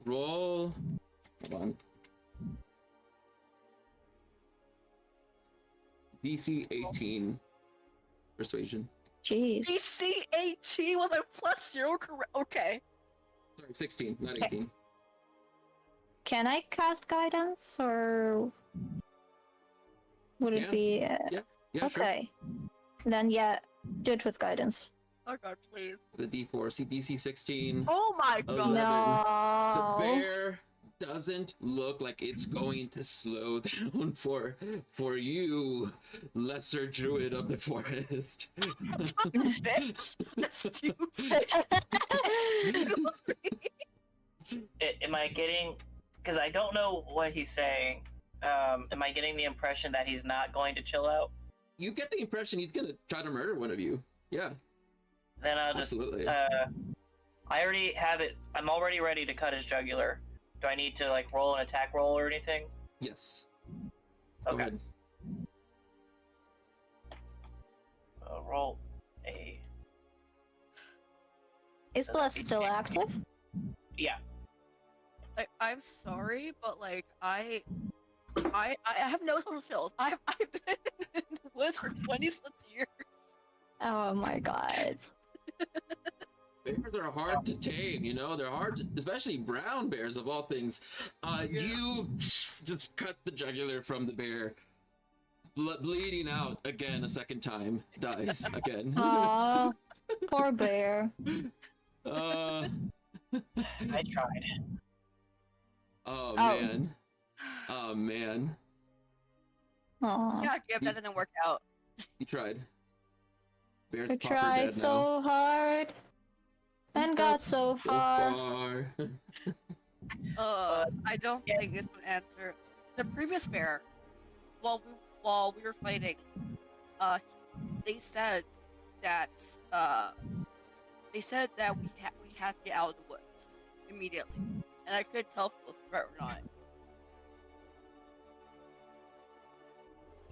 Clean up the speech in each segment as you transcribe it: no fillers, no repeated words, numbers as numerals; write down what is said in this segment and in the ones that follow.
Roll. Hold on. DC 18. Persuasion. Jeez. DC 18 with a +0 correct. Okay. Sorry, 16, not Okay. 18. Can I cast guidance, or would it Yeah. be? Yeah, okay. Then yeah, do it with guidance. Oh god, please. sure. The D4, DC 16. Oh my 11. god. The No. bear doesn't look like it's going to slow down for you, lesser druid of the forest. Bitch. That's stupid. Am I getting? Because I don't know what he's saying. Am I getting the impression that he's not going to chill out? You get the impression he's gonna try to murder one of you. Yeah. Then I'll just. Absolutely. I already have it. I'm already ready to cut his jugular. Do I need to like roll an attack roll or anything? Yes. Go Okay. ahead. Roll a. Is Bless still active? Yeah. I'm sorry, but like I have no social skills. I've been in the woods for 26 years. Oh my god. Bears are hard to tame, you know? They're hard to, especially brown bears of all things. You just cut the jugular from the bear. Bleeding out again a second time. Dies again. Aw, poor bear. uh, I tried. oh, Oh. man. Oh, man. Aw. Yeah, Gib, that didn't work out. You tried. Bear's We proper tried dead so hard and got so far. far. I don't think it's an answer. The previous bear, while we were fighting, they said that we had to get out of the woods immediately, and I couldn't tell if it was a threat or not.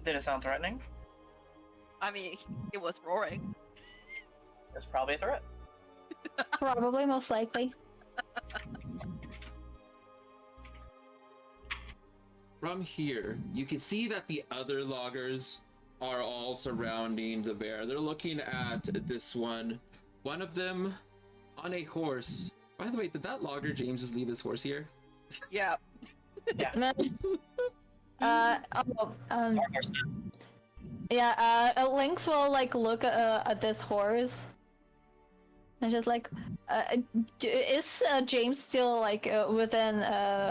Did it sound threatening? I mean, it was roaring. It's probably a threat. Probably, most likely. From here, you can see that the other loggers are all surrounding the bear. They're looking at this one. One of them on a horse. By the way, did that logger James just leave his horse here? Yeah. Yeah. Yeah, Lynx will like look at this horse and just like, is James still like within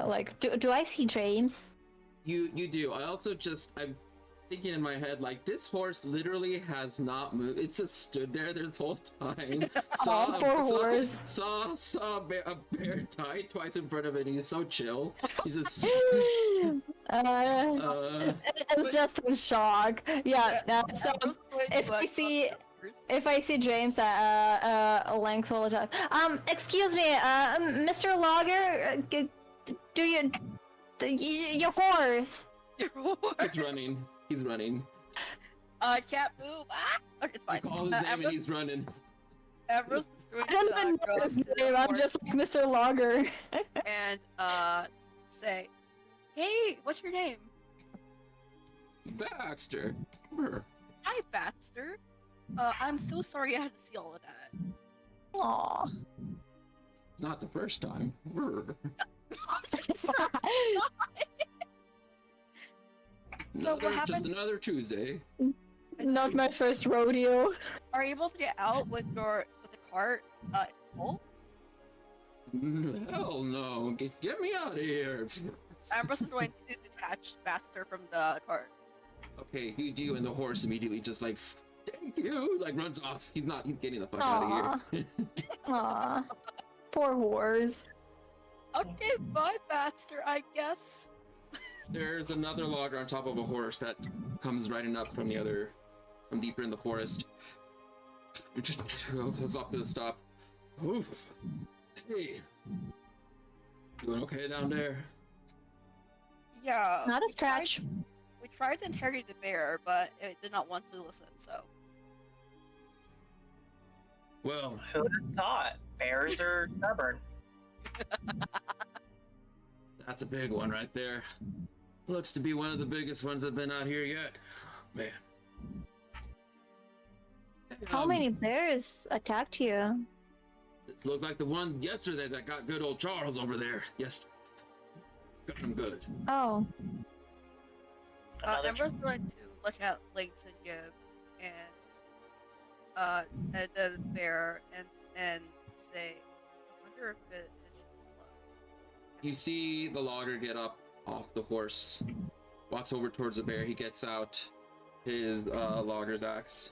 like do I see James? You do. I also I'm thinking in my head, like, this horse literally has not moved. It's just stood there this whole time. Poor horse. Saw a bear die twice in front of it, and he's so chill. He's just... It was just in shock. Yeah, so if I see James, Lynx will just, excuse me, Mr. Logger, do you, your horse? Your horse. He's running. Can't move. Ah! Okay, it's fine. You call his name and he's running. Ambrose is doing I don't even know his name, I'm just like Mr. Logger. and say, hey, what's your name? Baxter. Hi, Baxter. I'm so sorry I had to see all of that. Aw. Not the first time. So what happened? Just another Tuesday. Not my first rodeo. Are you able to get out with the cart full? Hell no. Get me out of here. Ambrose is going to detach Baxter from the cart. Okay, you do, and the horse immediately just like, thank you, like runs off. He's getting the fuck out of here. Aw. Poor horse. Okay, bye, Baxter, I guess. There's another logger on top of a horse that comes riding up from deeper in the forest. It just goes up to the stop. Oof. Hey. Doing okay down there? Yeah. Not a scratch. We tried to interrogate the bear, but it did not want to listen, so. Well, Who would have thought? Bears are stubborn. That's a big one right there. Looks to be one of the biggest ones that have been out here yet. Man. How many bears attacked you? This looks like the one yesterday that got good old Charles over there. Yes. Got him good. Oh. Ember's going to look at Lynx and Gib and at the bear and say, I wonder if it is. You see the logger get up off the horse, walks over towards the bear. He gets out his logger's axe.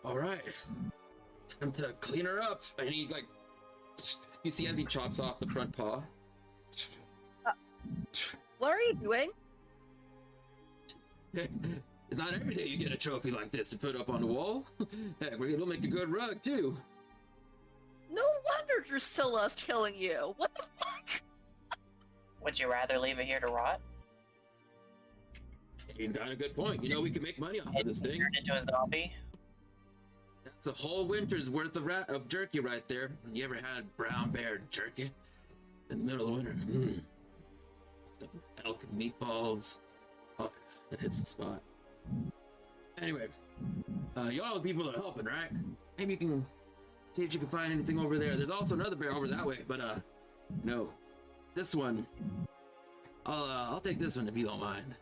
All right, time to clean her up. And he like, you see as he chops off the front paw. What are you doing? It's not every day you get a trophy like this to put up on the wall. Heck, it'll make a good rug too. No wonder Drusilla's killing you. What the fuck? Would you rather leave it here to rot? You got a good point. You know, we can make money off of this thing. Turn into a zombie? That's a whole winter's worth of jerky right there. You ever had brown bear jerky in the middle of winter? Some elk and meatballs. Oh, that hits the spot. Anyway, y'all the people are helping, right? Maybe you can see if you can find anything over there. There's also another bear over that way, but no, this one. I'll take this one if you don't mind.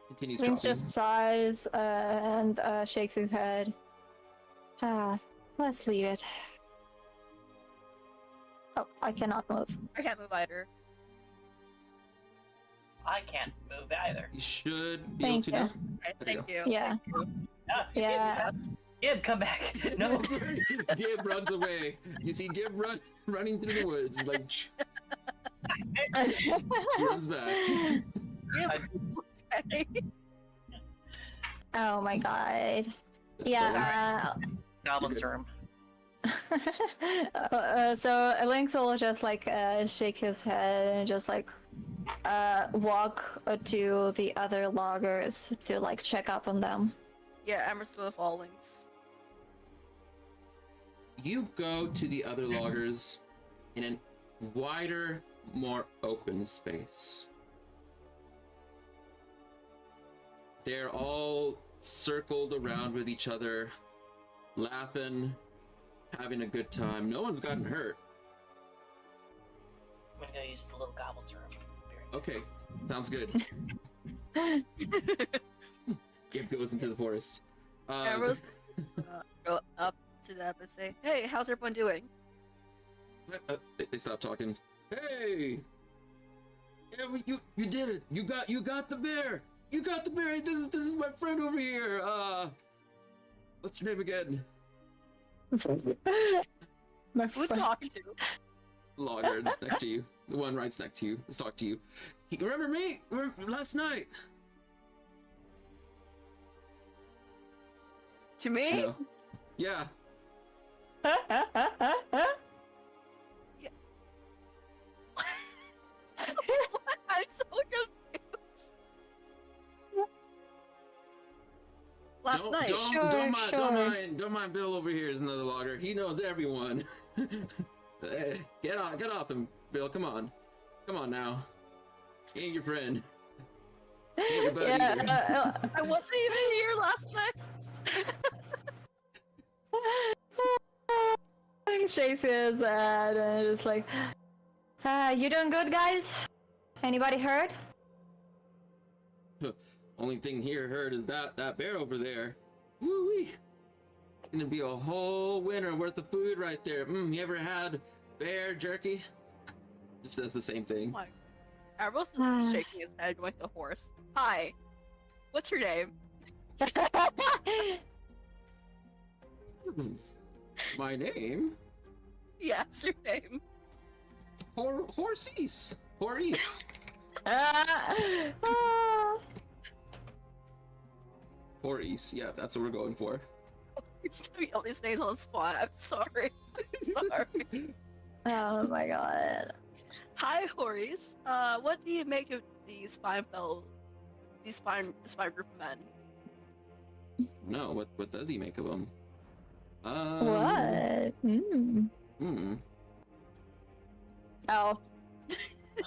Continues Lynx chopping. just sighs and shakes his head. Let's leave it. Oh, I cannot move. I can't move either. I can't move either. You should be Thank able to you. now. Okay, There you thank you. Yeah. Thank you. Ah, Yeah. Gib, come back. No. Gib runs away. You see Gib running through the woods, like he runs back. Okay. Oh my god. Yeah. Goblin's room. So Lynx will just like shake his head and just like walk to the other loggers to like check up on them. Yeah, Ember's gonna follow Lynx. You go to the other loggers in a wider, more open space. They're all circled around with each other, laughing, having a good time. No one's gotten hurt. I'm gonna go use the little goblin's room. Okay, sounds good. Gib goes into the forest. Ember's go up to them and say, "Hey, how's everyone doing?" They stop talking. Hey! Yeah, you did it. You got the bear. You got the bear. This is my friend over here. What's your name again? My Who's friend. talking to? Logger next to you. The one right next to you. Let's talk to you. You remember me? Last night. To me? No. Yeah. I'm so confused. Last night. Don't mind Bill over here is another logger. He knows everyone. Hey, get off him, Bill. Come on now. He ain't your friend. He ain't your buddy either. Yeah. I wasn't even here last night. He shakes his head and just like, you doing good, guys? Anybody hurt? Only thing here heard is that bear over there. Woo-wee. Gonna be a whole winter worth of food right there. You ever had bear jerky? Just does the same thing. Oh my. Arrows is shaking his head like the horse. Hi. What's your name? My name? Yes, your name. Horsies. Horis, yeah, that's what we're going for. You're just giving me all these names on the spot. I'm sorry. I'm sorry. Oh my god. Hi, Horis. What do you make of these fine fellows? This fine group of men? No, what does he make of them? What? Hmm. Oh.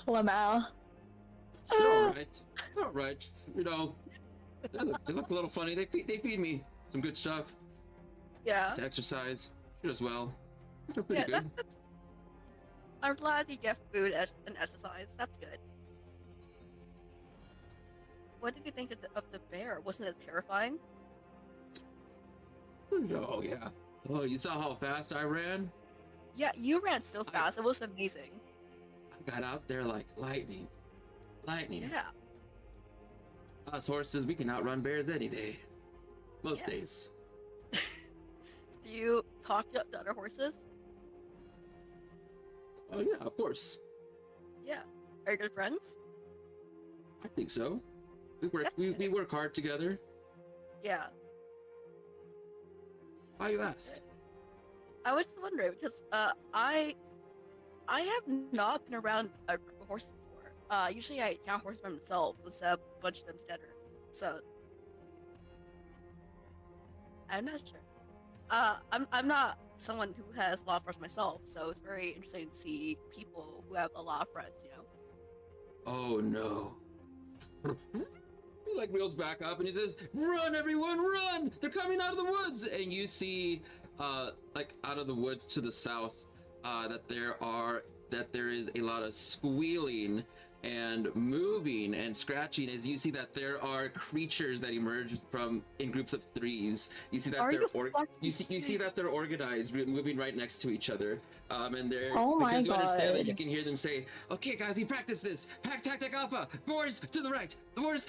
Lamau. All right. All right. You know, they look a little funny. They feed me some good stuff Yeah. to exercise. Shoot as well. They're pretty Yeah, good. that's. I'm glad you get food and exercise. That's good. What did you think of the bear? Wasn't it terrifying? Oh yeah. Oh, you saw how fast I ran? Yeah, you ran so fast. It was amazing. I got out there like lightning. Lightning. Yeah. Us horses, we can outrun bears any day. Most Yeah. days. Do you talk to the other horses? Oh yeah, of course. Yeah. Are you good friends? I think so. We That's we good. work hard together. Yeah. Why you ask? I was just wondering because I have not been around a group of horses before. Usually I count horses by myself instead of a bunch of them together. So I'm not sure. I'm not someone who has a lot of friends myself, so it's very interesting to see people who have a lot of friends. You know. Oh no. He like wheels back up and he says, "Run, everyone, run! They're coming out of the woods!" And you see, like out of the woods to the south, that there is a lot of squealing and moving and scratching as you see that there are creatures that emerge from in groups of threes. You see that Are they're you fucking you see that they're organized, moving right next to each other. And they're Oh my because you understand that God. you can hear them say, "Okay, guys, we practice this. Pack tactic alpha. Boars to the right. The boars,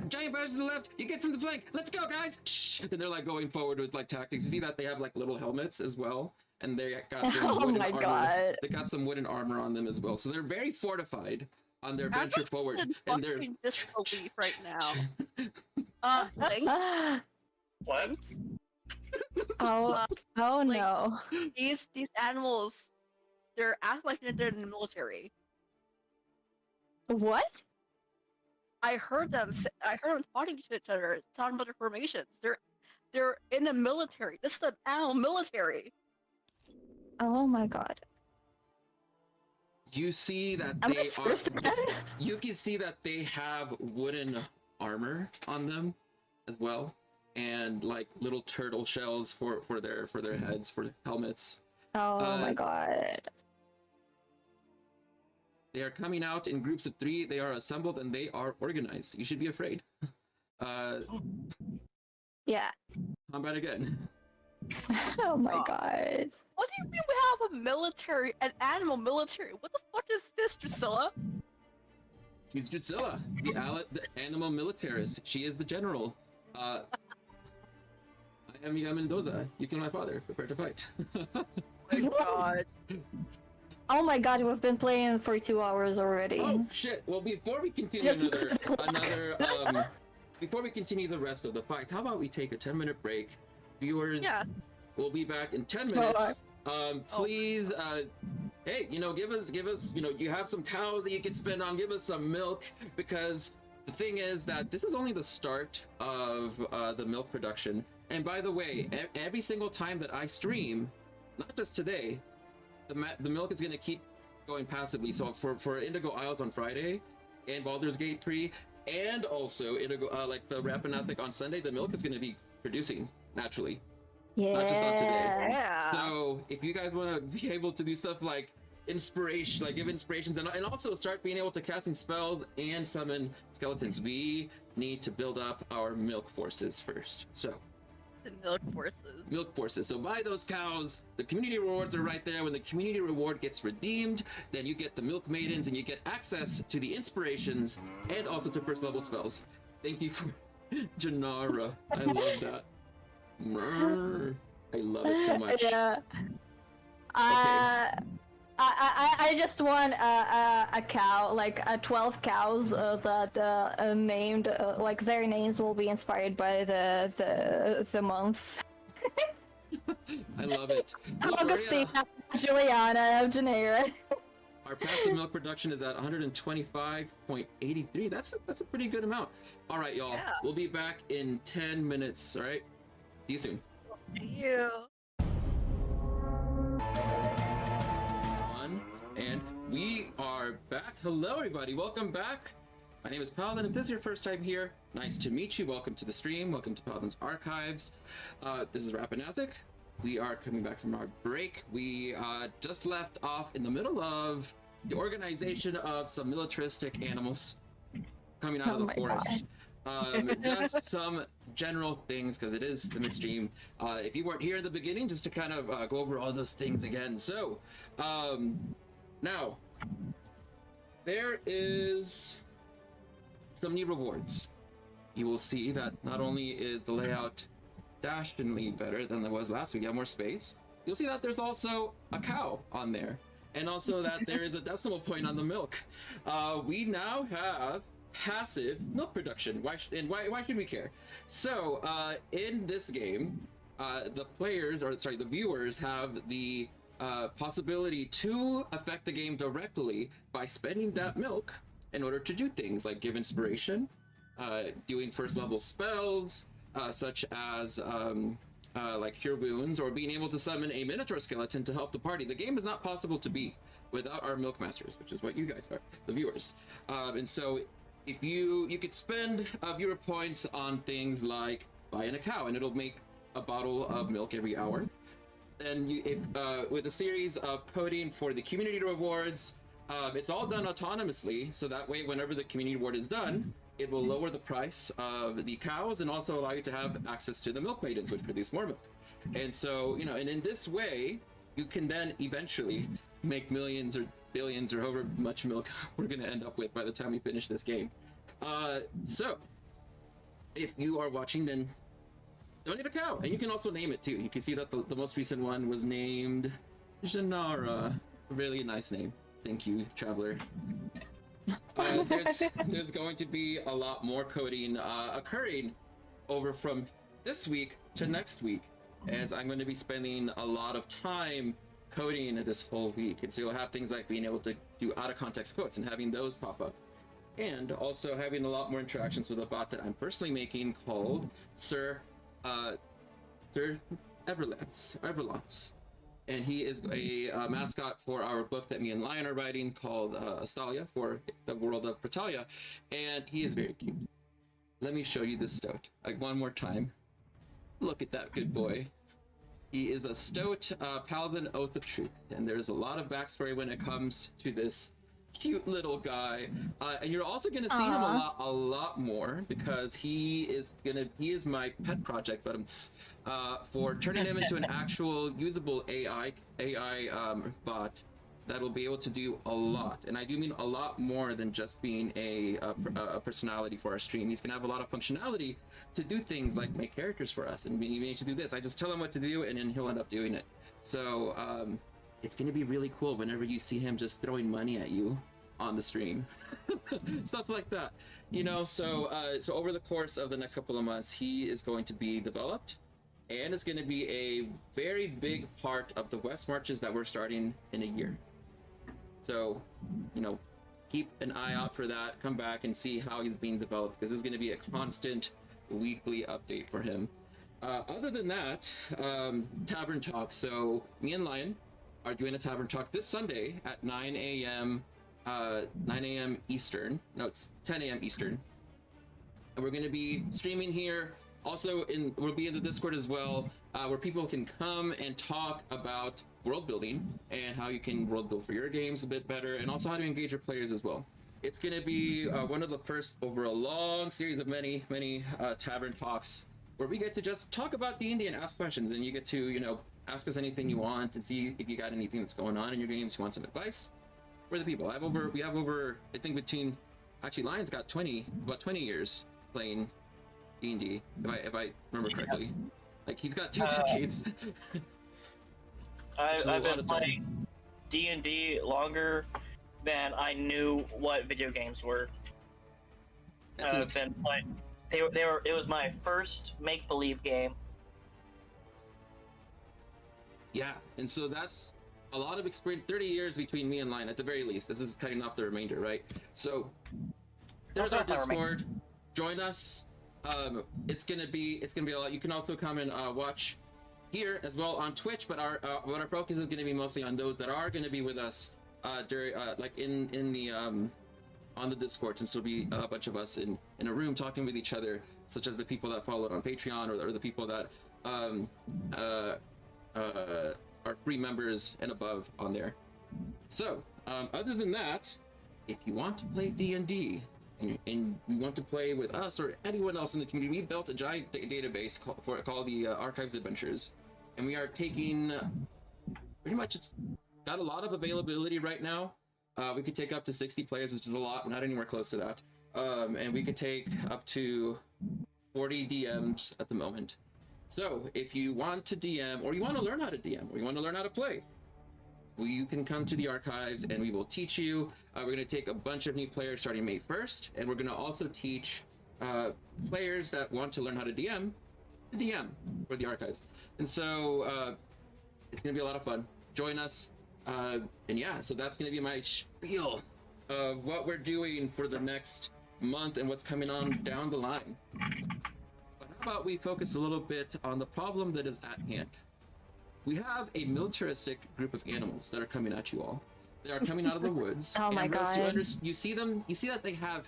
giant badgers to the left. You get from the flank. Let's go, guys!" Shh. And they're like going forward with like tactics. You see that they have like little helmets as well, and they got some Oh wooden my armor. God. They got some wooden armor on them as well, so they're very fortified on their I'm venture just forward. in And they're fucking disbelief right now. Lynx, What? Lynx, Oh, oh like- no. these animals, they're acting like they're in the military. What? I heard them talking to each other, talking about their formations. They're in the military. This is the animal military. Oh my God. you see that Am I they are. first again? You can see that they have wooden armor on them as well, and like little turtle shells for their heads, for helmets. Oh my God. They are coming out in groups of 3. They are assembled and they are organized. You should be afraid. Yeah. Combat again. Oh my God. What do you mean we have a military, an animal military? What the fuck is this, Drusilla? She's Drusilla, the animal militarist. She is the general. I am Miguel Mendoza. You killed my father. Prepare to fight. Oh my god. Oh my God, we've been playing for 2 hours already. Oh shit! Well, before we continue Just before we continue the rest of the fight, how about we take a 10-minute break? Viewers, Yeah. we'll be back in 10 Sure. minutes. Please, hey, give us, you have some cows that you can spend on, give us some milk, because the thing is that this is only the start of the milk production. And by the way, every single time that I stream, not just today, the milk is going to keep going passively. So for Indigo Isles on Friday, and Baldur's Gate 3, and also Indigo, like the Rappan Athuk on Sunday, the milk is going to be producing naturally. Yeah. Not just on today. Yeah. So if you guys want to be able to do stuff like inspiration, like give inspirations, and also start being able to casting spells and summon skeletons, we need to build up our milk forces first. So The milk forces. milk forces. So buy those cows. The community rewards are right there. When the community reward gets redeemed, then you get the milk maidens and you get access to the inspirations and also to first level spells. Thank you for Janara. I love that. Mrrr. I love it so much. Yeah. I just want a cow, like 12 cows that named like their names will be inspired by the months. I love it. Look, Augustina, Maria, Juliana, Janera. our passive milk production is at 125.83. That's a pretty good amount. All right, y'all. Yeah. We'll be back in 10 minutes. All right. See you soon. See you. back. Hello, everybody. Welcome back. My name is Paladin. If this is your first time here, nice to meet you. Welcome to the stream. Welcome to Paladin's Archives. This is Rappan Athuk. We are coming back from our break. We just left off in the middle of the organization of some militaristic animals coming out of the forest. Just some general things, because it is the midstream. If you weren't here in the beginning, just to kind of go over all those things again. So, now, there is some new rewards. You will see that not only is the layout dashingly better than it was last week, you have more space. You'll see that there's also a cow on there, and also that there is a decimal point on the milk. We now have passive milk production. Why should we care? So in this game, the viewers have the possibility to affect the game directly by spending that milk in order to do things like give inspiration, doing first level spells, such as like cure wounds, or being able to summon a minotaur skeleton to help the party. The game is not possible to beat without our milk masters, which is what you guys are, the viewers. And so if you could spend viewer points on things like buying a cow, and it'll make a bottle of milk every hour. And with a series of coding for the community rewards, it's all done autonomously, so that way whenever the community reward is done, it will lower the price of the cows and also allow you to have access to the milk maidens, which produce more milk. And so, and in this way, you can then eventually make millions or billions or however much milk we're going to end up with by the time we finish this game. So, if you are watching, then donate a cow. And you can also name it too. You can see that the most recent one was named Janara. A really nice name. Thank you, Traveler. There's going to be a lot more coding occurring over from this week to next week, as I'm going to be spending a lot of time coding this whole week. And so you'll have things like being able to do out of context quotes and having those pop up, and also having a lot more interactions with a bot that I'm personally making called Sir Everlance. And he is a mascot for our book that me and Lion are writing called Astalia for the world of Pretalia, and he is very cute. Let me show you this stoat one more time. Look at that good boy. He is a stoat paladin oath of truth, and there's a lot of backstory when it comes to this cute little guy, and you're also going to see him a lot more, because he is my pet project, but for turning him into an actual usable AI bot that will be able to do a lot. And I do mean a lot more than just being a personality for our stream. He's going to have a lot of functionality to do things like make characters for us and being able to do this. I just tell him what to do, and then he'll end up doing it. So it's going to be really cool whenever you see him just throwing money at you on the stream. Stuff like that, so over the course of the next couple of months, he is going to be developed, and it's going to be a very big part of the West Marches that we're starting in a year. So keep an eye out for that. Come back and see how he's being developed, because this is going to be a constant weekly update for him. Other than that, Tavern Talk. So me and Lion are doing a Tavern Talk this Sunday at 9 a.m. Eastern. No, it's 10 a.m. Eastern. And we're going to be streaming here. Also, we'll be in the Discord as well, where people can come and talk about world building and how you can world build for your games a bit better, and also how to engage your players as well. It's going to be one of the first over a long series of many Tavern Talks, where we get to just talk about D&D and ask questions, and you get to, ask us anything you want and see if you got anything that's going on in your games, you want some advice. We're the people. We have over, I think Lion's got about 20 years playing D&D, if I remember correctly. Like, he's got 2 decades. I've been playing D&D longer than I knew what video games were. I've been playing. It was my first make-believe game. Yeah, and so that's a lot of experience. 30 years between me and Lion, at the very least. This is cutting off the remainder, right? So there's our Discord. Join us. It's gonna be a lot. You can also come and watch here as well on Twitch, but our focus is going to be mostly on those that are going to be with us during like in the on the Discord, since there'll be a bunch of us in a room talking with each other, such as the people that follow it on Patreon or the people that are free members and above on there. So, other than that, if you want to play D&D and you want to play with us or anyone else in the community, we built a giant database called the Archives Adventures, and we are taking pretty much, it's got a lot of availability right now. We could take up to 60 players, which is a lot. We're not anywhere close to that. And we could take up to 40 DMs at the moment. So if you want to DM, or you want to learn how to DM, or you want to learn how to play, well, you can come to the archives and we will teach you. We're going to take a bunch of new players starting May 1st, and we're going to also teach players that want to learn how to DM for the archives. And so it's going to be a lot of fun. Join us. And yeah, so that's going to be my spiel of what we're doing for the next month and what's coming on down the line. But how about we focus a little bit on the problem that is at hand? We have a militaristic group of animals that are coming at you all. They are coming out of the woods. Oh my god. You see them, you see that they have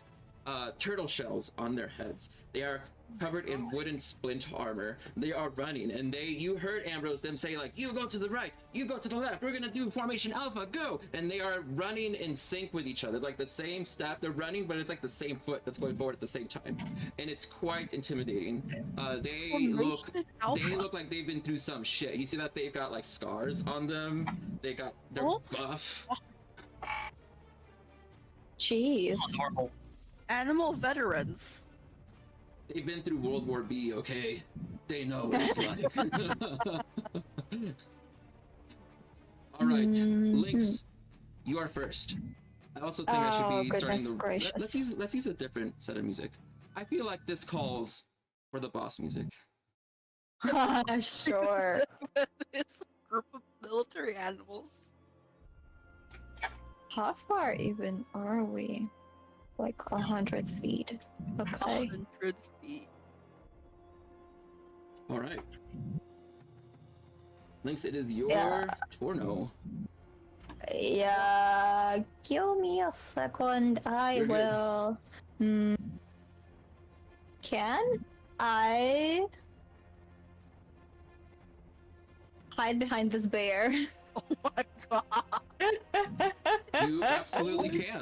turtle shells on their heads. They are covered in wooden splint armor. They are running, and you heard Ambrose them say, like, you go to the right, you go to the left, we're gonna do formation alpha, go! And they are running in sync with each other, like the same step. They're running, but it's like the same foot that's going forward at the same time, and it's quite intimidating. They look like they've been through some shit. You see that they've got like scars on them. They're buff. Jeez. Normal. Animal veterans. They've been through World War B, okay? They know what it's like. Alright, Lynx, you are first. I also think I should be starting the... Let's use a different set of music. I feel like this calls for the boss music. Sure. It's a group of military animals. How far even are we? Like 100 feet. Okay. 100 feet. All right. Lynx, it is your turno. Yeah. Give me a second. I will. Can I hide behind this bear? Oh my god. You absolutely can.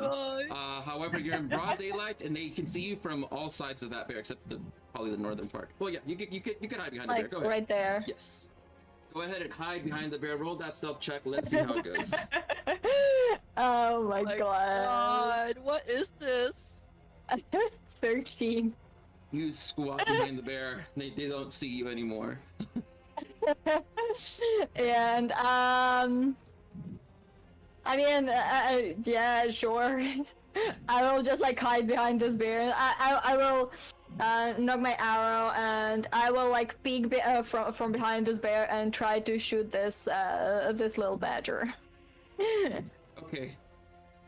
However, you're in broad daylight, and they can see you from all sides of that bear, except probably the northern part. Well, yeah, you can hide behind the bear. Go ahead. Right there. Yes. Go ahead and hide behind the bear. Roll that stealth check. Let's see how it goes. Oh my god. What is this? 13. You squat behind the bear. They don't see you anymore. And I mean, yeah, sure. I will just like hide behind this bear. I will knock my arrow, and I will like peek from behind this bear and try to shoot this this little badger. Okay.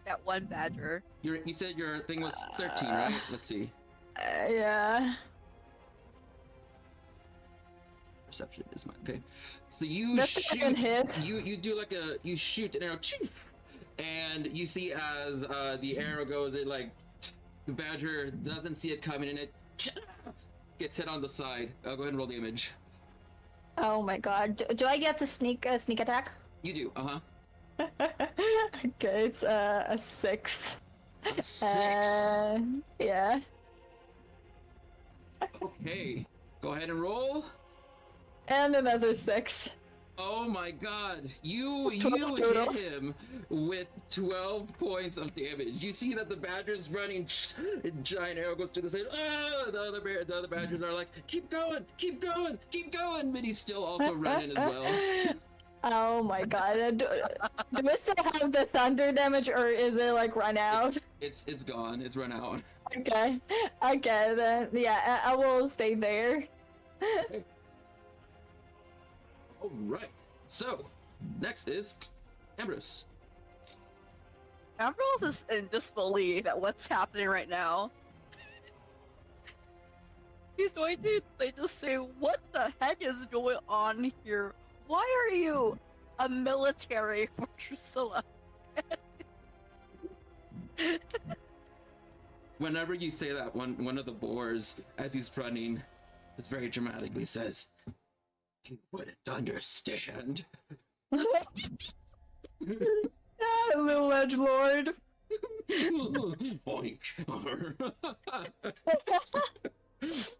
That one badger. You said your thing was 13, right? Let's see. Yeah. Perception is mine. Okay. So you That's the second hit. You do like you shoot an arrow, and you see as the arrow goes, it like the badger doesn't see it coming, and it gets hit on the side. Go ahead and roll damage. Oh my god. Do I get the sneak attack? You do. Okay, it's a 6. A 6. Yeah. Okay. Go ahead and roll. And another 6. Oh my god, you hit him with 12 points of damage. You see that the badger's running, a giant arrow goes to the side. Ah! The other badgers are like, keep going, keep going, keep going, but he's still also running as well. Oh my god, do we still have the thunder damage, or is it like run out? It's gone, it's run out. Okay, then, yeah, I will stay there. Okay. Alright, so, next is Ambrose. Ambrose is in disbelief at what's happening right now. He's going to, they just say, what the heck is going on here? Why are you a military for Drusilla? Whenever you say that, one of the boars, as he's running, just very dramatically says, "You wouldn't understand." Little edgelord. Boink.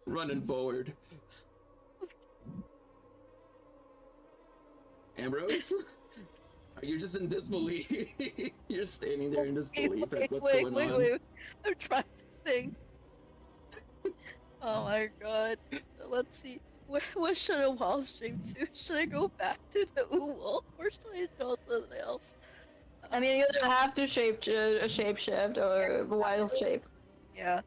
Running forward. Ambrose? Are you just in disbelief? You're standing there in disbelief at what's going on. Wait. I'm trying to think. Oh my god. Let's see. What should a wild shape do? Should I go back to the wolf or should I do something else? I mean, you don't have to shapeshift or wild shape, Yeah.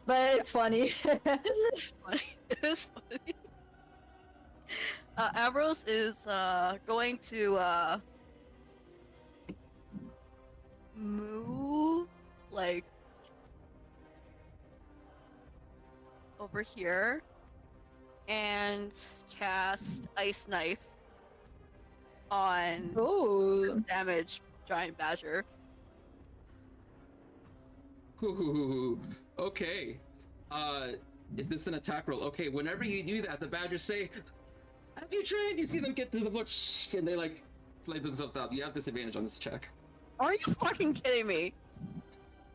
but it's funny. It's funny. It is funny. Ambrose is going to move like over here and cast Ice Knife on Ooh. damage giant badger. Ooh, okay. Is this an attack roll? Okay, whenever you do that, the badgers say, "Have you trained?" You see them get to the floor, and they like slide themselves out. You have disadvantage on this check. Are you fucking kidding me?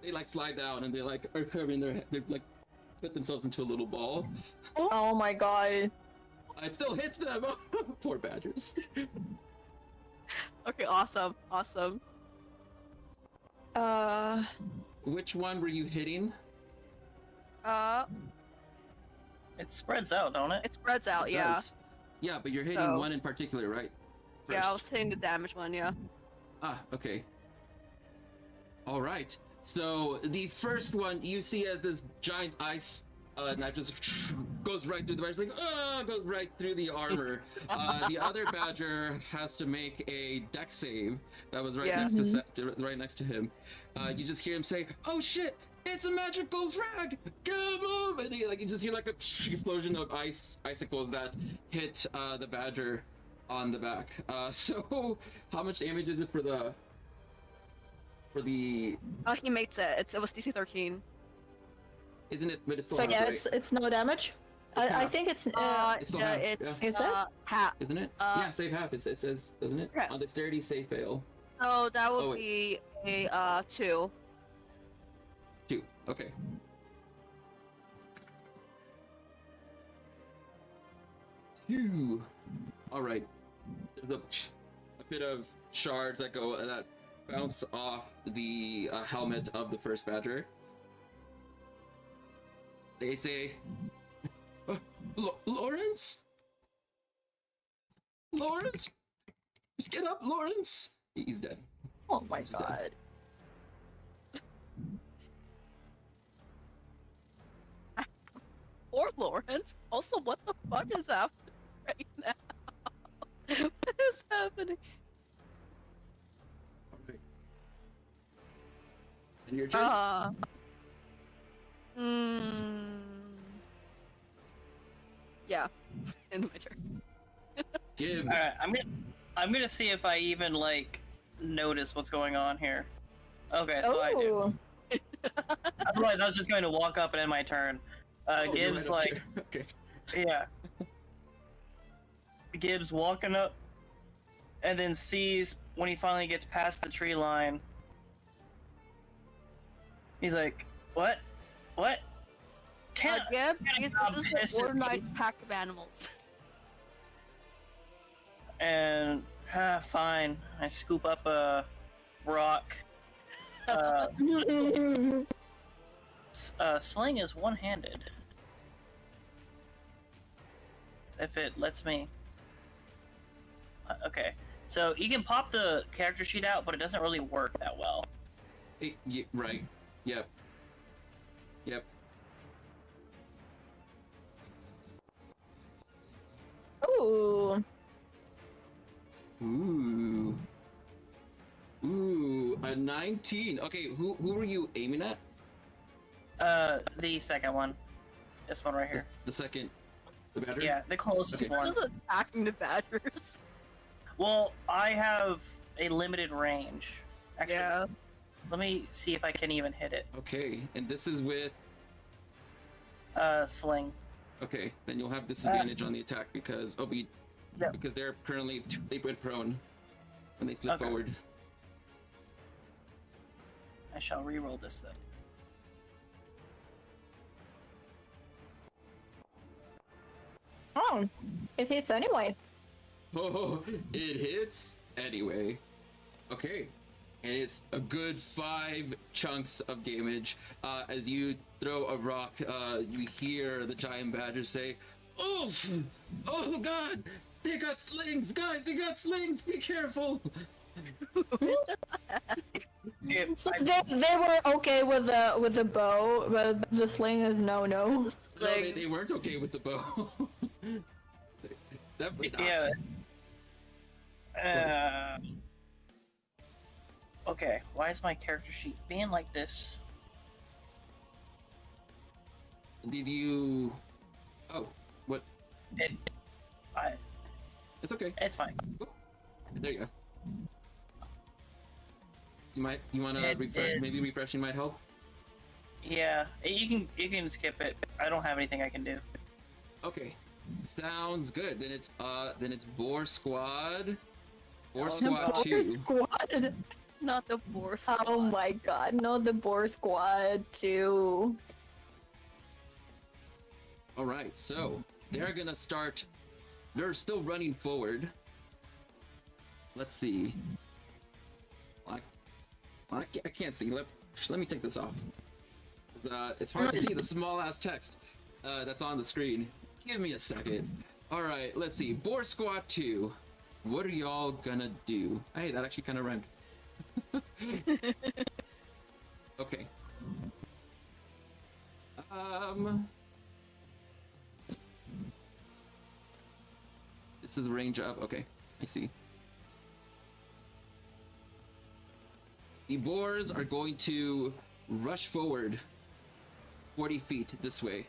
They like slide down, and they like are covering their head. They like put themselves into a little ball. Oh my god. It still hits them. Poor badgers. Okay, awesome. Which one were you hitting? It spreads out, don't it? It spreads out, It yeah. does. Yeah, but you're hitting So- one in particular, right? Yeah, I First. was hitting the damage one, yeah. Ah, okay. All right. So the first one you see as this giant ice knife just goes right through the badger, like goes right through the armor. The other badger has to make a dex save that was right Yeah. next right next to him. You just hear him say, "Oh shit! It's a magical frag! Come on!" And you just hear like a explosion of icicles that hit the badger on the back. So how much damage is it for the? Oh, he makes it. It was DC 13. Isn't it? But it's still So half, yeah, right? it's no damage. I half. think it's It's still half, it's yeah. Is it? half. Isn't it? Yeah, save half. It says, doesn't it? Yeah. On dexterity, save fail. So that would Oh, be a 2. 2. Okay. Two. All right. There's a bit of shards that bounce off the helmet of the first badger. They say, Lawrence? Lawrence? Get up, Lawrence! He's dead. Oh my He's dead. god. Or Lawrence. Also, what the fuck is happening right now? What is happening? Okay. And your turn? Yeah. In my turn. Give. Alright, I'm gonna see if I even like notice what's going on here. Okay, so I do. Oh. Otherwise, I was just going to walk up and end my turn. Oh, you're Gibbs right up like, here. Okay. yeah. Gibbs walking up, and then sees when he finally gets past the tree line. He's like, "What? What? Can't Gib, can't this stop is an pissing." organized pack of animals. And fine. I scoop up a rock. Sling is one-handed. If it lets me. Okay, so you can pop the character sheet out, but it doesn't really work that well. Right. Yep. Yep. Ooh. Ooh. Ooh, a 19. Okay, who were you aiming at? The second one. This one right here. The second. The battery? Yeah, the closest Okay. one. Just attacking the badgers. Well, I have a limited range. Actually, Yeah. Let me see if I can even hit it. Okay, and this is with. Sling. Okay, then you'll have disadvantage on the attack because Yep. because they're currently they went prone when they slip Okay. forward. I shall re-roll this then. Oh, it hits anyway. Oh, it hits anyway. Okay, and it's a good 5 chunks of damage. As you throw a rock, you hear the giant badger say, "Oof! Oh God! They got slings, guys! They got slings! Be careful!" So they were okay with the bow, but the sling is no. No, they weren't okay with the bow. Definitely not. Yeah. Okay, why is my character sheet being like this? Did you? Oh, what? It's okay. It's fine. There you go. You wanna refresh? Maybe refreshing might help. Yeah, you can skip it. I don't have anything I can do. Okay, sounds good. Then it's Boar Squad. Boar Oh, Squad no. 2. Squad. Not the boar squad. Oh my god, no, the boar squad too. All right, so they're gonna start. They're still running forward. Let's see. I can't see. Let me take this off. It's hard to see the small ass text that's on the screen. Give me a second. All right, let's see. Boar Squad 2. What are y'all gonna do? Hey, that actually kind of rhymed. Okay. This is range up. Okay, I see. The boars are going to rush forward 40 feet this way.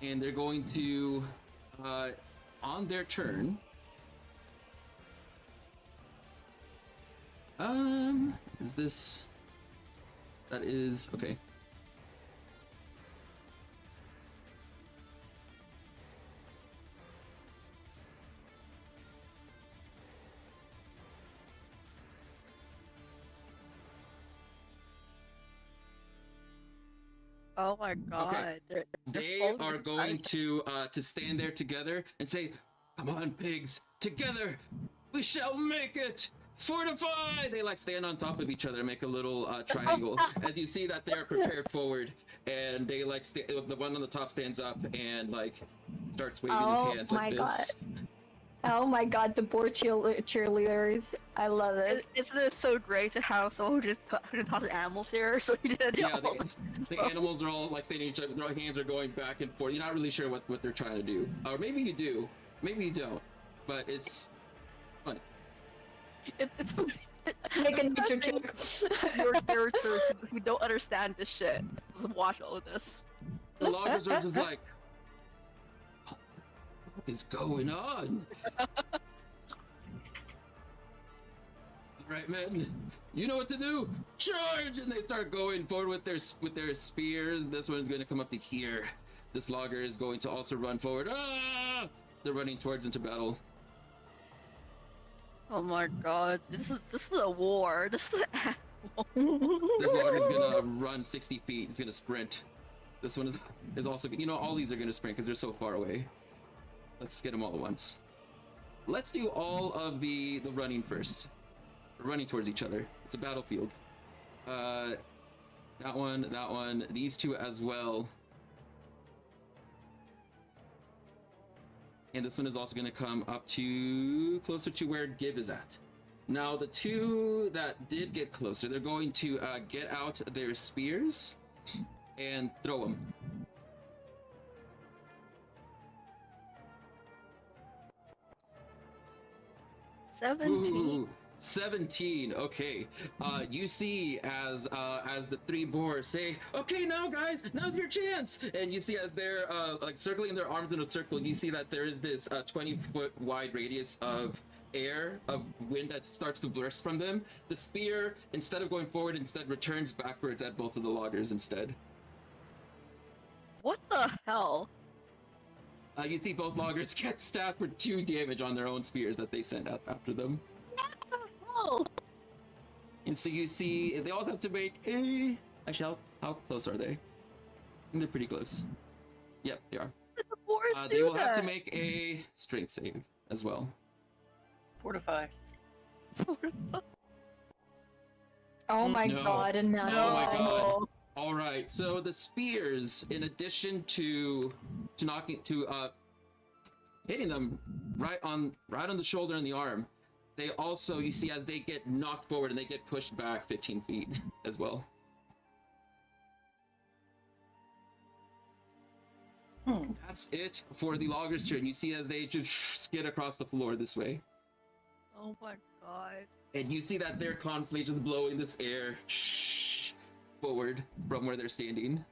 And they're going to, on their turn, is this, that is, okay. Oh my god. Okay. They are going to stand there together and say, "Come on, pigs! Together, we shall make it! Fortify!" They like stand on top of each other, make a little triangle. As you see that they are prepared forward, and they like the one on the top stands up and like starts waving his hands like this. Oh my god, the boar cheerleaders. I love it. Isn't it so great to have someone who just put the animals here? So you did Yeah, all the animals are all like standing each other, their hands are going back and forth. You're not really sure what they're trying to do. Or maybe you do, maybe you don't. But it's funny. It's funny. Make a nature joke. Your characters who don't understand this shit watch all of this. The loggers are just like, what is going on? Alright, men, you know what to do. Charge! And they start going forward with their spears. This one's going to come up to here. This logger is going to also run forward. Ah! They're running towards into battle. Oh my god, this is a war. This is This logger's gonna run 60 feet. He's gonna sprint. This one is also, you know, all these are gonna sprint because they're so far away. Let's just get them all at once. Let's do all of the running first. We're running towards each other. It's a battlefield. That one, these two as well. And this one is also going to come up to closer to where Gib is at. Now, the two that did get closer, they're going to get out their spears and throw them. Ooh, 17. Okay. You see as the three boars say, "Okay, now guys, now's your chance." And you see as they're like circling their arms in a circle, you see that there is this 20-foot wide radius of wind that starts to burst from them. The spear, instead of going forward, instead returns backwards at both of the loggers instead. What the hell? You see both loggers get stabbed for 2 damage on their own spears that they sent out after them. What the hell? And so you see, they also have to make a... Actually, how close are they? I think they're pretty close. Yep, they are. Did the boars They do will have to that? make a strength save as well. Fortify. Oh my No. god, no. Oh my god. All right, so the spears, in addition to hitting them right on the shoulder and the arm, they also, you see, as they get knocked forward and they get pushed back 15 feet as well. That's it for the logger's turn. You see as they just skid across the floor this way. Oh my god. And you see that they're constantly just blowing this air forward from where they're standing.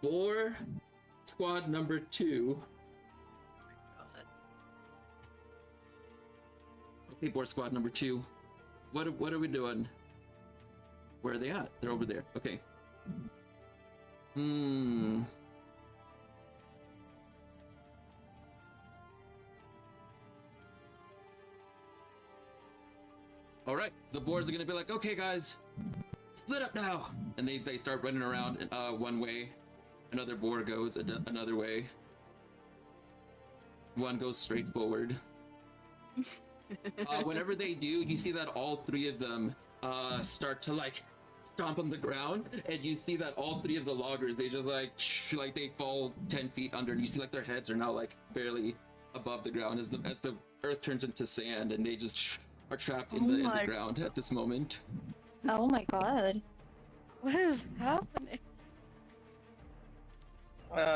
Boar squad number 2. Okay, boar squad number 2. What are we doing? Where are they at? They're over there. Okay. All right, the boars are gonna be like, "Okay, guys, split up now," and they start running around one way. Another boar goes another way. One goes straight forward. Whenever they do, you see that all 3 of them start to like stomp on the ground, and you see that all 3 of the loggers, they just like they fall 10 feet under, and you see like their heads are now like barely above the ground as the earth turns into sand, and they just are trapped in the ground at this moment. Oh my god. What is happening?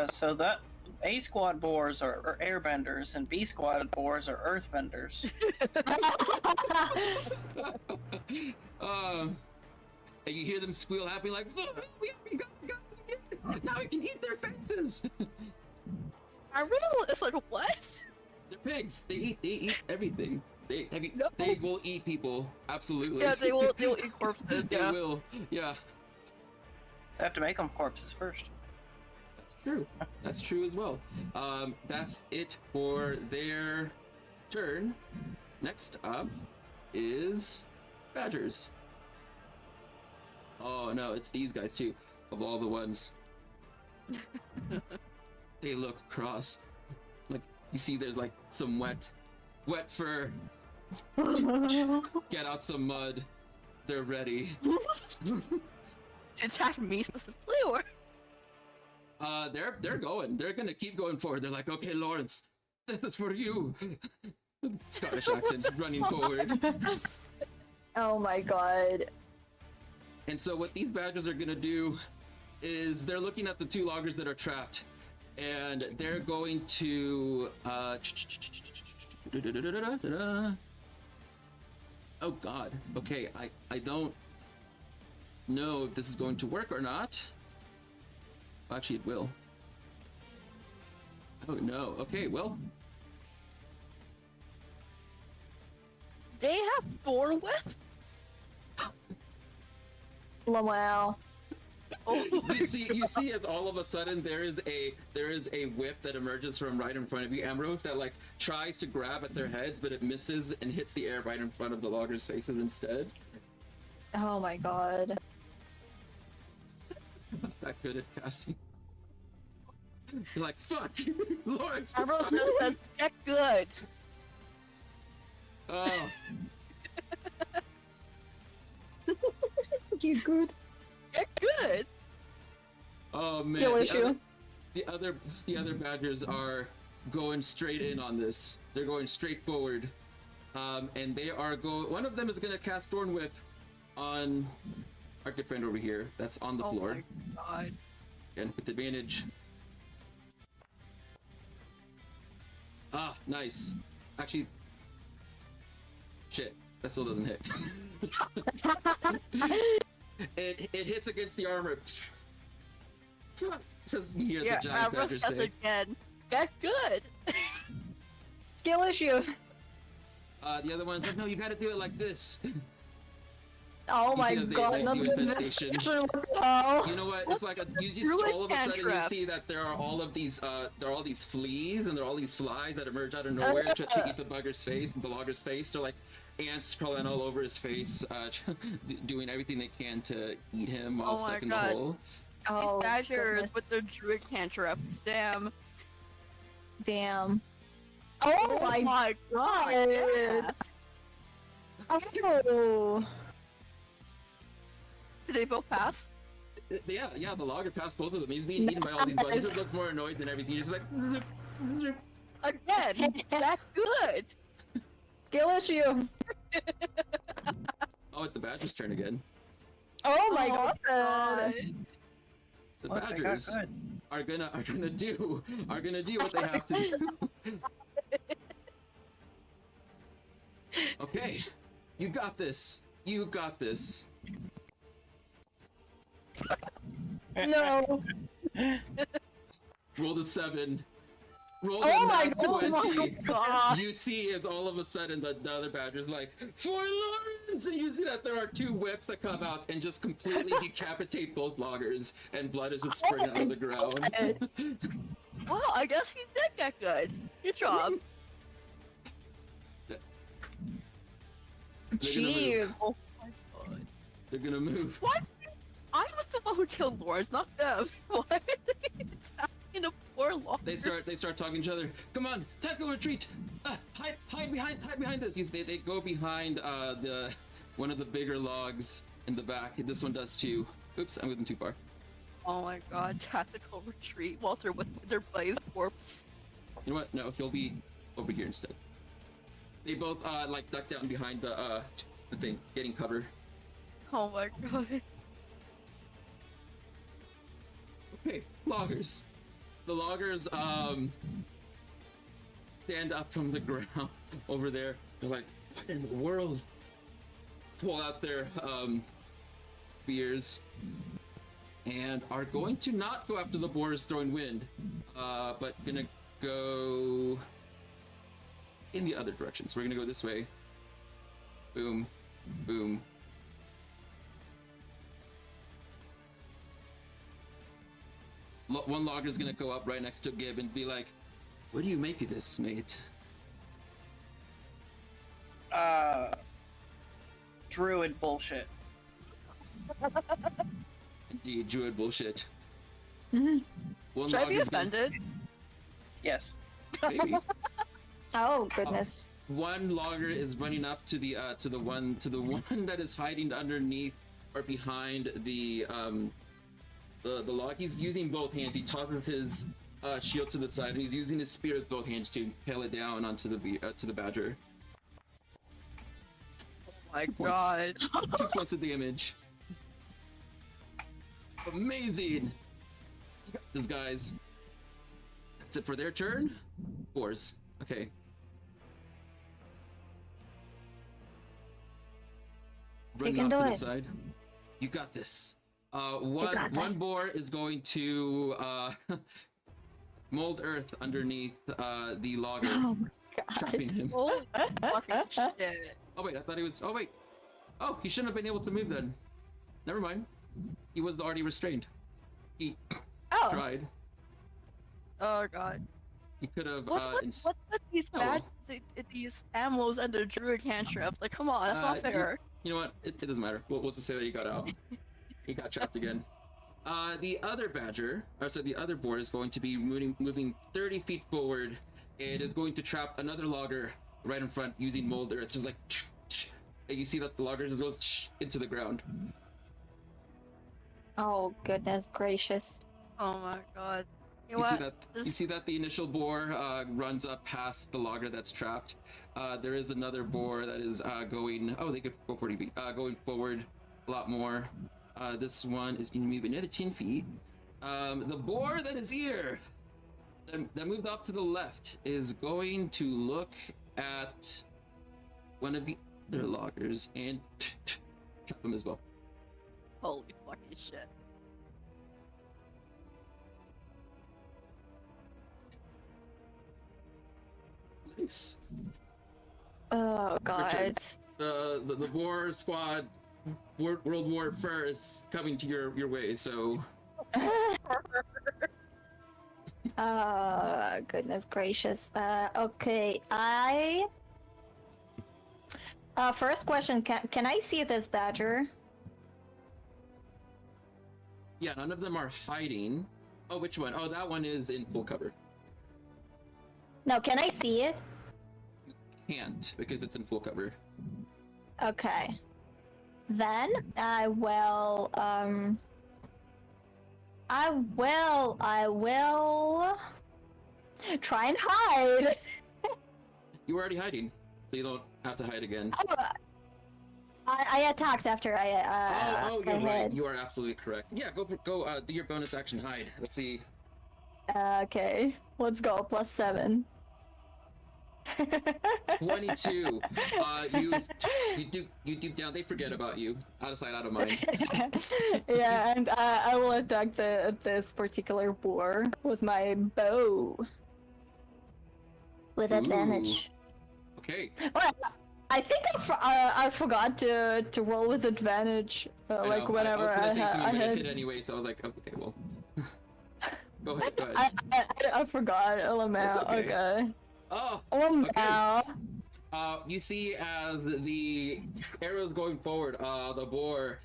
So that A squad boars are airbenders, and B squad boars are earthbenders. And you hear them squeal happy like, we got it. Now we can eat their faces. I really, it's like, what? They're pigs. They eat everything. They No. they will eat people. Absolutely. Yeah, they will eat corpses, They yeah. will. Yeah. I have to make them corpses first. That's true. That's true as well. That's it for their turn. Next up is badgers. Oh no, it's these guys too. Of all the ones, they look cross. Like you see, there's like some wet fur. Get out some mud. They're ready. To attack me specifically, or? They're going. They're gonna keep going forward. They're like, okay, Lawrence, this is for you. Scottish accent running forward. Oh my god. And so what these badgers are gonna do is they're looking at the 2 loggers that are trapped, and they're going to oh god. Okay, I don't know if this is going to work or not. Actually, it will. Oh no. Okay, well. They have boar whip? Wow. Oh, You see as all of a sudden there is a whip that emerges from right in front of you, Ambrose, that like tries to grab at their heads, but it misses and hits the air right in front of the loggers' faces instead. Oh my god. Not that good at casting. You're like, fuck! Lawrence! Ambrose just says, get good. Oh, You good? Get good. oh man. Skill issue. The other badgers are going straight in on this. They're going straight forward. And they are one of them is gonna cast Thorn Whip on our good friend over here. That's on the floor. Oh my god. And with advantage. Ah, nice. Actually, shit, that still doesn't hit. it hits against the armor. Says you hear the giant badger say. Again. That's good. Skill issue. The other one's like, no, you gotta do it like this. Oh You my see as they, god, like, not do the infestation. discussion, what the hell? You know what? It's like you just Druid all of a sudden you cantrip. see that there are all these fleas and there are all these flies that emerge out of nowhere to eat the logger's face. They're like ants crawling all over his face, doing everything they can to eat him while stuck in the hole. Oh, These badgers goodness. with their druid cantrips. Damn. Damn. Oh, my god. god. Oh. Did they both pass? Yeah, the logger passed both of them. He's being eaten by all these bugs. He just looks more annoyed than everything. He's just like, Again, that's good. Skill issue. oh, it's the badger's turn again. Oh my god. The badgers are gonna do what they have to do. Okay, you got this. You got this. No. Roll the 7. Roll Oh the my nat god. 20. God. You see as all of a sudden the other badger's like, for Lawrence! And you see that there are 2 whips that come out and just completely decapitate both loggers, and blood is just spraying out of the ground. Well, I guess he did get good. Good job. Jeez. Oh my god. They're gonna move. What? I was the one who killed Lawrence, not them. Why are they attacking a poor Lawrence? They start talking to each other. Come on, tackle retreat. Hide behind this. They go behind the one of the bigger logs in the back. This one does too. Oops, I'm moving too far. Oh my god, tactical retreat. Walter with their blaze corpse. You know what? No, he'll be over here instead. They both like duck down behind the thing, getting cover. Oh my god. Okay, loggers. The loggers stand up from the ground over there. They're like, what in the world? Pull out their spears and are going to not go after the boars throwing wind, but gonna go in the other direction. So we're gonna go this way. Boom, boom. One logger's gonna go up right next to Gib and be like, what do you make of this, mate? Druid bullshit. Indeed, druid bullshit. Mhm. One Should I be logger's gonna- offended? Yes. Maybe. Oh goodness. One logger is running up to the one that is hiding underneath or behind the log. He's using both hands. He tosses his shield to the side, and he's using his spear with both hands to impale it down onto the badger. Oh my 2 points. god. 2 points of damage. Amazing. These guys. That's it for their turn. Boars. Okay. Run can off do to the it. side. You got this. One boar is going to mold earth underneath the logger, Oh my trapping him. Holy fucking shit. Oh wait, I thought he was. Oh wait. Oh, he shouldn't have been able to move then. Never mind. He was already restrained. He Oh. tried. Oh god. He could have. What's with these Oh. these animals and their druid cantrips? Like, come on, that's not fair. You know what? It doesn't matter. We'll just say that he got out. He got trapped again. The other the other boar is going to be moving 30 feet forward. It is going to trap another logger right in front using mold earth. Just like, and you see that the logger just goes into the ground. Oh goodness gracious. Oh my god. You know You see what? that? You see that the initial boar runs up past the logger that's trapped. There is another boar that is going. Oh, they could go 40 feet. Going forward a lot more. This one is going to move another 10 feet. The boar that is here That moved up to the left is going to look at one of the other loggers and trap him as well. Holy fucking shit. Nice. Oh god. The war squad, World War Fur is coming to your way. So Goodness gracious. Okay, first question, can I see this badger? yeah, none of them are hiding. Oh, which one? Oh, that one is in full cover. No, can I see it? Can't because it's in full cover. Okay. Then I will try and hide. You were already hiding, so you don't have to hide again. Oh, I attacked after I oh, I you're right. hid. You are absolutely correct. Yeah, go do your bonus action hide. Let's see. Okay, let's go. +7. 22. You deep down. They forget about you. Out of sight, out of mind. Yeah, and I will attack this particular boar with my bow with advantage. Okay. Well, I think I forgot to roll with advantage, like whenever I was gonna say something, but it had. hit anyway, so I was like, okay, well. Go ahead. I forgot. It's Okay. Oh. Wow. You see as the arrow's going forward, the boar,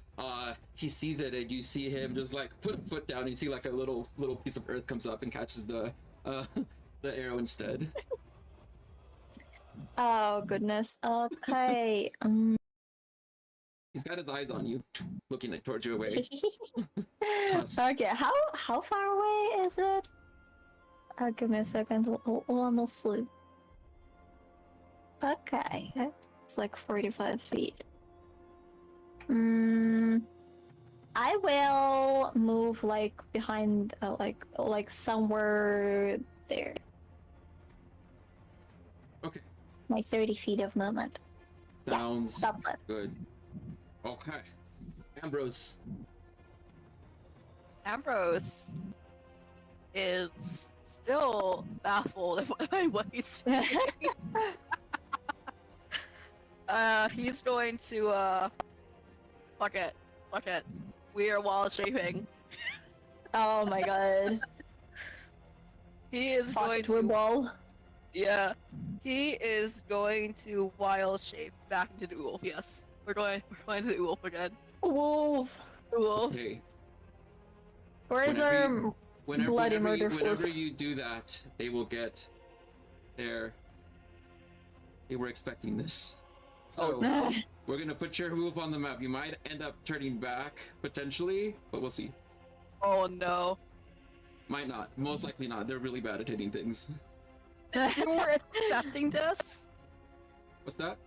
he sees it, and you see him just like put a foot down. And you see like a little piece of earth comes up and catches the arrow instead. Oh goodness. Okay. He's got his eyes on you, looking towards you away. Okay. How far away is it? Give me a second. We'll almost sleep. Okay, it's like 45 feet. I will move like behind, like somewhere there. Okay. My 30 feet of movement. Sounds That's it. good. Okay. Ambrose. Ambrose is still baffled by what he's saying. He's going to fuck it. We are wall shaping. Oh my god. He is Pocket going to wall. Yeah. He is going to wild shape back into the wolf, yes. We're going to the wolf again. Wolf. The wolf. Okay. Where's our bloody murder whenever wolf? you do that, they will get their. They were expecting this. So we're gonna put your move on the map. You might end up turning back potentially, but we'll see. Oh no. Might not. Most likely not. They're really bad at hitting things. They were expecting this? What's that?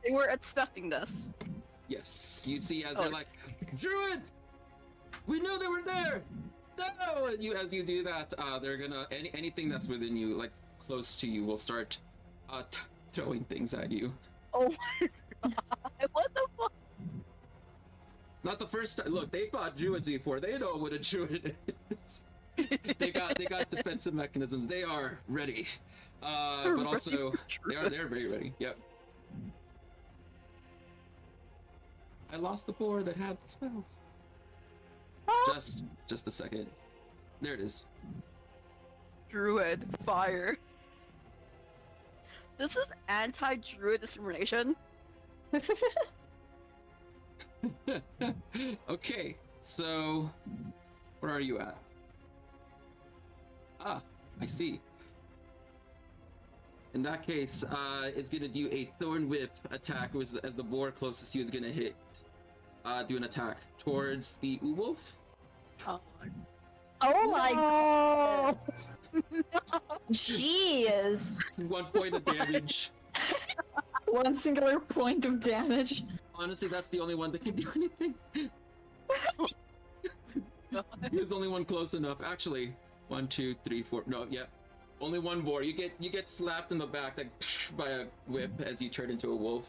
They were expecting this. Yes. You see as they're like, Druid! We knew they were there! No! And as you do that, they're gonna anything that's within you, like close to you, will start throwing things at you. Oh my god. What the fuck? Not the first time. Look, they fought druids before. They know what a druid is. they got defensive mechanisms. They are ready. But also they're very ready. Yep. I lost the boar that had the spells. Just a second. There it is. Druid fire. This is anti-druid discrimination. Okay, so where are you at? Ah, I see. In that case, it's gonna do a thorn whip attack as the boar closest to you is gonna hit. Do an attack towards the wolf. Oh my god! Jeez! 1 point of damage. One singular point of damage. Honestly, that's the only one that can do anything. He was the only one close enough. Actually, 1, 2, 3, 4. No, yep. Only one boar. You get slapped in the back like by a whip as you turn into a wolf,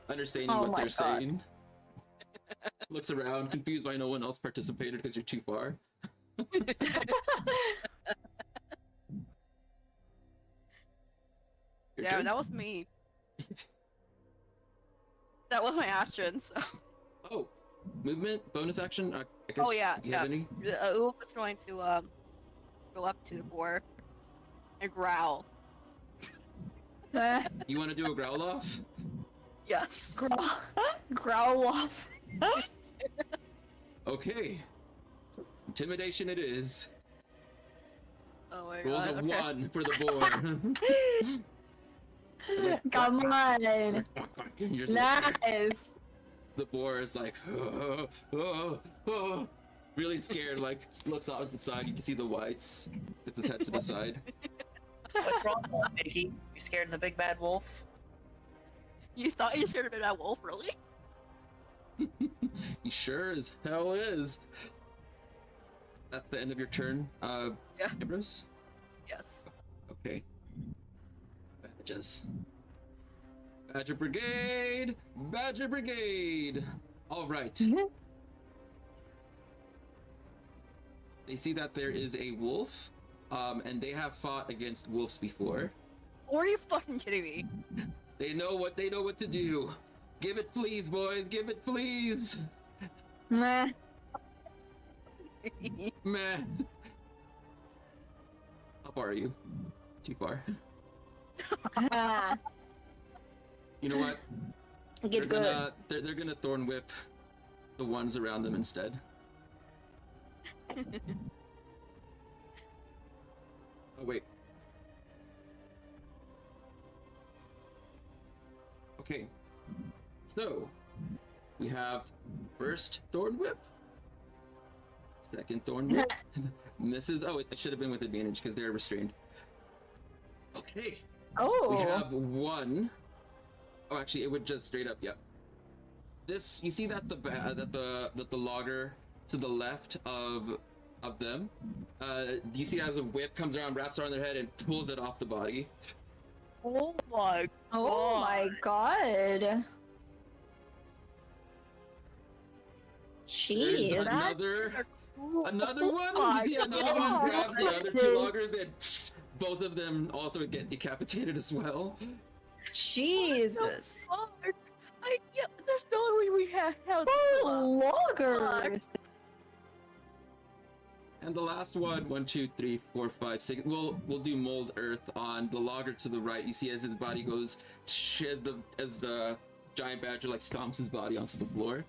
understanding Oh what my they're God. saying. Looks around, confused why no one else participated because you're too far. Your Yeah, turn? that was me. That was my action. So. Oh, movement, bonus action. I guess. Oh yeah, Do you yeah. have any? Oop is going to go up to the boar and growl. You want to do a growl off? Yes. Growl off. Okay. Intimidation it is. Oh my Rolls god. a Okay. 1 for the boar. Come on. You're so- Nice. The boar is like, oh, oh, oh, really scared. Like looks out the side. You can see the whites. Puts his head to the side. What's wrong, Mickey? You scared of the big bad wolf? You thought you scared of that wolf, really? He sure as hell is. That's the end of your turn. Yeah. Ambrose? Yes. Okay. Badges. Badger Brigade! Badger Brigade! Alright. They see that there is a wolf, and they have fought against wolves before. Or are you fucking kidding me? They know what to do. Give it fleas, boys, give it fleas! Meh. Meh. How far are you? Too far. Ah, You know what? Get good. They're gonna thorn whip the ones around them instead. Oh wait. Okay. So we have first thorn whip. Second thorn whip. Misses. Oh, it should have been with advantage because they're restrained. Okay. Oh. We have one. Oh, actually, it would just straight up. Yep. This, you see that the logger to the left of them. You see as a whip comes around, wraps around their head, and pulls it off the body. Oh my Oh my god. Jeez. There's That... another one. my You see another one God. grabs the other two loggers, and both of them also get decapitated as well. Jesus. Yeah, there's no way we have held Poor loggers. And the last one, 1, 2, 3, 4, 5, 6. We'll do mold earth on the logger to the right. You see as his body goes, as the giant badger like stomps his body onto the floor.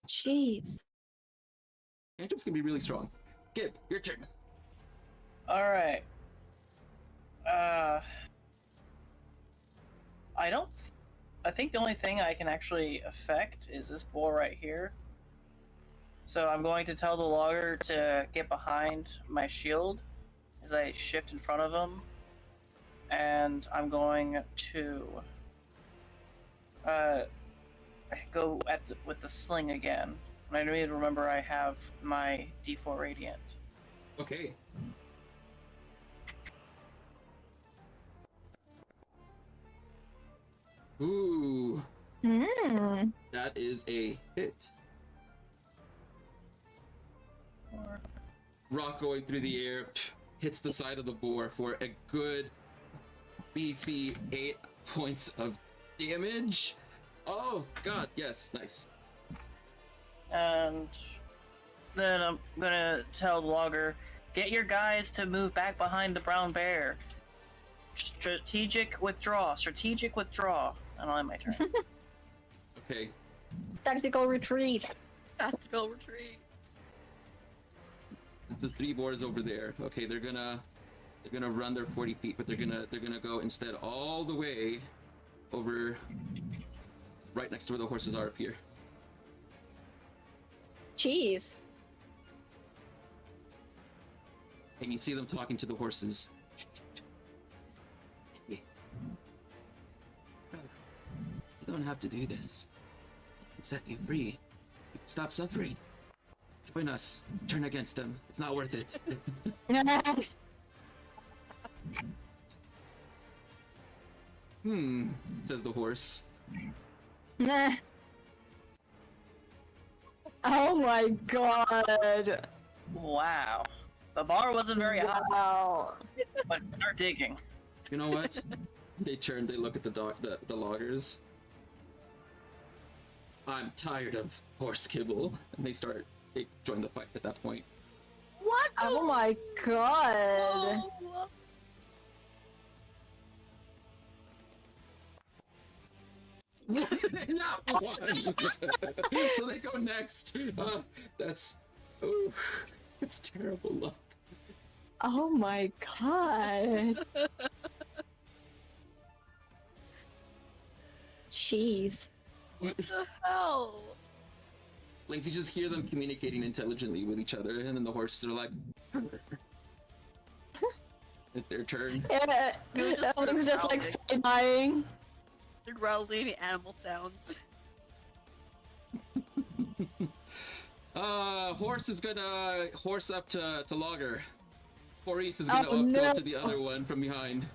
Jeez. Cantrips can be really strong. Gib, your turn. Alright. I think the only thing I can actually affect is this bull right here. So I'm going to tell the logger to get behind my shield as I shift in front of him. And I'm going to go with the sling again. And I need to remember I have my D4 Radiant. Okay. Ooh, that is a hit. Rock going through the air, hits the side of the boar for a good, beefy 8 points of damage. Oh god, yes, nice. And then I'm gonna tell the logger, get your guys to move back behind the brown bear. Strategic withdraw. And I'll end my turn. Okay. Tactical retreat. Tactical retreat. The 3 boars over there. Okay, they're gonna run their 40 feet, but they're gonna go instead all the way over right next to where the horses are up here. Jeez. And you see them talking to the horses. You don't have to do this. I can set you free. You can stop suffering. Join us. Turn against them. It's not worth it. Says the horse. Nah. Oh my god. Wow. The bar wasn't very high, Wow. but start digging. You know what? They turn, they look at the loggers. I'm tired of horse kibble. And they join the fight at that point. What? Oh my god. Oh. Not one. So they go next. It's terrible luck. Oh my god. Jeez. What the hell? Like, you just hear them communicating intelligently with each other, and then the horses are like, it's their turn. Yeah, that one's just like side-eyeing. The growling animal sounds. Horse is gonna horse up to Logger. Maurice is gonna go to the other one from behind.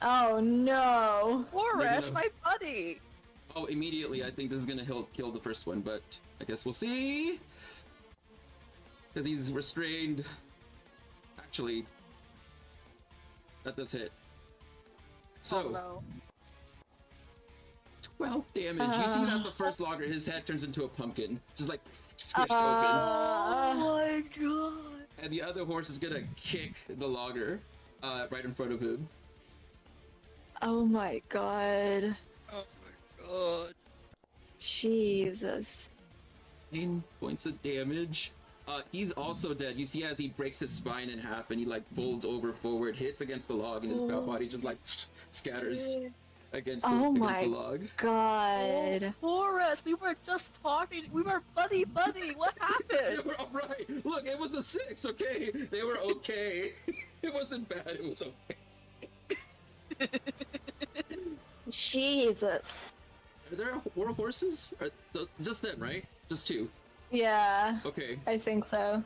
Oh no. Horace, my buddy! Oh, immediately, I think this is gonna kill the first one, but I guess we'll see. Because he's restrained. Actually, that does hit. So, Oh, no. 12 damage. You see that the first logger, his head turns into a pumpkin. Just like squished open. Oh my god! And the other horse is gonna kick the logger right in front of him. Oh my god. Oh my god. Jesus. 9 points of damage. He's also dead. You see as he breaks his spine in half and he like folds over forward, hits against the log, and his body just like scatters against the log. God. Oh, Horace, we were just talking. We were buddy. What happened? They were alright. Look, it was a 6, okay? They were okay. It wasn't bad, it was okay. Jesus. Are there more horses? Just them, right? Just 2. Yeah. Okay. I think so.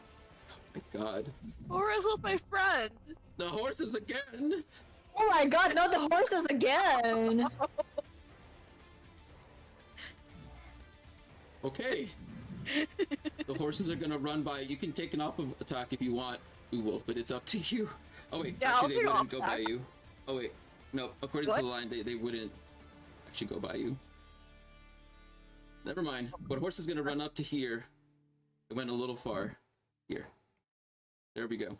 Oh my god. Horace was my friend. The horses again! Oh my god, not the horses again! Okay. The horses are gonna run by. You can take an off of attack if you want, Wolf, but it's up to you. Oh wait, Yeah, actually they I'll wouldn't take go off by attack. you. Oh wait, no, according to the line, they wouldn't actually go by you. Never mind. But horse is gonna run up to here. It went a little far. Here. There we go.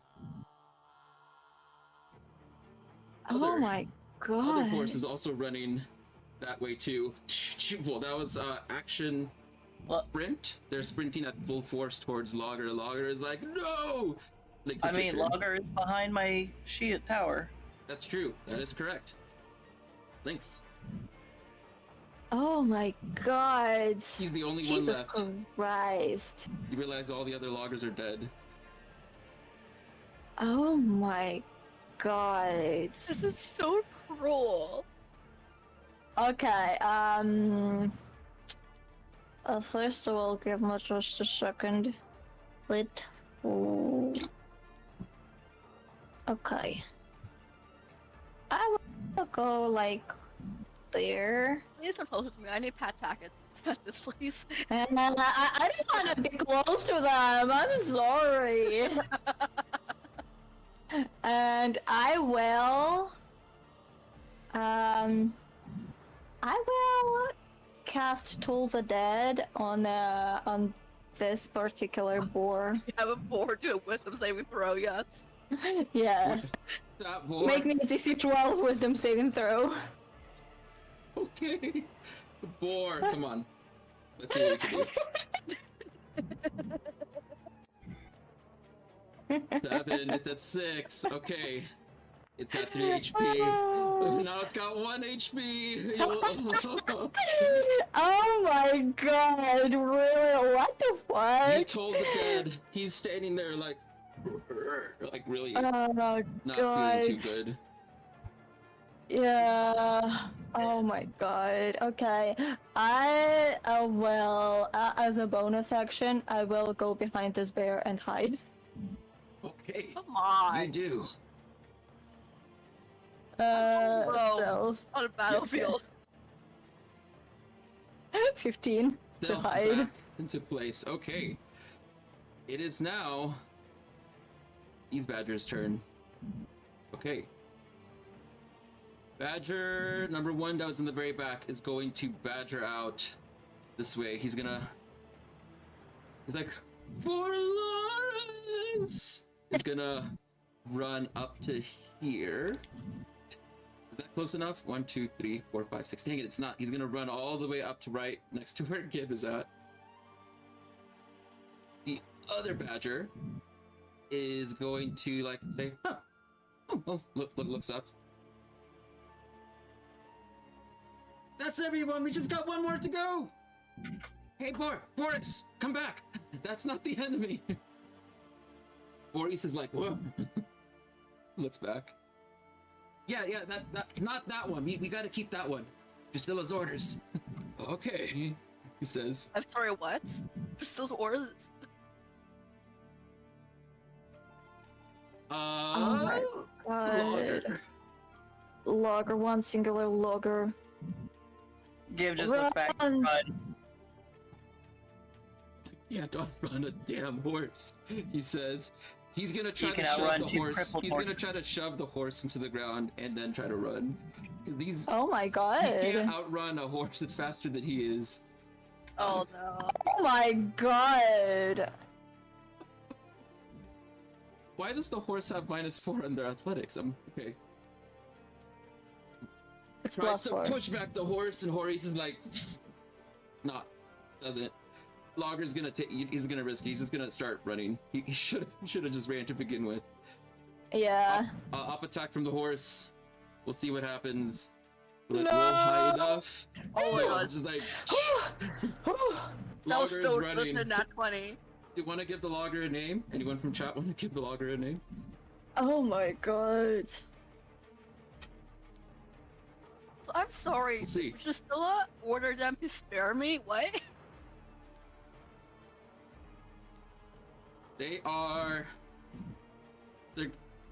Oh my god. Other horse is also running that way too. Well, that was action sprint. They're sprinting at full force towards Logger. Logger is like, no! Like, I mean, Logger is behind my shield tower. That's true. That is correct. Thanks. Oh my god. He's the only Jesus one left. Christ. You realize all the other loggers are dead. Oh my god. This is so cruel. Okay, first I will give my just a second. Wait. Oh. Okay. I will go like there. Please don't close to me. I need Pat Tackett at this place. And I don't want to be close to them. I'm sorry. And I will cast Toll the Dead on this particular boar. You have a board to a wisdom saving throw, yes. Yeah. That boar. Make me a DC 12 wisdom saving throw. Okay. The boar. Come on. Let's see what we can do. 7. It's at 6. Okay. It's got 3 HP. Now it's got 1 HP. Oh my god, really? What the fuck? He told the dead. He's standing there like really Oh not god. feeling too good. Yeah. Oh my god. Okay. I will, as a bonus action, I will go behind this bear and hide. Okay. Come You on. do. Whoa. Stealth. On a battlefield. 15 to Stealth hide. back into place. Okay. It is now these Badger's turn. Okay. Badger number 1 that was in the very back is going to badger out this way. He's like, for Lawrence! He's gonna run up to here. Is that close enough? 1, 2, 3, 4, 5, 6. Dang it, it's not. He's gonna run all the way up to right next to where Gib is at. The other badger is going to like say, huh. Oh, looks up. That's everyone. We just got one more to go. Hey, Boris, come back. That's not the enemy. Boris is like, whoa. Looks back. Yeah, that not that one. We gotta keep that one. Drusilla's orders. Okay, he says. I'm sorry, what? Still orders. Oh my god. Logger. Logger 1, singular logger. Gib just looks back and Run. run. Yeah, don't run a damn horse. He says. He's gonna try You to can shove outrun the two horse. crippled He's horses. gonna try to shove the horse into the ground and then try to run. Because these Oh my he god. can't outrun a horse that's faster than he is. Oh no. Oh my god. Why does the horse have -4 on their athletics? Okay. It's Tries to +4. push back the horse, and Horace is like, nah, doesn't. Logger's gonna take. He's gonna risk it. He's just gonna start running. He should have just ran to begin with. Yeah. Up attack from the horse. We'll see what happens. Will it No! roll high enough? Oh my No, god. just like That was Logger's so running. listen to nat 20. Do you want to give the logger a name? Anyone from chat want to give the logger a name? Oh my god. So I'm sorry. We'll see. Drusilla ordered them to spare me? What?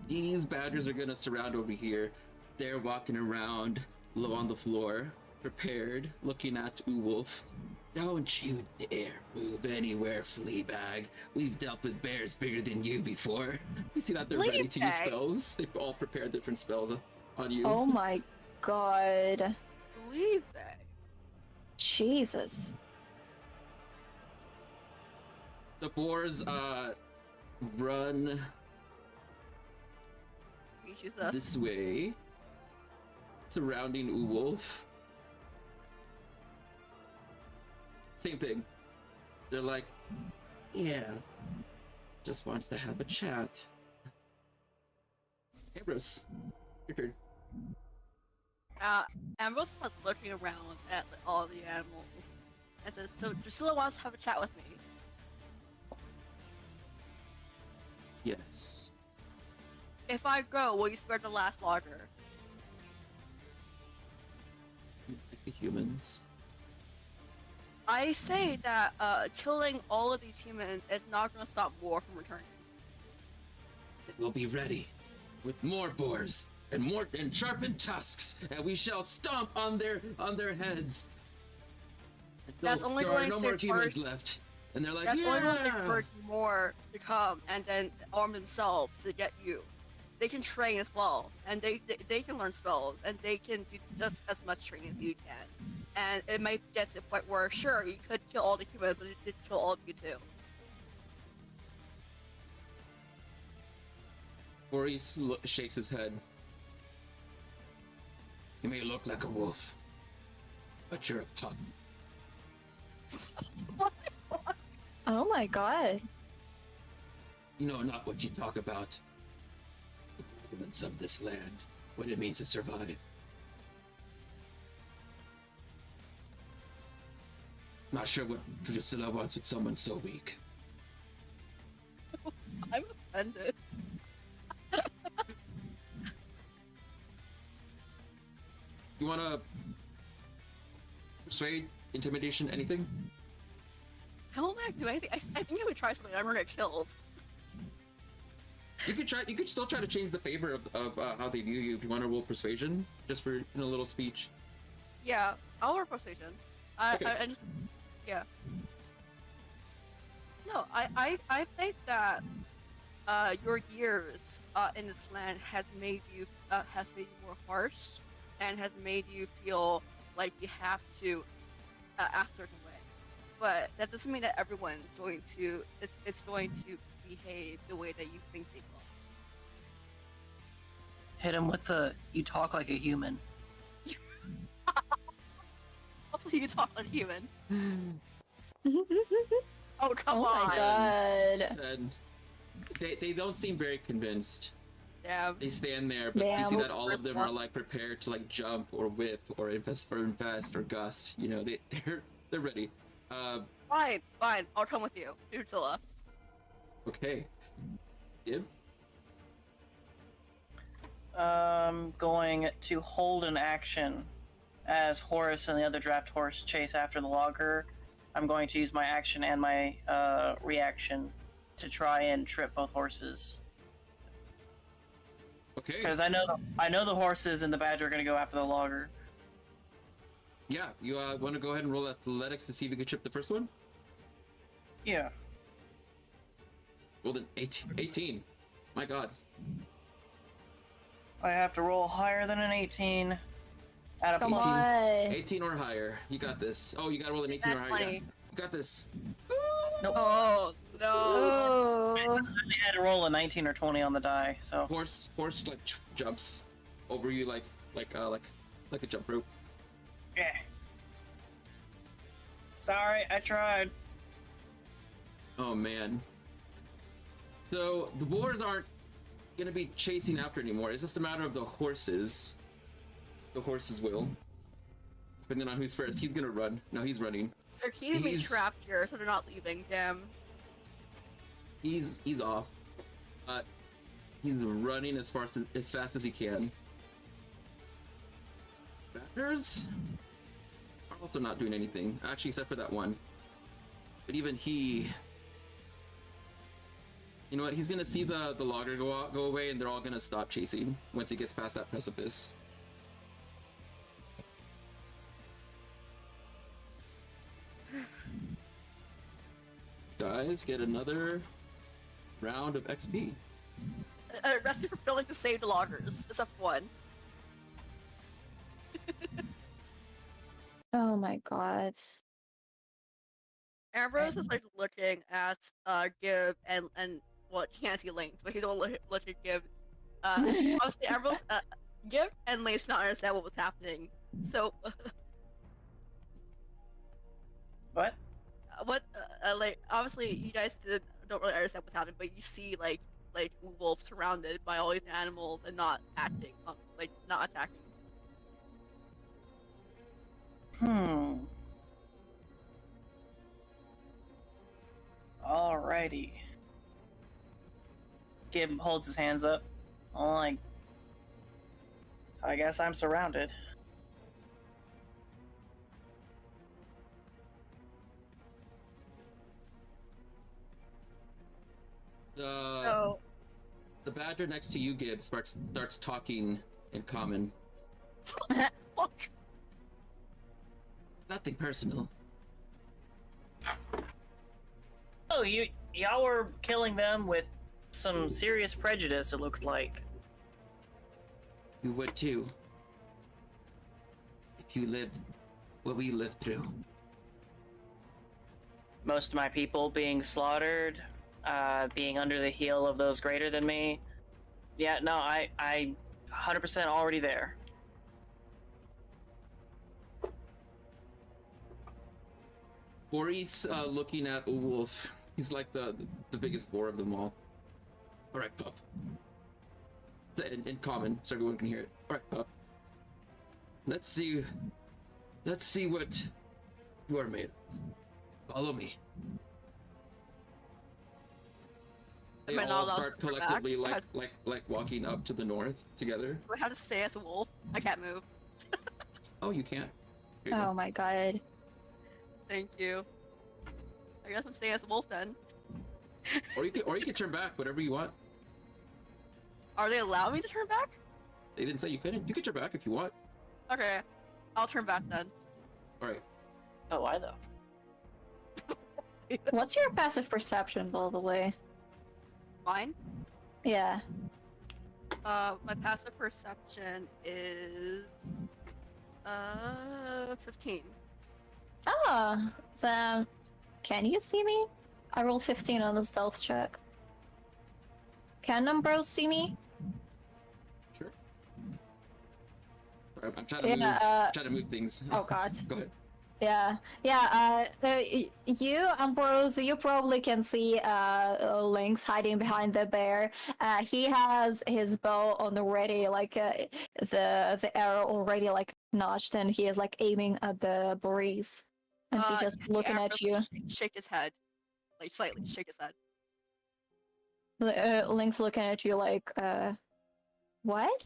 These badgers are gonna surround over here. They're walking around low on the floor, prepared, looking at Uwolf. Don't you dare move anywhere, Fleabag. We've dealt with bears bigger than you before. You see that they're ready to use Fleabag? spells. They've all prepared different spells on you. Oh my god. Believe that. Jesus. The boars run Species this way, surrounding Uwolf. Same thing. They're like, yeah, just wants to have a chat. Ambrose, your turn. Ambrose was looking around at all the animals and says, so Drusilla wants to have a chat with me. Yes. If I go, will you spare the last logger? Like the humans. I say that killing all of these humans is not going to stop war from returning. We'll be ready with more boars and sharpened tusks, and we shall stomp on their heads. Until That's only there are going no to more humans encourage- left, and they're like, That's only going to yeah. encourage more to come and then arm themselves to get you. They can train as well, and they can learn spells, and they can do just as much training as you can. And it might get to a point where, sure, you could kill all the humans, but it did kill all of you too. Maurice shakes his head. You may look like a wolf, but you're a pup. What the fuck? Oh my god. You know not what you talk about. The movements of this land, what it means to survive. Not sure what Drusilla wants with someone so weak. I'm offended. You wanna persuade, intimidation, anything? I don't think I can do anything. I think I would try something. I'm gonna get killed. You could try. You could still try to change the favor of how they view you if you want to roll persuasion, just for a little speech. Yeah, I'll roll persuasion. Okay. I just, yeah. No, I think that your years in this land has made you more harsh, and has made you feel like you have to act a certain way. But that doesn't mean that everyone's going to it's going to behave the way that you think they will. Hit him with the "you talk like a human." Hopefully you talk like a human. Oh, come Oh on. my god. And they don't seem very convinced. Yeah. They stand there, but you see that all of them are like prepared to like jump or whip or invest or gust. You know, they're ready. Fine. I'll come with you, Utila. Okay. Gib? Going to hold an action as Horus and the other draft horse chase after the logger. I'm going to use my action and my reaction to try and trip both horses. Okay. Because I know the horses and the badger are going to go after the logger. Yeah, you want to go ahead and roll athletics to see if you can trip the first one? Yeah. Well then, 18. My god. I have to roll higher than an 18 at a Come plus. on. 18 or higher. You got this. Oh, you gotta roll an 18 or higher. Yeah. You got this. Nope. Oh no. Oh. I had to roll a 19 or 20 on the die, so. Horse like jumps over you like a jump rope. Yeah. Sorry, I tried. Oh man. So the boars aren't gonna be chasing after anymore. It's just a matter of the horses. The horses will. Depending on who's first. He's gonna run. No, he's running. They're keeping me trapped here, so they're not leaving. Damn. He's off. He's running as fast as he can. Badgers are also not doing anything, actually, except for that one. But even he, you know what? He's gonna see the logger go away, and they're all gonna stop chasing once he gets past that precipice. Guys, get another round of XP. Arrested for failing to save the loggers, except one. Oh my god. Ambrose is like looking at Gib and well, he can't see Link, but he's only looking at Gib. Obviously, Ambrose, Gib and Link not understand what was happening. So, What? like obviously you guys don't really understand what's happening, but you see like wolf surrounded by all these animals and not acting, not attacking. Alrighty. Gib holds his hands up. I'm like, I guess I'm surrounded. The badger next to you, Gib, starts talking in common. Fuck. Nothing personal. Oh, y'all were killing them with some serious prejudice, it looked like. You would too. If you lived what we lived through. Most of my people being slaughtered, being under the heel of those greater than me. Yeah, no, I 100% already there. Boris looking at Wolf. He's like the biggest boar of them all. Alright, pup. In common, so everyone can hear it. Alright, pup. Let's see what you are made of. Follow me. They all start collectively like walking up to the north together. I have to stay as a wolf. I can't move. Oh, you can't. Here you Oh go. my god. Thank you. I guess I'm staying as a wolf then. Or you can turn back, whatever you want. Are they allowing me to turn back? They didn't say you couldn't. You can turn back if you want. Okay, I'll turn back then. All right. Oh, why though? What's your passive perception, by the way? Mine? Yeah. My passive perception is 15. Ah, then can you see me? I rolled 15 on the stealth check. Can Ambrose see me? Sure. Sorry, I'm trying to trying to move things. Oh god. Go ahead. Yeah, you, Ambrose, you probably can see Lynx hiding behind the bear. He has his bow on the ready, like the arrow already like notched, and he is like aiming at the breeze. And he's just looking at you. Shake his head. Like, slightly shake his head. Lynx looking at you like, what?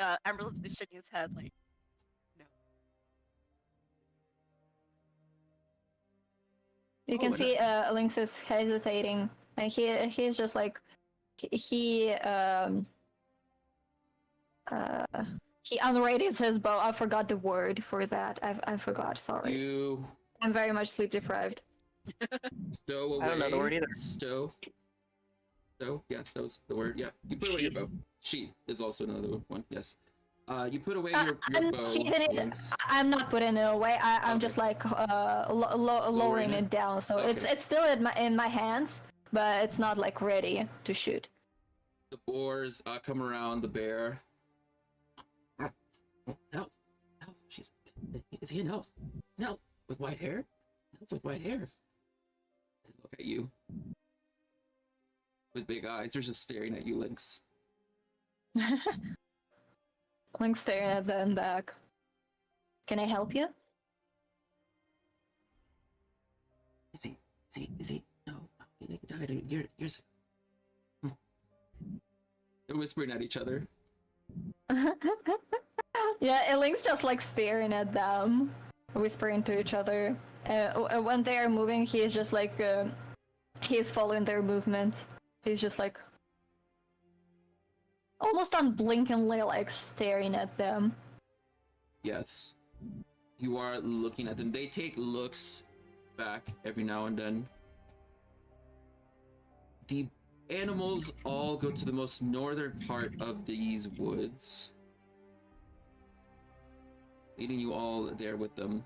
Amberlyn's is shaking his head, like, no. You can see Lynx is hesitating, and he's just like, he unradiates his bow. I forgot the word for that. I forgot. Sorry. You I'm very much sleep deprived. stow away. I don't know the word either. Stow. Stow. Yeah, stow's the word. Yeah. You put away your bow. Sheath is also another one. Yes. You put away your I'm bow. sheathing it. Lynx. I'm not putting it away. I'm Okay. just like lowering it down. So Okay. it's still in my hands, but it's not like ready to shoot. The boars come around the bear. Elf. Is he an elf? An elf with white hair? An elf with white hair. They look at you. With big eyes. They're just staring at you, Lynx. Lynx staring at them back. Can I help you? Is he? No. He died. You're... They're whispering at each other. Yeah, Lynx just like staring at them, whispering to each other. When they are moving, he is just like he's following their movements. He's just like almost unblinkingly like staring at them. Yes. You are looking at them. They take looks back every now and then. The animals all go to the most northern part of these woods, leading you all there with them.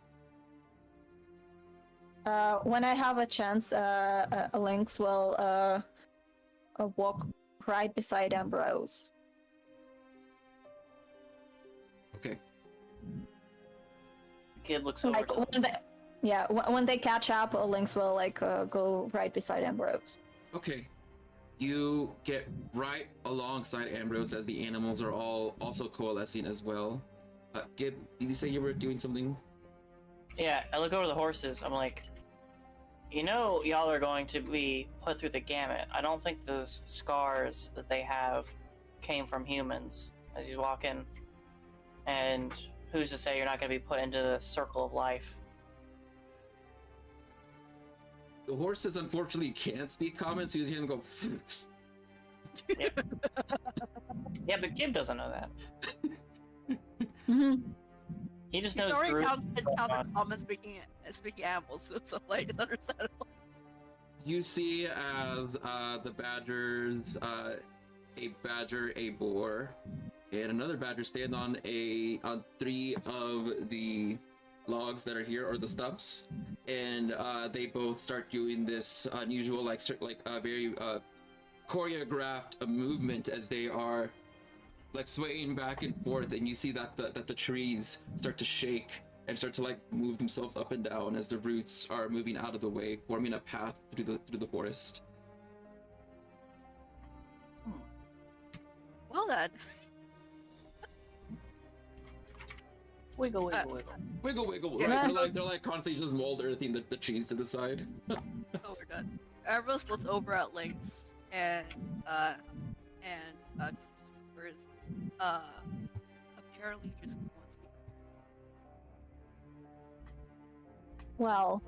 When I have a chance, Lynx will walk right beside Ambrose. The kid looks over Like to them. when they catch up, Lynx will like go right beside Ambrose. Okay. You get right alongside Ambrose as the animals are all also coalescing as well. Gib, did you say you were doing something? Yeah, I look over the horses. I'm like, you know, y'all are going to be put through the gamut. I don't think those scars that they have came from humans. As you walk in, and who's to say you're not going to be put into the circle of life? The horses unfortunately can't speak common, so you hear them go. Yeah, but Gib doesn't know that. Mm-hmm. He just He's knows already Groot. encountered Thomas speaking animals, so like, it's understandable. You see as the badgers, a badger, a boar, and another badger stand on three of the logs that are here, or the stumps, and they both start doing this unusual, very choreographed movement as they are like swaying back and forth, and you see that the trees start to shake and start to like move themselves up and down as the roots are moving out of the way, forming a path through the forest. Well then. Wiggle, wiggle, wiggle. Wiggle, wiggle. Yeah. Right? They're like constantly just mold earthing the trees to the side. Oh, we're done. Ambrose looks over at Lynx and whispers, apparently just wants to be. Well,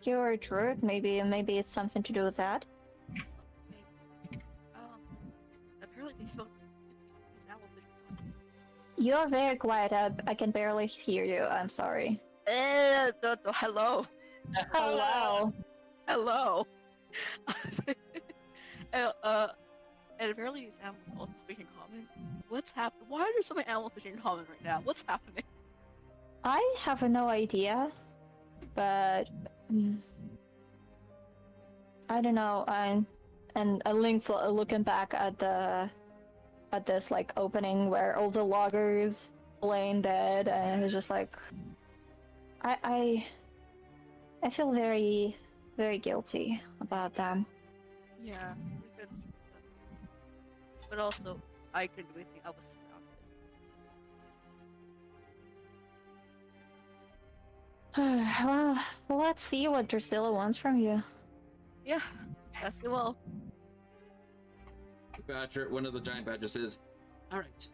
you're a druid. Maybe it's something to do with that. Apparently they spoke these owl vision. You're very quiet. I can barely hear you. I'm sorry. Hello. Oh wow. Hello. and apparently these animals also speak in common. What's happening? Why are there so many animals speaking in common right now? What's happening? I have no idea, but I don't know. And Link's looking back at this like opening where all the loggers laying dead, and he's just like, I feel very, very guilty about them. Yeah, we couldn't see them. But also, I couldn't do anything. I was surrounded. Well, let's see what Drusilla wants from you. Yeah, yes, you will. Badger, one of the giant badgers says, "Alright,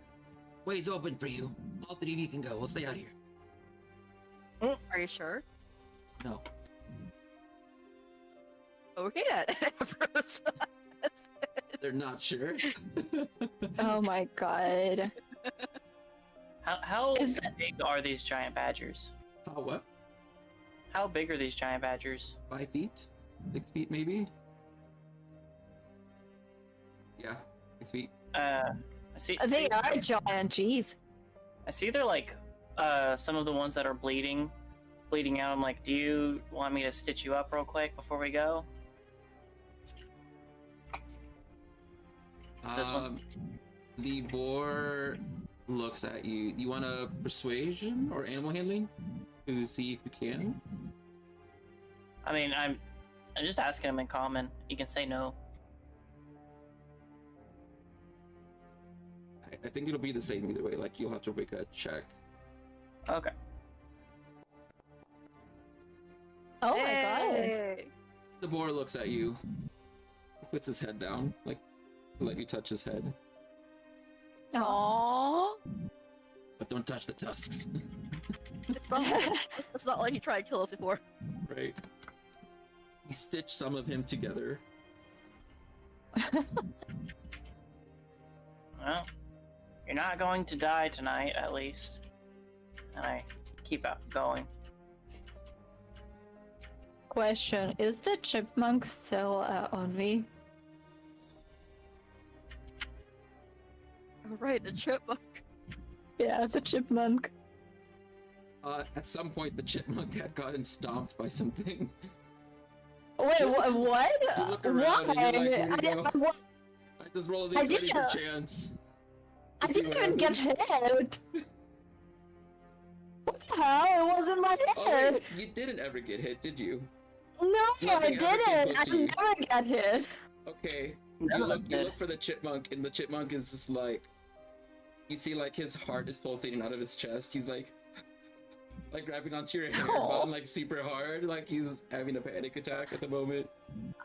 way's open for you. All three of you can go. We'll stay out here." Are you sure? No. Okay then. They're not sure. Oh my god. How big are these giant badgers? Oh, what? How big are these giant badgers? 5 feet? 6 feet, maybe? Yeah, 6 feet. I see. They are giant. Jeez. I see they're like some of the ones that are bleeding out. I'm like, do you want me to stitch you up real quick before we go? This one. The boar looks at you. You want a persuasion or animal handling to see if you can? I mean, I'm just asking him in common. He can say no. I think it'll be the same either way. Like, you'll have to make a check. Okay. Oh my god. The boar looks at you, puts his head down, like, to let you touch his head. Aww. But don't touch the tusks. It's not like he tried to kill us before. Right. You stitch some of him together. Well, you're not going to die tonight, at least. And I keep going. Question: is the chipmunk still on me? Right, the chipmunk. Yeah, the chipmunk. At some point, the chipmunk had gotten stomped by something. Wait, what? You look around and you're like, here we go. What? I just rolled a I d20 didn't- for chance. I To see didn't what even get happens. hit. What the hell? It wasn't my Oh, head. wait, you didn't ever get hit, did you? No, Nothing I ever came didn't. close I to you. never get hit. Okay. None You of us look, you did. look for the chipmunk, and the chipmunk is just like, you see like his heart is pulsating out of his chest. He's like grabbing onto your hair bun like super hard, like he's having a panic attack at the moment.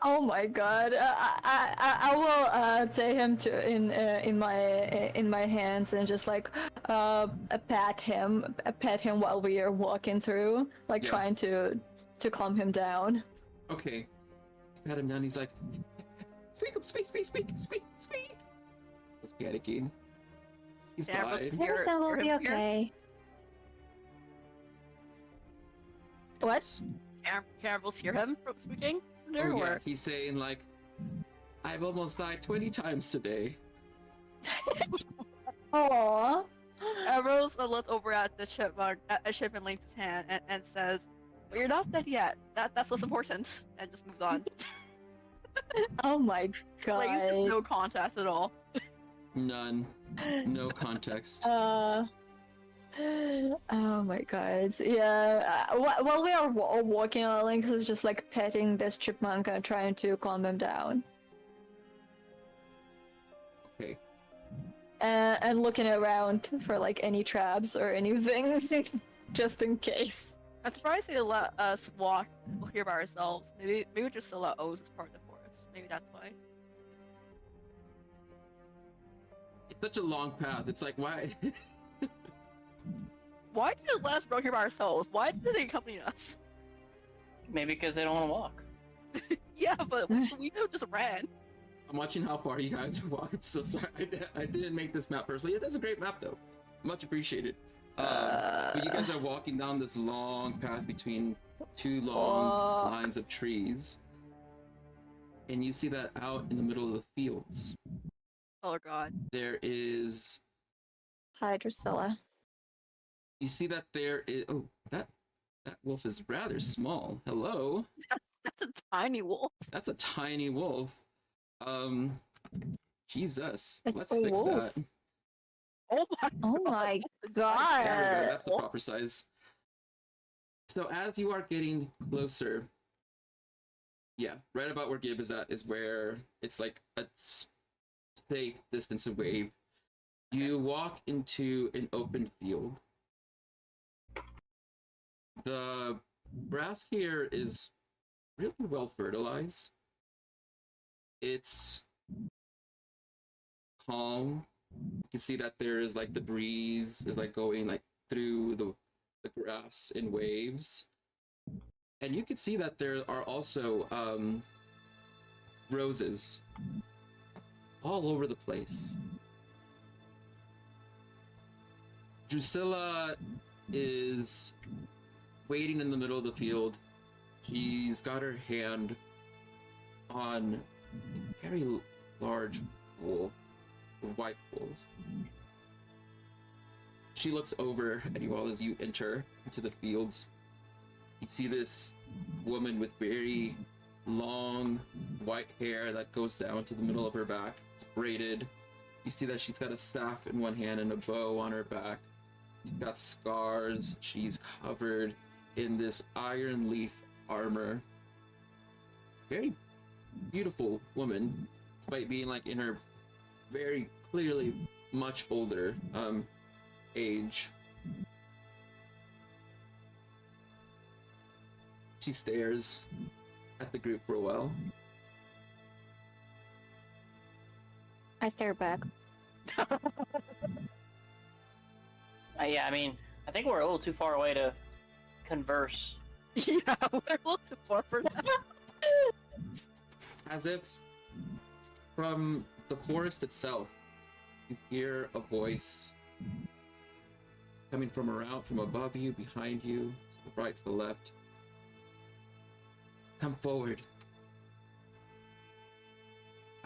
Oh my god! I will take him to in my hands and just like pet him while we are walking through, like Yeah. trying to calm him down. Okay. Pat him down. He's like, speak up, speak. He's panicking. He's Yeah, fine. Here- Everything will you're be here? okay. What? Cannibals hear him from speaking from there, Oh yeah, or he's saying like, I've almost died 20 times today. Aww. Rose looks over at the chipmunk, and links his hand and says, "Well, you're not dead yet. That's what's important," and just moves on. Oh my god. Like it's just no contact at all. None. No context. Oh my god. Yeah. While we are walking, Lynx is just like petting this chipmunk and trying to calm him down. Okay. And looking around for like any traps or anything, just in case. I'm surprised they let us walk here by ourselves. Maybe just to let Oz as part of the forest. Maybe that's why. such a long path. It's like, why? Why did it let us run here by ourselves? Why did they accompany us? Maybe because they don't want to walk. Yeah, but we could have just ran. I'm watching how far you guys are walking. I'm so sorry. I didn't make this map personally. It is a great map, though. Much appreciated. But you guys are walking down this long path between two long lines of trees. And you see that out in the middle of the fields, Oh god. there is... Hi, Drusilla. You see that there is... Oh, that wolf is rather small. Hello? That's a tiny wolf. That's a tiny wolf. Jesus. It's Let's a fix wolf. that. Oh my god. There we go. That's the proper size. So as you are getting closer, yeah, right about where Gib is at is where it's like a safe distance away. You walk into an open field. The grass here is really well fertilized. It's calm. You can see that there is like the breeze is like going like through the grass in waves. And you can see that there are also roses all over the place. Drusilla is waiting in the middle of the field. She's got her hand on a very large bull, a white bull. She looks over at you all as you enter into the fields. You see this woman with very long white hair that goes down to the middle of her back. It's braided. You see that she's got a staff in one hand and a bow on her back. She's got scars. She's covered in this iron leaf armor. Very beautiful woman, despite being like in her very clearly much older age. She stares at the group for a while. I stare back. Yeah, I mean, I think we're a little too far away to converse. Yeah, we're a little too far for that. As if from the forest itself, you hear a voice coming from around, from above you, behind you, to the right, to the left. Come forward.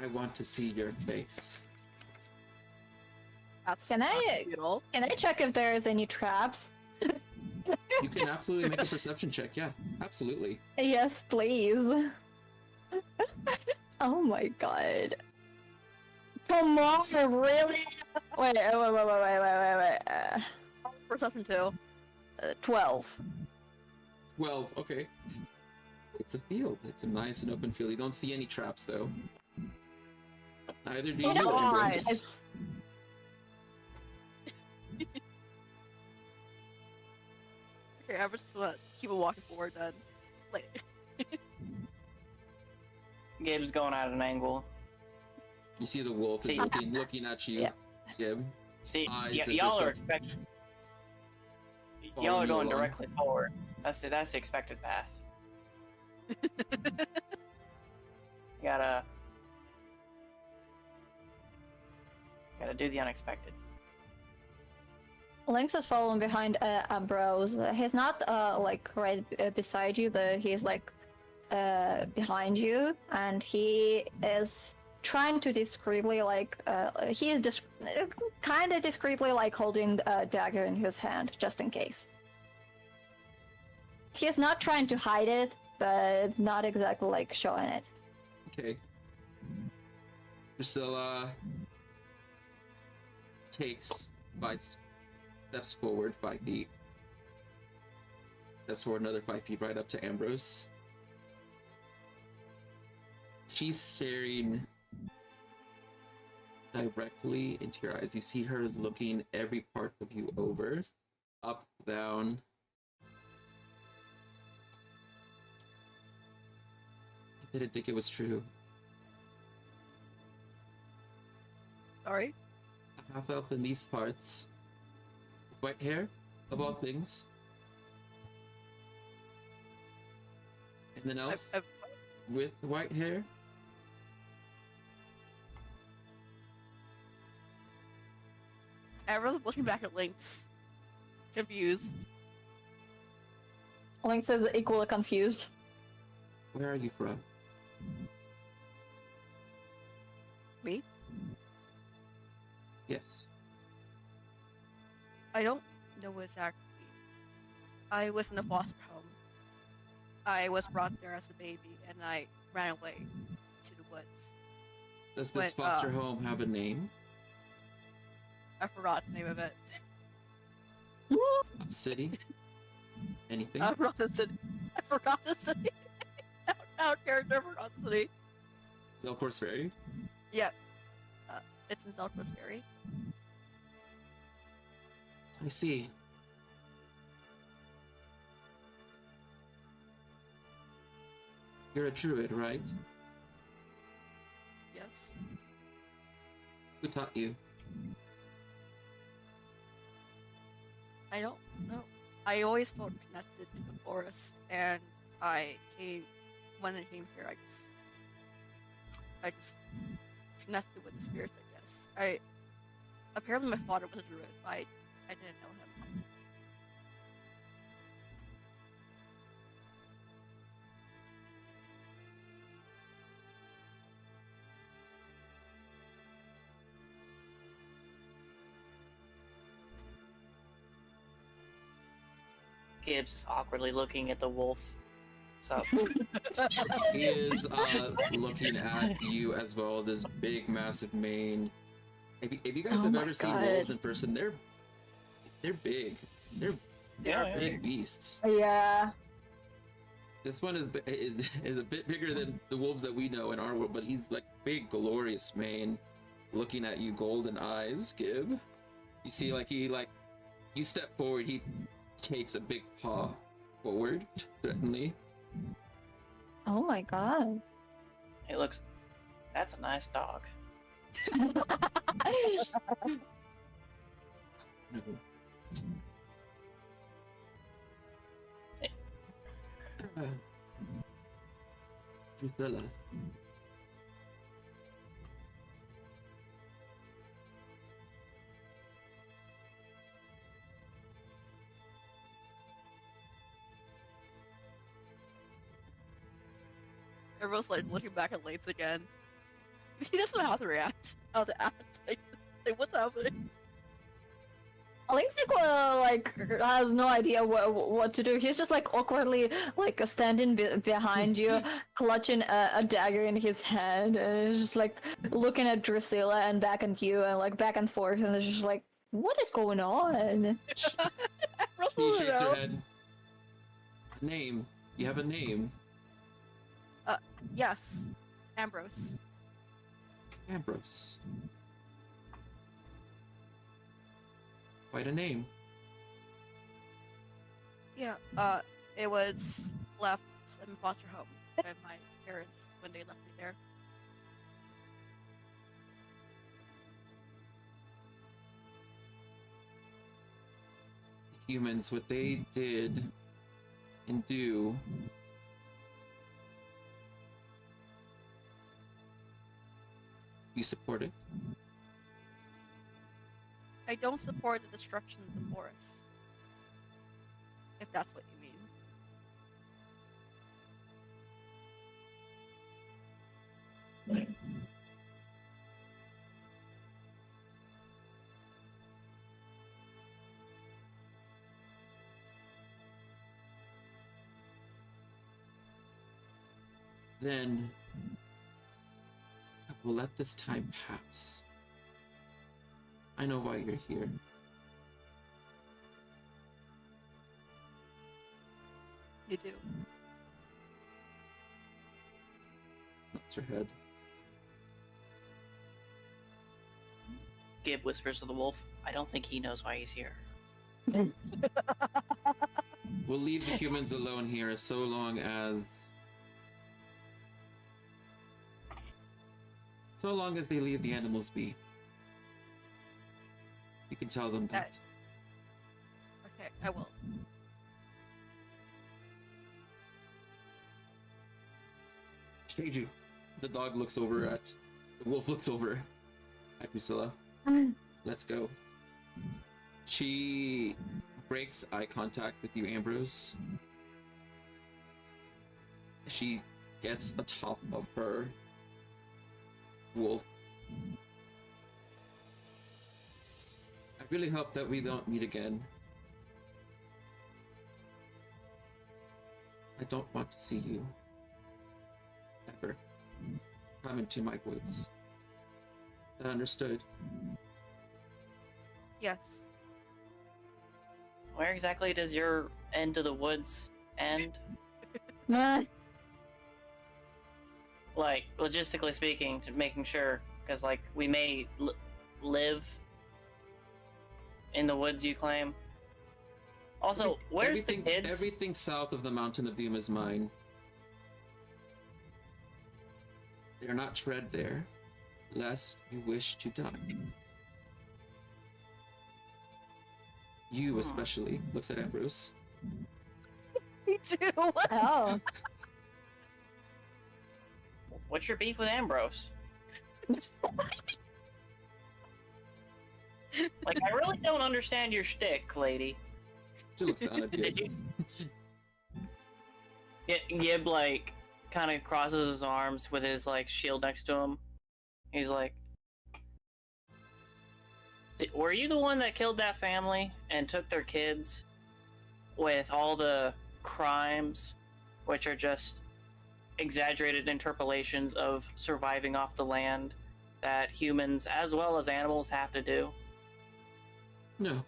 I want to see your face. That's Can I- beautiful. Can I check if there is any traps? You can absolutely make a perception check, yeah, absolutely. Yes, please. Oh my god. Come on, really? Wait. Perception 2. 12. 12, okay. It's a field. It's a nice and open field. You don't see any traps, though. Neither do you. You know, Nice. it's Okay, I'm just gonna keep on walking forward then. Like, Gabe's going at an angle. You see the wolf is See- looking at you. Yeah. Gib. See, Eyes y- that y'all just are are expecting. Y'all following are you going along. directly forward. That's the expected path. Gotta do the unexpected. Lynx is following behind Ambrose. He's not like right beside you, but he's like behind you, and he is trying to discreetly like he is just kind of discreetly like holding a dagger in his hand just in case. He is not trying to hide it, but not exactly like showing it. Okay. Priscilla takes 5 steps forward, 5 feet. Steps forward another 5 feet right up to Ambrose. She's staring directly into your eyes. You see her looking every part of you over, up, down. I didn't think it was true. sorry. half elf in these parts. White hair, of all things. And an elf with white hair. Everyone's looking back at Lynx, confused. Lynx is equally confused. Where are you from? Me? Yes. I don't know exactly. I was in a foster home. I was brought there as a baby, and I ran away to the woods. Does this foster home have a name? I forgot the name of it. A city? Anything? I forgot the city. I forgot the city. Our character forgot the city. Zelcor's Ferry? Yeah. It's in Southwest Ferry. I see. You're a druid, right? Yes. Who taught you? I don't know. I always felt connected to the forest, and when I came here, I just connected with the spirits, I guess. Apparently my father was a druid, but I didn't know him. Gibbs is awkwardly looking at the wolf. So He is looking at you as well, this big, massive mane. If you guys Oh have my ever seen God. wolves in person, they're big. They're yeah, big beasts. Yeah. This one is a bit bigger than the wolves that we know in our world, but he's like big, glorious mane, looking at you, golden eyes. Gib, you see, you step forward, he takes a big paw forward, threateningly. Oh my god. he looks. That's a nice dog. No. Drusilla. Everyone's like looking back at Lates again. He doesn't know how to react. How to act. Like what's happening? Lynx has no idea what to do. He's just like awkwardly standing behind you, clutching a dagger in his hand, and he's just like looking at Drusilla and back at you and like back and forth, and it's just like, what is going on? He shakes her head. Name. You have a name. Yes. Ambrose. Ambrose. Quite a name. Yeah, it was left in foster home by my parents when they left me there. Humans, what they did and do. You support it? I don't support the destruction of the forest. If that's what you mean. Then I will let this time pass. I know why you're here. You do. Nods her head. Gib whispers to the wolf, I don't think he knows why he's here. We'll leave the humans alone here so long as they leave the animals be. You can tell them that. Okay, I will. Keiju. The dog looks over at... The wolf looks over at Priscilla. Let's go. She breaks eye contact with you, Ambrose. She gets atop of her wolf. I really hope that we don't meet again. I don't want to see you ever come into my woods. I understood. Yes. Where exactly does your end of the woods end? Like, logistically speaking, to making sure, because, like, we may live in the woods you claim. Also, where's the kids? Everything south of the Mountain of Doom is mine. They are not tread there, lest you wish to die. You especially, looks at Ambrose. Me too. Oh. What's your beef with Ambrose? Like, I really don't understand your shtick, lady. She looks down at you. Gib, like, kind of crosses his arms with his, like, shield next to him. He's like, were you the one that killed that family and took their kids with all the crimes, which are just exaggerated interpolations of surviving off the land that humans as well as animals have to do? No.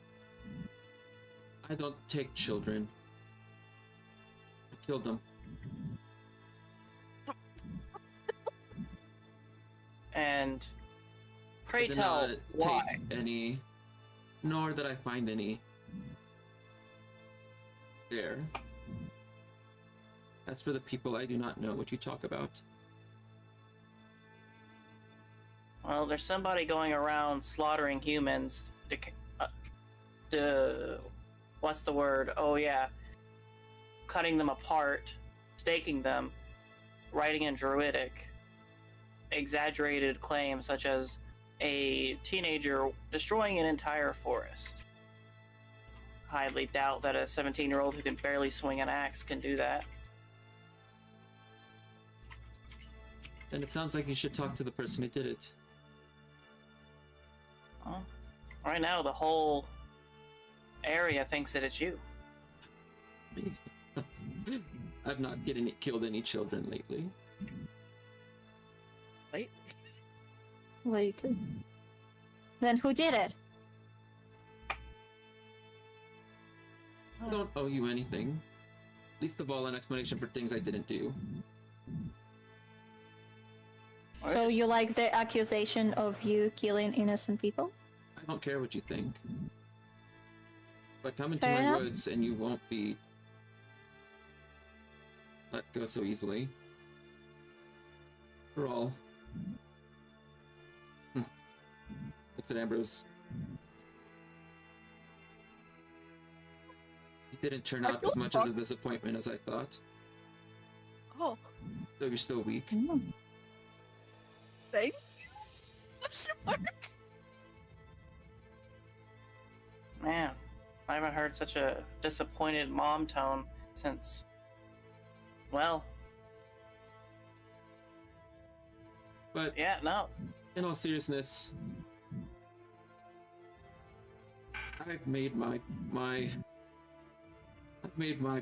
I don't take children. I killed them. And I pray did tell, not why? take any, nor did I find any there. As for the people, I do not know what you talk about. Well, there's somebody going around slaughtering humans to what's the word? Oh yeah, cutting them apart, staking them, writing in Druidic, exaggerated claims such as a teenager destroying an entire forest. Highly doubt that a 17-year-old who can barely swing an axe can do that. Then it sounds like you should talk to the person who did it. Well, right now, the whole area thinks that it's you. I've not killed any children lately. Lately. Then who did it? I don't owe you anything. Least of all, an explanation for things I didn't do. So you like the accusation of you killing innocent people? I don't care what you think. But come into Fair my enough. woods and you won't be let go so easily. For all. Looks at Ambrose. You didn't turn out as much as a disappointment as I thought. Oh, Though you're still weak. thank you. Question mark. Man, I haven't heard such a disappointed mom tone since, well, But yeah, no. in all seriousness, I've made my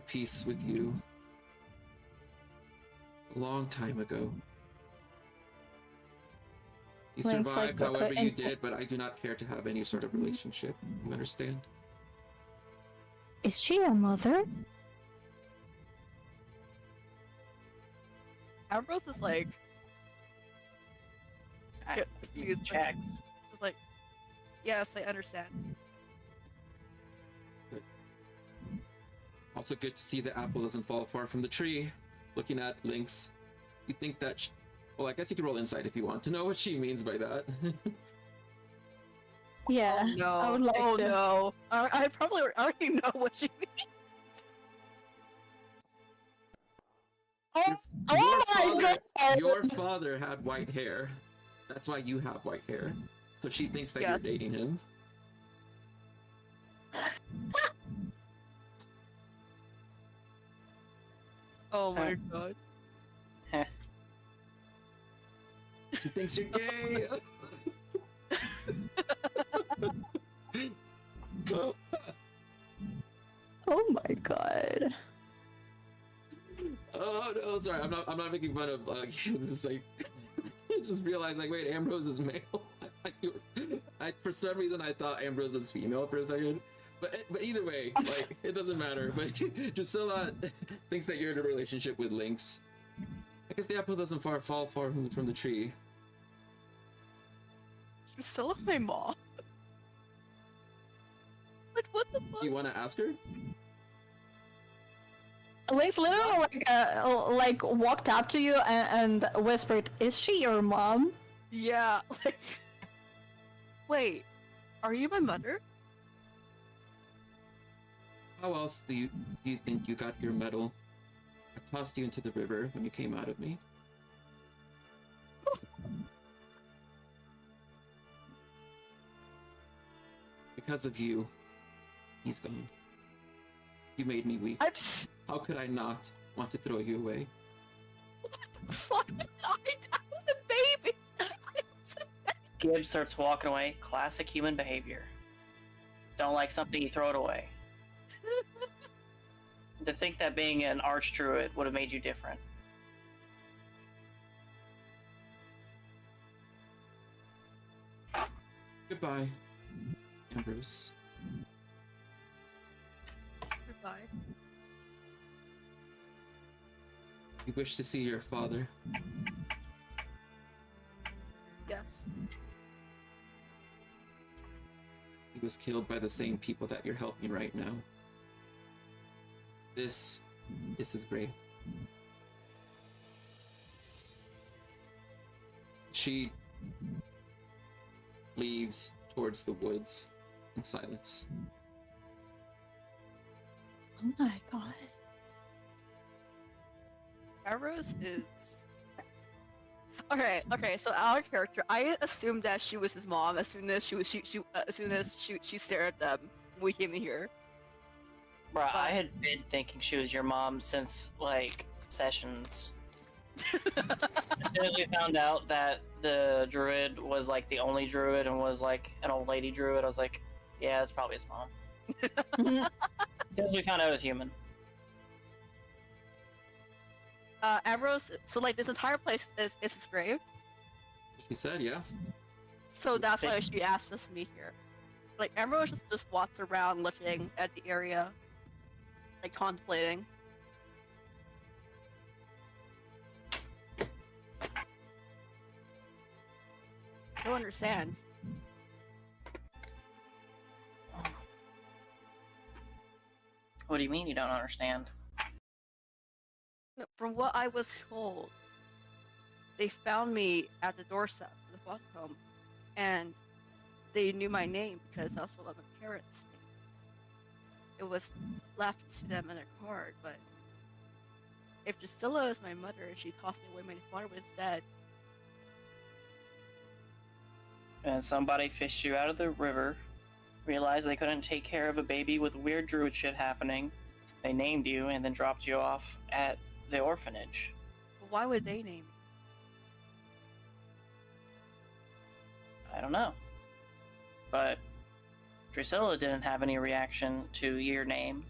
peace with you a long time ago. You Lynx, survived like, however you and- did, but I do not care to have any sort of relationship. You understand? Is she a mother? Ambrose is like, I confused. checked. Just like, yes, I understand. Also good to see the apple doesn't fall far from the tree. Looking at Lynx, you think that well, I guess you could roll insight if you want to know what she means by that. Yeah, Oh no! I would like oh to. no! I probably already know what she means. Oh, Your my god! Your father had white hair. That's why you have white hair. So she thinks that Yes. you're dating him. Oh my god! She thinks you're gay. Oh my god. Oh no, sorry, I'm not making fun of games. It's like I just realized like wait, Ambrose is male. For some reason I thought Ambrose was female for a second. But either way, like it doesn't matter. But Drusilla thinks that you're in a relationship with Lynx. I guess the apple doesn't fall far from the tree. You're still my mom. Like what the fuck? You want to ask her? Lynx literally like walked up to you and whispered, "Is she your mom?" Yeah. Like. Wait, are you my mother? How else do you think you got your medal? I tossed you into the river when you came out of me. Because of you, he's gone. You made me weak. How could I not want to throw you away? Fuck! I was a baby. Gibbs starts walking away. Classic human behavior. Don't like something, you throw it away. To think that being an archdruid would have made you different. Goodbye, Ambrose. Goodbye. You wish to see your father. Yes. He was killed by the same people that you're helping right now. This is his grave. She leaves towards the woods in silence. Oh my god. Arrows is. Okay. So our character, I assumed that she was his mom as soon as she stared at them when we came in here. Bruh, I had been thinking she was your mom since, like, sessions. As soon as we found out that the druid was, like, the only druid and was, like, an old lady druid, I was like, yeah, that's probably his mom. As soon as we found out it was human. Ambrose, so like this entire place is his grave. She said, yeah. So that's why she asked us to meet here. Like Ambrose just walks around looking at the area, like contemplating. I don't understand. What do you mean you don't understand? From what I was told, they found me at the doorstep of the foster home, and they knew my name because that's what my parents named. It was left to them in their card, but if Drusilla is my mother and she tossed me away, my father was dead. And somebody fished you out of the river, realized they couldn't take care of a baby with weird druid shit happening. They named you and then dropped you off at the orphanage. But why would they name me? I don't know. But Drusilla didn't have any reaction to your name.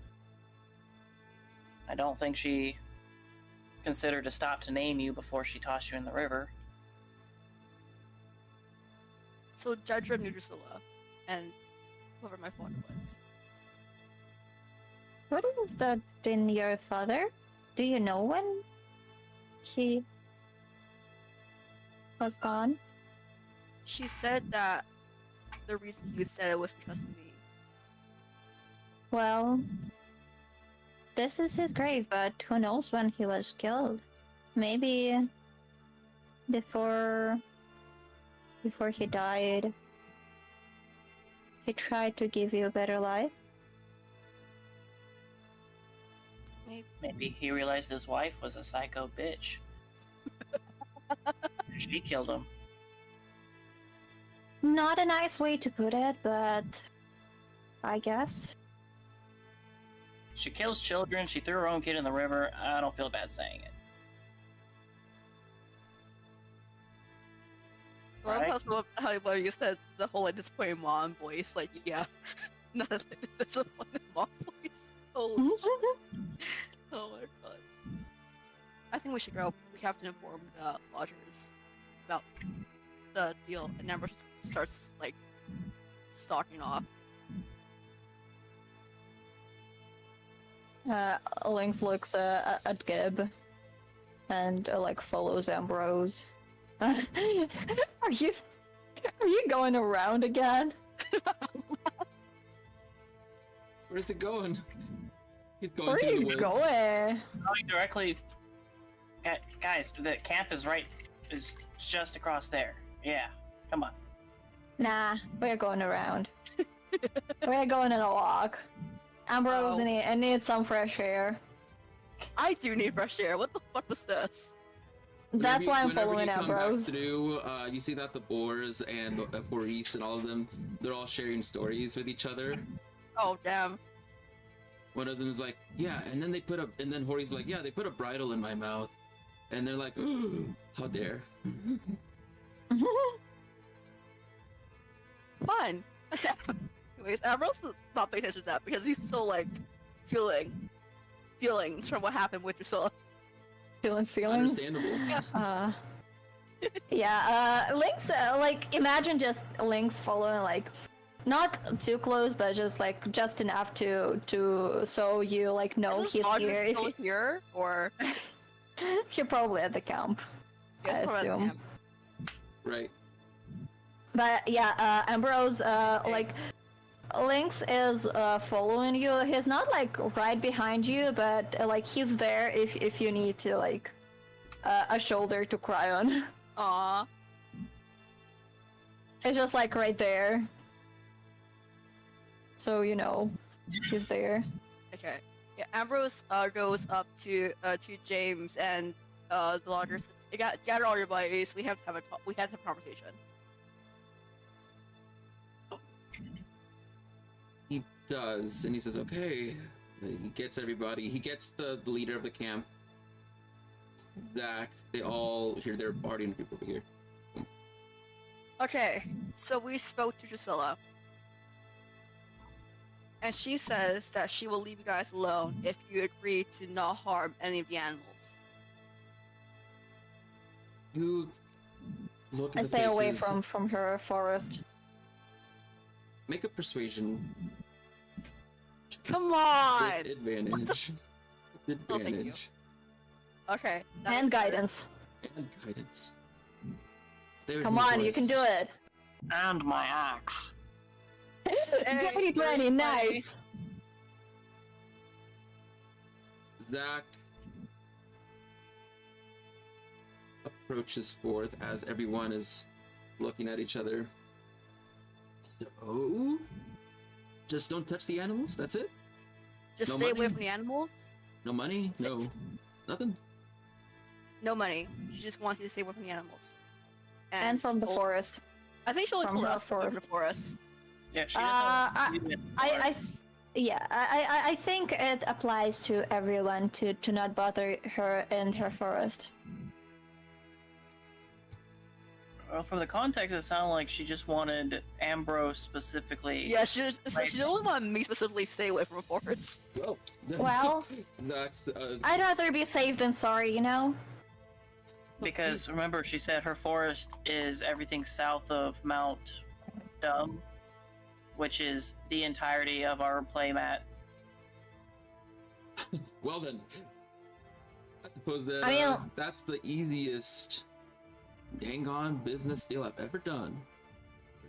I don't think she considered to stop to name you before she tossed you in the river. So Jedra knew Drusilla, and whoever my father was. Wouldn't that been your father? Do you know when he was gone? She said that the reason he was dead was because of me. Well, this is his grave, but who knows when he was killed? Maybe before he died. he tried to give you a better life. Maybe he realized his wife was a psycho bitch. She killed him. Not a nice way to put it, but I guess. She kills children, she threw her own kid in the river. I don't feel bad saying it. I love how you said the whole like disappointed mom voice, like yeah, not a disappointed mom voice. Holy shit. Oh my god. I think we should go. We have to inform the lodgers about the deal, and Amber starts like stalking off. Lynx looks at Gib and like follows Ambrose. Are you going around again? Where's it going? He's going Where to are the you woods. going? Going directly. Guys, the camp is just across there. Yeah, come on. Nah, we're going around. We're going in a walk. Ambrose, I need some fresh air. I do need fresh air. What the fuck was this? That's why I'm Whenever following you come Ambrose. back through, you see that the boars and Maurice and all of them, they're all sharing stories with each other. Oh damn. One of them is like, yeah, and then Hori's like, yeah, they put a bridle in my mouth. And they're like, ooh, how dare. Fun. Anyways, Ambrose is not paying attention to that because he's still like feelings from what happened with Drusilla. Feelings. Understandable. Lynx, like, imagine just Lynx following, like, not too close, but just enough to so you, like, know Is he's Roger here. still here, or He's probably at the camp, I Yes, probably at the assume. camp. Right. But yeah, Ambrose, like, Lynx is following you. He's not like right behind you, but like he's there if you need to, like, a shoulder to cry on. Aww. It's just like right there. So you know, he's there. Okay. Yeah, Ambrose goes up to James and the loggers. Gather all your buddies. We have to have a conversation. He does, and he says, okay. He gets everybody. He gets the leader of the camp, Zach. They all here. They're partying people over here. Okay, so we spoke to Drusilla. And she says that she will leave you guys alone if you agree to not harm any of the animals. You look at I the stay away faces. from her forest. Make a persuasion. Come on! With advantage. With Oh, thank you. advantage. Okay. that And is better. guidance. And guidance. Stay with Come me, on, you can boys. do it. And my axe. Dirty 20, nice. Zach approaches forth as everyone is looking at each other. So, just don't touch the animals. That's it. Just No stay away money? from the animals. No money. No, nothing. No money. She just wants you to stay away from the animals. And from the she told- forest. I think she only from told her us to go to the forest. forest. Yeah, she I think it applies to everyone to not bother her in her forest. Well, from the context, it sounded like she just wanted Ambrose specifically. Yeah, she Like- only wanted me specifically to stay away from a forest. Well, Well, that's I'd rather be safe than sorry, you know? Because remember, she said her forest is everything south of Mount Dumb, which is the entirety of our playmat. well then. I suppose that I mean- that's the easiest dang on business deal I've ever done.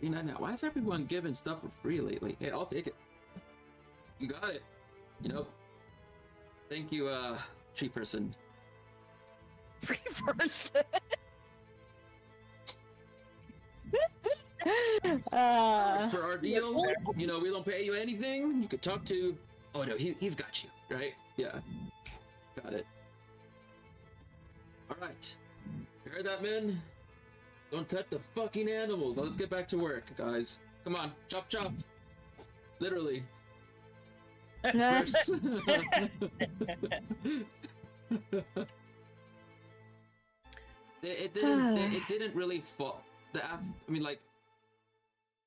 You know, now why is everyone giving stuff for free lately? Hey, I'll take it. You got it. You know. Thank you, tree person. Free person. For our deal, you know, we don't pay you anything. You could talk to. Oh no, he's got you, right? Yeah, got it. All right, you heard that, men? Don't touch the fucking animals. Now let's get back to work, guys. Come on, chop chop. Literally. First. It didn't really fall. I mean, like,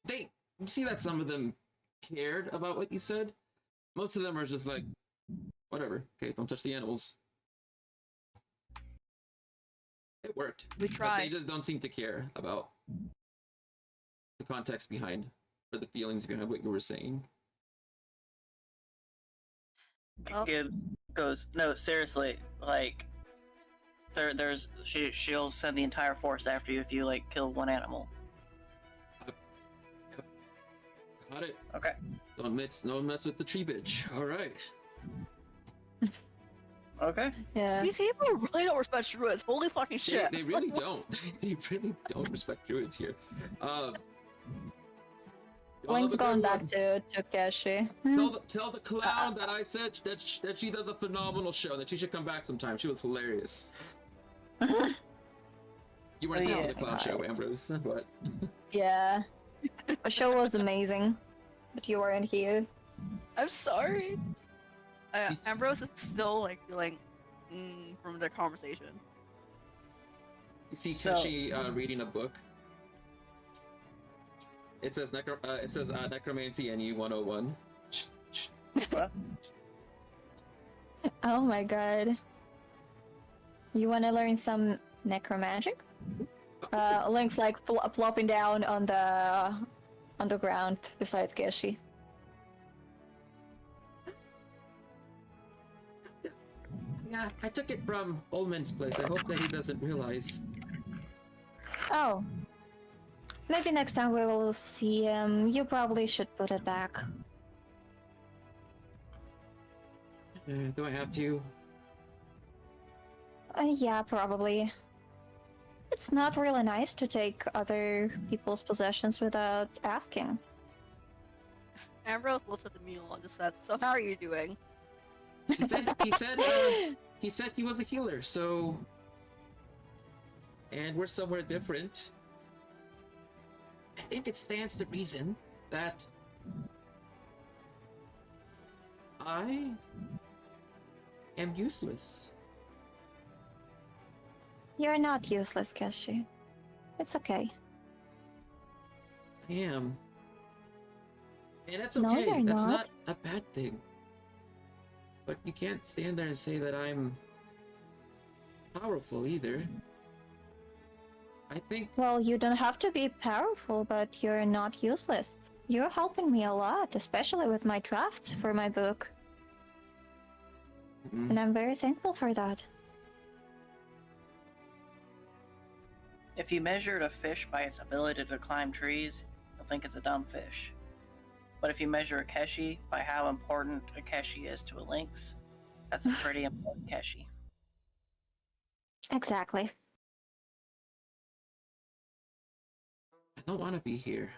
you see that some of them cared about what you said. Most of them are just like, whatever. Okay, don't touch the animals. It worked. We But tried. they just don't seem to care about the context behind, or the feelings behind what you were saying. Oh. Gibbs goes, no, seriously, like, she'll send the entire force after you if you, like, kill one animal. Got it. Okay. Don't mess with the tree bitch. All right. Okay. Yeah. These people really don't respect druids. Holy fucking shit. They really don't. They really don't respect druids here. Link's going back to Keshi. Tell the clown that I said that she does a phenomenal show. That she should come back sometime. She was hilarious. You weren't there for the clown show, Ambrose. But Yeah. The show was amazing, but you weren't here. I'm sorry. Ambrose is still like feeling from their conversation. You see Keshi reading a book. It says Necromancy NU 101. Oh my god. You wanna learn some necromagic? Link's like plopping down on the ground beside Keshi. Yeah, I took it from Ullman's place. I hope that he doesn't realize. Oh. Maybe next time we will see him. You probably should put it back. Do I have to? Yeah, probably. It's not really nice to take other people's possessions without asking. Ambrose looks at the mule and just says, "So how are you doing?" He said he was a healer, so, and we're somewhere different. I think it stands to reason that I am useless. You're not useless, Keshi. It's okay. I am. And that's okay. No, you're That's not. not a bad thing. But you can't stand there and say that I'm powerful either. I think... Well, you don't have to be powerful, but you're not useless. You're helping me a lot, especially with my drafts for my book. And I'm very thankful for that. If you measured a fish by its ability to climb trees, you'll think it's a dumb fish. But if you measure a Keshi by how important a Keshi is to a lynx, that's a pretty important Keshi. Exactly. I don't want to be here.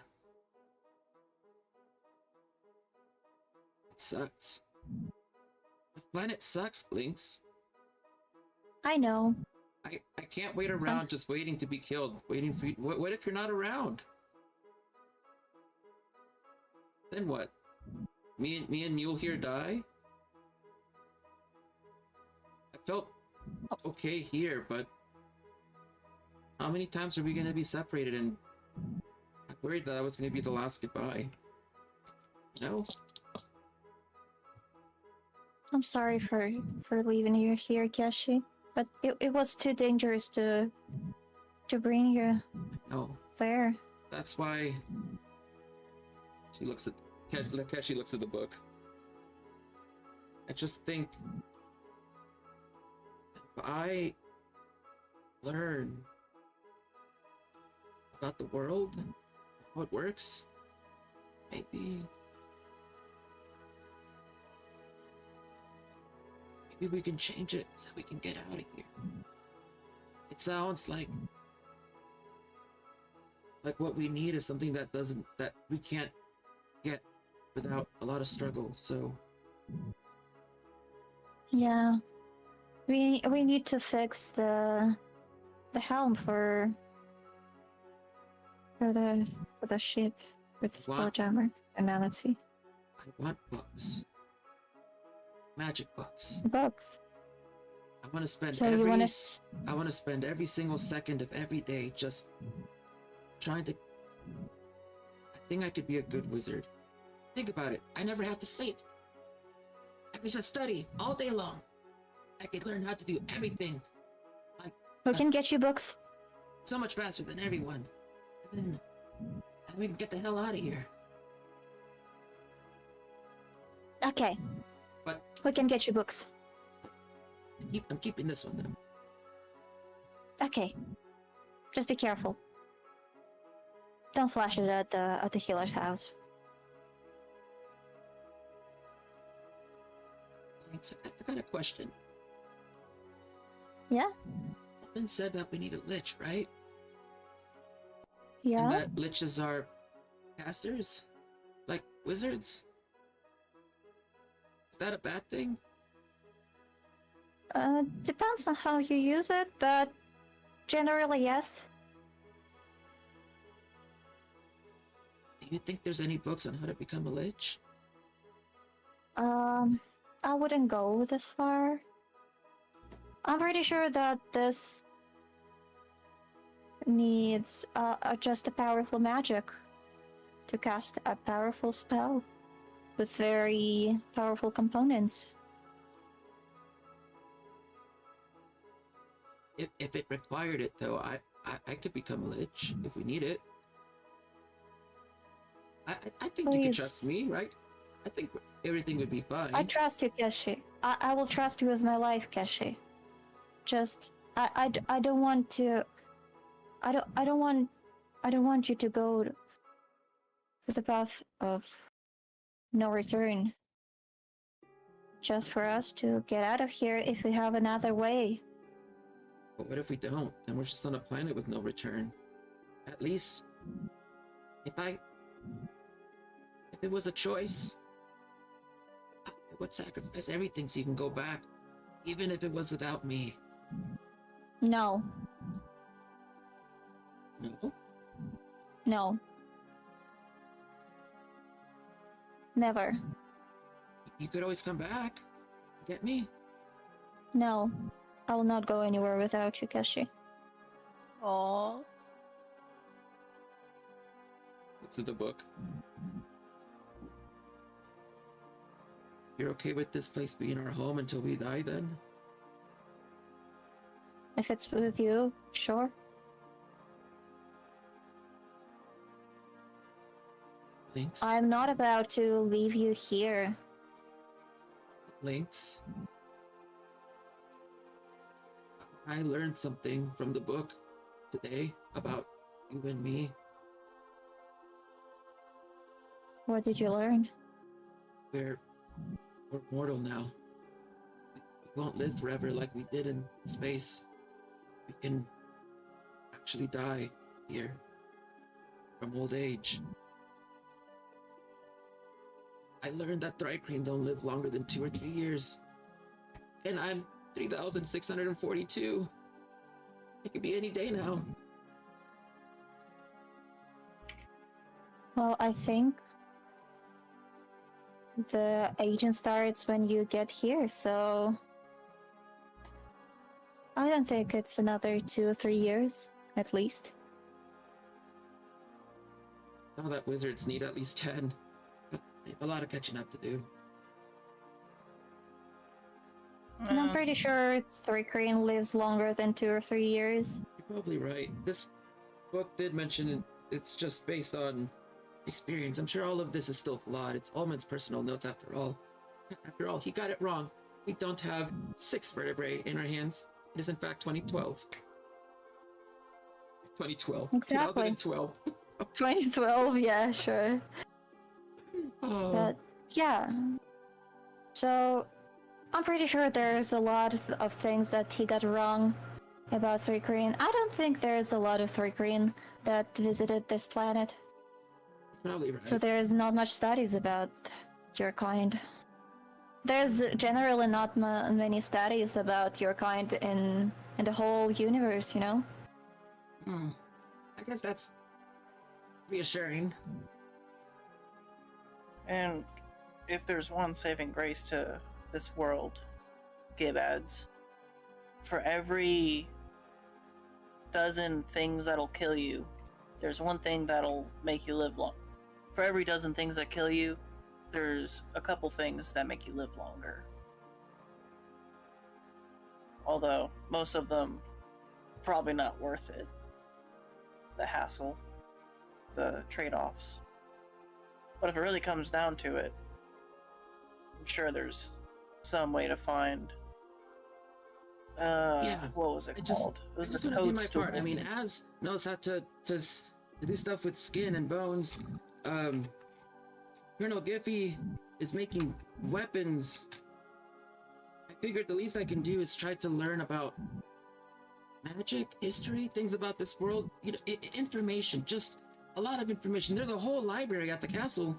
It sucks. This planet sucks, Lynx. I know. I can't wait around just waiting to be killed. Waiting for you. What if you're not around? Then what? Me and Mule here die? I felt okay here, but how many times are we gonna be separated? And I'm worried that was gonna be the last goodbye. No? I'm sorry for leaving you here, Keshi. But it was too dangerous to bring you No. there. That's why she looks at Keshi looks at the book. I just think if I learn about the world, how it works, maybe we can change it so we can get out of here. It sounds like like what we need is something that we can't get without a lot of struggle. So Yeah. We need to fix the helm for the ship with the spelljammer. And now let's see. I want books. Magic books. Books. I want to spend So you want to? I want to spend every single second of every day just trying to. I think I could be a good wizard. Think about it. I never have to sleep. I could just study all day long. I could learn how to do everything. We can get you books. So much faster than everyone. And then we can get the hell out of here. Okay. But we can get you books. I'm keeping this one though. Okay. Just be careful. Don't flash it at the healer's house. Thanks. I got a question. Yeah? Someone said that we need a lich, right? Yeah? And that liches are casters? Like wizards? Is that a bad thing? Depends on how you use it, but generally yes. Do you think there's any books on how to become a lich? I wouldn't go this far. I'm pretty sure that this needs just a powerful magic to cast a powerful spell with very powerful components. If it required it, though, I could become a lich if we need it. I think you can trust me, right? I think everything would be fine. I trust you, Keshi. I will trust you with my life, Keshi. Just I don't want to. I don't want you to go to the path of no return. Just for us to get out of here if we have another way. But what if we don't? Then we're just on a planet with no return. At least, if it was a choice, I would sacrifice everything so you can go back, even if it was without me. No. No? No. Never. You could always come back. Get me? No. I will not go anywhere without you, Keshi. Aww. What's in the book? You're okay with this place being our home until we die, then? If it's with you, sure. Lynx? I'm not about to leave you here. Lynx? I learned something from the book today about you and me. What did you learn? We're mortal now. We won't live forever like we did in space. We can actually die here from old age. I learned that Thri-Kreen don't live longer than 2 or 3 years. And I'm 3,642. It could be any day now. Well, I think the agent starts when you get here, so I don't think it's another 2 or 3 years, at least. Some of that wizards need at least 10. But they have a lot of catching up to do. And I'm pretty sure Thri-Kreen lives longer than 2 or 3 years. You're probably right. This book did mention it's just based on experience. I'm sure all of this is still flawed. It's Ullman's personal notes after all. After all, he got it wrong. We don't have 6 vertebrae in our hands. It is in fact 2012. 2012. Exactly. 2012. 2012, yeah, sure. Oh. But, yeah. So, I'm pretty sure there's a lot of things that he got wrong about Three Green. I don't think there's a lot of Three Green that visited this planet. Probably right. So there's not much studies about your kind. There's generally not many studies about your kind in the whole universe, you know? I guess that's reassuring. And if there's one saving grace to this world, Gibads, for every dozen things that'll kill you, there's one thing that'll make you live long. For every dozen things that kill you, there's a couple things that make you live longer. Although, most of them, probably not worth it. The hassle, the trade-offs. But if it really comes down to it, I'm sure there's some way to find... what was it called? It was I just the want to do my toadstool. part. I mean, Az knows how to do stuff with skin and bones. Colonel Giffy is making weapons. I figured the least I can do is try to learn about magic, history, things about this world. You know, information, just a lot of information. There's a whole library at the castle.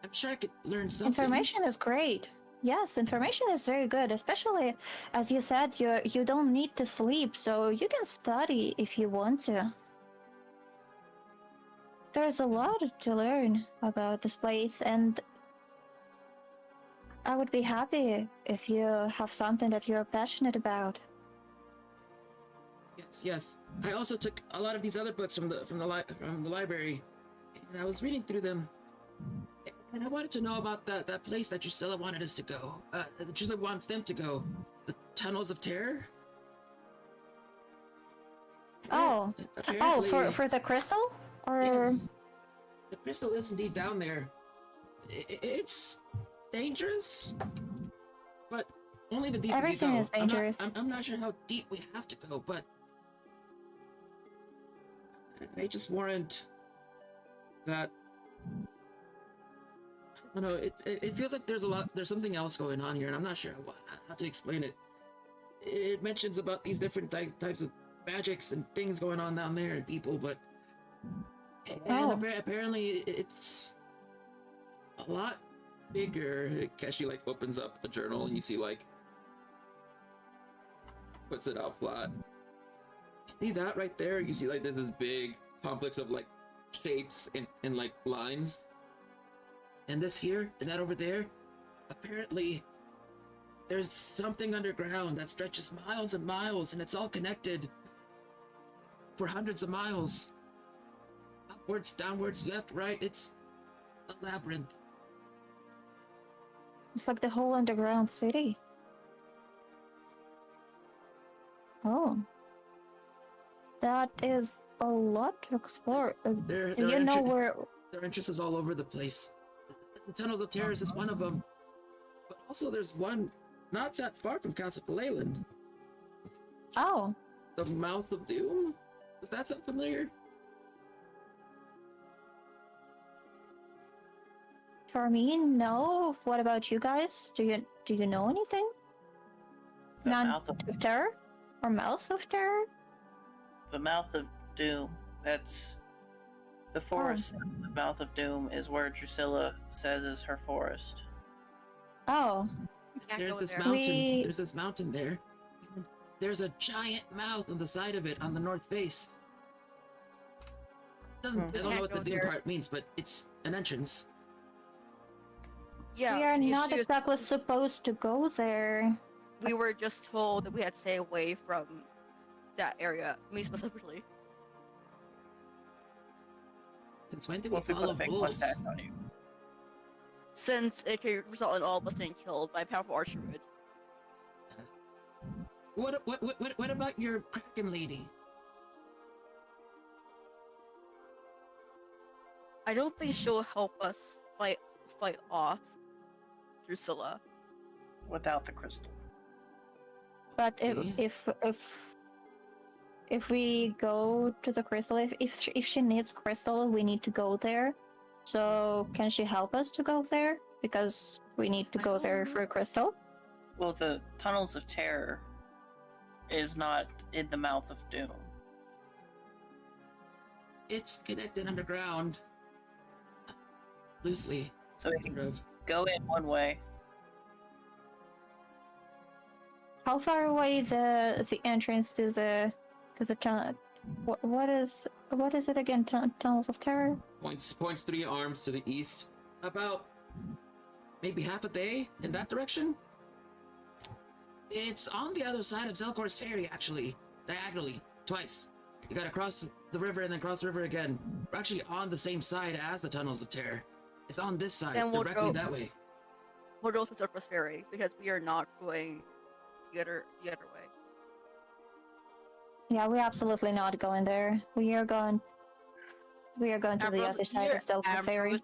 I'm sure I could learn something. Information is great. Yes, information is very good, especially as you said, you don't need to sleep, so you can study if you want to. There's a lot to learn about this place, and I would be happy if you have something that you're passionate about. Yes. I also took a lot of these other books from the library, and I was reading through them. And I wanted to know about that place that Drusilla wanted us to go. That Drusilla wants them to go. The Tunnels of Terror? Oh. Apparently, For the crystal? Or... yes. The crystal is indeed down there. It's dangerous, but only the deeper Everything you go. is dangerous. I'm not sure how deep we have to go, but I just warrant that. I don't know. It feels like there's something else going on here, and I'm not sure how to explain it. It mentions about these different types of magics and things going on down there and people, but apparently it's a lot bigger. Keshi like opens up a journal and you see like puts it out flat. See that right there? You see like there's this big complex of like shapes and like lines. And this here and that over there, apparently there's something underground that stretches miles and miles, and it's all connected for hundreds of miles. Upwards, downwards, left, right, it's a labyrinth. It's like the whole underground city. Oh. That is a lot to explore. There you know where... There are entrances all over the place. The Tunnels of Terror is one of them. But also there's one not that far from Castle Leyland. Oh. The Mouth of Doom? Does that sound familiar? For me, no. What about you guys? Do you know anything? The Mouth Mouth of Terror? Or Mouth of Terror? The Mouth of Doom. That's the forest. The Mouth of Doom is where Drusilla says is her forest. Oh. There's this mountain. There's this mountain there. There's a giant mouth on the side of it on the north face. I don't know what the Doom part means, but it's an entrance. Yeah, we are the not issue is exactly supposed to go there. we were just told that we had to stay away from that area. Me specifically. Since when did we What if we put follow a big bulls? mustache on you? Since it could result in all of us being killed by a powerful archer would. What about your Kraken lady? I don't think she'll help us fight off Drusilla. Without the crystal. But Okay. if we go to the crystal, if she needs crystal, we need to go there. So can she help us to go there? Because we need to go there for crystal. Well, the Tunnels of Terror is not in the mouth of doom? It's connected underground. Loosely. So we can Sort of. go in one way. How far away the entrance to the tunnel? What is it again? Tunnels of Terror? Points 3 arms to the east. About maybe half a day in that direction. It's on the other side of Zelkor's Ferry, actually. Diagonally. Twice. You gotta cross the river and then cross the river again. We're actually on the same side as the Tunnels of Terror. It's on this side, Then we'll directly go- that way. We'll go to Surface Ferry because we are not going the other way. Yeah, we're absolutely not going there. We are going to the Ambrose, other side of Zelkor's Ferry.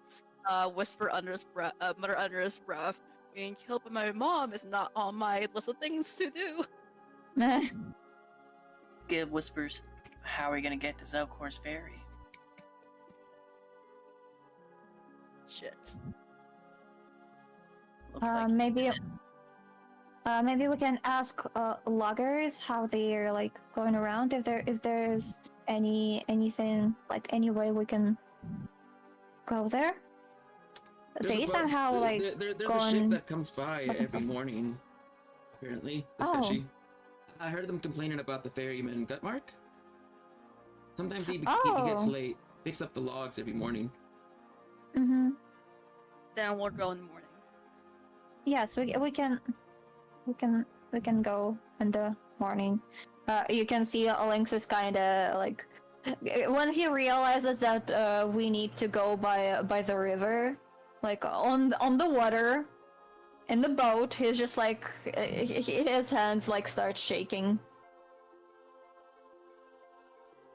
Ambrose, whisper under his breath, mutter under his breath. Being killed by my mom is not on my list of things to do. Gib whispers, how are we gonna get to Zelkor's Ferry? Shit. Looks like maybe- it is. Maybe we can ask loggers how they're like going around. If there's anything like any way we can go there. They somehow like there's a ship gone- that comes by every morning. Apparently, the Oh. Sketchy. I heard them complaining about the ferryman Gutmark. Sometimes he gets Oh. late, picks up the logs every morning. Mm-hmm. Then we'll go in the morning. Yes, we can go in the morning. You can see Lynx is kind of like when he realizes that we need to go by the river, like on the water, in the boat. He's just like his hands like start shaking.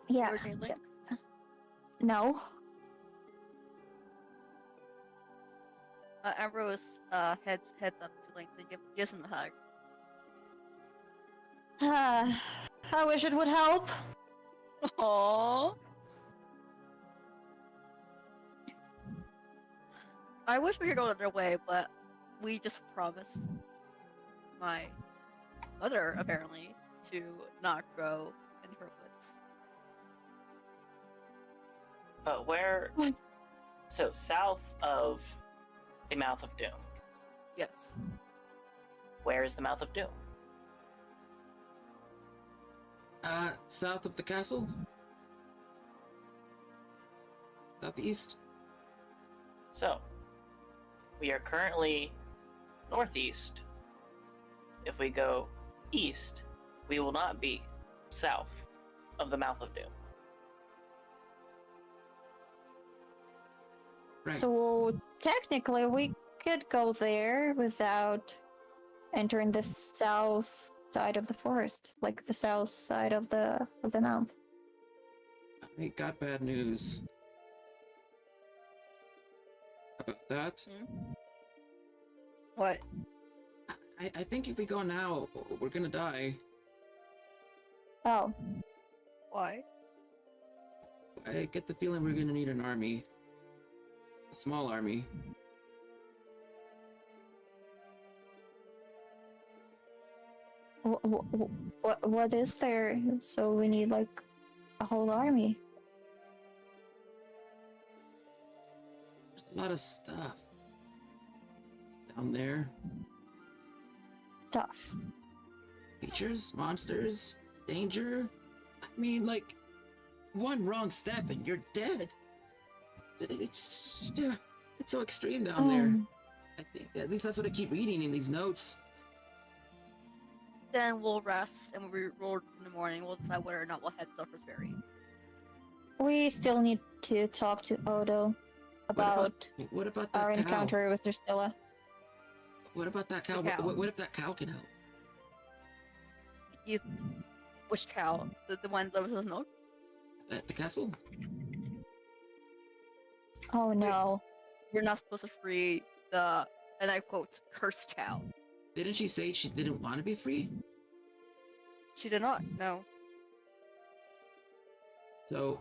Yeah. Okay, Lynx? No. Ambrose heads up to Lynx and gives him a hug. I wish it would help. Aww. I wish we could go another way, but we just promised my mother, apparently, to not go in her woods. But where? What? So south of the Mouth of Doom. Yes. Where is the Mouth of Doom? South of the castle? Southeast? So, we are currently northeast. If we go east, we will not be south of the Mouth of Doom. Right. So technically, we could go there without entering the south side of the forest, like the south side of the mount. I got bad news. About that. What? I think if we go now, we're gonna die. Oh, Why? I get the feeling we're gonna need an army. A small army. what is there? So we need like a whole army. There's a lot of stuff down there. Stuff. Creatures, monsters, danger. I mean, like, one wrong step and you're dead. It's so extreme down there. I think at least that's what I keep reading in these notes. Then we'll rest, and when we roll in the morning, we'll decide whether or not we'll head to Surface Ferry. We still need to talk to Odo about What about that our cow? encounter with Drusilla. What about that cow? The cow. What if that cow can help? Which cow? The one that was his milk? At the castle? Oh no. You're not supposed to free the, and I quote, cursed cow. Didn't she say she didn't want to be free? She did not, no. So,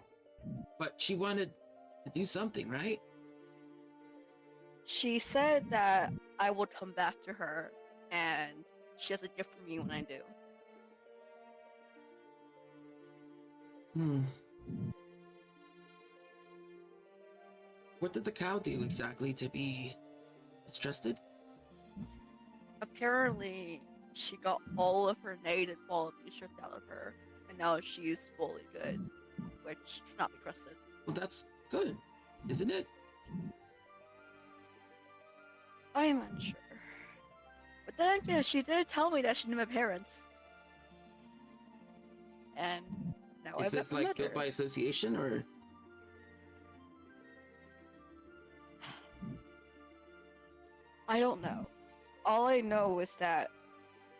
but she wanted to do something, right? She said that I would come back to her, and she has a gift for me when I do. What did the cow do exactly to be mistrusted? Apparently, she got all of her native qualities stripped out of her, and now she's fully good, which cannot be trusted. Well, that's good, isn't it? I'm unsure. But then again, she did tell me that she knew my parents. And now Is I've this met my like mother. guilt by association, or? I don't know. All I know is that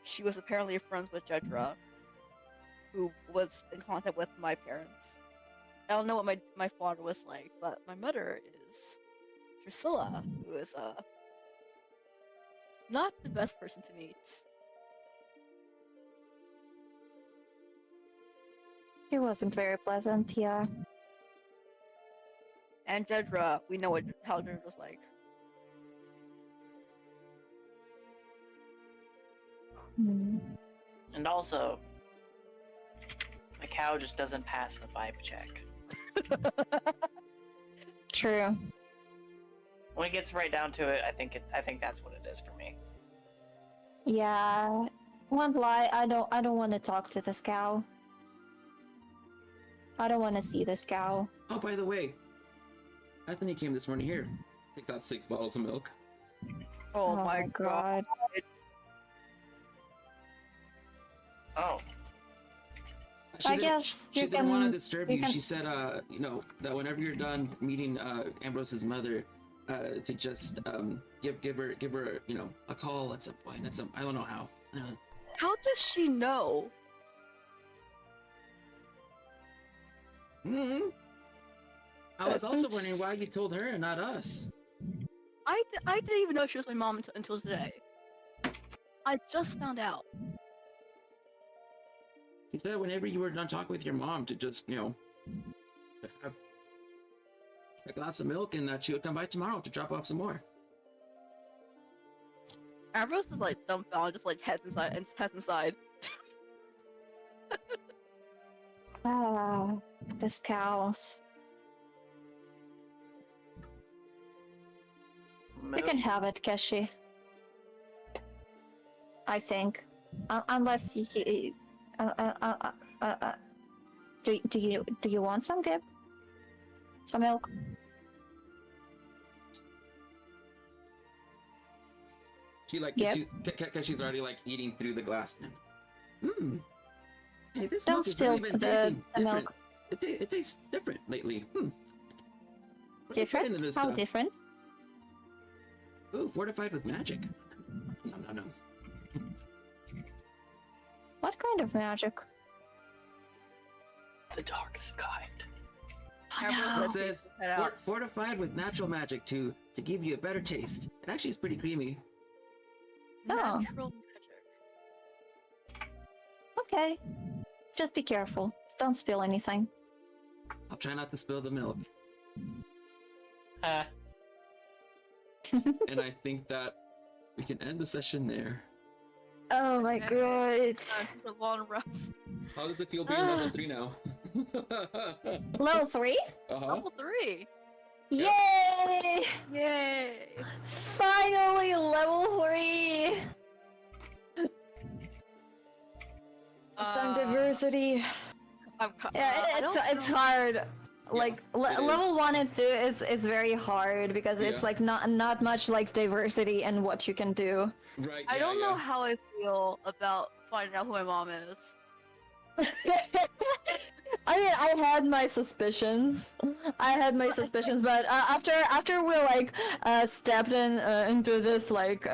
she was apparently friends with Jedra, who was in contact with my parents. I don't know what my father was like, but my mother is Drusilla, who is not the best person to meet. She wasn't very pleasant, yeah. And Jedra, we know how Jedra was like. And also, the cow just doesn't pass the vibe check. True. When it gets right down to it, I think that's what it is for me. Yeah. Won't lie, I don't want to talk to this cow. I don't want to see this cow. Oh, by the way, Bethany came this morning here. Takes out 6 bottles of milk. Oh, my god. Oh, I guess she you didn't want can- to disturb you you. can- She said, you know, that whenever you're done meeting Ambrose's mother, to just give her, you know, a call at some point. I don't know how. How does she know? I was also wondering why you told her and not us. I didn't even know she was my mom until today. I just found out. She said whenever you were done talking with your mom to just, you know, have a glass of milk and that she would come by tomorrow to drop off some more. Ambrose is like dumbfounded, just like heads inside. Ah, this cows. You can have it, Keshi. I think, unless you. Do you want some, Gib? Some milk? She like, Yep. cause she's already like eating through the glass. Hey, this Don't milk has spill really been the tasting different. milk. It tastes different lately. What are you putting Different? into this How stuff? different? Ooh, fortified with magic. No. What kind of magic? the darkest kind. It says fortified with natural magic to give you a better taste. It actually is pretty creamy. Oh. Natural magic. Okay. Just be careful. Don't spill anything. I'll try not to spill the milk. And I think that we can end the session there. Oh my god. It's a long rest. How does it feel being level 3 now? Level 3? Uh-huh. Level 3. Yay! Yay! Finally level 3! Some diversity. Yeah, it's hard. Like level 1 and 2 is very hard because it's like not much like diversity in what you can do. Right. I don't know how I feel about finding out who my mom is. I mean, I had my suspicions. But after we like stepped into this like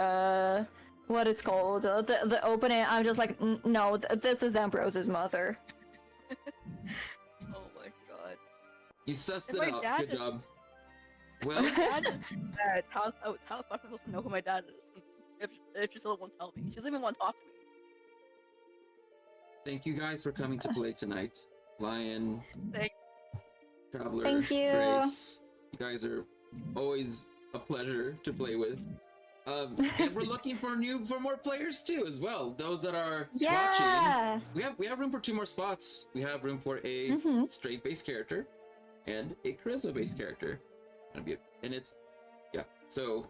what it's called the opening, I'm just like, no, this is Ambrose's mother. Oh my god. You sussed And it my out. dad Good is- job. Well, My dad is dead. How am I supposed to know who my dad is if she still won't tell me? She doesn't even want to talk to me. thank you guys for coming to play tonight. Lion, Thank- Traveler, Thank you. Grace. You guys are always a pleasure to play with. And we're looking for more players too as well. Those that are Yeah. watching. We have room for 2 more spots. We have room for a straight based character and a charisma based character. And it's yeah. So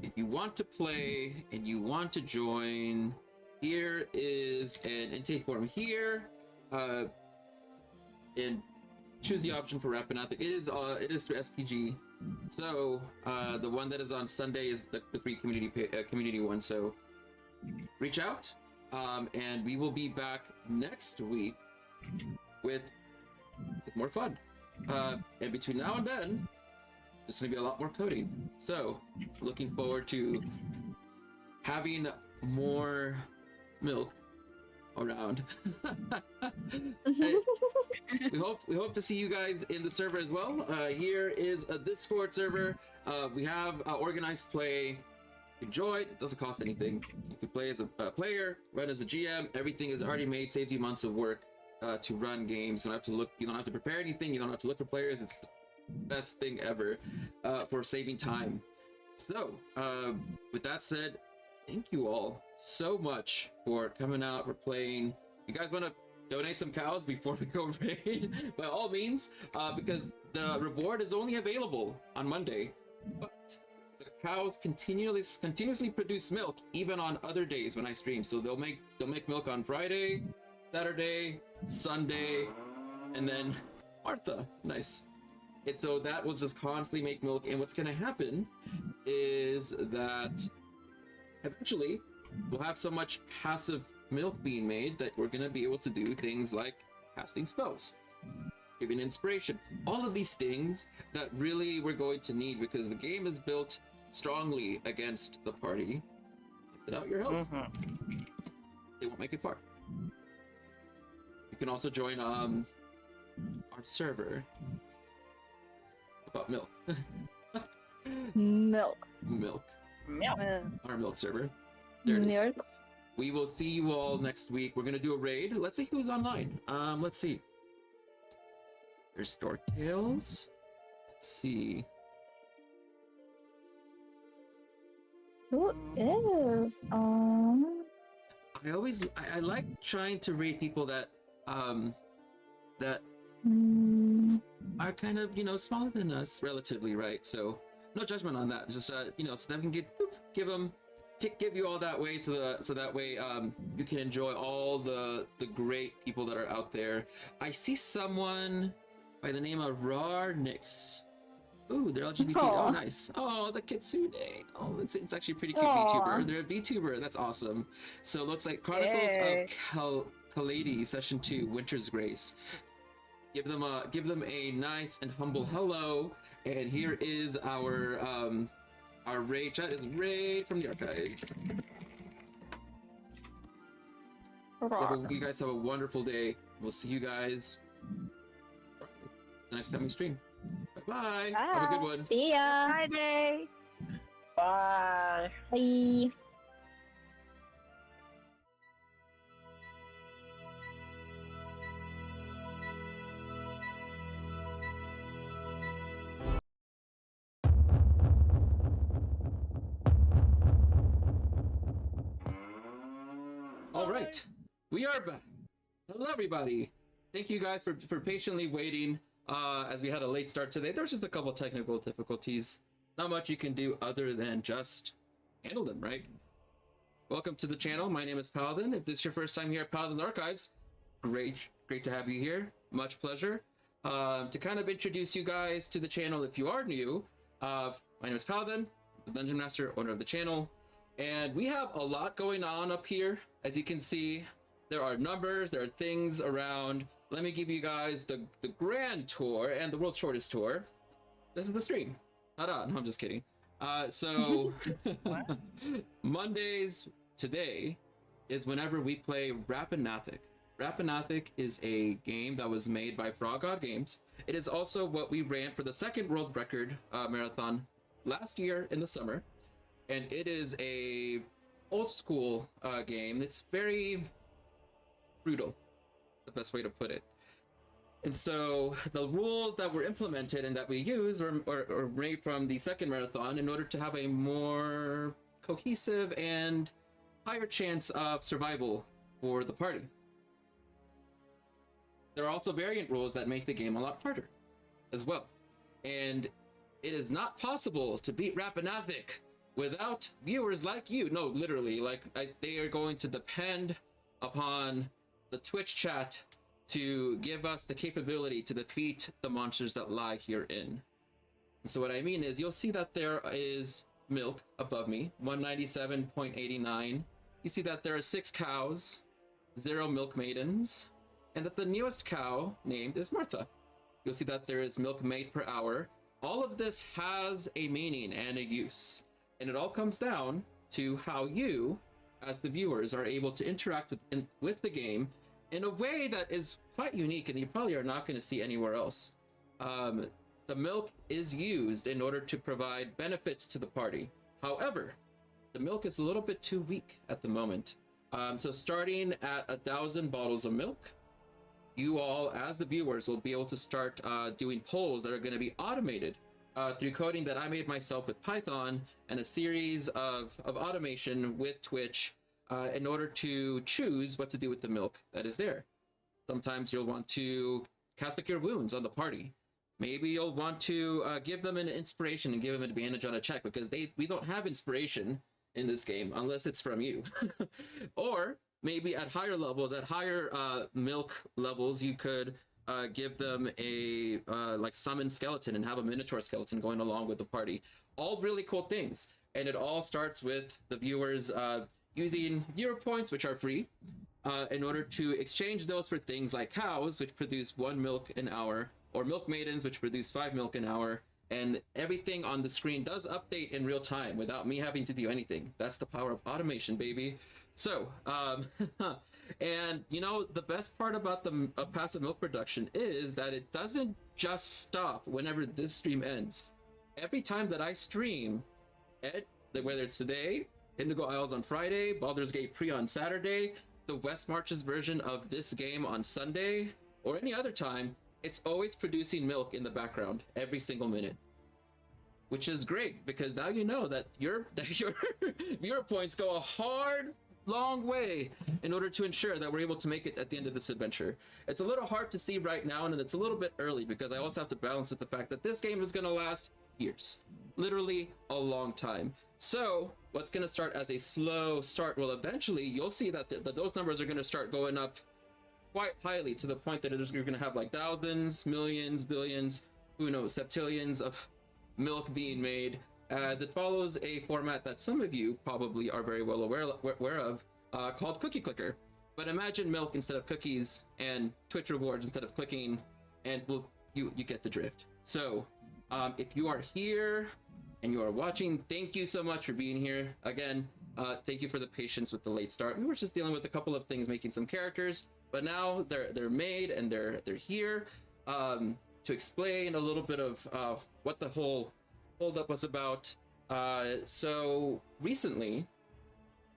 if you want to play and you want to join, here is an intake form here. And choose the option for Rappan Athuk. It is through SPG. So the one that is on Sunday is the free community one. So reach out, and we will be back next week with more fun. And between now and then, there's going to be a lot more coding. So looking forward to having more milk around. we hope to see you guys in the server as well. Here is a Discord server. We have organized play. You can join. It doesn't cost anything. You can play as a player, run as a GM. Everything is already made. Saves you months of work to run games. You don't have to look. You don't have to prepare anything. You don't have to look for players. It's the best thing ever for saving time. So with that said, thank you all so much for coming out, for playing. You guys want to donate some cows before we go raid? By all means, because the reward is only available on Monday, but the cows continuously produce milk even on other days when I stream. So they'll make milk on Friday, Saturday, Sunday, and then Martha. Nice. And so that will just constantly make milk. And what's going to happen is that eventually we'll have so much passive milk being made that we're going to be able to do things like casting spells, giving inspiration, all of these things that really we're going to need, because the game is built strongly against the party without your help. They won't make it far. You can also join our server about milk. Milk. Our milk server. There it is. We will see you all next week. We're gonna do a raid. Let's see who's online. Let's see. There's Dorktails. Let's see. Who is? I like trying to raid people that are kind of, smaller than us relatively, right? So no judgment on that. Just so that we can give you all that way, so that way you can enjoy all the great people that are out there. I see someone by the name of Rarnix. Ooh, they're LGBT. Oh, nice. Oh, the Kitsune. Oh, it's actually a pretty cute VTuber. They're a VTuber. That's awesome. So it looks like Chronicles of Kaladi Session 2, Winter's Grace. Give them a nice and humble hello. And here is our raid chat. Is raid from the archives. You guys have a wonderful day. We'll see you guys the next time we stream. Bye. Have a good one. See ya. Friday. Bye. Bye. All right, we are back. Hello, everybody. Thank you guys for patiently waiting. As we had a late start today, there was just a couple technical difficulties. Not much you can do other than just handle them, right? Welcome to the channel. My name is Paladin. If this is your first time here at Paladin's Archives, great to have you here. Much pleasure. To kind of introduce you guys to the channel, if you are new, my name is Paladin, the Dungeon Master, owner of the channel, and we have a lot going on up here. As you can see, there are numbers, there are things around. Let me give you guys the grand tour and the world's shortest tour. This is the stream. No, I'm just kidding. So Mondays today is whenever we play Rappan Athuk. Rappan Athuk is a game that was made by Frog God Games. It is also what we ran for the second world record marathon last year in the summer, and it is a old school game. It's very brutal, the best way to put it. And so the rules that were implemented and that we use are made from the second marathon in order to have a more cohesive and higher chance of survival for the party. There are also variant rules that make the game a lot harder as well. And it is not possible to beat Rappan Athuk without viewers like you. No, literally, they are going to depend upon the Twitch chat to give us the capability to defeat the monsters that lie herein. And so what I mean is, you'll see that there is milk above me, 197.89. You see that there are 6 cows, 0 milk maidens, and that the newest cow named is Martha. You'll see that there is milk made per hour. All of this has a meaning and a use, and it all comes down to how you, as the viewers, are able to interact with the game in a way that is quite unique and you probably are not going to see anywhere else. The milk is used in order to provide benefits to the party. However, the milk is a little bit too weak at the moment. So starting at 1,000 bottles of milk, you all, as the viewers, will be able to start doing polls that are going to be automated through coding that I made myself with Python and a series of automation with Twitch in order to choose what to do with the milk that is there. Sometimes you'll want to cast a Cure Wounds on the party. Maybe you'll want to give them an inspiration and give them an advantage on a check, because we don't have inspiration in this game unless it's from you. Or maybe at higher levels, at higher milk levels, you could give them a like summon skeleton and have a minotaur skeleton going along with the party. All really cool things. And it all starts with the viewers using viewer points, which are free, in order to exchange those for things like cows, which produce 1 milk an hour, or milk maidens, which produce 5 milk an hour. And everything on the screen does update in real time without me having to do anything. That's the power of automation, baby. So, and you know, the best part about the passive milk production is that it doesn't just stop whenever this stream ends. Every time that I stream, whether it's today, Indigo Isles on Friday, Baldur's Gate Pre on Saturday, the West Marches version of this game on Sunday, or any other time, it's always producing milk in the background every single minute. Which is great, because now you know that your viewer points go a hard, long way in order to ensure that we're able to make it at the end of this adventure. It's a little hard to see right now, and it's a little bit early, because I also have to balance with the fact that this game is going to last years. Literally a long time. So what's going to start as a slow start, well, eventually you'll see that those numbers are going to start going up quite highly, to the point that you're going to have like thousands, millions, billions, who knows, septillions of milk being made, as it follows a format that some of you probably are very well aware of, called Cookie Clicker. But imagine milk instead of cookies, and Twitch rewards instead of clicking, and well, you get the drift. So if you are here and you are watching, thank you so much for being here. Again, thank you for the patience with the late start. We were just dealing with a couple of things, making some characters, but now they're made and they're here to explain a little bit of what the whole holdup was about. So recently,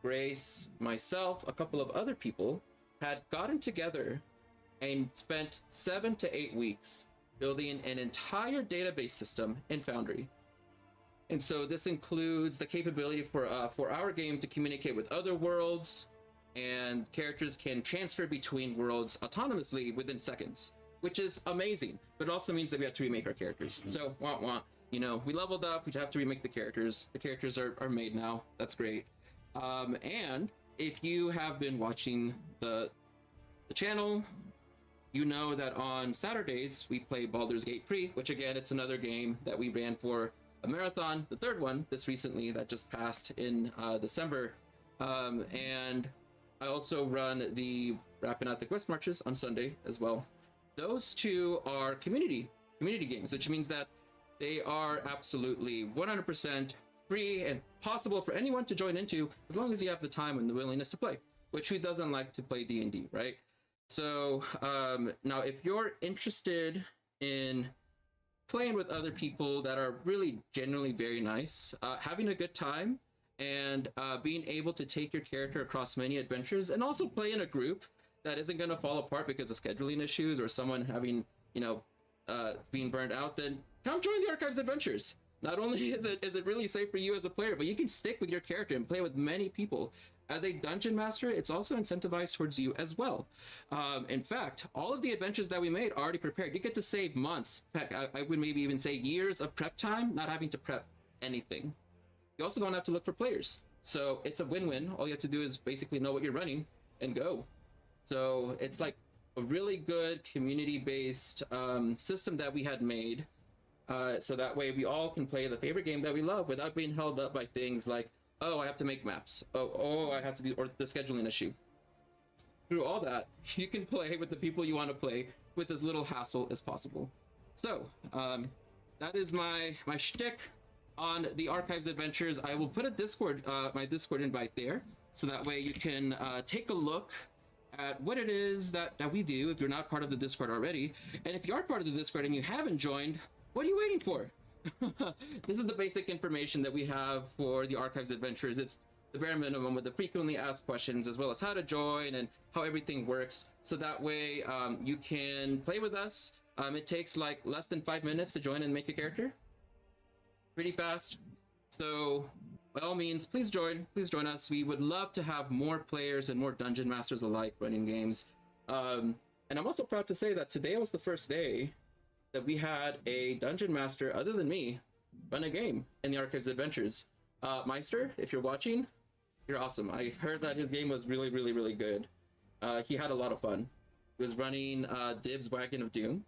Grace, myself, a couple of other people had gotten together and spent 7 to 8 weeks building an entire database system in Foundry. And so this includes the capability for our game to communicate with other worlds, and characters can transfer between worlds autonomously within seconds, which is amazing. But it also means that we have to remake our characters. So, you know, we leveled up, we have to remake the characters. The characters are made now. That's great. And if you have been watching the channel, you know that on Saturdays we play Baldur's Gate Pre, which again, it's another game that we ran for a marathon, the third one this recently that just passed in December. And I also run the Rappan Athuk West Marches on Sunday as well. Those two are community games, which means that they are absolutely 100% free and possible for anyone to join into, as long as you have the time and the willingness to play, which who doesn't like to play D&D, right? So now if you're interested in playing with other people that are really genuinely very nice, having a good time, and being able to take your character across many adventures, and also play in a group that isn't going to fall apart because of scheduling issues or someone having being burned out, then come join the Archives Adventures. Not only is it really safe for you as a player, but you can stick with your character and play with many people. As a dungeon master, it's also incentivized towards you as well. In fact, all of the adventures that we made are already prepared. You get to save months. In fact, I would maybe even say years of prep time, not having to prep anything. You also don't have to look for players. So it's a win-win. All you have to do is basically know what you're running and go. So it's like a really good community-based system that we had made. So that way we all can play the favorite game that we love without being held up by things like, oh, I have to make maps. Oh, I have to do, or the scheduling issue. Through all that, you can play with the people you want to play with as little hassle as possible. So, that is my shtick on the Archives Adventures. I will put a Discord, my Discord invite there, so that way you can take a look at what it is that we do if you're not part of the Discord already. And if you are part of the Discord and you haven't joined, what are you waiting for? This is the basic information that we have for the Archives Adventures. It's the bare minimum with the frequently asked questions, as well as how to join and how everything works. So that way you can play with us. It takes like less than 5 minutes to join and make a character. Pretty fast. So by all means, please join us. We would love to have more players and more dungeon masters alike running games. And I'm also proud to say that today was the first day that we had a dungeon master other than me run a game in the Archives Adventures. Meister, if you're watching, you're awesome. I heard that his game was really, really, really good. He had a lot of fun. He was running Dib's Wagon of Doom,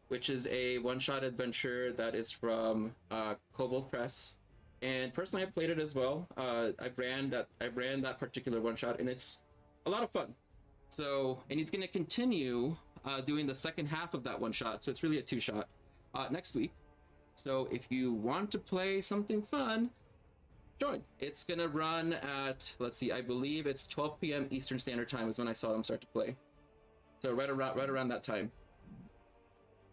which is a one-shot adventure that is from Kobold Press. And personally, I played it as well. I ran that particular one-shot, and it's a lot of fun. So, and he's going to continue doing the second half of that one-shot, so it's really a two-shot next week. So if you want to play something fun, join. It's going to run at, let's see, I believe it's 12 p.m. Eastern Standard Time is when I saw him start to play. So right around that time.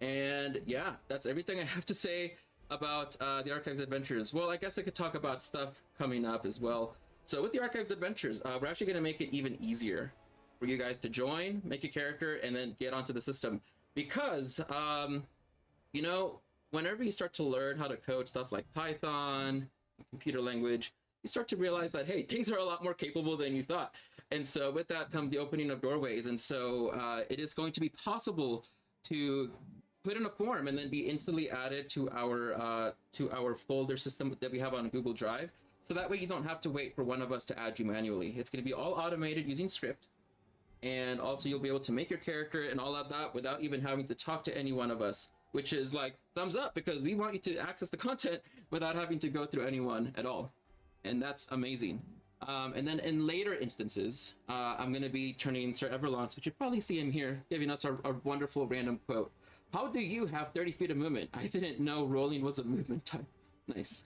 And yeah, that's everything I have to say about the Archives Adventures. Well, I guess I could talk about stuff coming up as well. So with the Archives Adventures, we're actually going to make it even easier for you guys to join, make a character, and then get onto the system. Because, you know, whenever you start to learn how to code stuff like Python, computer language, you start to realize that, hey, things are a lot more capable than you thought. And so with that comes the opening of doorways. And so it is going to be possible to put in a form and then be instantly added to our folder system that we have on Google Drive. So that way you don't have to wait for one of us to add you manually. It's going to be all automated using script. And also you'll be able to make your character and all of that without even having to talk to any one of us, which is like thumbs up, because we want you to access the content without having to go through anyone at all. And that's amazing. And then in later instances, I'm going to be turning Sir Everlance, which you probably see him here, giving us our wonderful random quote. How do you have 30 feet of movement? I didn't know rolling was a movement type. Nice.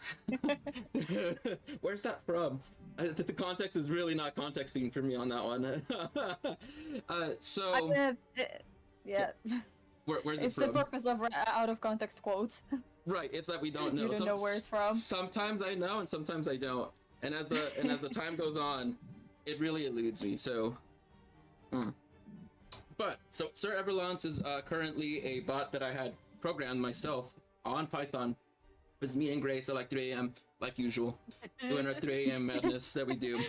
Where's that from? The context is really not contexting for me on that one. Yeah. Where's it it's from? the purpose of out of context quotes. Right, it's that we don't know. You don't know where it's from. Sometimes I know, and sometimes I don't. And as the time goes on, it really eludes me. So, but so Sir Everlance is currently a bot that I had programmed myself on Python. It was me and Grace at like 3 a.m. like usual, doing our 3 a.m. madness that we do.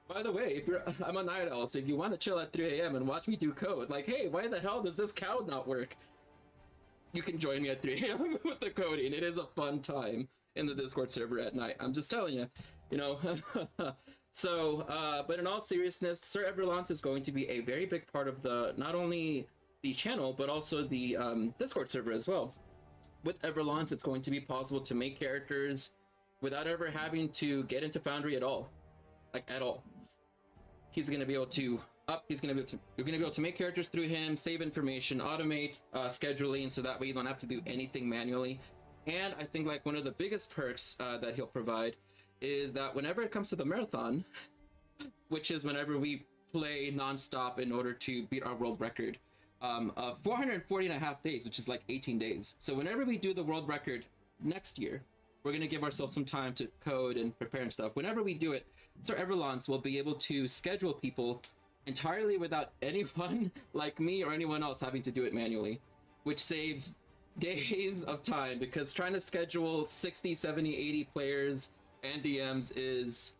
By the way, I'm a night owl, so if you want to chill at 3 a.m. and watch me do code, like, hey, why the hell does this cow not work? You can join me at 3 a.m. with the coding. It is a fun time in the Discord server at night. I'm just telling you, you know. So, but in all seriousness, Sir Everlance is going to be a very big part of not only the channel, but also the Discord server as well. With Everlance, it's going to be possible to make characters without ever having to get into Foundry at all. Like, at all. He's going to be able to you're going to be able to make characters through him, save information, automate scheduling, so that way you don't have to do anything manually. And I think like one of the biggest perks that he'll provide is that whenever it comes to the marathon, which is whenever we play nonstop in order to beat our world record, of 440 and a half days, which is like 18 days. So whenever we do the world record next year, we're going to give ourselves some time to code and prepare and stuff. Whenever we do it, Sir Everlance will be able to schedule people entirely without anyone like me or anyone else having to do it manually. which saves days of time, because trying to schedule 60, 70, 80 players and DMs is,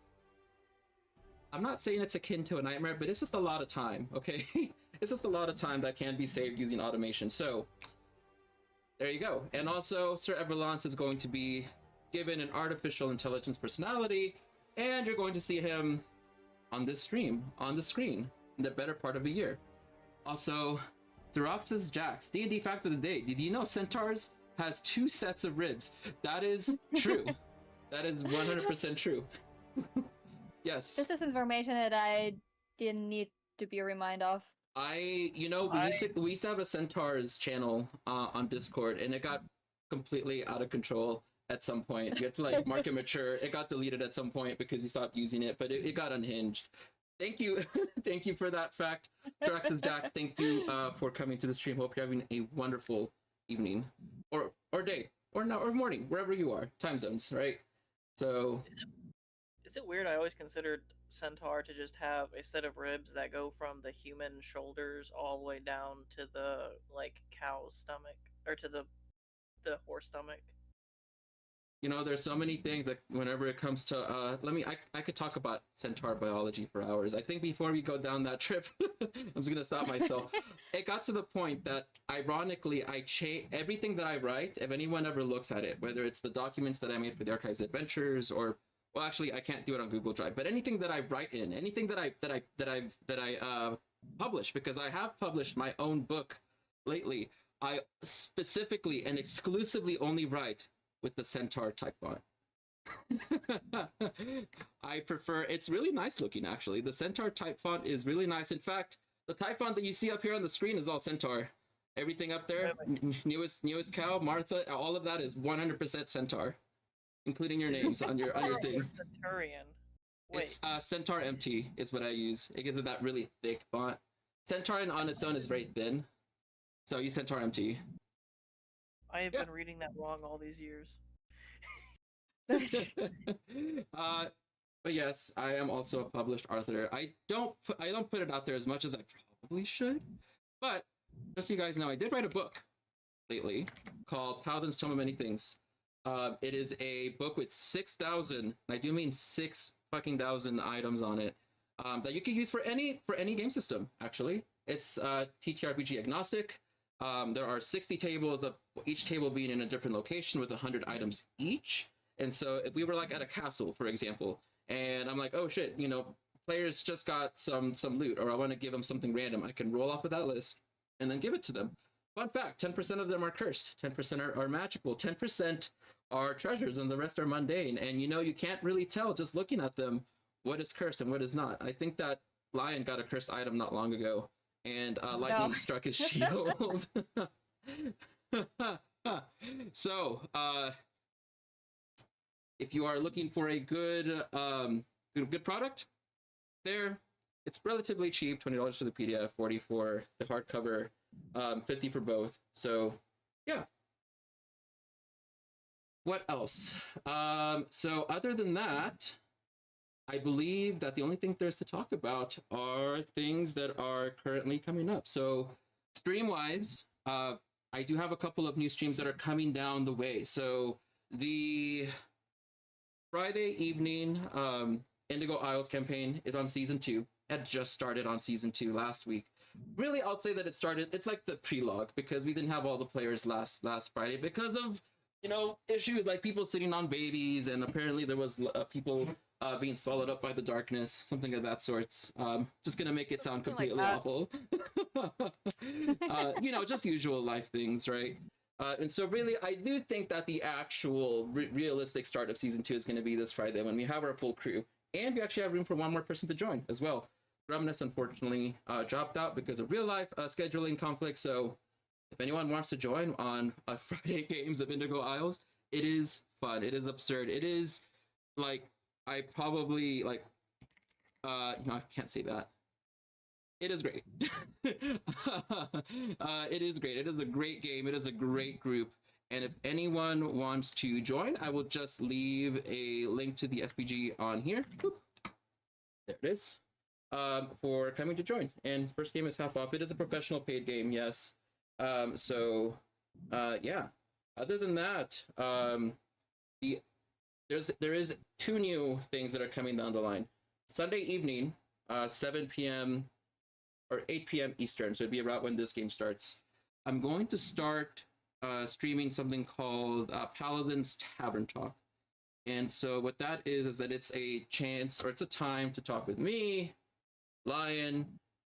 I'm not saying it's akin to a nightmare, but it's just a lot of time, okay? It's just a lot of time that can be saved using automation. So there you go. And also, Sir Everlance is going to be given an artificial intelligence personality, and you're going to see him on this stream, on the screen, in the better part of a year. Also, Throx's Jax, D&D fact of the day. Did you know Centaurs has 2 sets of ribs? That is true. That is 100% true. Yes. This is information that I didn't need to be reminded of. You know, we used to have a Centaurs channel on Discord, and it got completely out of control at some point. You had to like mark it mature. It got deleted at some point because we stopped using it, but it got unhinged. Thank you. Thank you for that fact. Thrax's Jax, thank you for coming to the stream. Hope you're having a wonderful evening or day or morning, wherever you are. Time zones, right? So is it weird? I always considered Centaur to just have a set of ribs that go from the human shoulders all the way down to the like cow's stomach, or to the horse stomach. You know, there's so many things that whenever it comes to I could talk about Centaur biology for hours. I think before we go down that trip, I'm just gonna stop myself. It got to the point that ironically everything that I write, if anyone ever looks at it, whether it's the documents that I made for the Archives Adventures, or well, actually I can't do it on Google Drive, but anything that I write in, anything that I publish, because I have published my own book lately, I specifically and exclusively only write with the Centaur type font. I prefer, it's really nice looking actually. The Centaur type font is really nice. In fact, the type font that you see up here on the screen is all Centaur. Everything up there, newest cow, Martha, all of that is 100% Centaur, including your names on your thing. Centurion. Wait. It's Centaur MT is what I use. It gives it that really thick font. Centaur on its own is very thin, so I use Centaur MT. I have been reading that wrong all these years. But yes, I am also a published author. I don't put it out there as much as I probably should, but just so you guys know, I did write a book lately called Paladin's Tome of Many Things. It is a book with 6,000, I do mean 6,000 items on it, that you can use for any game system. Actually, it's TTRPG agnostic. There are 60 tables, of each table being in a different location with 100 items each. And so if we were like at a castle, for example, and I'm like, oh shit, you know, players just got some loot, or I want to give them something random, I can roll off of that list and then give it to them. Fun fact, 10% of them are cursed, 10% are magical, 10% are treasures, and the rest are mundane. And you know, you can't really tell just looking at them what is cursed and what is not. I think that Lion got a cursed item not long ago, and lightning struck his shield. So, if you are looking for a good product, it's relatively cheap, $20 for the PDF, $40 for the hardcover, $50 for both. So, yeah. What else? So other than that, I believe that the only thing there's to talk about are things that are currently coming up. So stream-wise, I do have a couple of new streams that are coming down the way. So the Friday evening Indigo Isles campaign is on season 2. It had just started on season 2 last week. Really, I'll say that it's like the prelogue, because we didn't have all the players last Friday because of, you know, issues like people sitting on babies, and apparently there was people being swallowed up by the darkness, something of that sort. Just gonna make it sound completely awful. You know, just usual life things, right? And so really, I do think that the actual realistic start of season 2 is going to be this Friday when we have our full crew, and we actually have room for one more person to join as well. Grumnus unfortunately dropped out because of real life scheduling conflicts. So if anyone wants to join on Friday games of Indigo Isles, it is fun. It is absurd. It is like, I probably like, no, I can't say that. It is great. It is great. It is a great game. It is a great group. And if anyone wants to join, I will just leave a link to the SPG on here. Boop. There it is. For coming to join. And first game is half off. It is a professional paid game, yes. Yeah. Other than that, the there is two new things that are coming down the line. Sunday evening, 7 p.m. or 8 p.m. Eastern, so it'd be about when this game starts. I'm going to start streaming something called Paladin's Tavern Talk. And so what that is that it's a chance or it's a time to talk with me, Lion,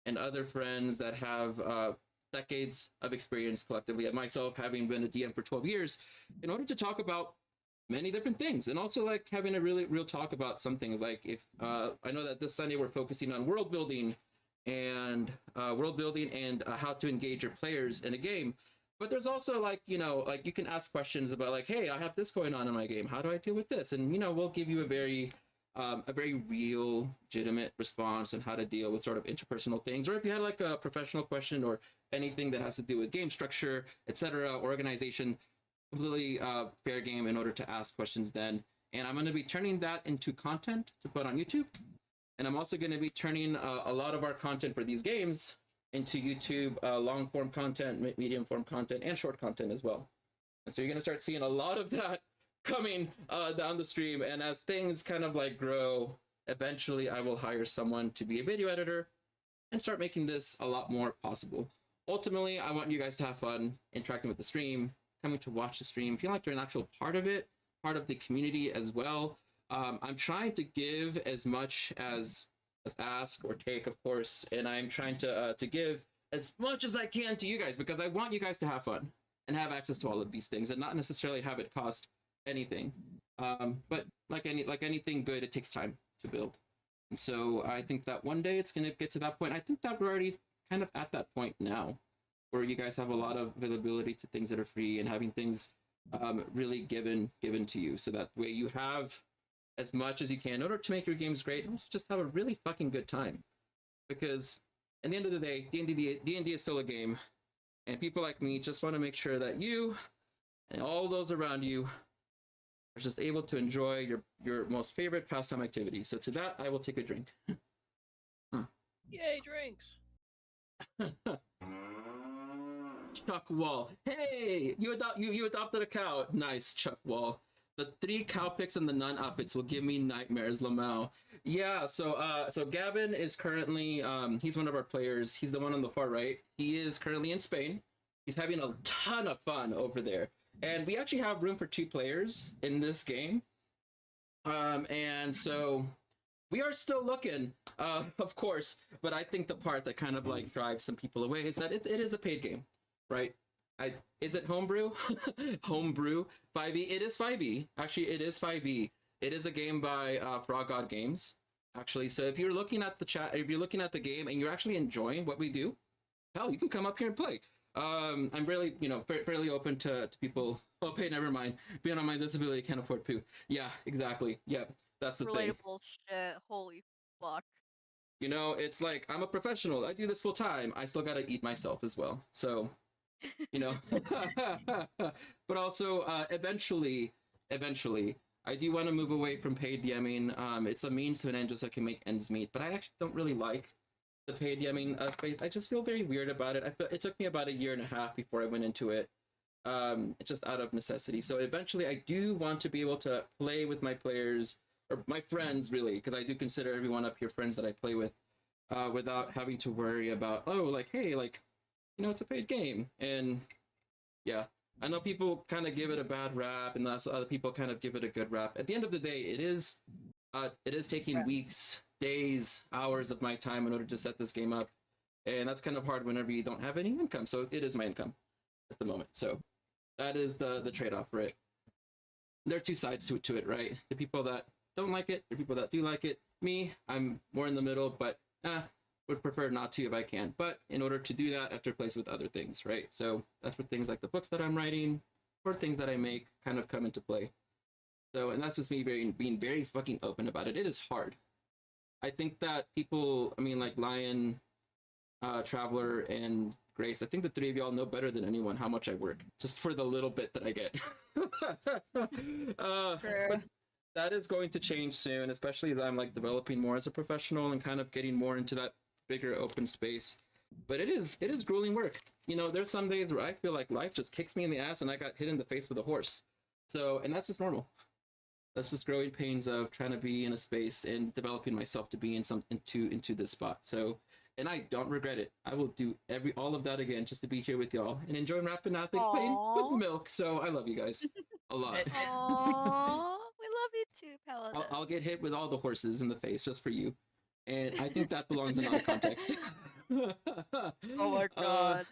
and other friends that have decades of experience collectively, and myself having been a DM for 12 years, in order to talk about many different things, and also like having a really real talk about some things. Like if I know that this Sunday we're focusing on world building and how to engage your players in a game. But there's also like, like you can ask questions about like, hey, I have this going on in my game. How do I deal with this? And we'll give you a very real, legitimate response on how to deal with sort of interpersonal things. Or if you had like a professional question or anything that has to do with game structure, etc., organization, completely fair game in order to ask questions then. And I'm going to be turning that into content to put on YouTube. And I'm also going to be turning a lot of our content for these games into YouTube, long form content, medium form content, and short content as well. And so you're going to start seeing a lot of that coming down the stream. And as things kind of like grow, eventually I will hire someone to be a video editor and start making this a lot more possible. Ultimately, I want you guys to have fun interacting with the stream, coming to watch the stream, feel like you're an actual part of it, part of the community as well. I'm trying to give as much as ask or take, of course, and I'm trying to give as much as I can to you guys because I want you guys to have fun and have access to all of these things and not necessarily have it cost anything. But like anything good, it takes time to build. And so I think that one day it's going to get to that point. I think that we're already kind of at that point now, where you guys have a lot of availability to things that are free and having things really given to you, so that way you have as much as you can in order to make your games great and also just have a really fucking good time. Because at the end of the day, D&D is still a game, and people like me just want to make sure that you and all those around you are just able to enjoy your most favorite pastime activity. So to that, I will take a drink. Yay, drinks! Chuck Wall. Hey, you adopted a cow. Nice, Chuck Wall. The 3 cow pics and the nun outfits will give me nightmares, Lamau. Yeah, so Gavin is currently he's one of our players. He's the one on the far right. He is currently in Spain. He's having a ton of fun over there. And we actually have room for 2 players in this game. And so we are still looking, of course, but I think the part that kind of like drives some people away is that it is a paid game, right? Is it homebrew? Homebrew 5e. It is 5e. Actually, it is 5e. It is a game by Frog God Games, actually. So if you're looking at the chat, if you're looking at the game and you're actually enjoying what we do, hell, you can come up here and play. I'm really, fairly open to people. Oh, hey, never mind. Being on my disability can't afford poo. Yeah, exactly. Yep, that's the thing. Relatable shit. Holy fuck. It's like I'm a professional. I do this full time. I still gotta eat myself as well. So. But also eventually I do want to move away from paid DMing. It's a means to an end just so I can make ends meet, but I actually don't really like the paid DMing space. I just feel very weird about it. It took me about 1.5 years before I went into it, just out of necessity. So eventually I do want to be able to play with my players, or my friends really, because I do consider everyone up here friends that I play with, without having to worry about, oh, like, hey, like, it's a paid game. And yeah, I know people kind of give it a bad rap, and other people kind of give it a good rap. At the end of the day, it is taking weeks, days, hours of my time in order to set this game up, and that's kind of hard whenever you don't have any income. So it is my income at the moment. So that is the trade-off for it. There are 2 sides to it, right? The people that don't like it, the people that do like it. Me, I'm more in the middle, but would prefer not to if I can. But in order to do that, I have to replace with other things, right? So that's where things like the books that I'm writing or things that I make kind of come into play. So, and that's just me being very fucking open about it. It is hard. I think that people, like Lion, Traveler, and Grace, I think the 3 of y'all know better than anyone how much I work, just for the little bit that I get. But that is going to change soon, especially as I'm like developing more as a professional and kind of getting more into that bigger open space. But it is grueling work. you know, there's some days where I feel like life just kicks me in the ass and I got hit in the face with a horse. So, and that's just normal. That's just growing pains of trying to be in a space and developing myself to be into this spot. So, and I don't regret it. I will do all of that again just to be here with y'all and enjoy Rappan Athuk playing with Milk. So I love you guys a lot. Aww, we love you too, Paladin. I'll get hit with all the horses in the face just for you, and I think that belongs in our context. Oh my god.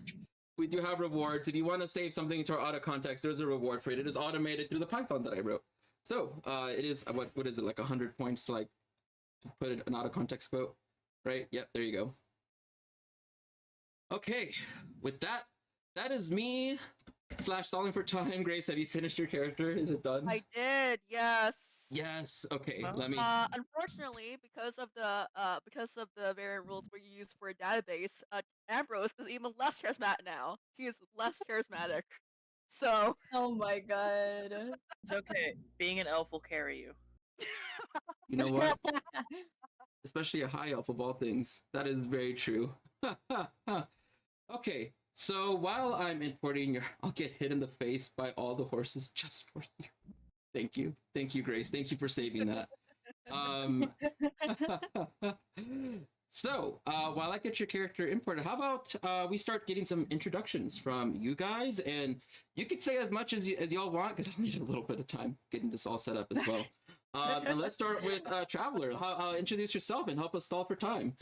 We do have rewards. If you want to save something into our auto context, there's a reward for it. It is automated through the Python that I wrote. So it is what is it, like 100 points to like put an auto context quote, right? Yep, there you go. Okay, with that, that is me stalling for time. Grace, have you finished your character? Is it done? I did, yes. Yes. Okay. Well, Let me. Unfortunately, because of the variant rules we use for a database, Ambrose is even less charismatic now. He is less charismatic. So. Oh my god. It's okay. Being an elf will carry you. You know what? Especially a high elf of all things. That is very true. Okay. So while I'm importing I'll get hit in the face by all the horses just for you. Thank you. Thank you, Grace. Thank you for saving that. So, while I get your character imported, how about we start getting some introductions from you guys, and you could say as much as y'all want, because I'll need a little bit of time getting this all set up as well. And let's start with Traveler. Introduce yourself and help us stall for time.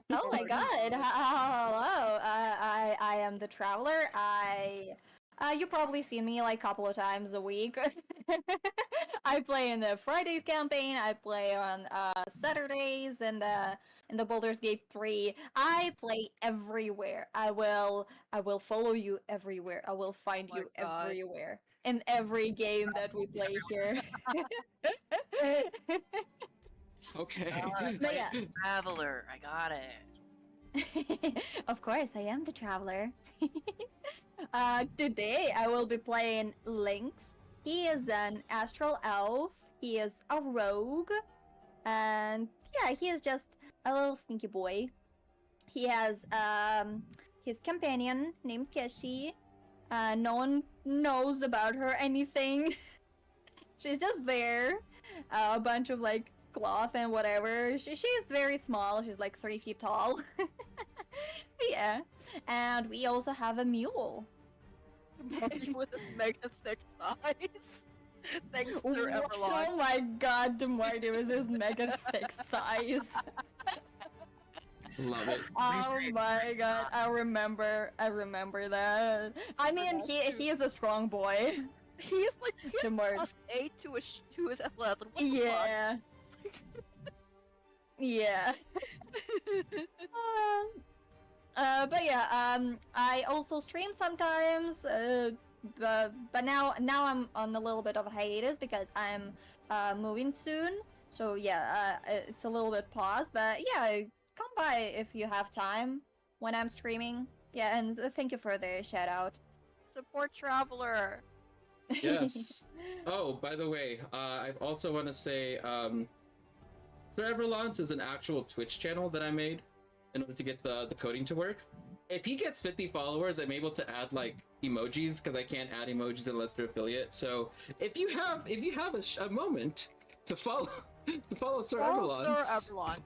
Oh my god. Hello. I am the Traveler. You probably seen me like a couple of times a week. I play in the Fridays campaign. I play on Saturdays and in the Baldur's Gate 3. I play everywhere. I will follow you everywhere. I will find you everywhere in every game that we play here. Okay. But yeah. Traveler, I got it. Of course, I am the Traveler. Today I will be playing Lynx. He is an astral elf. He is a rogue. And yeah, he is just a little sneaky boy. He has his companion named Keshi. No one knows about her anything. She's just there. A bunch of like cloth and whatever. She is very small. She's like 3 feet tall. Yeah. And we also have a mule. With his mega thick thighs. Thanks to Everlong. Oh my god, DeMarty with his mega thick thighs. Love it. Oh my god, I remember that. I mean, he is a strong boy. He's like DeMarty. plus 8 to his athleticism. What the Yeah. Yeah. But yeah, I also stream sometimes, but now I'm on a little bit of a hiatus because I'm moving soon. So yeah, it's a little bit paused, but yeah, come by if you have time when I'm streaming. Yeah, and thank you for the shout out. Support Traveler. Yes. Oh, by the way, I also want to say, Sir Everlance is an actual Twitch channel that I made in order to get the coding to work. If he gets 50 followers, I'm able to add like emojis because I can't add emojis unless they're affiliate. So if you have a moment to follow Sir Everlance. Sir Everlance.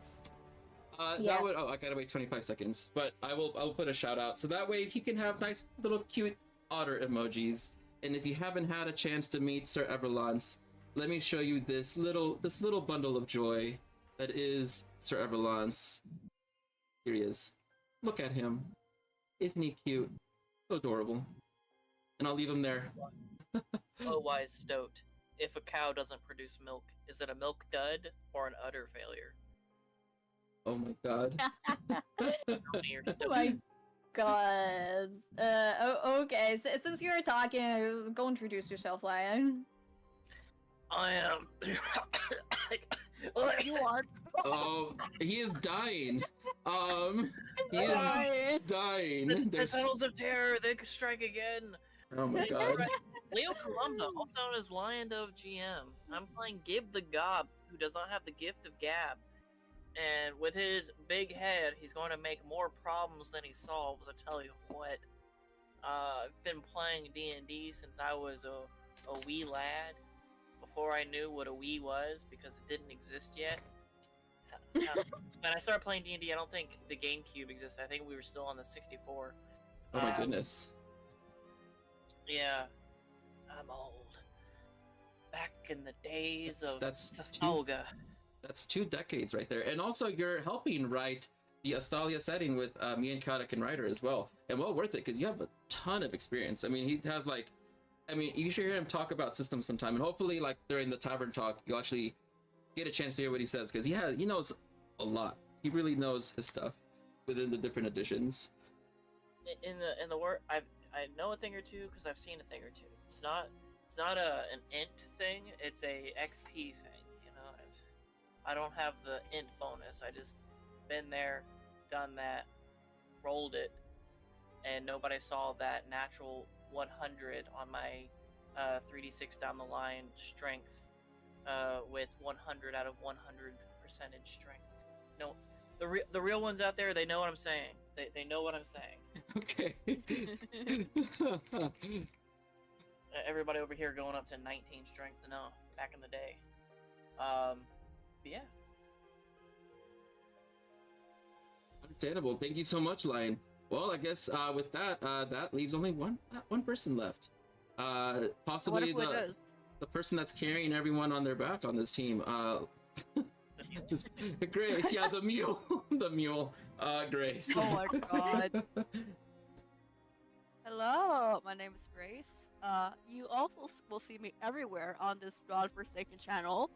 Yes. That would, I gotta wait 25 seconds, but I will put a shout out so that way he can have nice little cute otter emojis. And if you haven't had a chance to meet Sir Everlance, let me show you this little bundle of joy that is Sir Everlance. Here he is. Look at him. Isn't he cute? So adorable. And I'll leave him there. Oh, wise stoat. If a cow doesn't produce milk, is it a milk dud or an utter failure? Oh my god. Oh my god. Okay, so, since you're talking, go introduce yourself, Lion. I am. You are. Oh, he is dying. He is dying. The tunnels of terror, they could strike again. Oh my god. Leo Columba, also known as Lion of GM. I'm playing Gib the Gob, who does not have the gift of gab. And with his big head, he's going to make more problems than he solves. I tell you what. I've been playing D&D since I was a wee lad. Before I knew what a Wii was, because it didn't exist yet. When I started playing D&D, I don't think the GameCube existed. I think we were still on the 64. Oh my goodness. Yeah. I'm old. Back in the days of That's Tafalga. That's 2 decades right there. And also, you're helping write the Astalia setting with me and Kadak and Ryder as well. And well worth it, because you have a ton of experience. I mean, he has like, you should hear him talk about systems sometime. And hopefully, like, during the tavern talk, you'll actually get a chance to hear what he says, because he knows a lot. He really knows his stuff within the different editions. In the word, I know a thing or two because I've seen a thing or two. It's not an int thing. It's a XP thing. You know, I don't have the int bonus. I just been there, done that, rolled it, and nobody saw that natural 100 on my 3d6 down the line strength with 100 out of 100 percentage strength. No, the real ones out there, they know what I'm saying. They know what I'm saying. Okay. Everybody over here going up to 19 strength, no, back in the day. But yeah. Understandable. Thank you so much, Lion. Well, I guess with that, that leaves only one person left. Possibly the person that's carrying everyone on their back on this team. Just Grace, yeah, the mule, the mule. Grace. Oh my god. Hello, my name is Grace. You also will see me everywhere on this godforsaken channel.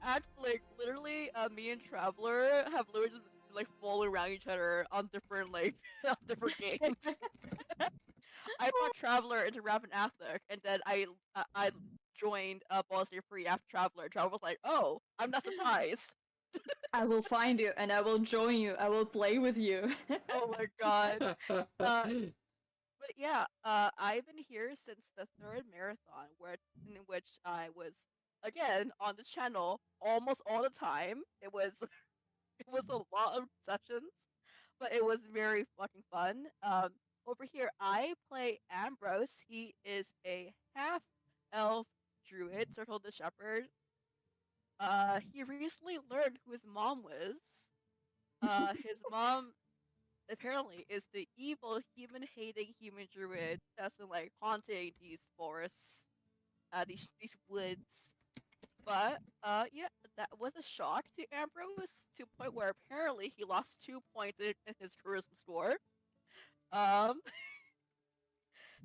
Actually, literally, me and Traveler have literally just like following around each other on different different games. I brought Traveler into Rappan Athuk, and then I joined Ball State Free after Traveler. Traveler was like, "Oh, I'm not surprised." I will find you and I will join you. I will play with you. Oh my god. But yeah, I've been here since the 3rd marathon, in which I was again on this channel almost all the time. It was a lot of sessions, but it was very fucking fun. Over here, I play Ambrose. He is a half-elf druid, Circle the Shepherd. He recently learned who his mom was. His mom apparently is the evil human-hating human druid that's been like haunting these forests, these woods. But yeah, that was a shock to Ambrose to a point where apparently he lost 2 points in his charisma score.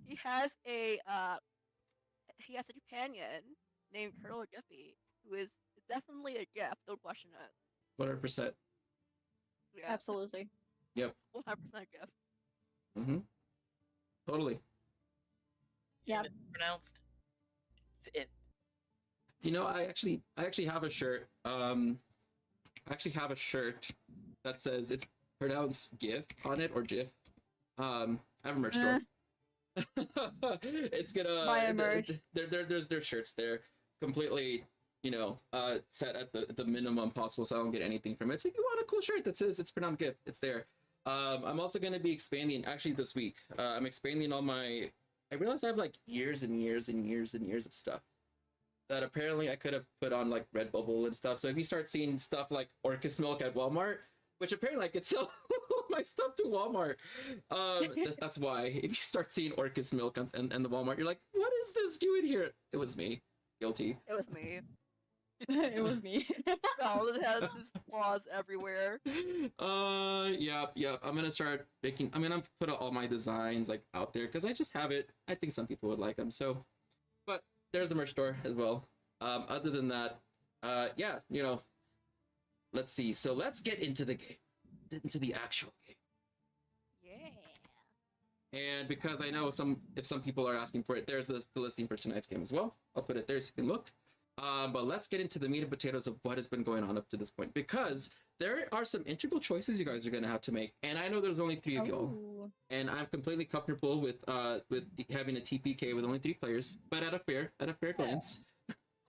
He has a companion named Colonel Giffy, who is definitely a gift. Don't question it. 100%. Yeah, Absolutely. Yep. 100% gift. Mm-hmm. Totally. Yeah. It's pronounced it. You know, I actually have a shirt. I actually have a shirt that says it's pronounced GIF on it, or GIF. I have a merch store. It's gonna Buy a merch. There's shirts there, completely, set at the minimum possible, so I don't get anything from it. So if you want a cool shirt that says it's pronounced GIF, it's there. I'm also gonna be expanding actually this week. I'm expanding all my. I realized I have like years and years and years and years of stuff that apparently I could have put on like Redbubble and stuff. So if you start seeing stuff like Orcus milk at Walmart, which apparently I could sell my stuff to Walmart, that's why. If you start seeing Orcus milk and the Walmart, you're like, what is this doing here? It was me. Guilty. It was me. It was me. Oh, it has his claws everywhere. Yeah. I'm gonna start making. I'm gonna put all my designs like out there because I just have it. I think some people would like them. So, but there's a merch store as well. Other than that, yeah, let's see. So let's get into the game, into the actual game. Yeah. And because I know if some people are asking for it, there's the listing for tonight's game as well. I'll put it there so you can look. But let's get into the meat and potatoes of what has been going on up to this point, because there are some integral choices you guys are going to have to make. And I know there's only 3 of y'all, and I'm completely comfortable with having a TPK with only 3 players. But at a fair glance,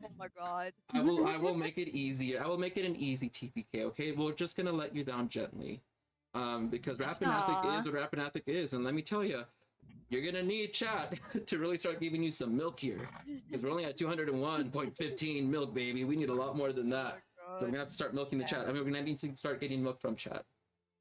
Oh my god. I will make it easier. I will make it an easy TPK, okay? We're just gonna let you down gently. Because Rappan Athuk is what Rappan Athuk is, and let me tell you, you're gonna need chat to really start giving you some milk here. Because we're only at 201.15 milk, baby. We need a lot more than that. So we're gonna have to start milking the chat. I mean, we're gonna need to start getting milk from chat.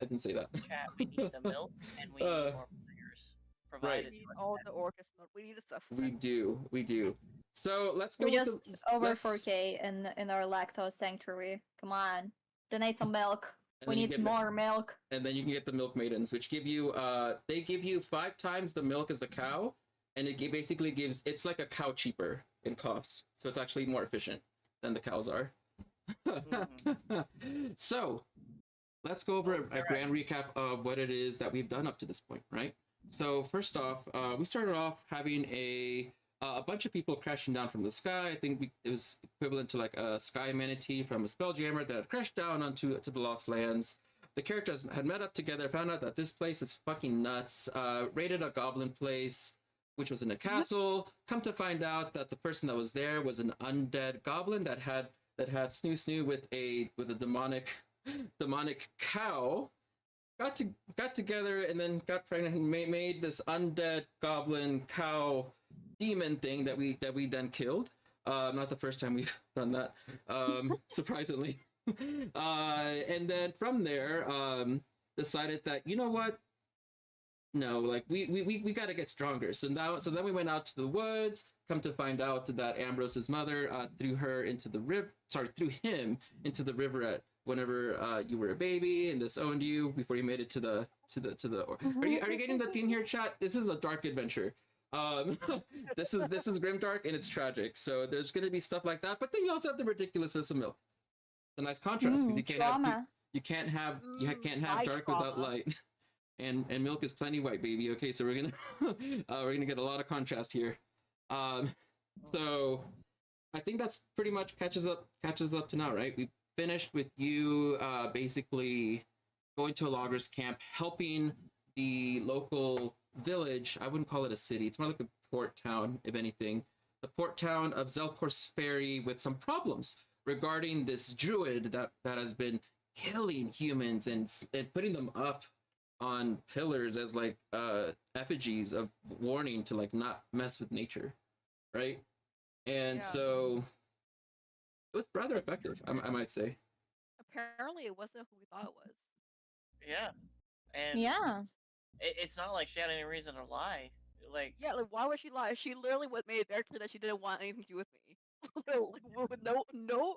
I didn't say that. Chat, we need the milk, and we need more players. Provided. We need all the Orcus milk. We need a sustenance. We do. So let's go. We're with just over 4K in our lactose sanctuary. Come on, donate some milk. We need more milk. And then you can get the milk maidens, which give you they give you 5 times the milk as the cow, and it basically gives, it's like a cow cheaper in cost, so it's actually more efficient than the cows are. So let's go over a grand recap of what it is that we've done up to this point, right? So first off, we started off having a bunch of people crashing down from the sky. I think it was equivalent to like a sky manatee from a spelljammer that had crashed down onto the Lost Lands. The characters had met up together, found out that this place is fucking nuts, raided a goblin place, which was in a castle. Come to find out that the person that was there was an undead goblin that had Snoo Snoo with a demonic cow. Got together and then got pregnant and made this undead goblin cow demon thing that we then killed. Not the first time we've done that, surprisingly. And then from there, decided that, you know what? No, like we gotta get stronger. So then we went out to the woods. Come to find out that Ambrose's mother threw him into the river whenever you were a baby, and this owned you before you made it to the. Are you getting the theme here, chat? This is a dark adventure. This is grimdark and it's tragic. So there's gonna be stuff like that, but then you also have the ridiculousness of milk. It's a nice contrast because you can't have dark without light. And milk is plenty white, baby. Okay, so we're gonna get a lot of contrast here. So I think that's pretty much catches up to now, right? We finished with you basically going to a logger's camp, helping the local village. I wouldn't call it a city. It's more like a port town, if anything. The port town of Zelkor's Ferry with some problems regarding this druid that has been killing humans and putting them up on pillars as like effigies of warning to like not mess with nature, right? And so it was rather effective, I might say. Apparently it wasn't who we thought it was. Yeah. And it's not like she had any reason to lie. Like why would she lie? She literally made it very clear that she didn't want anything to do with me. With no,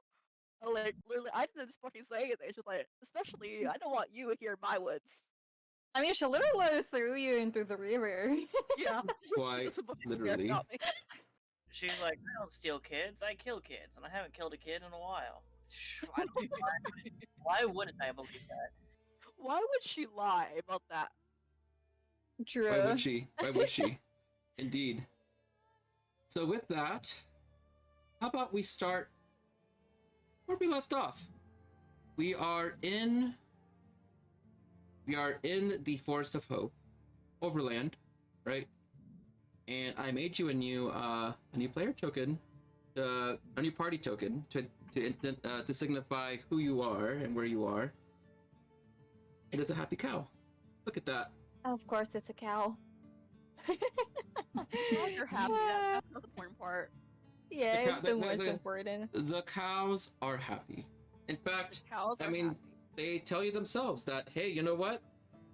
like literally, I didn't fucking say anything. She's like, especially, I don't want you here in my woods. I mean, she literally threw you into the river. Yeah, quite literally. She's like, I don't steal kids, I kill kids, and I haven't killed a kid in a while. Why wouldn't I believe that? Why would she lie about that? True. Why would she? Indeed. So with that, how about we start where we left off? We are in the Forest of Hope, Overland, right? And I made you a new player token, a new party token to signify who you are and where you are. It is a happy cow. Look at that. Of course, it's a cow. You're happy. That's the most important part. Yeah, it's the most important. The cows are happy. In fact, they tell you themselves that, hey, you know what?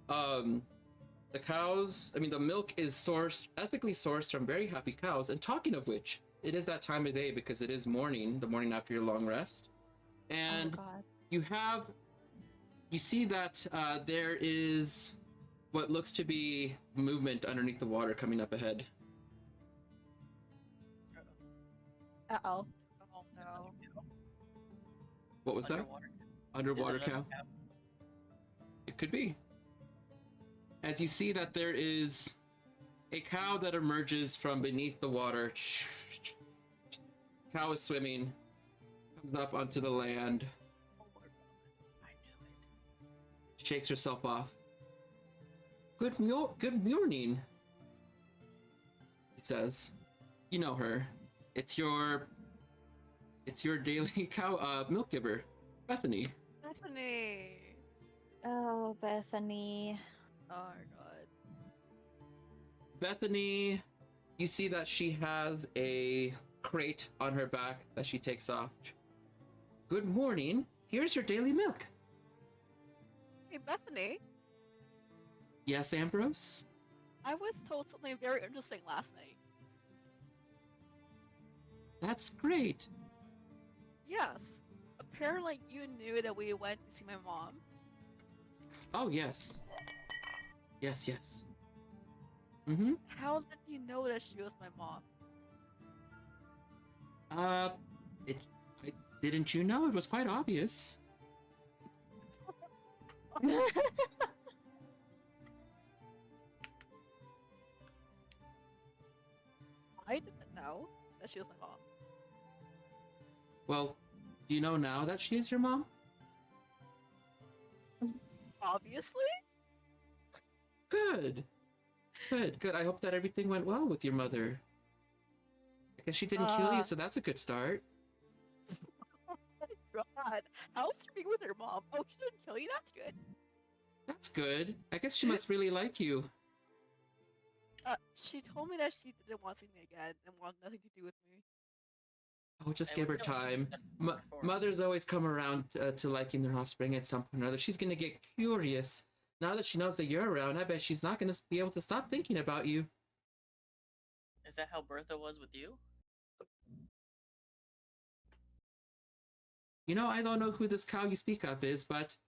The cows, the milk is ethically sourced from very happy cows. And talking of which, it is that time of day because it is morning, the morning after your long rest. And you see that there is what looks to be movement underneath the water coming up ahead. Uh-oh. Oh no. What was that? Underwater cow? It could be. As you see that there is a cow that emerges from beneath the water. Cow is swimming, comes up onto the land. Oh my god, I knew it. Shakes herself off. Good morning, he says. You know her. It's your It's your daily milk giver, Bethany. Bethany. Oh, Bethany. Oh my god. Bethany, you see that she has a crate on her back that she takes off. Good morning. Here's your daily milk. Hey, Bethany. Yes, Ambrose? I was told something very interesting last night. That's great. Yes. Apparently, you knew that we went to see my mom. Oh, yes. Yes, yes. Mm-hmm. How did you know that she was my mom? Didn't you know? It was quite obvious. I didn't know that she was my mom. Well, do you know now that she is your mom? Obviously? Good. Good, good. I hope that everything went well with your mother. I guess she didn't kill you, so that's a good start. Oh my god. How was she being with her mom? Oh, she didn't kill you? That's good. That's good. I guess she must really like you. She told me that she didn't want to see me again and wanted nothing to do with me. Oh, just Hey, give we her don't time. need that before. Mothers always come around to liking their offspring at some point or other. She's gonna get curious. Now that she knows that you're around, I bet she's not gonna be able to stop thinking about you. Is that how Bertha was with you? You know, I don't know who this cow you speak of is, but,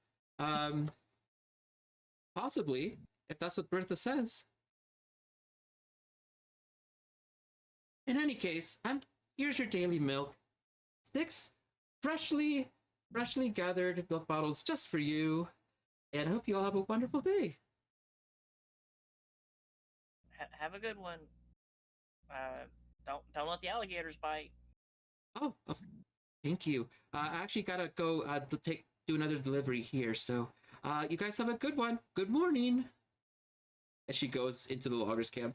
possibly, if that's what Bertha says. In any case, here's your daily milk. 6 freshly gathered milk bottles just for you. And I hope you all have a wonderful day. Have a good one. Don't let the alligators bite. Oh, thank you. I actually gotta go do another delivery here, so you guys have a good one. Good morning. As she goes into the loggers camp.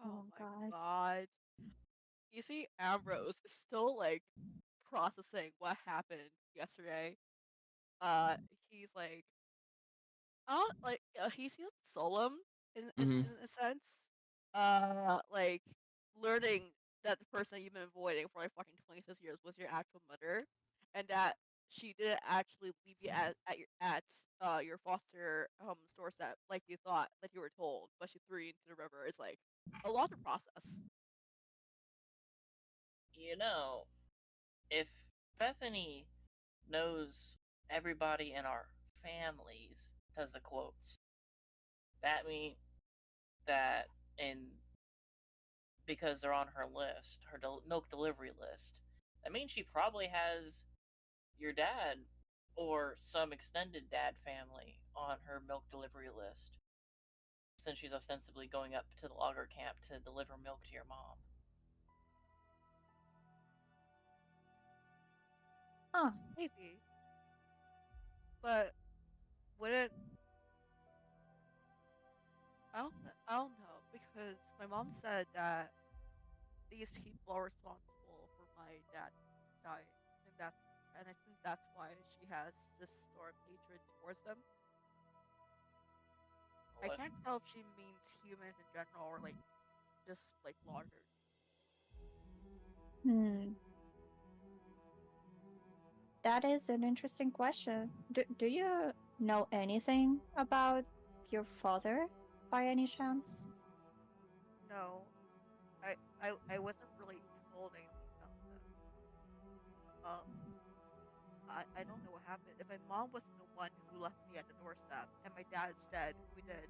Oh, Oh, my God. god. You see, Ambrose is still like processing what happened yesterday. He's like, I don't like. He feels solemn in a sense. Like learning that the person that you've been avoiding for like fucking 26 years was your actual mother, and that she didn't actually leave you at your foster source that like you thought, like you were told, but she threw you into the river. Is like a lot to process. You know, if Bethany knows everybody in our families, does the quotes, that mean that because they're on her list, her milk delivery list, that means she probably has your dad or some extended dad family on her milk delivery list, since she's ostensibly going up to the logger camp to deliver milk to your mom. Huh. Maybe, but wouldn't I don't know because my mom said that these people are responsible for my dad dying, and I think that's why she has this sort of hatred towards them. I What? can't tell if she means humans in general or like just like loggers. That is an interesting question. Do you know anything about your father by any chance? No, I wasn't really told anything about them. Um, I don't know what happened. If my mom wasn't the one who left me at the doorstep, and my dad instead, who did?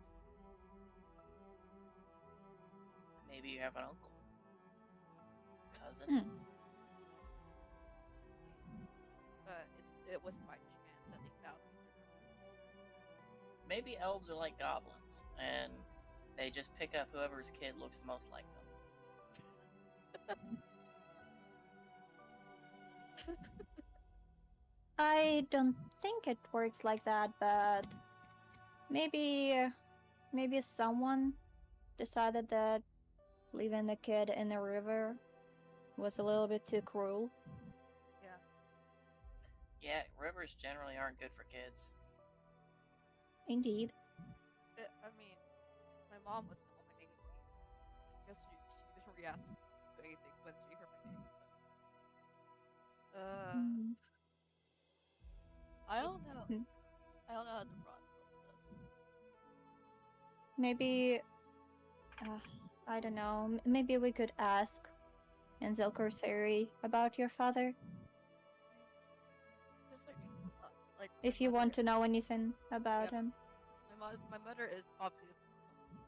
Maybe you have an uncle, cousin. But it was by chance that they found me. Maybe elves are like goblins, and they just pick up whoever's kid looks the most like them. I don't think it works like that, but maybe someone decided that leaving the kid in the river was a little bit too cruel. Yeah, rivers generally aren't good for kids. Indeed. I mean, my mom was the one naming me. I guess she didn't react to anything when she heard my name. So. Mm. I don't know. Hmm. I don't know how to run with this. Maybe, I don't know. Maybe we could ask Enzilkor's fairy about your father, Just like my if you mother, want to know anything about Yeah. him. my mother is obviously something.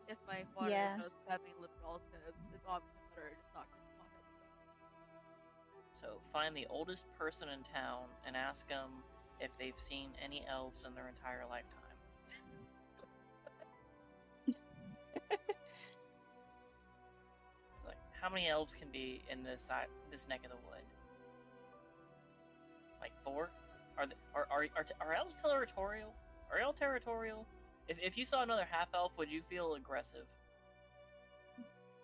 And if my father Yeah. does have any living relatives, it's obvious my mother is not going to contact with them. So find the oldest person in town and ask them if they've seen any elves in their entire lifetime. It's like, how many elves can be in this neck of the wood? Like 4? Are elves territorial? Are elves territorial? If you saw another half elf, would you feel aggressive?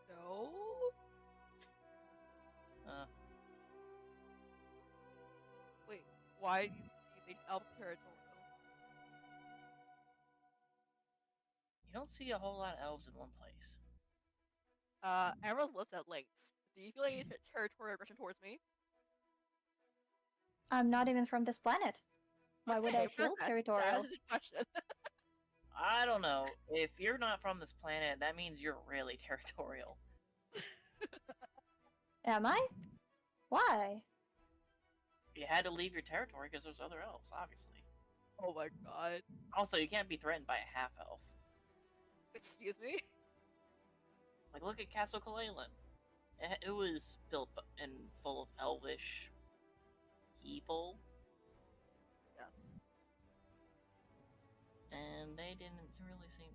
No. Wait, why do you think elf territorial? You don't see a whole lot of elves in one place. Emerald looks at Lynx. Do you feel any territorial aggression towards me? I'm not even from this planet. Why would I feel perfect. territorial? That's a question. I don't know. If you're not from this planet, that means you're really territorial. Am I? Why? You had to leave your territory because there's other elves, obviously. Oh my god. Also, you can't be threatened by a half elf. Excuse me? Like, look at Castle Kalalan. It was built and full of elvish people, Yes. and they didn't really seem.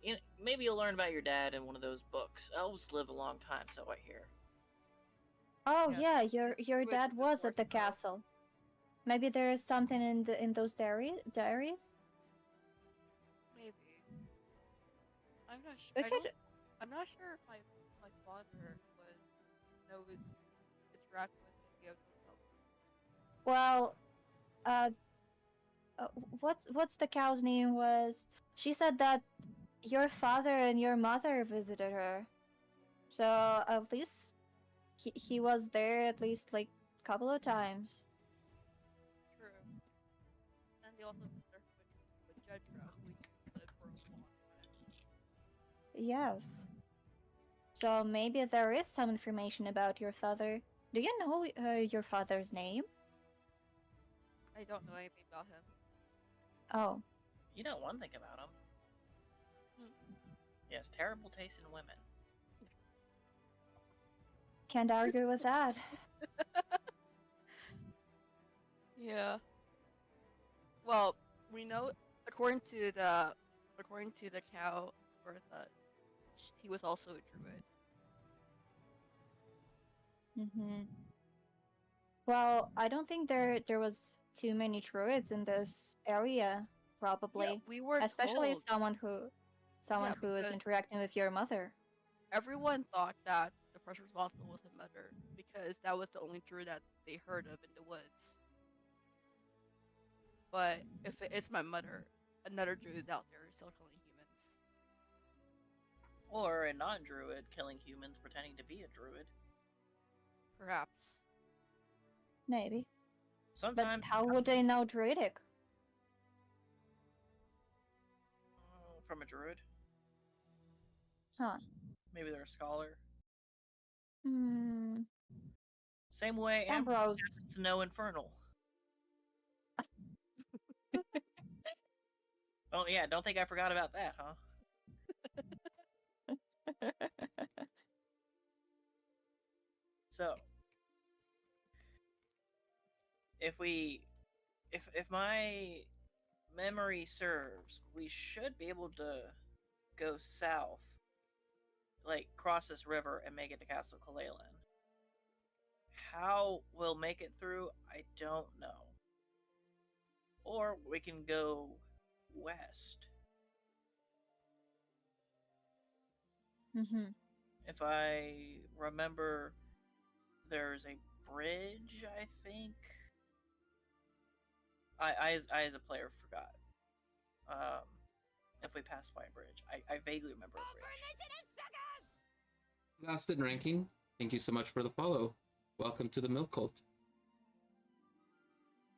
You know, maybe you'll learn about your dad in one of those books. Elves live a long time, so I hear. Oh Yeah. yeah, your Wait, dad of was course at the not. castle. Maybe there is something in those diaries. Maybe. I'm not sure. We could. I'm not sure if my father would interact with any of those elves. Well, uh, what's the cow's name was? She said that your father and your mother visited her. So at least he was there at least like a couple of times. True. And they also visited with Jedra, who we knew lived for a long time. Yes. So maybe there is some information about your father. Do you know your father's name? I don't know anything about him. Oh, You know one thing about him. Hmm. He has terrible taste in women. can't argue with that. Yeah. Well, we know according to the cow Bertha, he was also a druid. Mm-hmm. Well, I don't think there was too many druids in this area, probably. Yeah, we were Especially told. someone who is because interacting with your mother. everyone thought that the person responsible was the mother because that was the only druid that they heard of in the woods. But if it is my mother, another druid is out there still killing humans. Or a non-druid killing humans pretending to be a druid. Perhaps. Maybe. Sometimes But how would they know druidic? from a druid. Huh. Maybe they're a scholar. Hmm. Same way Ambrose. happens to know Infernal. Oh yeah, don't think I forgot about that, huh? So, if my memory serves, we should be able to go south, like cross this river and make it to Castle Kalalan. How we'll make it through, I don't know. Or we can go west. Mm-hmm. If I remember, there's a bridge, I think. I as a player forgot. If we passed by a bridge, I vaguely remember a bridge. Last in ranking, thank you so much for the follow. Welcome to the Milk Cult.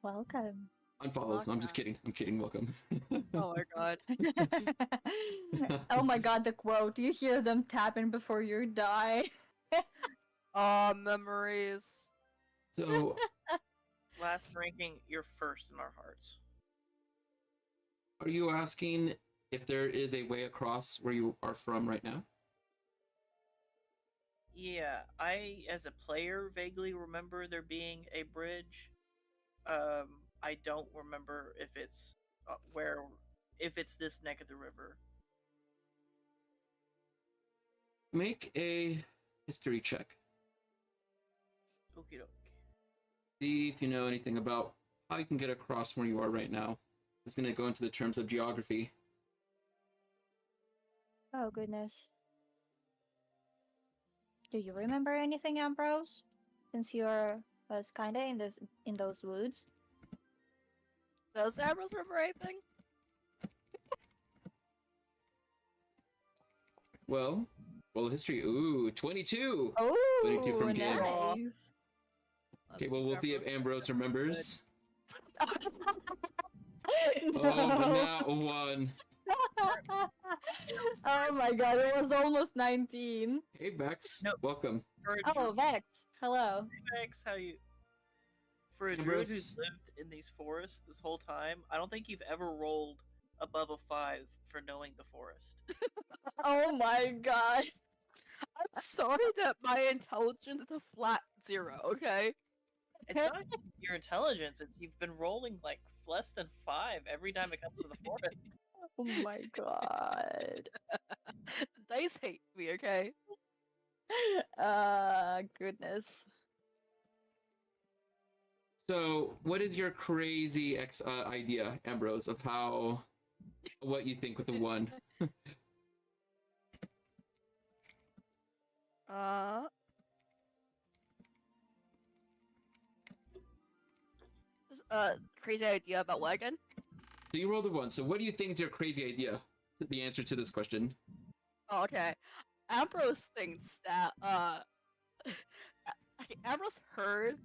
Welcome. Unfollows. I'm just kidding. I'm kidding. Welcome. Oh my god. Oh my god, the quote. You hear them tapping before you die. Memories. So, Last ranking, you're first in our hearts. are you asking if there is a way across where you are from right now? Yeah, I, as a player, vaguely remember there being a bridge. I don't remember if it's if it's this neck of the river. Make a history check. Okie doke. See if you know anything about how you can get across where you are right now. It's going to go into the terms of geography. Oh goodness. Do you remember anything, Ambrose? Since you're was kinda in those woods. Does Ambrose remember anything? Well, roll history. Ooh, 22! Oh, 22 from Gabe. nice. Okay, well, we'll see if Ambrose remembers. No. Oh, now one. Oh my god, it was almost 19. Hey, Bex. Nope. Welcome. For a Oh, Vex. Hello. Vex, how you? For a Ambrose. druid who's lived in these forests this whole time, I don't think you've ever rolled above a 5 for knowing the forest. Oh my god. I'm sorry that my intelligence is a flat 0, okay? It's not your intelligence, it's you've been rolling like less than 5 every time it comes to the forest. Oh my god. The dice hate me, okay? Goodness. So, what is your crazy idea, Ambrose, of what you think with the 1? Crazy idea about what again? So you rolled a 1. So what do you think is your crazy idea? The answer to this question. Oh, okay. Ambrose thinks that Ambrose heard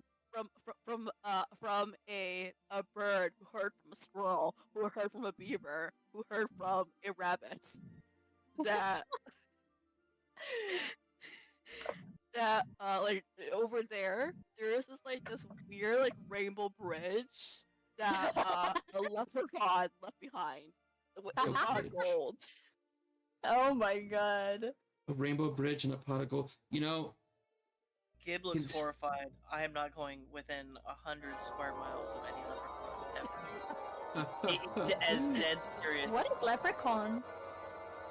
from a bird, who heard from a squirrel, who heard from a beaver, who heard from a rabbit, that like over there is this weird like rainbow bridge that a leprechaun left behind. It was not gold. Oh my god. A rainbow bridge and a pot of gold. You know, Gib looks horrified. I am not going within 100 square miles of any leprechaun ever. As dead serious. What is leprechaun?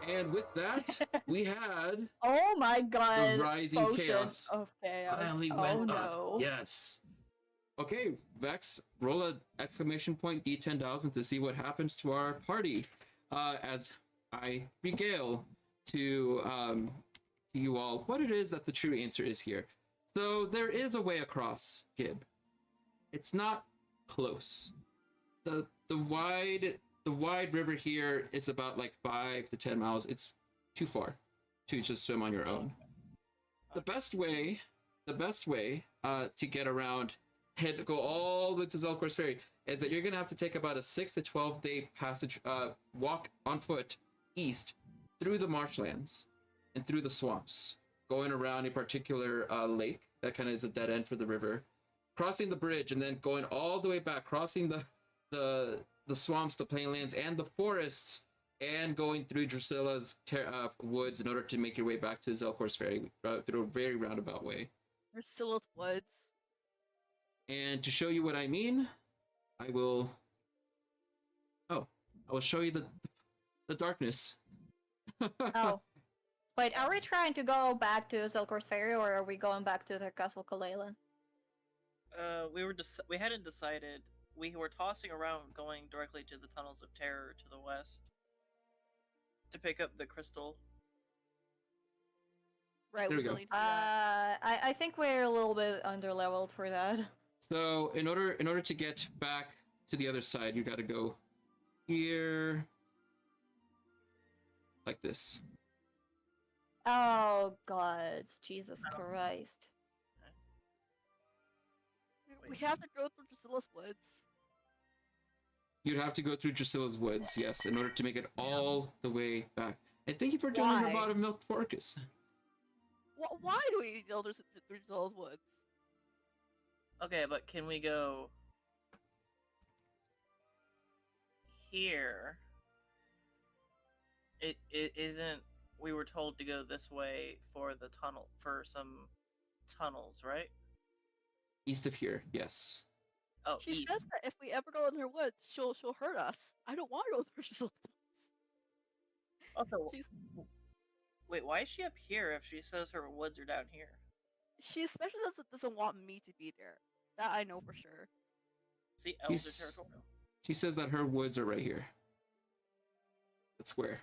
and with that, we had Oh my god. the rising Potion chaos. of chaos. Finally Oh went up. no. Yes. Okay, Vex, roll a exclamation point D10,000 to see what happens to our party. As I regale to you all what it is that the true answer is here. So there is a way across, Gib. It's not close. The wide river here is about like 5 to 10 miles. It's too far to just swim on your own. The best way to get around, go all the way to Zelkor's Ferry, is that you're gonna have to take about a 6 to 12 day passage, walk on foot east through the marshlands and through the swamps, going around a particular lake that kind of is a dead end for the river, crossing the bridge, and then going all the way back, crossing the swamps, the plainlands, and the forests, and going through Drusilla's woods in order to make your way back to Zelkor's Ferry through a very roundabout way. Drusilla's woods. And to show you what I mean, I will show you the darkness. Oh. Wait, are we trying to go back to Zelkor's Ferry, or are we going back to the Castle Kalelan? We hadn't decided. We were tossing around, going directly to the Tunnels of Terror to the west to pick up the crystal. Right, There we we still go. need to do that. I think we're a little bit underleveled for that. So in order to get back to the other side, you got to go here, like this. Oh God, Jesus Christ. We have to go through Drusilla's woods. You'd have to go through Drusilla's woods, yes, in order to make it all the way back. And thank you for donating Why? a lot of milk for Orcus. Why do we need to go through Drusilla's woods? Okay, but can we go here? It isn't. We were told to go this way for the tunnel, for some tunnels, right? East of here, yes. Oh, She east. says that if we ever go in her woods, she'll hurt us. I don't want to go through Drusilla's woods. Also, She's wait, why is she up here if she says her woods are down here? she especially doesn't want me to be there. That I know for sure. See, elves She's- are territorial. She says that her woods are right here. That's square.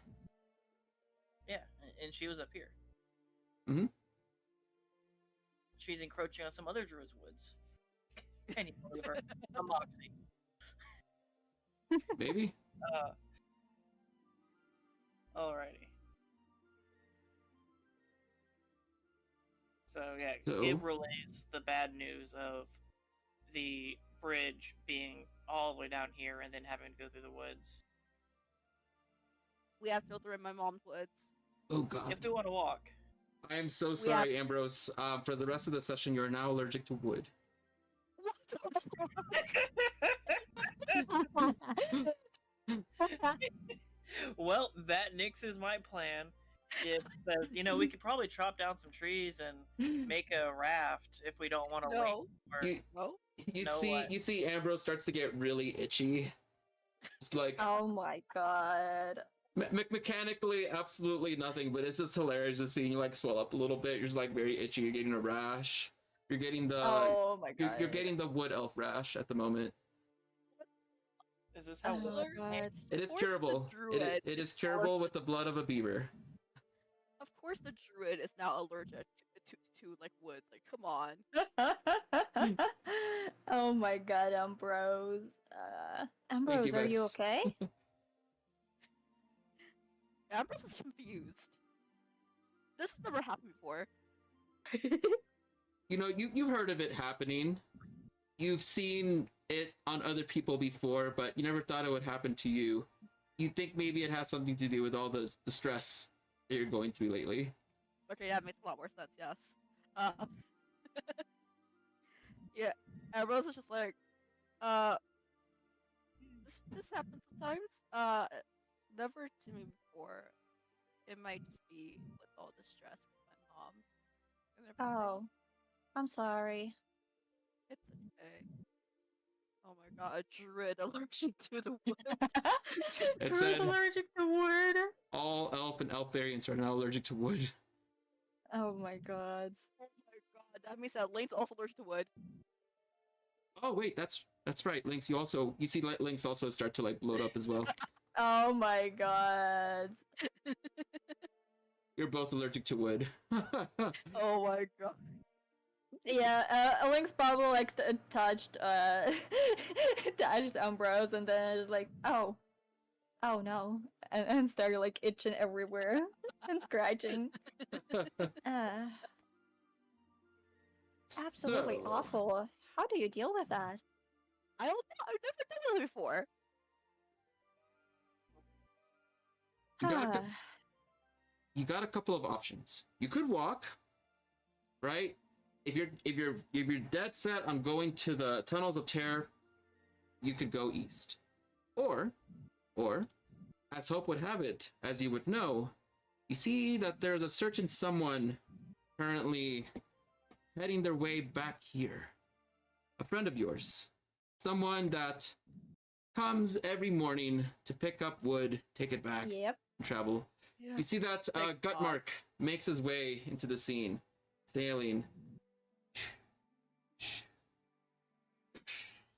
Yeah, and she was up here. Mhm. She's encroaching on some other druid's woods. Can you believe her? A moxie. Maybe? Alrighty. So yeah, So- Gib relays the bad news of the bridge being all the way down here and then having to go through the woods. We have to go through my mom's woods. Oh god. If they want to walk. I am so sorry, Ambrose. For the rest of the session, you're now allergic to wood. Well, that nixes my plan. It says, we could probably chop down some trees and make a raft if we don't want to wait. No. For... You, No. you No, see, what? you see, Ambrose starts to get really itchy. It's like Oh my God. mechanically, absolutely nothing, but it's just hilarious just seeing you like swell up a little bit. You're just like very itchy. You're getting a rash. You're getting the Oh my God. you're getting the wood elf rash at the moment. Is this how Oh wood my elves God. It is Of course the curable. druid It is is curable with the blood of a beaver. Of course, the druid is now allergic to like wood. Like, come on. Oh my God, Ambrose. Ambrose, are you Bex. okay? Ambrose is confused. This has never happened before. You know, you've heard of it happening. You've seen it on other people before, but you never thought it would happen to you. You think maybe it has something to do with all the stress that you're going through lately. Okay, yeah, it makes a lot more sense. Yes. Yeah, Ambrose is just like, this happens sometimes. Never to me before. It might just be with all the stress with my mom and everything. Oh, I'm sorry. It's okay. Oh my god, a druid allergic to the wood. It Who's said- allergic to wood? All elf and elf variants are now allergic to wood. Oh my God. Oh my god, that means that Lane's also allergic to wood. Oh wait, that's right. Lynx, you see Lynx also start to like bloat up as well. Oh my God. You're both allergic to wood. Oh my god. Yeah, Link's probably like touched touched Ambrose and then just like, oh no, and started like itching everywhere and scratching. Absolutely So, awful. How do you deal with that? I don't know, I've never done this before. You got, you got a couple of options. You could walk, right? If you're dead set on going to the tunnels of terror, you could go east. Or, as hope would have it, as you would know, you see that there's a certain someone currently heading their way back here. A friend of yours. Someone that comes every morning to pick up wood, take it back, Yep. and travel. Yeah. You see that Thank God. Gutmark makes his way into the scene, sailing.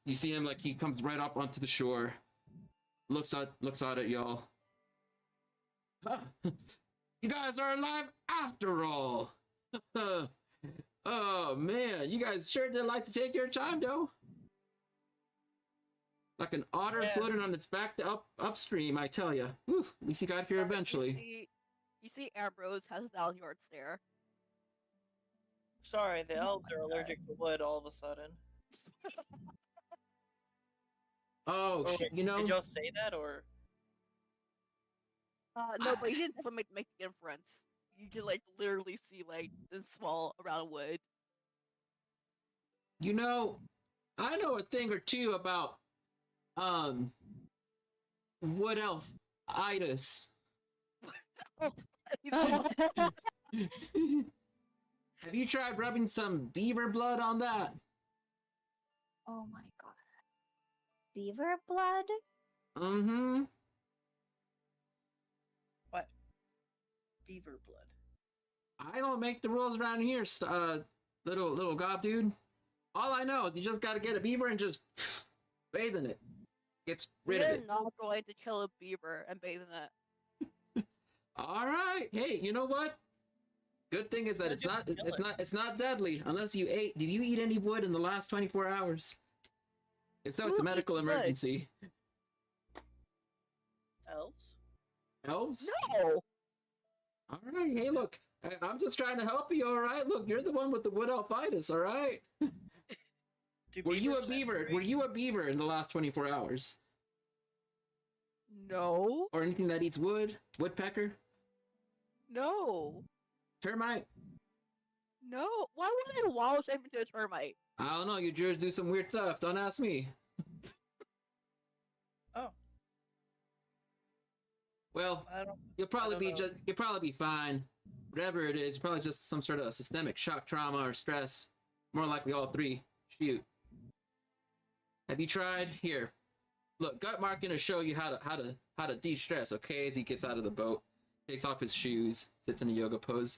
You see him like he comes right up onto the shore, looks out at y'all. Huh. You guys are alive after all. Oh man, you guys sure did like to take your time though. Like an otter Yeah. floating on its back to upstream, I tell ya. Whew, at least you got here eventually. You see Ambrose has a downward stare. Sorry, the elves are allergic to wood all of a sudden. Oh, Or, you know. did y'all say that or? No, but you didn't definitely make the inference. You can like literally see like this small around wood. You know, I know a thing or two about wood elf itis. Have you tried rubbing some beaver blood on that? Oh my god. Beaver blood? Mm-hmm. What? Beaver blood. I don't make the rules around here, little gob dude. All I know is you just gotta get a beaver and just bathe in it. Gets rid of We're it. not going to kill a beaver and bathe in it. All right. Hey, you know what? Good thing is that it's not deadly unless you ate. Did you eat any wood in the last 24 hours? If so, it's a Who medical eats wood? emergency. Elves? Elves? No. All right. Hey, look. I'm just trying to help you. All right. Look, you're the one with the wood elfitis. All right. Were you a beaver? Were you a beaver in the last 24 hours? No. Or anything that eats wood? Woodpecker? No. Termite? No. Why would I wallow shape into a termite? I don't know. You Druids do some weird stuff. Don't ask me. Oh. Well, you'll probably be fine. Whatever it is, probably just some sort of systemic shock trauma or stress. More likely all three. Shoot. Have you tried? Here. Look, Gutmark gonna show you how to de-stress, okay? As he gets out of the boat, takes off his shoes, sits in a yoga pose.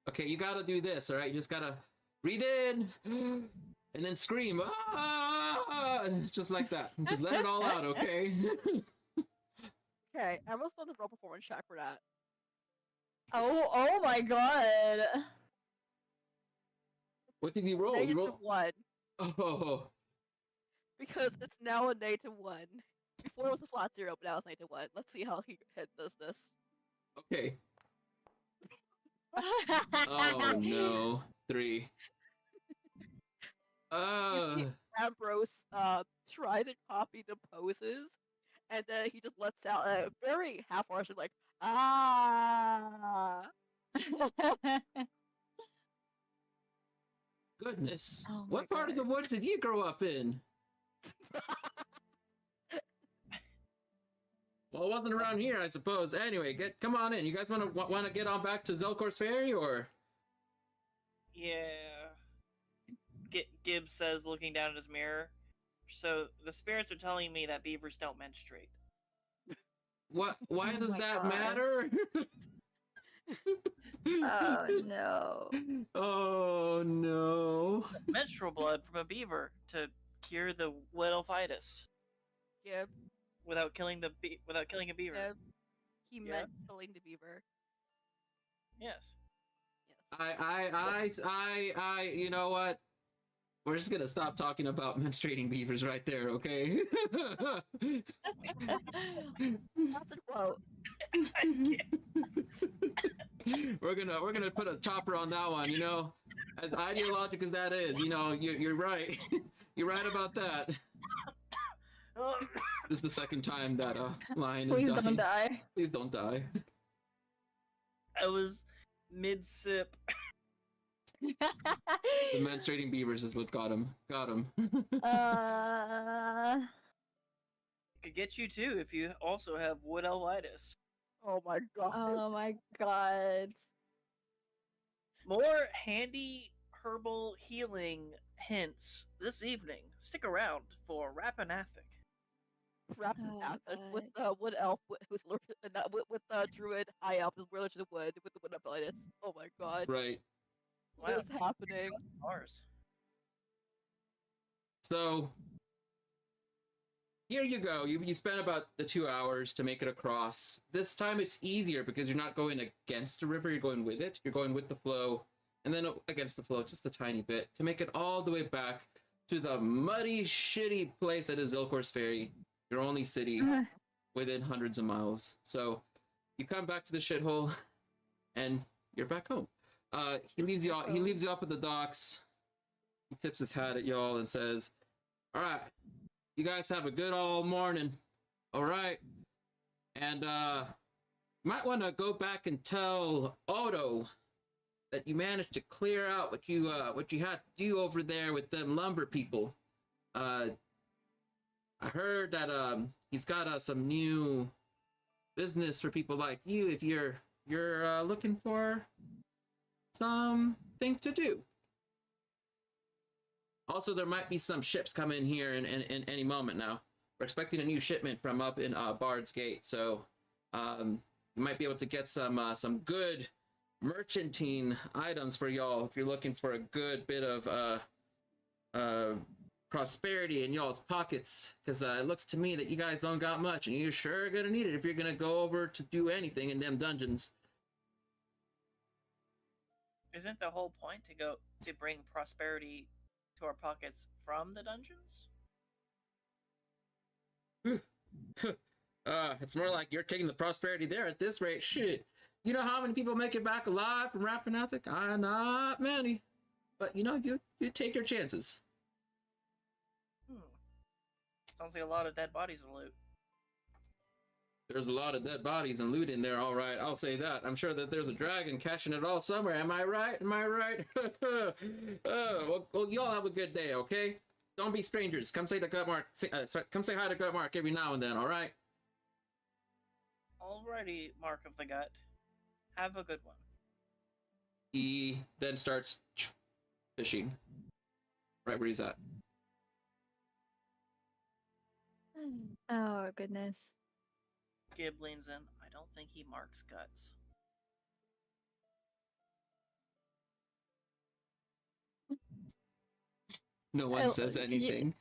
Okay, you gotta do this, all right? You just gotta breathe in and then scream, ah! Just like that. Just let it all out, okay? Okay, I was supposed to roll performance check for that. Oh my god. What did you roll? You roll? -1. Oh. Because it's now a -1. Before it was a flat 0, but now it's -1. Let's see how he does this. Okay. Oh no. 3. You see Ambrose try to copy the poses, and then he just lets out a very half-harsh like, ah. Goodness. Oh my What part of the God. woods did you grow up in? Well, it wasn't around here, I suppose. Anyway, come on in. You guys want to get on back to Zelkor's Ferry, or? Yeah. Gibbs says, looking down at his mirror. So the spirits are telling me that beavers don't menstruate. What? Why Oh does my that God. matter? Oh no. Oh no. Menstrual blood from a beaver to cure the Wedelfitis Gib, without killing a beaver. Gib, he Yeah. meant killing the beaver. Yes. Yes. I, you know what? We're just gonna stop talking about menstruating beavers right there, okay? That's a quote. We're gonna put a chopper on that one, you know? As ideologic as that is, you know, you're right. You're right about that. This is the second time that lion is Please dying. don't die. Please don't die. I was mid-sip. The menstruating beavers is what got him. Could get you too if you also have wood elvitis. Oh my god. Oh my god. More handy herbal healing hints this evening. Stick around for Rappan Athuk. Rappan Oh, Athuk God. with the wood elf who's with the druid high elf is allergic to wood with the wood abilities. Oh my god. Right. What is happening? Ours. So here you go. You spent about the 2 hours to make it across. This time it's easier because you're not going against the river, you're going with it. You're going with the flow. and then against the flow just a tiny bit to make it all the way back to the muddy, shitty place that is Zilkor's Ferry, your only city within hundreds of miles. So you come back to the shithole, and you're back home. He leaves you up at the docks. He tips his hat at y'all and says, "All right, you guys have a good all morning. All right, and you might want to go back and tell Odo that you managed to clear out what you had to do over there with them lumber people. I heard that he's got some new business for people like you if you're looking for something to do. Also, there might be some ships coming here in any moment now. We're expecting a new shipment from up in Bard's Gate, so you might be able to get some good merchantine items for y'all if you're looking for a good bit of prosperity in y'all's pockets, because it looks to me that you guys don't got much, and you're sure gonna need it if you're gonna go over to do anything in them dungeons." Isn't the whole point to bring prosperity to our pockets from the dungeons? It's more like you're taking the prosperity there at this rate. Shit. You know how many people make it back alive from Rappan Athuk? Not many. But you know, you take your chances. Sounds like a lot of dead bodies and loot. There's a lot of dead bodies and loot in there, all right. I'll say that. I'm sure that there's a dragon cashing it all somewhere. Am I right? Am I right? Well, y'all have a good day, okay? Don't be strangers. Come say to Gutmark. Come say hi to Gutmark every now and then, all right? Alrighty, Mark of the Gut. Have a good one. He then starts fishing right where he's at. Oh, goodness. Gib leans in. I don't think he marks guts. No one says anything.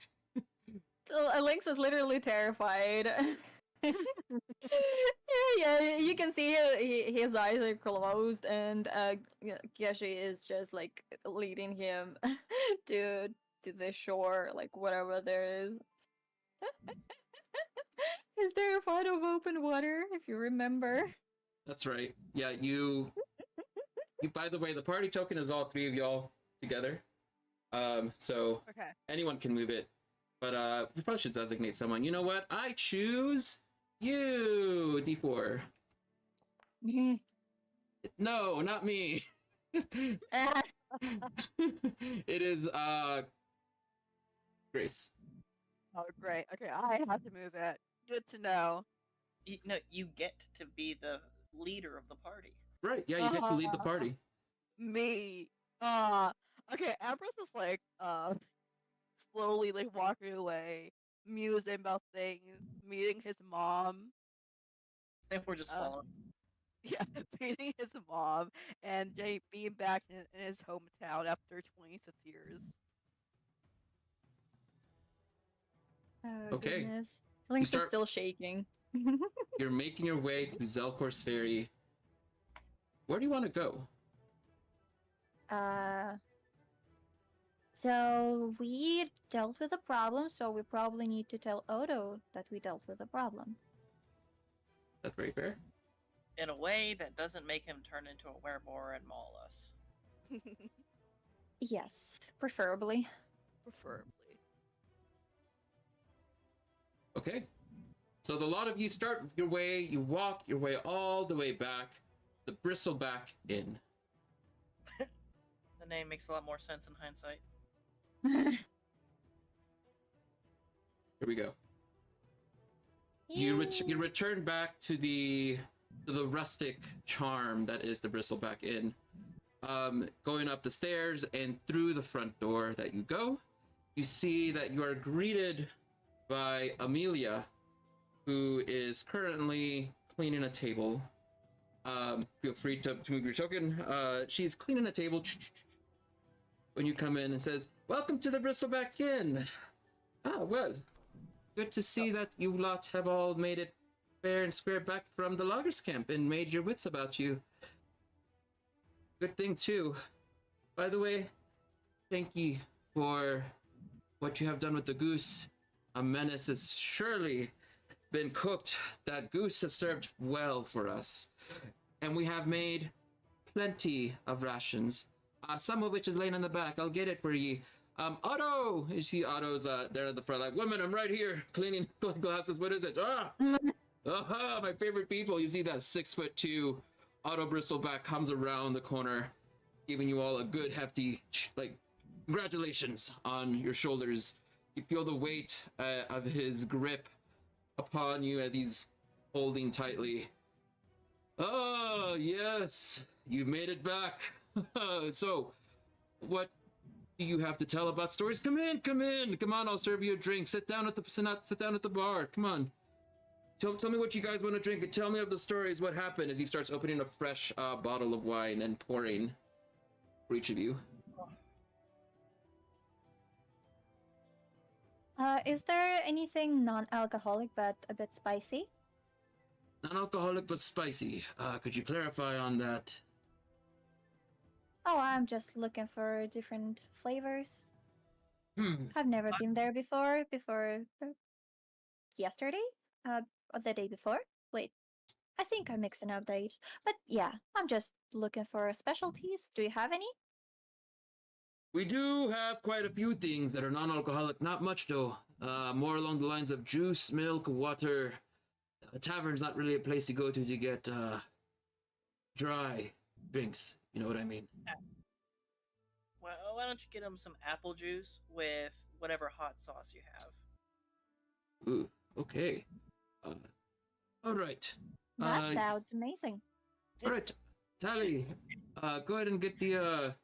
Lynx is literally terrified. yeah, you can see his eyes are closed, and Geshi is just like leading him to the shore, like whatever there is. He's terrified of open water, if you remember. That's right. Yeah, you. By the way, the party token is all three of y'all together. So Okay. anyone can move it, but we probably should designate someone. You know what? I choose you, D4. No, not me. It is Grace. Oh, great. Okay, I have to move it. Good to know. You get to be the leader of the party. Right, yeah, you get to lead the party. Me. Okay, Ambrose is like, slowly like walking away, musing about things, meeting his mom. They were just following. Yeah, meeting his mom, and being back in his hometown after 26 years. Oh, Okay. goodness. Lynx is still shaking. You're making your way to Zelkor's Ferry. Where do you want to go? So we dealt with a problem, so we probably need to tell Odo that we dealt with a problem. That's very fair. In a way that doesn't make him turn into a werebore and maul us. Yes, preferably. Preferably. Okay. So the lot of you start your way, you walk your way all the way back, the Bristleback Inn. The name makes a lot more sense in hindsight. Here we go. You return back to the rustic charm that is the Bristleback Inn. Going up the stairs and through the front door that you go, you see that you are greeted by Amelia, who is currently cleaning a table. Feel free to move your token. She's cleaning a table when you come in and says, "Welcome to the Bristleback Inn. Ah, well, good to see that you lot have all made it fair and square back from the loggers' camp and made your wits about you. Good thing, too. by the way, thank you for what you have done with the goose. A menace has surely been cooked. That goose has served well for us. And we have made plenty of rations. Some of which is laying in the back. I'll get it for ye. Otto! You see Otto's there at the front, like, women, I'm right here, cleaning glasses. What is it? Aha, my favorite people. You see that 6'2" Otto Bristleback comes around the corner, giving you all a good hefty, like, congratulations on your shoulders. You feel the weight of his grip upon you as he's holding tightly. Oh, yes, you made it back. So, what do you have to tell about stories? Come in. Come on, I'll serve you a drink. Sit down at the bar. Come on. Tell me what you guys want to drink and tell me of the stories. What happened? As he starts opening a fresh bottle of wine and pouring for each of you. Is there anything non-alcoholic but a bit spicy? Non-alcoholic but spicy. Could you clarify on that? Oh, I'm just looking for different flavors. Hmm. I've never been there before yesterday? Or the day before? Wait, I think I'm mixing up dates. But yeah, I'm just looking for specialties. Do you have any? We do have quite a few things that are non-alcoholic. Not much though. More along the lines of juice, milk, water. A tavern's not really a place to go to get dry drinks. You know what I mean? Well, why don't you get him some apple juice with whatever hot sauce you have? Ooh, okay. All right. That sounds amazing. All right, Tally. Go ahead and get the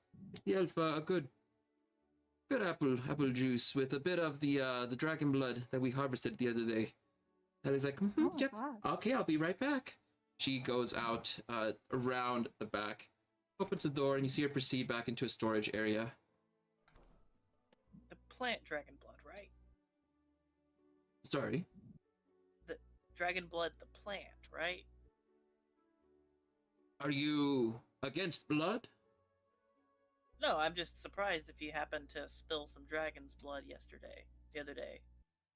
elf a good apple juice with a bit of the dragon blood that we harvested the other day. Tally's like, yep. Wow. Okay, I'll be right back. She goes out around the back, opens the door, and you see her proceed back into a storage area. The plant dragon blood, right? Sorry. The dragon blood, the plant, right? Are you against blood? No, I'm just surprised if you happened to spill some dragon's blood the other day.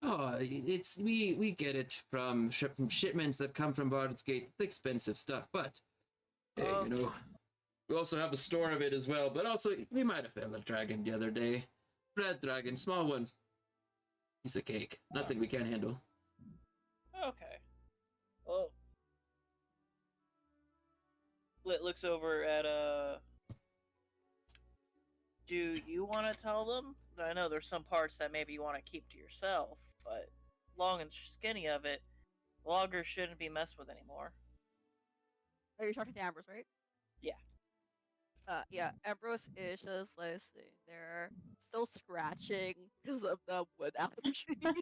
Oh, it's we get it from shipments that come from Bard's Gate. It's expensive stuff, but hey, Okay. you know, we also have a store of it as well. But also, we might have found a dragon the other day. Red dragon, small one. Piece of cake. Nothing we can't handle. Okay. Well, looks over at do you want to tell them? I know there's some parts that maybe you want to keep to yourself, but long and skinny of it, loggers shouldn't be messed with anymore. Are you talking to Ambrose, right? Yeah. Yeah, Ambrose is just like sitting there, still scratching because of the wood allergies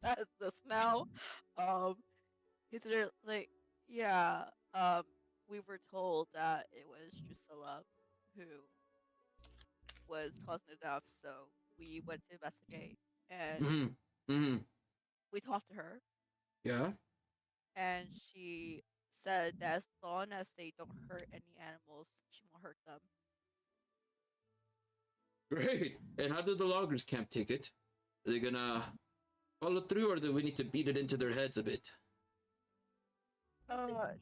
that the smell. He's there like, yeah. We were told that it was Drusilla who was causing the death, so we went to investigate, and we talked to her, Yeah. and she said that as long as they don't hurt any animals, she won't hurt them. Great. And how did the loggers camp take it? Are they gonna follow through, or do we need to beat it into their heads a bit?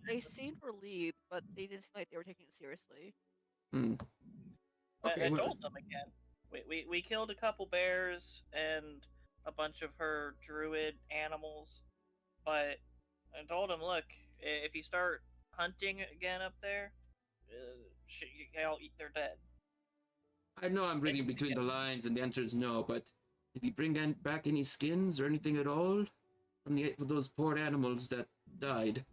They seemed relieved, but they didn't seem like they were taking it seriously. Okay, I well, told them again. We killed a couple bears and a bunch of her druid animals, but I told them, look, if you start hunting again up there, I'll eat their dead. I know I'm reading between the lines, and the answer is no. But did you bring back any skins or anything at all from those poor animals that died?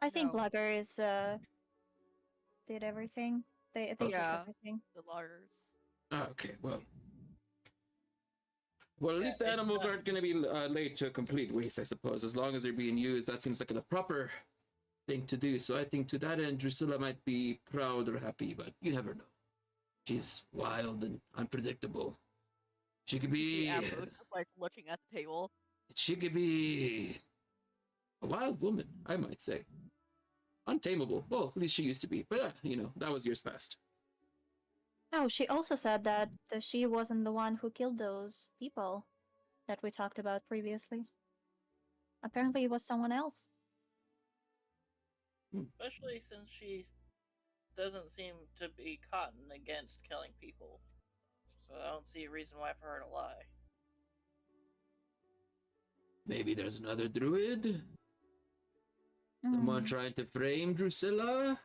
I think No. loggers did everything. They took Yeah. everything. The loggers. Okay, well, at least the it's animals not- aren't going to be laid to complete waste, I suppose. As long as they're being used, that seems like a proper thing to do. So I think to that end, Drusilla might be proud or happy, but you never know. She's wild and unpredictable. She could You see be. Ambrose just like looking at the table. She could be a wild woman, I might say. Untamable. Well, at least she used to be. But, you know, that was years past. Oh, she also said that she wasn't the one who killed those people that we talked about previously. Apparently, it was someone else. Especially since she doesn't seem to be cotton against killing people. So I don't see a reason why for her to lie. Maybe there's another druid? Someone trying to frame Drusilla?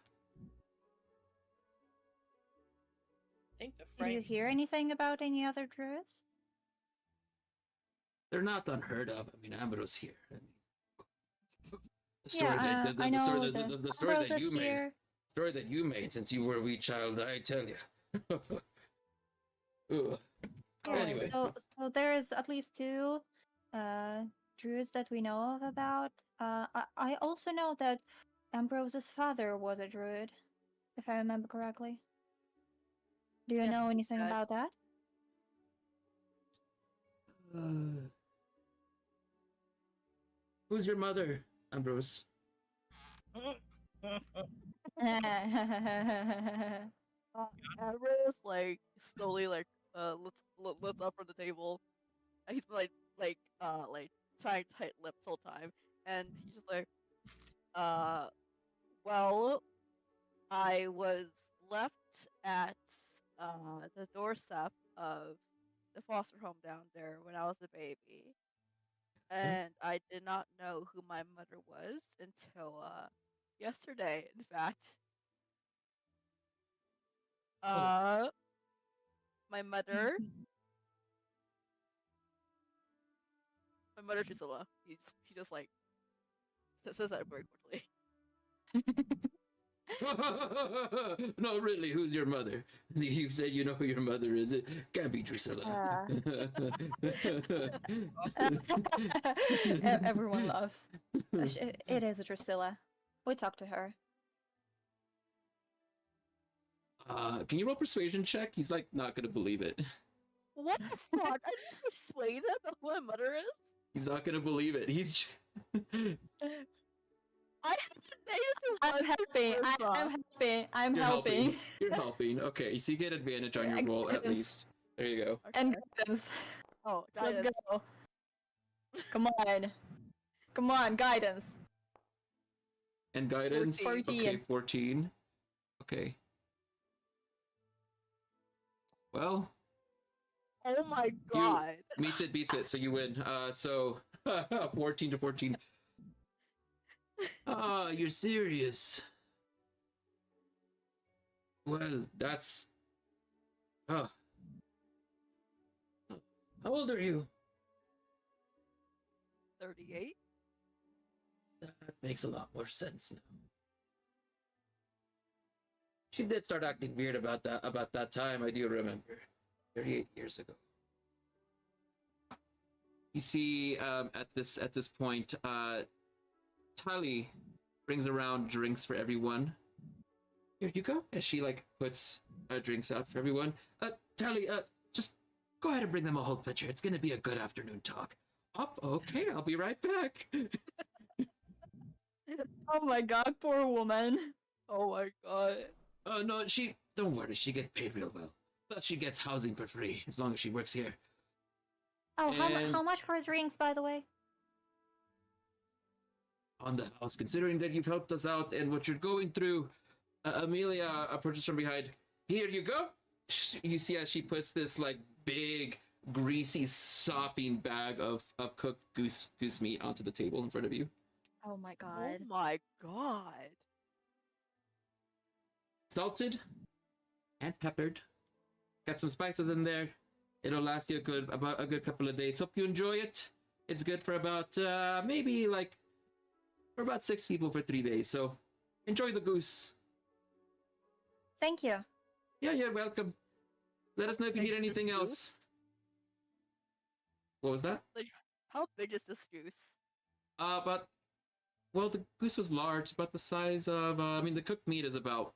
I think the Did frame. you hear anything about any other druids? They're not unheard of. I mean, Ambrose here. I mean, the story Yeah, that, the, I the know story, the story Ambrose that is you made. here. Story that you made since you were a wee child, I tell you. Ugh. Yeah, Anyway. so there is at least two druids that we know of about. I also know that Ambrose's father was a druid, if I remember correctly. Do you Yes, know he anything said. about that? Who's your mother, Ambrose? Ambrose like slowly looks up from the table. And he's been like trying tight lips the whole time, and he's just like, well, I was left at the doorstep of the foster home down there when I was a baby, and I did not know who my mother was until yesterday. In fact, my mother, Drusilla. He just like says that very quickly. No, really, who's your mother? You said you know who your mother is. It can't be Drusilla. Everyone loves. It is Drusilla. We talked to her. Can you roll persuasion check? He's like not gonna believe it. What the fuck? I didn't persuade him of who my mother is. He's not gonna believe it. He's. I have to say this. I'm helping. I'm helping. I'm You're helping. You're helping. Okay, so you get advantage on your roll at least. There you go. And guidance. Oh, Let's guidance. go. Come on. Come on, guidance. And guidance. 14. Okay, 14. Okay. Well. Oh my god. Meets it, beats it. So you win. So 14 to 14. Ah, you're serious. Well, that's. Oh. How old are you? 38. That makes a lot more sense now. She did start acting weird about that time, I do remember. 38 years ago. You see, at this point, Tali brings around drinks for everyone. Here you go. As she like puts drinks out for everyone. Tali, just go ahead and bring them a whole pitcher. It's gonna be a good afternoon talk. Okay, I'll be right back. Oh my god, poor woman. Oh my god. Oh no, don't worry, she gets paid real well. Plus she gets housing for free as long as she works here. Oh, And- how much for drinks, by the way? On the house, considering that you've helped us out and what you're going through, Amelia approaches from behind. Here you go. You see as she puts this like big, greasy, sopping bag of cooked goose meat onto the table in front of you. Oh my Oh god. my god. Salted and peppered. Got some spices in there. It'll last you about a good couple of days. Hope you enjoy it. It's good for about maybe like for about 6 people for 3 days. So enjoy the goose. Thank you. Yeah, you're welcome. Let us know if you need anything else. Goose? What was that? Like, how big is this goose? But well, the goose was large, about the size of. I mean, the cooked meat is about.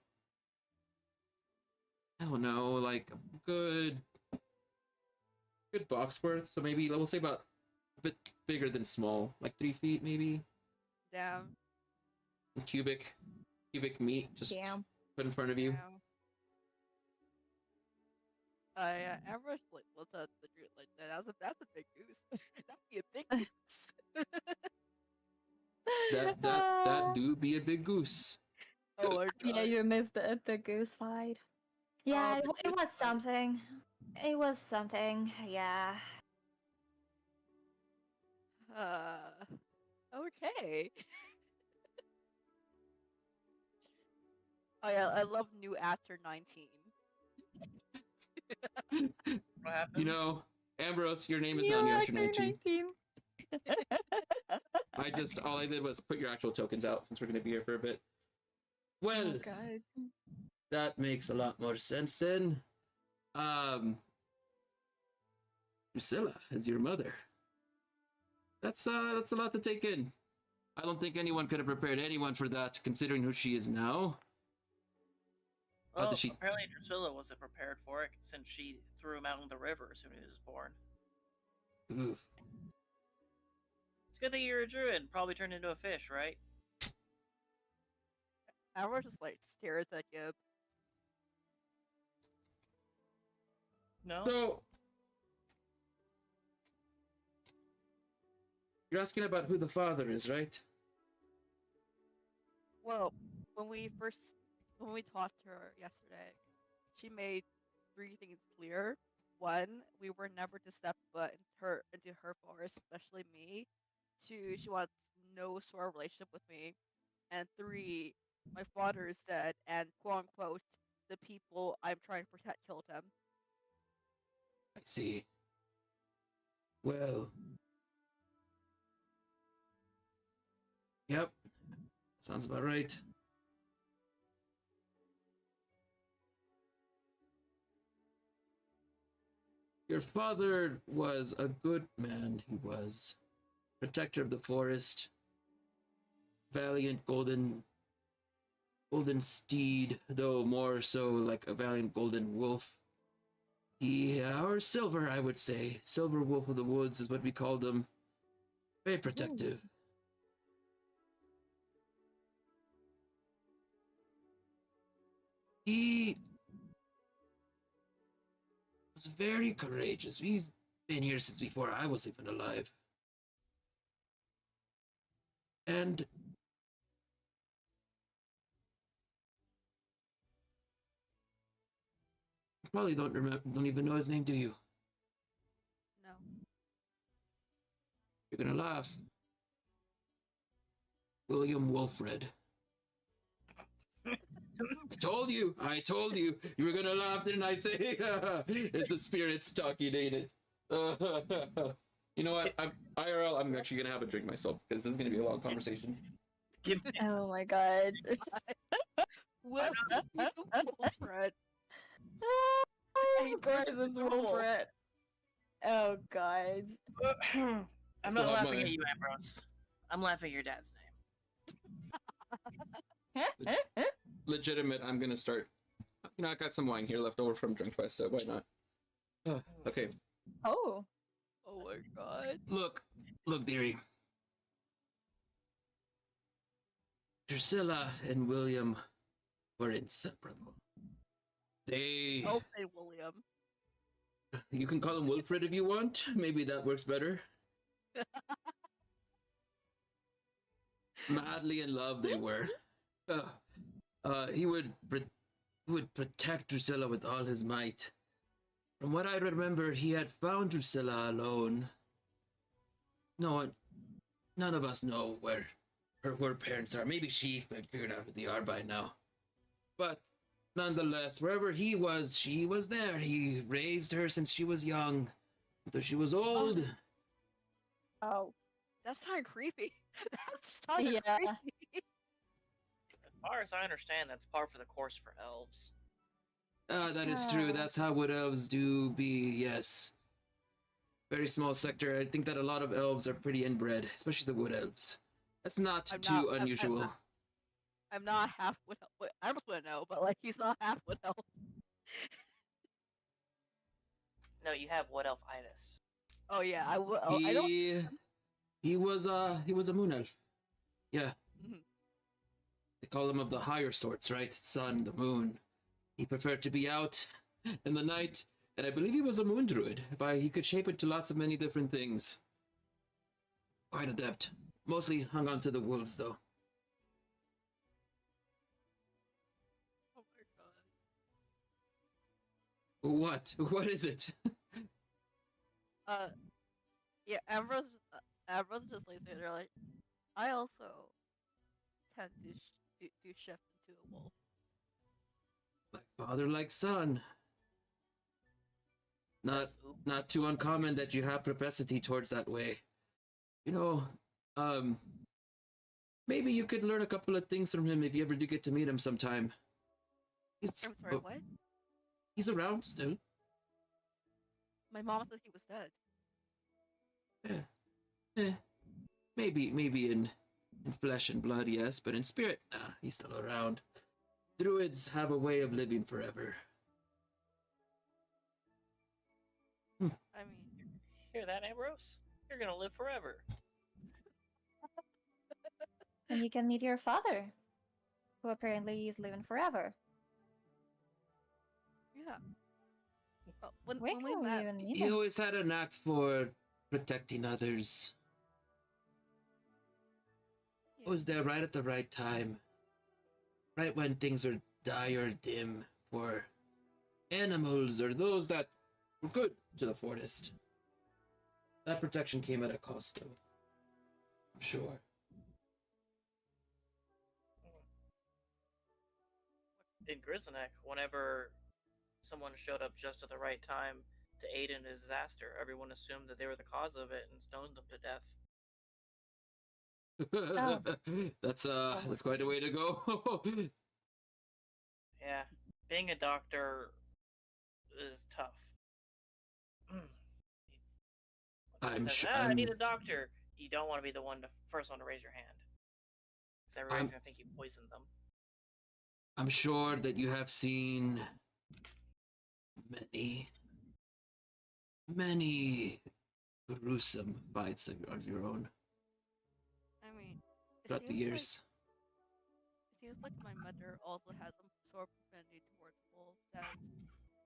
I don't know, like a good box worth. So maybe we'll say about a bit bigger than small, like 3 feet maybe. Damn. Cubic meat just Damn. put in front of you. Damn. Ambrose like looks at the dude like that's a big goose. That'd be a big goose. That do be a big goose. Oh my Yeah, god. you missed the goose fight. Yeah, the it goose was fight. something. It was something. Yeah. Okay. Oh yeah, I love new after 19. What happened? You know, Ambrose, your name is You not are after 19. 19. All I did was put your actual tokens out since we're going to be here for a bit. Well, Oh, God. that makes a lot more sense then. Drusilla is your mother. That's a lot to take in. I don't think anyone could have prepared anyone for that, considering who she is now. Well, she- apparently Drusilla wasn't prepared for it since she threw him out in the river as soon as he was born. Oof. It's good that you're a druid. Probably turned into a fish, right? Ambrose just like stares at Gib. No. So, you're asking about who the father is, right? Well, when we talked to her yesterday, she made 3 things clear. 1, we were never to step foot into her forest, especially me. 2, she wants no sort of relationship with me. And 3, my father is dead, and quote unquote, the people I'm trying to protect killed him. I see. Well. Yep. Sounds about right. Your father was a good man, he was. Protector of the forest. Valiant golden steed, though more so like a valiant golden wolf. Or silver, I would say. Silver wolf of the woods is what we called him. Very protective. He was very courageous. He's been here since before I was even alive. And you probably don't even know his name, do you? No. You're gonna laugh. William Wolfred. I told you you were gonna laugh, didn't I say? It's the spirits talking, ain't it? You know what? IRL, I'm actually gonna have a drink myself because this is gonna be a long conversation. Oh my God. William Wolfred. Of course, this Wolfred. Oh God. I'm not Well, laughing my- at you, Ambrose. I'm laughing at your dad's name. Legitimate, I'm gonna start. You know, I got some wine here left over from Drunk Fest, so why not? Okay, Oh. Oh my god. look, dearie. Drusilla and William were inseparable. They... Don't say William. You can call him Wilfred if you want. Maybe that works better. Madly in love they were. He would protect Drusilla with all his might. From what I remember, he had found Drusilla alone. None of us know where her parents are. Maybe she figured out who they are by now. But nonetheless, wherever he was, she was there. He raised her since she was young, until she was old. Oh. That's kind of creepy. That's kind of Yeah. creepy. As far as I understand, that's par for the course for elves. That is true. That's how wood elves do be, yes. Very small sector. I think that a lot of elves are pretty inbred, especially the wood elves. That's not too unusual. I'm not half wood elf. I almost want to know, but like he's not half wood elf. No, you have wood elf-itis. Oh yeah, I will. Oh, I don't. He was a moon elf. Yeah. Mhm. They call him of the higher sorts, right? Sun, the moon. He preferred to be out in the night And I believe he was a moon druid. He could shape it to lots of many different things. Quite adept. Mostly hung on to the wolves, though. Oh my god. What? What is it? Yeah, Ambrose just lays there like, I also tend to shift into a wolf. Like father, like son. Not too uncommon that you have propensity towards that way. You know, maybe you could learn a couple of things from him if you ever do get to meet him sometime. I'm sorry, what? He's around still. My mom said he was dead. Yeah. Maybe in flesh and blood, yes, but in spirit, nah, he's still around. Druids have a way of living forever. I mean, Hear that, Ambrose? You're gonna live forever. And you can meet your father, who apparently is living forever. yeah. When Where we can we met, even meet He him? always had a knack for protecting others. yeah, Was there right at the right time. Right when things were dire dim for animals or those that were good to the forest. That protection came at a cost, though. I'm sure. In Grizzleneck, whenever someone showed up just at the right time to aid in a disaster, everyone assumed that they were the cause of it and stoned them to death. That's quite a way to go. Yeah, being a doctor is tough. Someone says, I need a doctor. You don't want to be the first one to raise your hand, because everybody's gonna think you poisoned them. I'm sure that you have seen many gruesome fights of your own I mean, throughout the years. It seems like my mother also has some sort of affinity towards wolves, and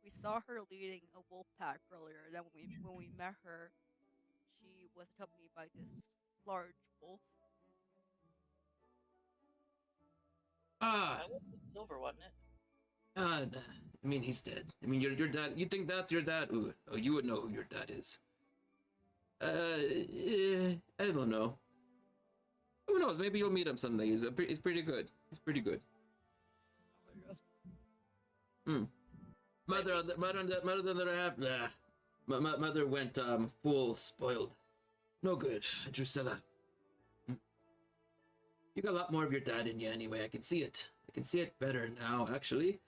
we saw her leading a wolf pack earlier. Then when we met her, she was accompanied by this large wolf. Ah, That was silver, wasn't it? nah, I mean, he's dead. I mean, your dad. You think that's your dad? Ooh, oh, you would know who your dad is. I don't know. Who knows? Maybe you'll meet him someday. He's pretty good. He's pretty good. Oh my god. Mother on the other half, nah. Mother went full spoiled. No good, Drusilla. You got a lot more of your dad in you anyway. I can see it. I can see it better now, actually.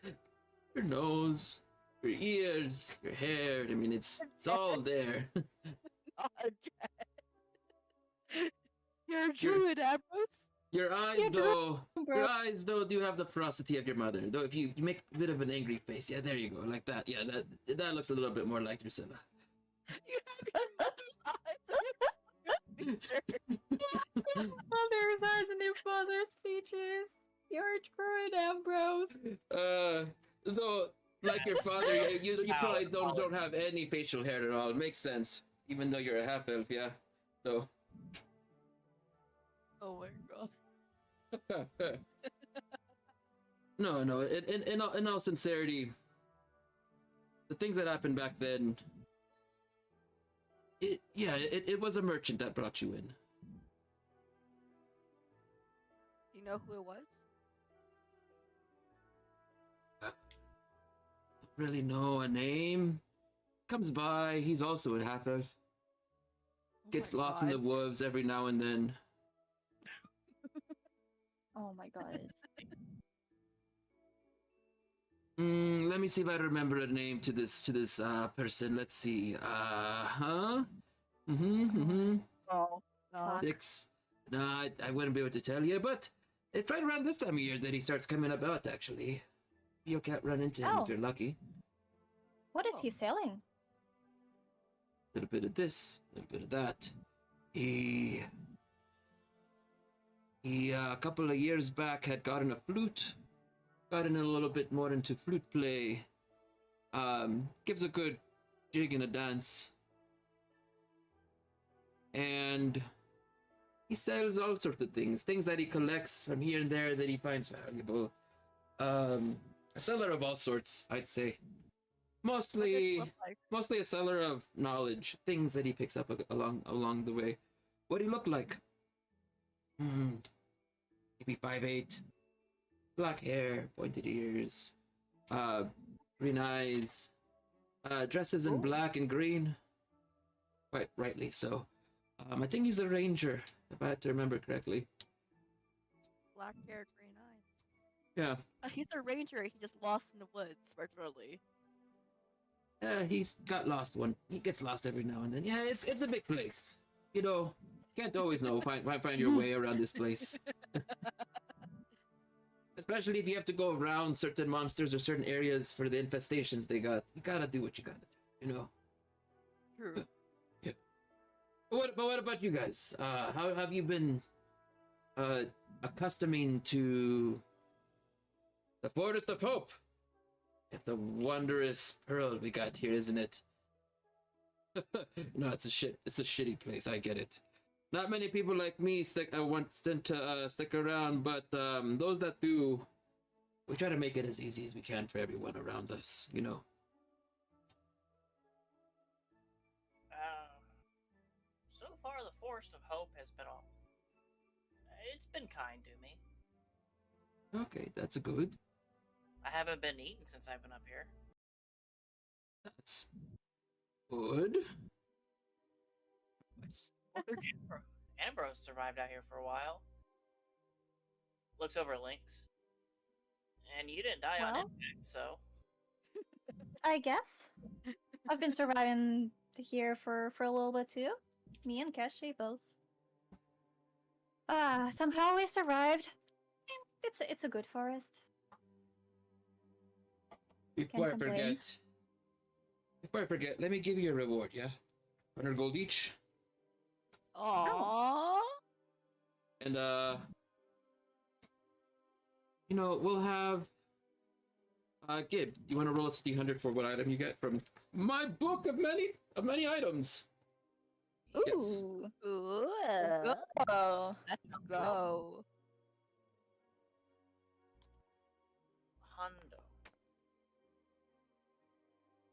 Your nose, your ears, your hair. I mean, it's all there. Not dead. You're a druid, Ambrose. Your eyes, your eyes, though, do have the ferocity of your mother. Though, if you make a bit of an angry face, yeah, there you go, like that. Yeah, that looks a little bit more like Drusilla. You have your mother's eyes and your features. Mother's eyes and your father's features. You're a druid, Ambrose. Though, like your father, you probably don't have any facial hair at all. It makes sense, even though you're a half elf, yeah. So. Oh my god. No. In all sincerity, the things that happened back then. It was a merchant that brought you in. You know who it was? Don't really know a name. Comes by. He's also a half elf. Gets my lost in the God. wolves every now and then. Oh my god. Let me see if I remember a name to this person. Let's see. Oh, No. 6. No, I wouldn't be able to tell you, but it's right around this time of year that he starts coming about, actually. You can't run into him if you're lucky. What is he selling? A little bit of this, a little bit of that. He a couple of years back had gotten a flute. Gotten a little bit more into flute play. Gives a good jig and a dance. And he sells all sorts of things that he collects from here and there that he finds valuable. A seller of all sorts, I'd say. Mostly a seller of knowledge, things that he picks up along the way. What do he look like? Maybe 5'8", black hair, pointed ears, green eyes, dresses in black and green. Quite rightly so. I think he's a ranger, if I had to remember correctly. Black hair, green eyes. Yeah. He's a ranger. He just lost in the woods, particularly. He's got lost one. He gets lost every now and then. Yeah, it's a big place. You know, can't always know find your way around this place. Especially if you have to go around certain monsters or certain areas for the infestations they got. You gotta do what you gotta do, you know. True. Yeah. But what about you guys? How have you been accustoming to the Forest of Hope? It's a wondrous pearl we got here, isn't it? No, it's a shitty place. I get it. Not many people like me want to stick around, but those that do, we try to make it as easy as we can for everyone around us. You know. So far, the Forest of Hope has been it's been kind to me. Okay, that's good. I haven't been eating since I've been up here. That's good. Ambrose survived out here for a while. Looks over links. And you didn't die on impact, so... I guess. I've been surviving here for a little bit too. Me and Keshi both. Somehow we survived. It's a good forest. Before I forget, let me give you a reward, yeah? 100 gold each. Aww. And you know, we'll have Gib, you want to roll a D100 for what item you get from my book of many items? Ooh. Yes. Ooh. Let's go. Let's go. Hundo.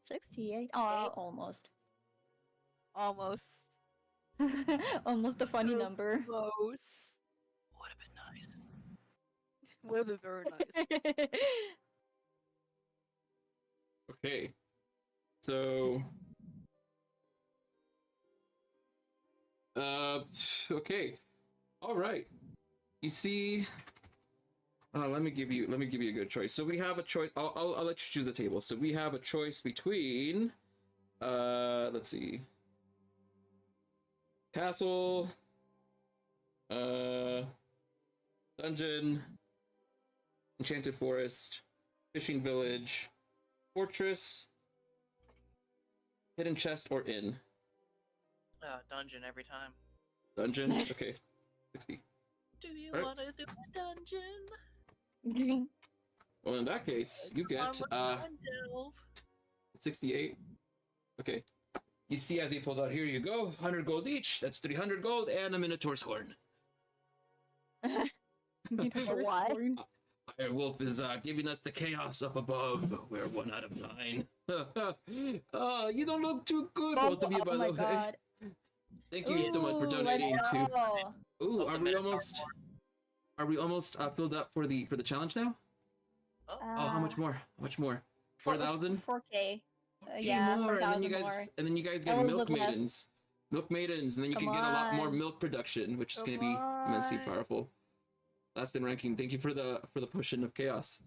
68. Oh, almost. Almost. Almost a funny number. Close. Would have been nice. Would have been very nice. Okay. So okay. All right. You see, let me give you a good choice. So we have a choice. I'll let you choose a table. So we have a choice between let's see. Castle, dungeon, enchanted forest, fishing village, fortress, hidden chest, or inn. Dungeon every time. Dungeon? Okay. 60. Do you Right. want to do a dungeon? Well, in that case, you get 68. Okay. You see as he pulls out, here you go, 100 gold each. That's 300 gold and a Minotaur's horn. Why? Iron Wolf is giving us the chaos up above. We're 1 out of 9. You don't look too good, both of you, by the way. God. Thank you so much for donating to. Ooh, are we almost filled up for the challenge now? Oh, How much more? How much more? 4,000? 4K. Okay, Yeah, more. 4,000 more. And then you guys A get little milk bit less. maidens. Milk maidens, and then you Come can get a lot more on. milk production, which is Come going to be immensely on. powerful. Last in ranking. Thank you for the potion of chaos.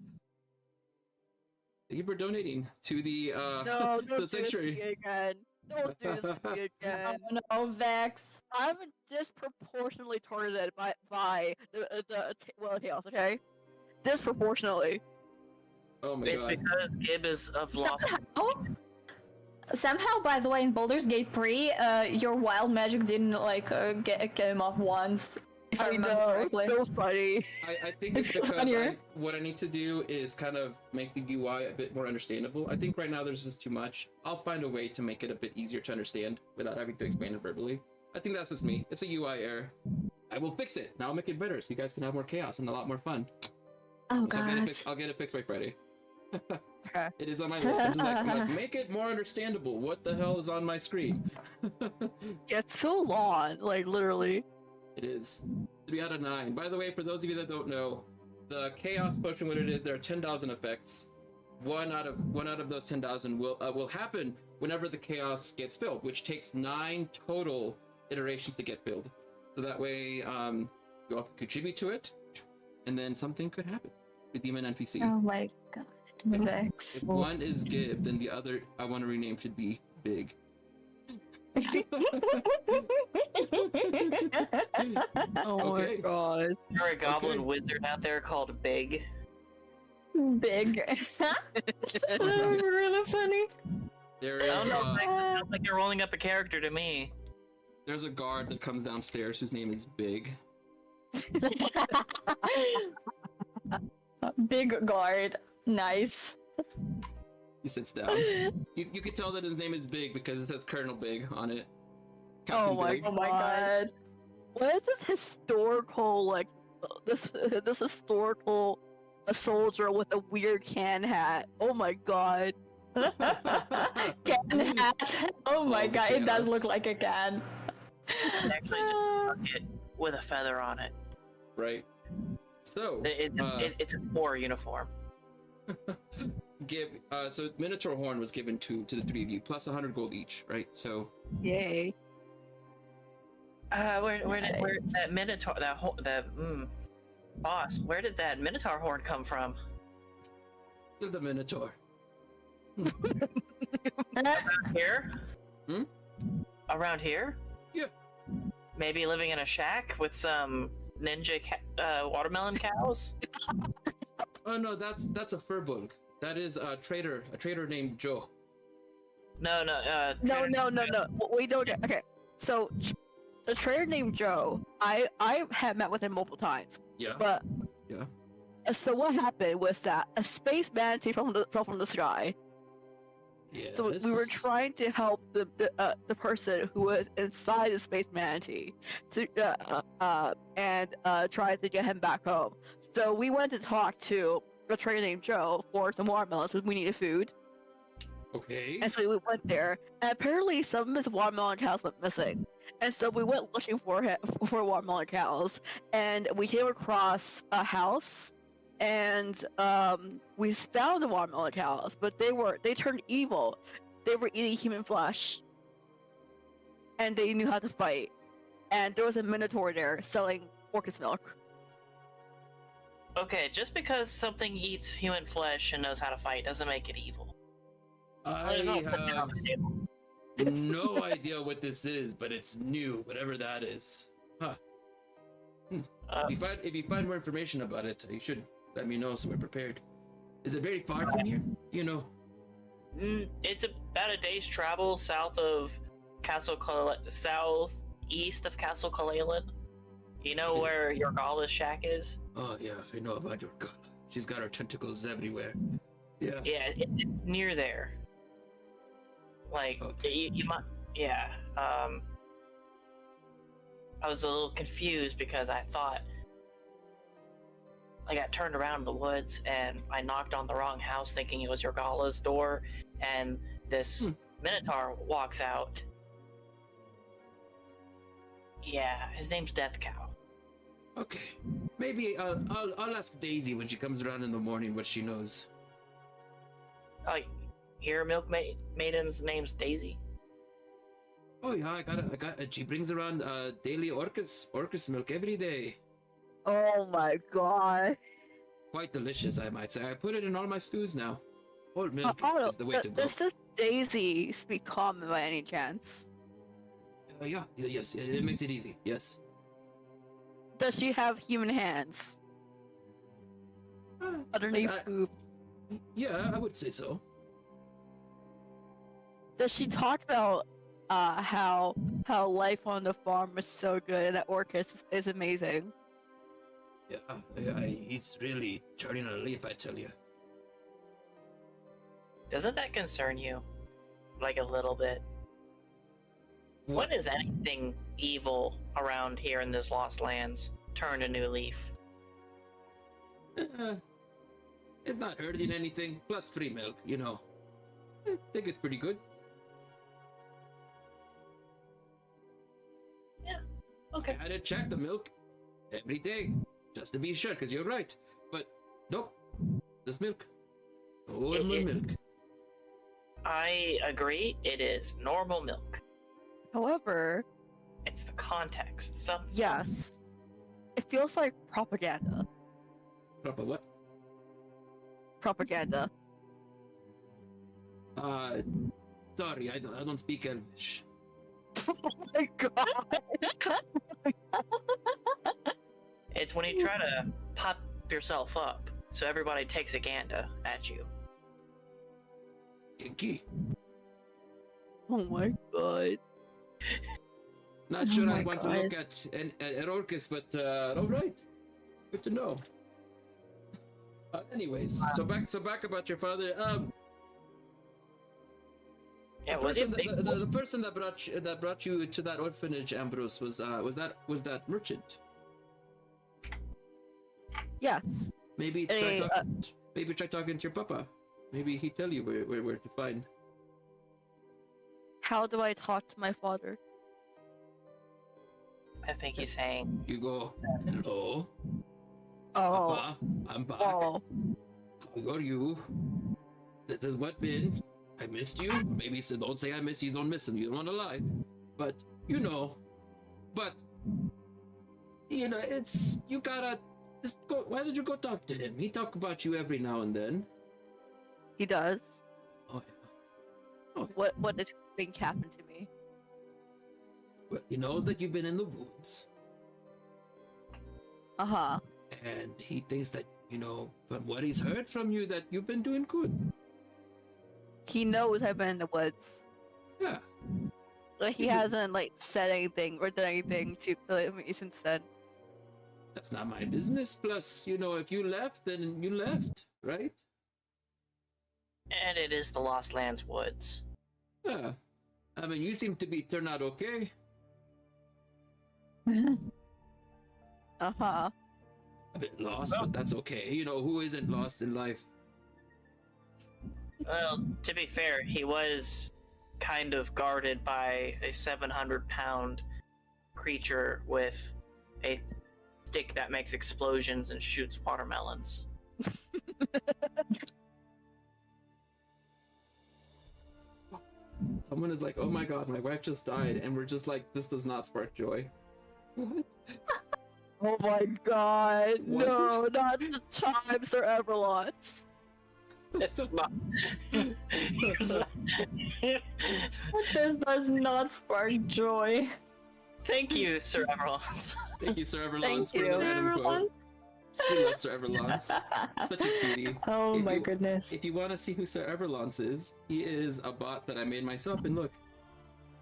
Thank you for donating to the No, to don't the do this to sanctuary. me again. Don't do this to me again. Oh no, Vex. I'm disproportionately targeted by the chaos, okay? Disproportionately. Oh my it's god. because Gib is a flop. Somehow, by the way, in Baldur's Gate 3, your wild magic didn't like get him off once. If I I remember know, correctly. so funny. I think it's because Funnier. what I need to do is kind of make the UI a bit more understandable. I think right now there's just too much. I'll find a way to make it a bit easier to understand without having to explain it verbally. I think that's just me. It's a UI error. I will fix it. Now I'll make it better so you guys can have more chaos and a lot more fun. Oh So god. I'll get it fixed by Friday. Okay. It is on my list. I'm like, make it more understandable. What the hell is on my screen? Yeah, it's so long, like literally. It is 3 out of 9. By the way, for those of you that don't know, the chaos potion, what it is, there are 10,000 effects. One out of those 10,000 will happen whenever the chaos gets filled, which takes 9 total iterations to get filled. So that way, you all can contribute to it, and then something could happen. Redeem an NPC. Oh my god. Vex. If one is Gib, then the other I want to rename should be Big. Oh Okay. my god. There a goblin Okay. wizard out there called Big. Big. That's really funny. There I is don't know. It sounds like you're rolling up a character to me. there's a guard that comes downstairs whose name is Big. Big guard. Nice. He sits down. You can tell that his name is Big because it says Colonel Big on it. Oh my Big. Oh my god. What is this historical, like, this historical a soldier with a weird can hat? Oh my god. Can hat. Oh my Oh, god, it does chaos. look like a can. It's actually just a bucket with a feather on it. Right. So It's a poor uniform. so Minotaur Horn was given to the three of you, plus 100 gold each, right? So Yay. Where that Minotaur boss? Where did that Minotaur horn come from? give the Minotaur. Around here? Hmm? Around here? Yeah. Maybe living in a shack with some ninja watermelon cows? Oh no, that's a furbug. That is a trader named Joe. No. No. We don't. Okay. So, the trader named Joe, I have met with him multiple times, Yeah. but Yeah. So what happened was that a space manatee fell from the sky. Yeah. So we were trying to help the person who was inside the space manatee to try to get him back home. So we went to talk to a trader named Joe for some watermelons because we needed food. Okay. And so we went there, and apparently some of his watermelon cows went missing. And so we went looking for watermelon cows, and we came across a house, and we found the watermelon cows, but they turned evil. They were eating human flesh, and they knew how to fight. And there was a minotaur there selling Orcus milk. Okay, just because something eats human flesh and knows how to fight doesn't make it evil. I There's no putting that on have the table. no idea what this is, but it's new, whatever that is. Huh. If you find more information about it, you should let me know so we're prepared. Is it very far from here? You know. It's about a day's travel southeast of Castle Kalalin. You know where your Gala's shack is? Oh yeah, I know about your god. She's got her tentacles everywhere. Yeah. Yeah, it's near there. Like, Okay. you might... Yeah, I was a little confused because I thought... I got turned around in the woods and I knocked on the wrong house thinking it was your Gala's door, and this Minotaur walks out. Yeah, his name's Death Cow. Okay. Maybe I'll ask Daisy when she comes around in the morning what she knows. Your maiden's name's Daisy? Oh yeah, I got it. She brings around daily Orcus milk every day. Oh my god. Quite delicious, I might say. I put it in all my stews now. Whole milk is the way to go. Does this Daisy speak common by any chance? Yes, it makes it easy. Yes. Does she have human hands underneath boobs? Yeah, I would say so. Does she talk about how how life on the farm is so good and that Orcus is amazing. Yeah, he's really turning a leaf, I tell you. Doesn't that concern you? Like a little bit? When is anything evil around here in this Lost Lands turned a new leaf? It's not hurting anything, plus free milk, you know. I think it's pretty good. Yeah, okay. I had to check the milk every day, just to be sure, because you're right. But, nope, this milk. Normal milk. I agree, it is normal milk. However, It's the context. yes, it feels like propaganda. Proper what? Propaganda. Sorry, I don't speak Elvish. Oh my god! It's when you try to pop yourself up, so everybody takes a gander at you. Yankee. Oh my god. Not Oh sure my I want to look at Orcus, but alright. Good to know. Anyways, so back about your father. Yeah, The was person, it the person that brought you to that orphanage, Ambrose, was that merchant? Yes. Maybe try talking to your papa. Maybe he tell you where to find. How do I talk to my father? I think he's saying, You go, hello, Oh. Papa, I'm back. Oh. How are you? This is what been. I missed you. Maybe don't say I miss you. Don't miss him. You don't want to lie. But you know. But you know, it's you gotta just go. Why did you go talk to him? He talk about you every now and then. He does. Oh yeah. What does think happened to me? Well, he knows that you've been in the woods, Uh-huh. and he thinks that you know from what he's heard from you that you've been doing good. He knows I've been in the woods. Yeah. But he hasn't like said anything or done anything to me since then. That's not my business. Plus, you know, if you left, then you left, right? and it is the Lost Lands woods. Yeah. I mean, you seem to be turned out okay. Uh-huh. A bit lost, but that's okay. You know, who isn't lost in life? Well, to be fair, he was kind of guarded by a 700-pound creature with a stick that makes explosions and shoots watermelons. Someone is like, oh my god, my wife just died, and we're just like, this does not spark joy. What? Oh my god. What? No, not the time, Sir Everlot. It's not. This does not spark joy. Thank you, Sir Everlons. Thank you, Sir Everlance, Thank for you. the random quote. We love Sir Everlance. Such a cutie. Oh If my you- goodness. If you want to see who Sir Everlance is, he is a bot that I made myself, and look.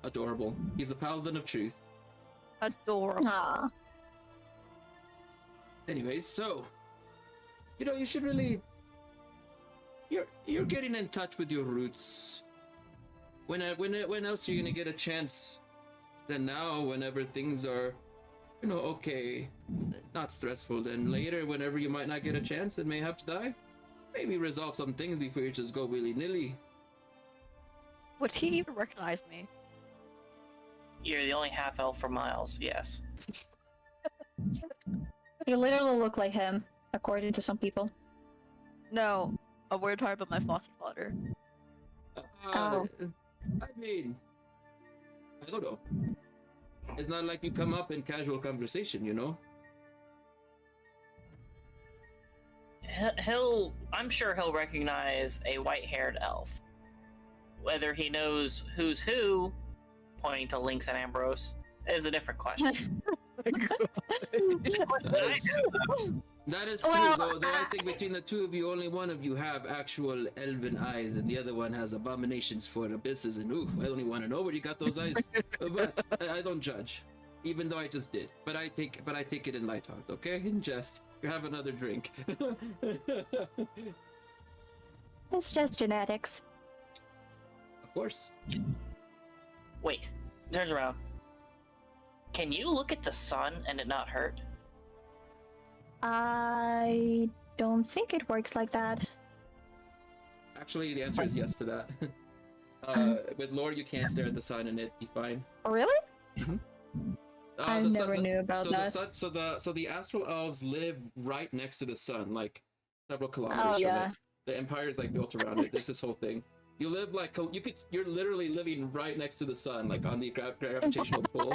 Adorable. He's a paladin of truth. Adorable. Aw. Anyways, so you know, you should really you're getting in touch with your roots. When else are you gonna get a chance than now? Whenever things are, you know, okay, not stressful. Then later, whenever you might not get a chance and may have to die, maybe resolve some things before you just go willy nilly. Would he even recognize me? You're the only half elf for miles, yes. You literally look like him, according to some people. No. We're talking about my foster father. Oh. I mean, I don't know. It's not like you come up in casual conversation, you know. I'm sure he'll recognize a white-haired elf. Whether he knows who's who, pointing to Lynx and Ambrose, is a different question. That is true, Well, though I think between the two of you, only one of you have actual elven eyes, and the other one has abominations for abysses, and ooh, I only want to know where you got those eyes. But I don't judge, even though I just did. But I take it in light heart, okay? In jest. You have another drink. It's just genetics. Of course. Wait, turns around. Can you look at the sun and it not hurt? I don't think it works like that. Actually, the answer is yes to that. With lore, you can't stare at the sun and it'd be fine. Really? I The never knew about that. So the astral elves live right next to the sun, like several kilometers Oh from yeah. it. The empire is like built around it. There's this whole thing. You live like you're literally living right next to the sun, like on the gravitational pull.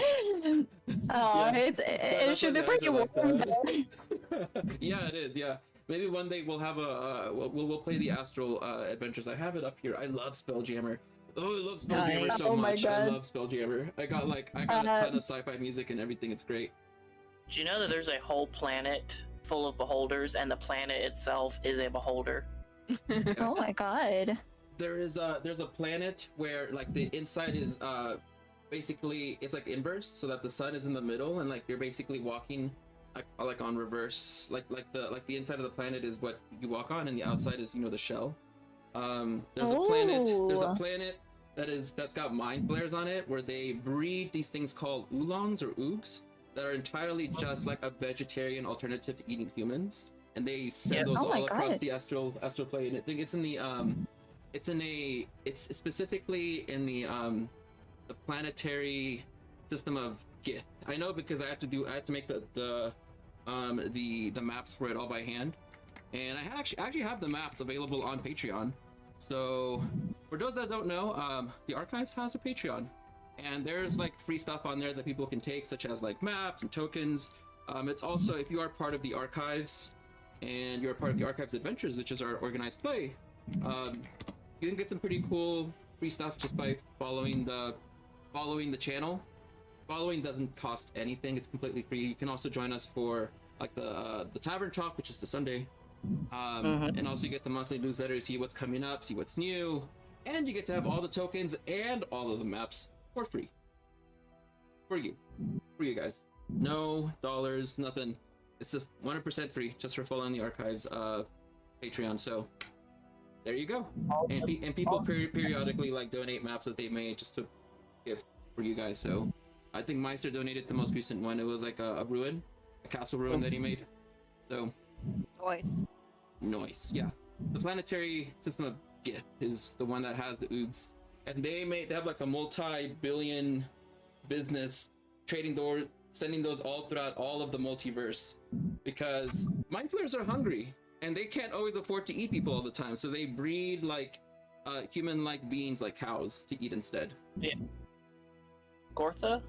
Oh, Yeah. it should be That's why pretty the eyes are warm like though. Yeah, it is. Yeah, maybe one day we'll have a we'll play the astral adventures. I have it up here. I love Spelljammer. Oh, I love Spelljammer Nice. so Oh my much. I God. love Spelljammer. I got a ton of sci-fi music and everything. It's great. Do you know that there's a whole planet full of beholders, and the planet itself is a beholder? Oh my god. There's a planet where like the inside is basically it's like inverse, so that the sun is in the middle, and like you're basically walking like on reverse, like the inside of the planet is what you walk on, and the outside is the shell. There's a planet that's got mind flares on it, where they breed these things called oolongs or oogs that are entirely just like a vegetarian alternative to eating humans, and they send those Oh my all across God. the astral plane. I think it's in the it's specifically in the planetary system of Gith. I know because I have to make the maps for it all by hand, and I actually have the maps available on Patreon. So for those that don't know, the archives has a Patreon, and there's like free stuff on there that people can take, such as like maps and tokens. It's also, if you are part of the archives and you're part of the archives adventures, which is our organized play, you can get some pretty cool free stuff just by following the channel. Following doesn't cost anything; it's completely free. You can also join us for like the tavern talk, which is the Sunday, and also you get the monthly newsletter, see what's coming up, see what's new, and you get to have all the tokens and all of the maps for free. For you guys. No dollars, nothing. It's just 100% free, just for following the archives Patreon. So there you go. And people periodically like donate maps that they made just to give for you guys. So I think Meister donated the most recent one. It was like a ruin, a castle ruin that he made. So nice. Yeah. The planetary system of Gith is the one that has the oogs, and they have like a multi-billion business sending those all throughout all of the multiverse, because mind flayers are hungry and they can't always afford to eat people all the time, so they breed like human-like beings like cows to eat instead. Yeah. Gortha?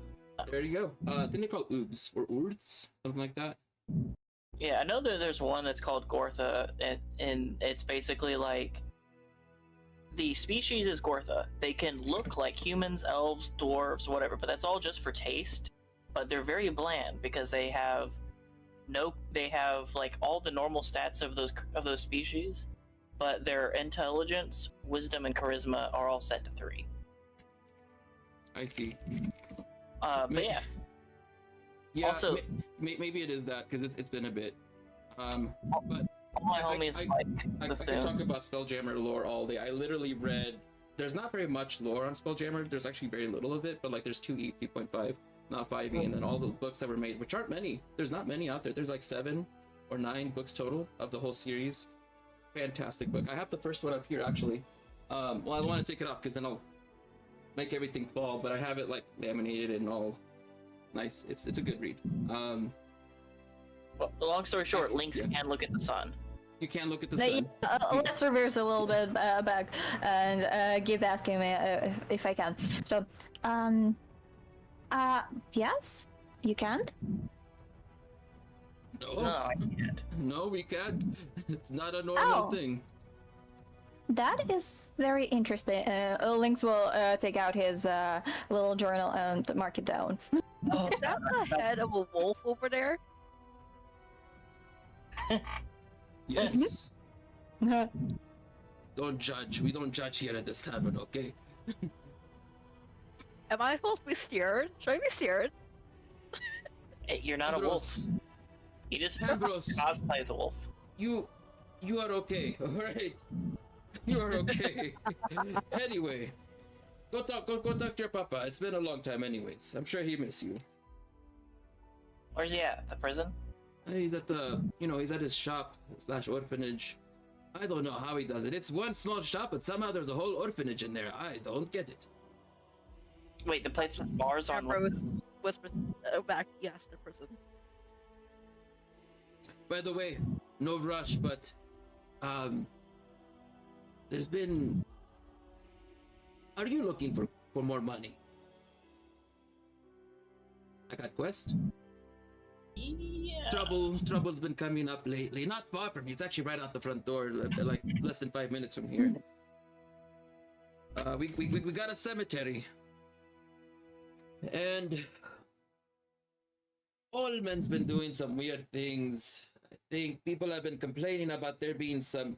There you go. I think they're called oogs or urds, something like that. Yeah, I know that there's one that's called Gortha, and it's basically like the species is Gortha. They can look like humans, elves, dwarves, whatever, but that's all just for taste. But they're very bland because they have like all the normal stats of those species, but their intelligence, wisdom, and charisma are all set to 3. I see. But yeah. Yeah. Also, maybe it is that because it's been a bit. But all my homies I can talk about Spelljammer lore all day. I literally read. There's not very much lore on Spelljammer. There's actually very little of it, but like there's 2E, 3.5, not 5E, and then all the books that were made, which aren't many. There's not many out there. There's like 7 or 9 books total of the whole series. Fantastic book. I have the first one up here actually. Well, I don't want to take it off because then I'll make everything fall, but I have it like laminated and all nice. It's a good read. Well, long story short, Lynx can look at the sun. You can look at the sun. Let's reverse a little bit back and keep asking me if I can. So, yes, you can. No, I can't. No, we can't. It's not a normal thing. That is very interesting. Lynx will take out his little journal and mark it down. Is that the head of a wolf over there? Yes. Don't judge. We don't judge here at this tavern, okay? Am I supposed to be scared? Should I be scared? Hey, you're not a wolf. You just Ambrose, cosplay as a wolf. you are okay, alright? You are okay. Anyway, go talk to your papa. It's been a long time anyways. I'm sure he miss you. Where's he at? The prison? He's at he's at his shop / orphanage. I don't know how he does it. It's one small shop, but somehow there's a whole orphanage in there. I don't get it. Wait, the place with bars on. Ambrose whispers back, yes, the prison. By the way, no rush, but there's been. Are you looking for more money? I got quest. Yeah. Trouble's been coming up lately. Not far from here. It's actually right out the front door, like less than 5 minutes from here. We got a cemetery, and Allman's been doing some weird things. I think people have been complaining about there being some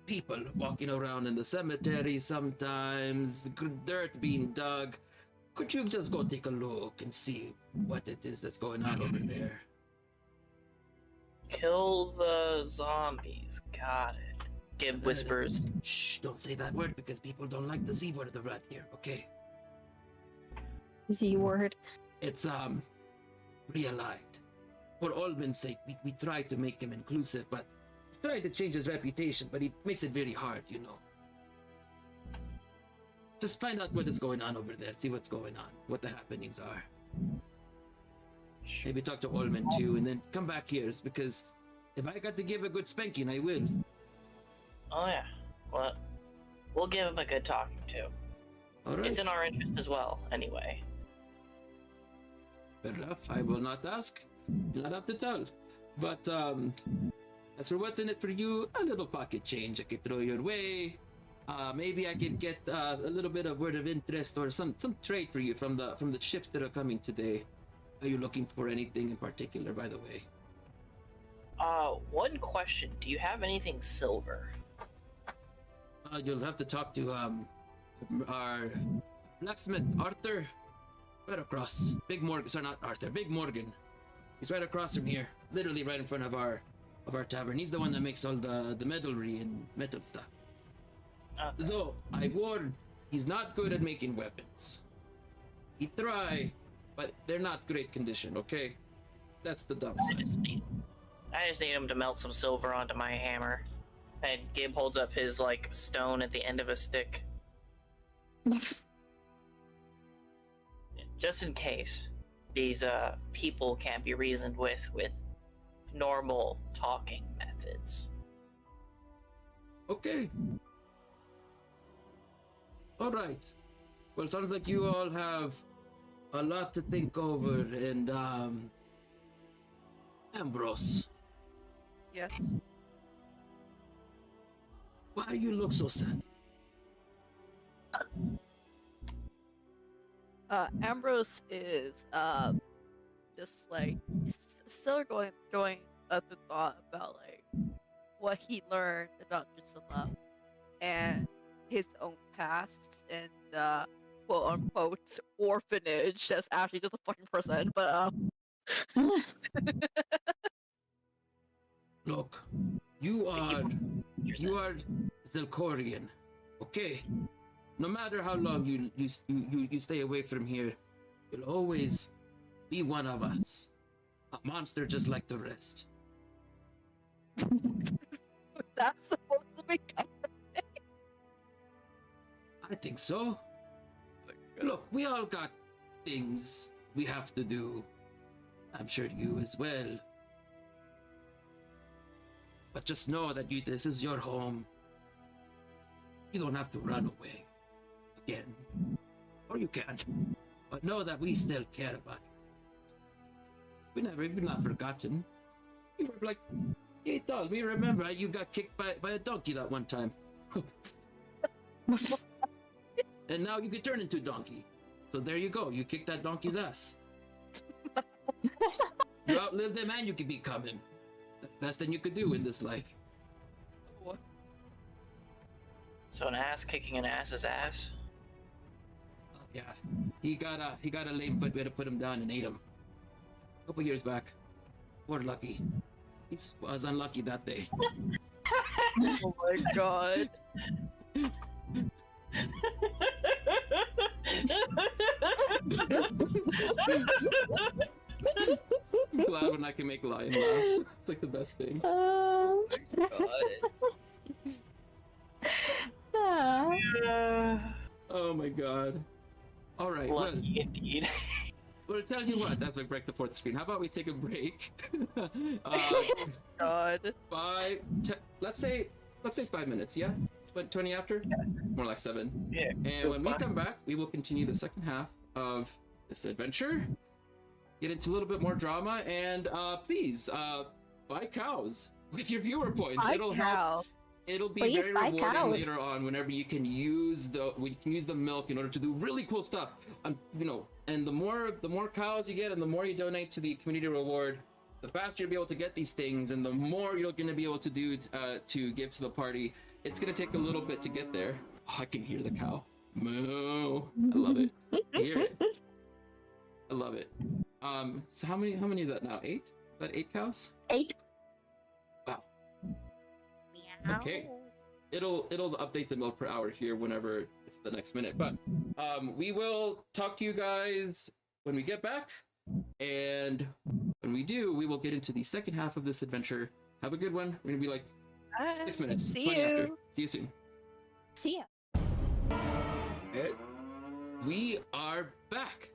people walking around in the cemetery sometimes, dirt being dug. Could you just go take a look and see what it is that's going on over there? Kill the zombies. Got it. Gib whispers. Shh, don't say that word because people don't like the Z word around here, okay? Z word. It's, realigned. For Allman's sake, we try to make him inclusive, but he's trying to change his reputation, but he makes it very hard, you know. Just find out what is going on over there, see what's going on, what the happenings are. Maybe talk to Allman too, and then come back here, because if I got to give a good spanking, I will. Oh yeah. Well, we'll give him a good talking to. Alright. It's in our interest as well, anyway. Fair enough, I will not ask. You'll not have to tell. But, as for what's in it for you, a little pocket change I could throw your way. Maybe I could get a little bit of word of interest or some trade for you from the ships that are coming today. Are you looking for anything in particular, by the way? One question. Do you have anything silver? You'll have to talk to our blacksmith, Arthur. Right across. Big Morgan. Sorry, not Arthur. Big Morgan. He's right across from here, literally right in front of our tavern. He's the one that makes all the meddlery and metal stuff. Okay. Though, I warn, he's not good at making weapons. He try, but they're not great condition, okay? That's the dumb I side. just need him to melt some silver onto my hammer. And Gib holds up his, stone at the end of a stick. Just in case these, people can't be reasoned with normal talking methods. Okay. Alright. Well, sounds like you all have a lot to think over, and, Ambrose, Yes. why you look so sad? Ambrose is just still going through thought about what he learned about Gisela and his own past in the quote unquote orphanage that's actually just a fucking person, but Look, you are Zelkorian, okay? No matter how long you stay away from here, you'll always be one of us. A monster just like the rest. that's supposed to be I think so. Look, we all got things we have to do. I'm sure you as well. But just know that this is your home. You don't have to run away again. Or you can. But know that we still care about you. We've not forgotten. We were like 8 dolls. We remember you got kicked by a donkey that one time. And now you could turn into a donkey. So there you go. You kicked that donkey's ass. You outlived him and you can become him. That's the best thing you could do in this life. So an ass kicking an ass's ass. Yeah, he got a lame foot. We had to put him down and ate him. A couple years back. Poor Lucky. He was unlucky that day. Oh my god. I'm glad when I can make Lion laugh. It's like the best thing. God. Oh my god. Alright, well, Lucky indeed. well, tell you what, as we break the fourth screen, how about we take a break? God. Let's say 5 minutes, yeah? 20 after? Yeah. More like 7. Yeah. And when we come back, we will continue the second half of this adventure, get into a little bit more drama, and please, buy cows with your viewer points. It'll help. It'll be Please very buy rewarding cows. later on whenever you can use the milk in order to do really cool stuff. You know, and the more cows you get and the more you donate to the community reward, the faster you'll be able to get these things, and the more you're going to be able to do to give to the party. It's going to take a little bit to get there. Oh, I can hear the cow. Moo. I love it. I hear it. I love it. So how many is that now? 8? Is that 8 cows? 8. Wow. Okay. It'll update the milk per hour here whenever it's the next minute. But we will talk to you guys when we get back, and when we do, we will get into the second half of this adventure. Have a good one. We're gonna be like 6 minutes. See 20 after. you. See you soon. See ya. Okay. We are back.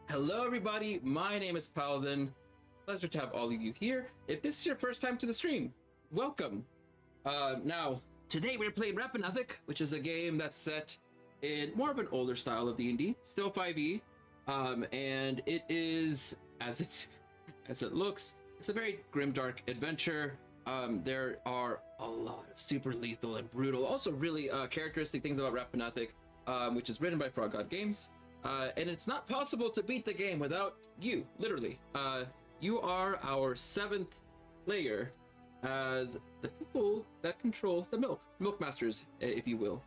Hello, everybody. My name is Paladin. Pleasure to have all of you here. If this is your first time to the stream, welcome. Now, today we're playing Rappan Athuk, which is a game that's set in more of an older style of D&D, still 5e, and it is, as it looks, it's a very grimdark adventure. There are a lot of super lethal and brutal, also really characteristic things about Rappan Athuk, which is written by Frog God Games, and it's not possible to beat the game without you, literally. You are our 7th player as the people that control the milk masters, if you will.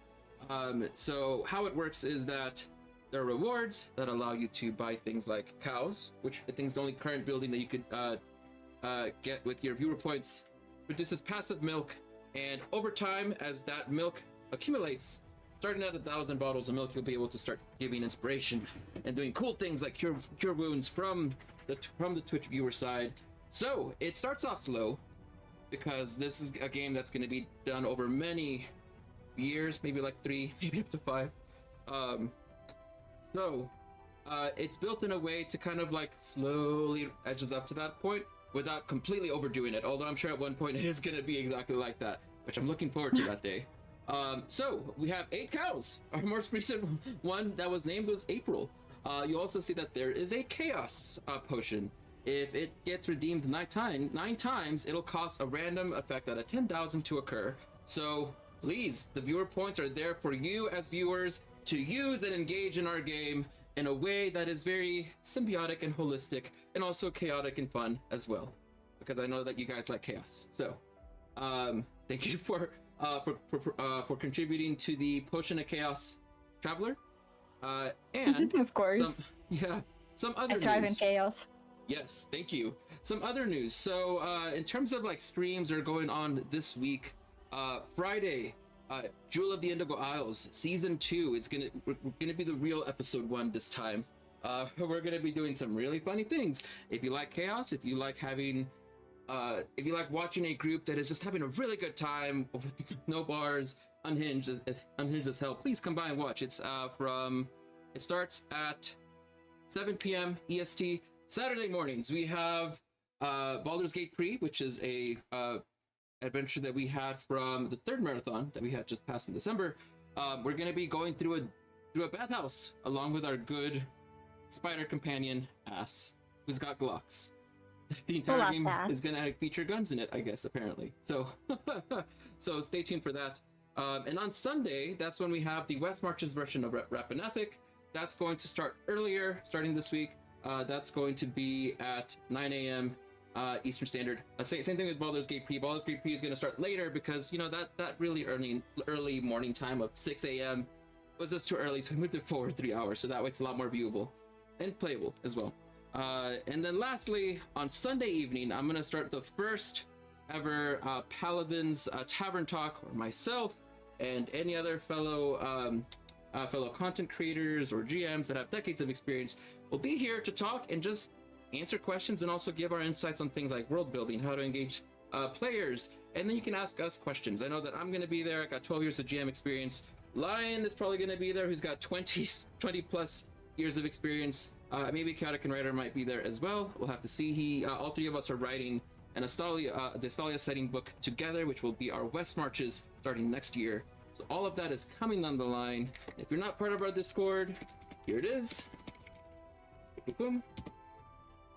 So how it works is that there are rewards that allow you to buy things like cows, which I think is the only current building that you could get with your viewer points. Produces passive milk, and over time, as that milk accumulates, starting at 1,000 bottles of milk, you'll be able to start giving inspiration and doing cool things like cure wounds from the Twitch viewer side. So it starts off slow, because this is a game that's going to be done over many years, maybe like 3, maybe up to 5. It's built in a way to kind of like slowly edges up to that point without completely overdoing it, although I'm sure at one point it is going to be exactly like that, which I'm looking forward to that day. So we have 8 cows. Our most recent one that was named was April. You also see that there is a chaos potion. If it gets redeemed 9 times, it'll cost a random effect out of 10,000 to occur. So please, the viewer points are there for you as viewers to use and engage in our game in a way that is very symbiotic and holistic, and also chaotic and fun as well, because I know that you guys like chaos. So thank you for contributing to the Potion of Chaos Traveler, and Of course. some other I thrive in news. chaos. Yes, thank you. Some other news. So in terms of like streams are going on this week, Friday, Jewel of the Indigo Isles Season 2 is we're gonna be the real episode 1 this time. We're gonna be doing some really funny things. If you like chaos, if you like having, if you like watching a group that is just having a really good time with no bars, unhinged as hell, please come by and watch. It starts at 7 p.m. EST. Saturday mornings we have Baldur's Gate Pre, which is a adventure that we had from the 3rd marathon that we had just passed in December. We're going to be going through a bathhouse along with our good spider companion Ass, who's got Glocks. The entire game is going to feature guns in it, I guess, apparently. So so stay tuned for that. And on Sunday, that's when we have the West Marches version of Rappan Athuk. That's going to start earlier, starting this week. That's going to be at 9 a.m. Eastern Standard. Same thing with Baldur's Gate P. Baldur's Gate P is going to start later because, you know, that really early morning time of 6 a.m. was just too early, so we moved it forward 3 hours, so that way it's a lot more viewable and playable as well. And then lastly, on Sunday evening, I'm going to start the first ever Paladins Tavern Talk, where myself and any other fellow content creators or GMs that have decades of experience will be here to talk and just answer questions and also give our insights on things like world building, how to engage players, and then you can ask us questions. I know that I'm going to be there. I got 12 years of GM experience. Lion is probably going to be there, who's got 20 plus years of experience. Maybe Chaotic and Writer might be there as well. We'll have to see. All three of us are writing the Astalia setting book together, which will be our West Marches starting next year. So all of that is coming on the line. If you're not part of our Discord, here it is. Boom.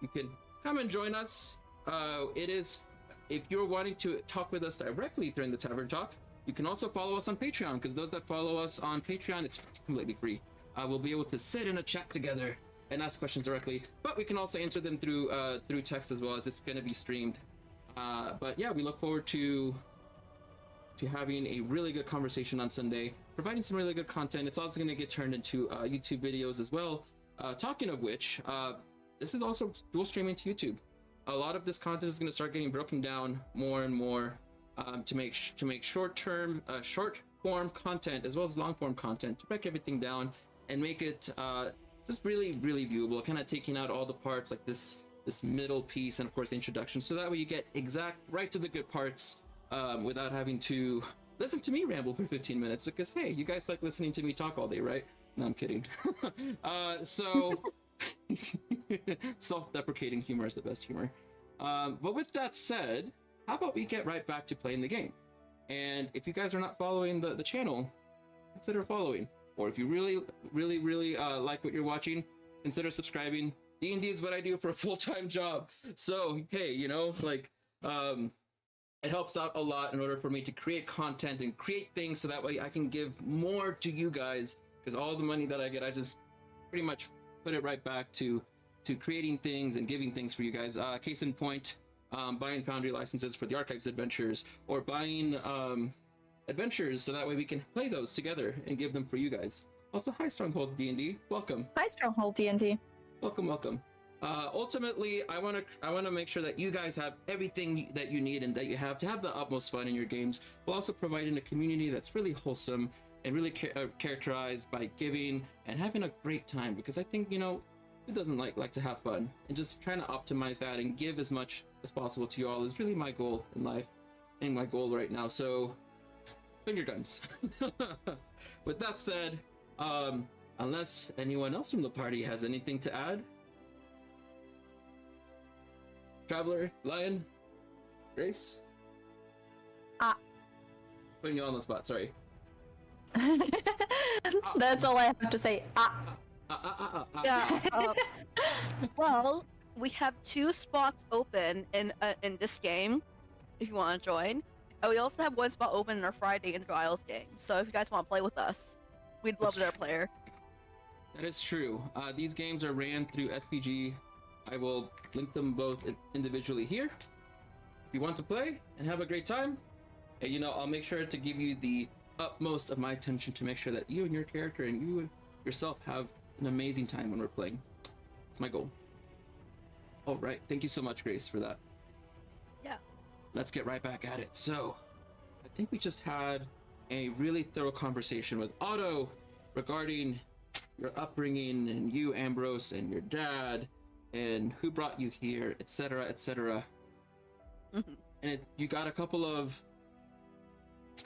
You can come and join us. If you're wanting to talk with us directly during the Tavern Talk, you can also follow us on Patreon, because those that follow us on Patreon, it's completely free. We'll be able to sit in a chat together and ask questions directly, but we can also answer them through text as well, as it's going to be streamed. But yeah, we look forward to having a really good conversation on Sunday, providing some really good content. It's also going to get turned into YouTube videos as well. Talking of which, this is also dual streaming to YouTube. A lot of this content is going to start getting broken down more and more to make short form content as well as long form content, to break everything down and make it just really viewable, kind of taking out all the parts like this middle piece and of course the introduction, so that way you get right to the good parts without having to listen to me ramble for 15 minutes, because hey, you guys like listening to me talk all day, right? No, I'm kidding. So self-deprecating humor is the best humor. But with that said, how about we get right back to playing the game? And if you guys are not following the channel, consider following. Or if you really like what you're watching, consider subscribing. D&D is what I do for a full-time job. So, hey, you know, like, it helps out a lot in order for me to create content and create things so that way I can give more to you guys, because all the money that I get, I just pretty much put it right back to creating things and giving things for you guys. Case in point, buying Foundry licenses for the Archives adventures, or buying adventures so that way we can play those together and give them for you guys. Also, hi Stronghold D&D, welcome. Hi Stronghold D&D. Welcome. Ultimately, I want to make sure that you guys have everything that you need and that you have to have the utmost fun in your games, while also providing a community that's really wholesome and really characterized by giving and having a great time. Because I think, you know, who doesn't like to have fun? And just trying to optimize that and give as much as possible to you all is really my goal in life and my goal right now. So, spin your guns. With that said, unless anyone else from the party has anything to add. Traveler, Lion, Grace? Putting you on the spot, sorry. That's all I have to say. Yeah. Well, we have 2 spots open in this game, if you want to join. And we also have 1 spot open in our Friday and Trials game. So if you guys want to play with us, we'd love their player. That is true. These games are ran through SPG. I will link them both individually here. If you want to play and have a great time, and you know, I'll make sure to give you the utmost of my attention to make sure that you and your character and you yourself have an amazing time when we're playing. It's my goal. All right, thank you so much, Grace, for that. Yeah. Let's get right back at it. So, I think we just had a really thorough conversation with Otto regarding your upbringing and you, Ambrose, and your dad, and who brought you here, etc., etc. Mm-hmm. And you got a couple of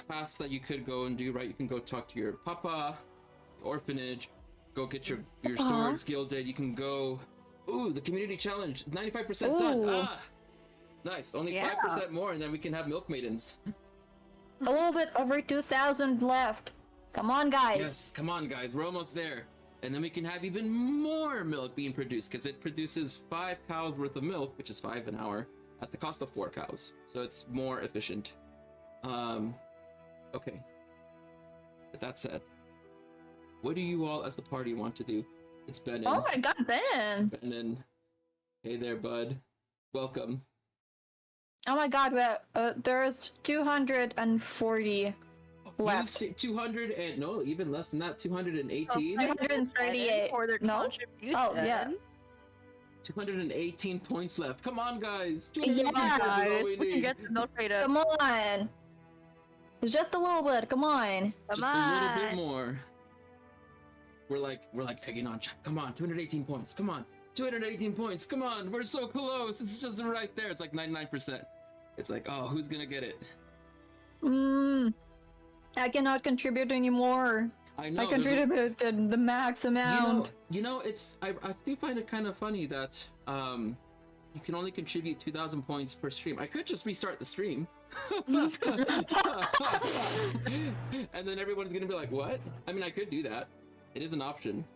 tasks that you could go and do, right? You can go talk to your papa, the orphanage, go get your swords gilded. You can go, ooh, the community challenge, 95% done. Nice, only 5% more, and then we can have milk maidens. A little bit over 2,000 left. Come on, guys. Yes, come on, guys. We're almost there. And then we can have even more milk being produced, because it produces 5 cows worth of milk, which is 5 an hour, at the cost of 4 cows. So it's more efficient. Okay. With that said, what do you all as the party want to do? It's Ben. Oh my god, Ben! Ben. Hey there, bud. Welcome. Oh my god, there's 240 left. 200 and no, even less than that. 218. 238. For their No? contribution. Oh, yeah. 218 points left. Come on, guys. Yeah, Come on, guys. We can get the milk rate up. Come on. It's just a little bit. Come on. Come Just a little bit on. more. We're like egging on. Come on, 218 points. Come on, 218 points. Come on, we're so close. It's just right there. It's like 99%. It's like, oh, who's gonna get it? I cannot contribute anymore. I know. I contributed the max amount. You know, it's I do find it kind of funny that you can only contribute 2,000 points per stream. I could just restart the stream. And then everyone's gonna be like, what? I mean, I could do that. It is an option.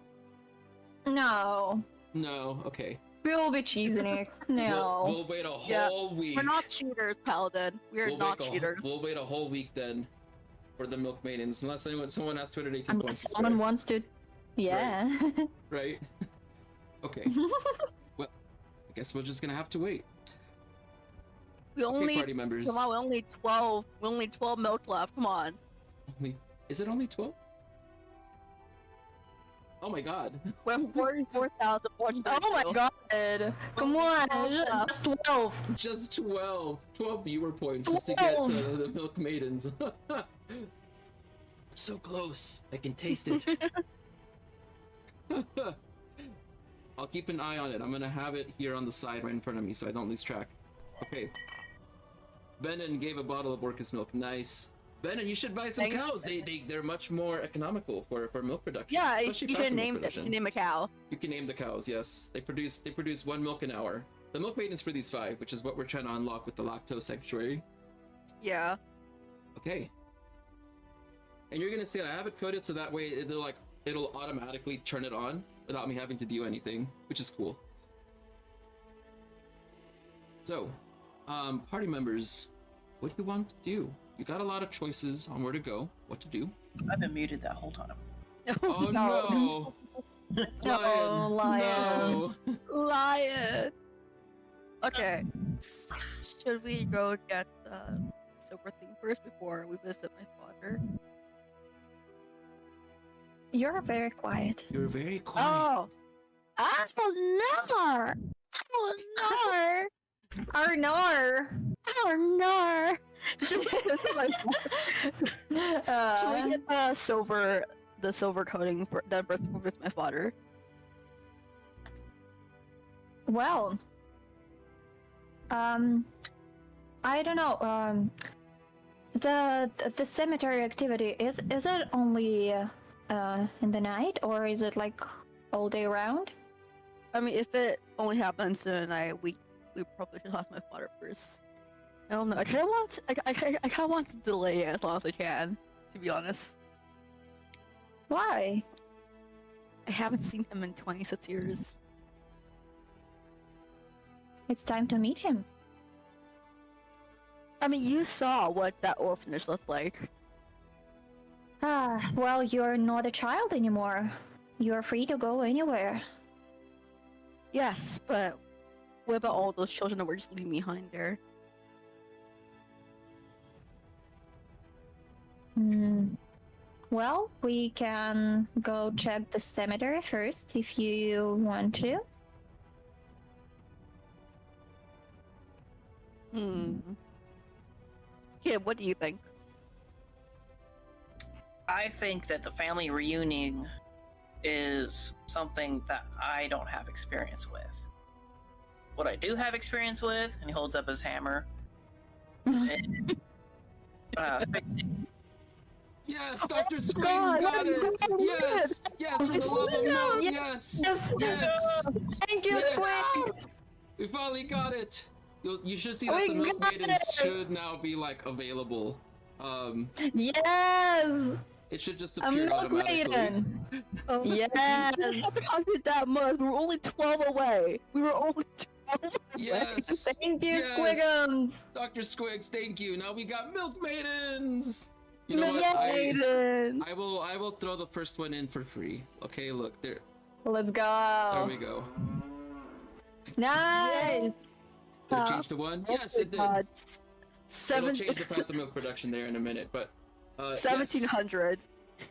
No. No, okay. We'll be cheesing it. No. We'll wait a whole week. We're not cheaters, Paladin. We're not cheaters. We'll wait a whole week then for the Milk Maidens, unless someone has 218 Unless points. someone wants to. Yeah. Right? Okay. Well, I guess we're just gonna have to wait. We only party members. Come on, we only 12. We only 12 milk left. Come on. Is it only 12? Oh my god. We have 44,000 points. Oh my god. Come on. Just 12. Just 12. 12 viewer points just to get 12. the Milk Maidens. So close. I can taste it. I'll keep an eye on it. I'm gonna have it here on the side right in front of me so I don't lose track. Okay. Benin gave a bottle of Orcus milk. Nice. Benin, you should buy some cows. They're much more economical for milk production. Yeah, especially you fast can milk name production. name a cow. You can name the cows. Yes, they produce 1 milk an hour. The Milk Maidens produce 5, which is what we're trying to unlock with the lactose sanctuary. Yeah. Okay. And you're gonna see it. I have it coded so that way it'll automatically turn it on without me having to do anything, which is cool. So, party members, what do you want to do? You got a lot of choices on where to go, what to do. I've been muted that whole time. Oh no! Oh, lion. No! Lion. Okay. Should we go get the silver thing first before we visit my father? You're very quiet. You're very quiet. Oh. I don't know. Arnar. Arnar. Should we get the silver coating for that with my father? Well, I don't know. The cemetery activity is it only in the night, or is it like all day round? I mean, if it only happens in the night, we probably should ask my father first. I don't know. I kind of want to delay it as long as I can, to be honest. Why? I haven't seen him in 26 years. It's time to meet him. I mean, you saw what that orphanage looked like. Well, you're not a child anymore. You're free to go anywhere. Yes, but what about all those children that were just leaving behind there? Well, we can go check the cemetery first if you want to. Yeah, what do you think? I think that the family reunion is something that I don't have experience with. What I do have experience with, and he holds up his hammer, and, Yes, Dr. Squiggs got it! Yes! Yes, for the love of milk! Yes! Yes! Thank you, Squiggs! We finally got it! You should see that the Milk Maidens should now be, like, available. Yes! It should just A appear Milk automatically. Maiden! Yes! We haven't counted that much. We were only 12 away. We were only 12 away. Yes! Thank you, Yes. Squiggums! Dr. Squiggs, thank you! Now we got Milk Maidens! You know Milk what? Maidens. I will throw the first one in for free. Okay, look, there Let's there go! we go. Nice! Did it change to 1? Yes, it did. It'll Seven. change the price of milk production there in a minute, but 1700.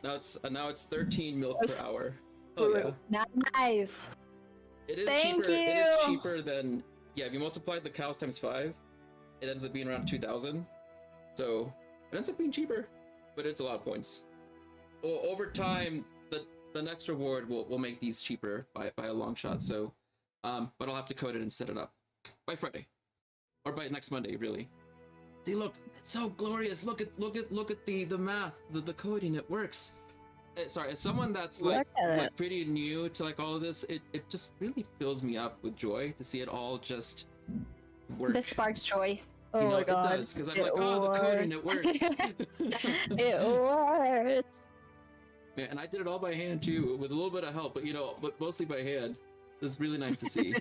Yes. Now it's 13 milk per hour. Oh True. yeah. Nice. It is Thank cheaper. It is you. cheaper than if you multiply the cows times 5, it ends up being around 2,000. So it ends up being cheaper, but it's a lot of points. Well, over time, the next reward will make these cheaper by a long shot. So, but I'll have to code it and set it up by Friday, or by next Monday, really. See, look, it's so glorious. Look at the math, the coding. It works. Sorry, as someone that's like pretty new to like all of this, it just really fills me up with joy to see it all just work. This sparks joy. Oh my god. It does, because I'm like, oh, the coding, it works. It works. Yeah, and I did it all by hand too, with a little bit of help, but mostly by hand. It's really nice to see.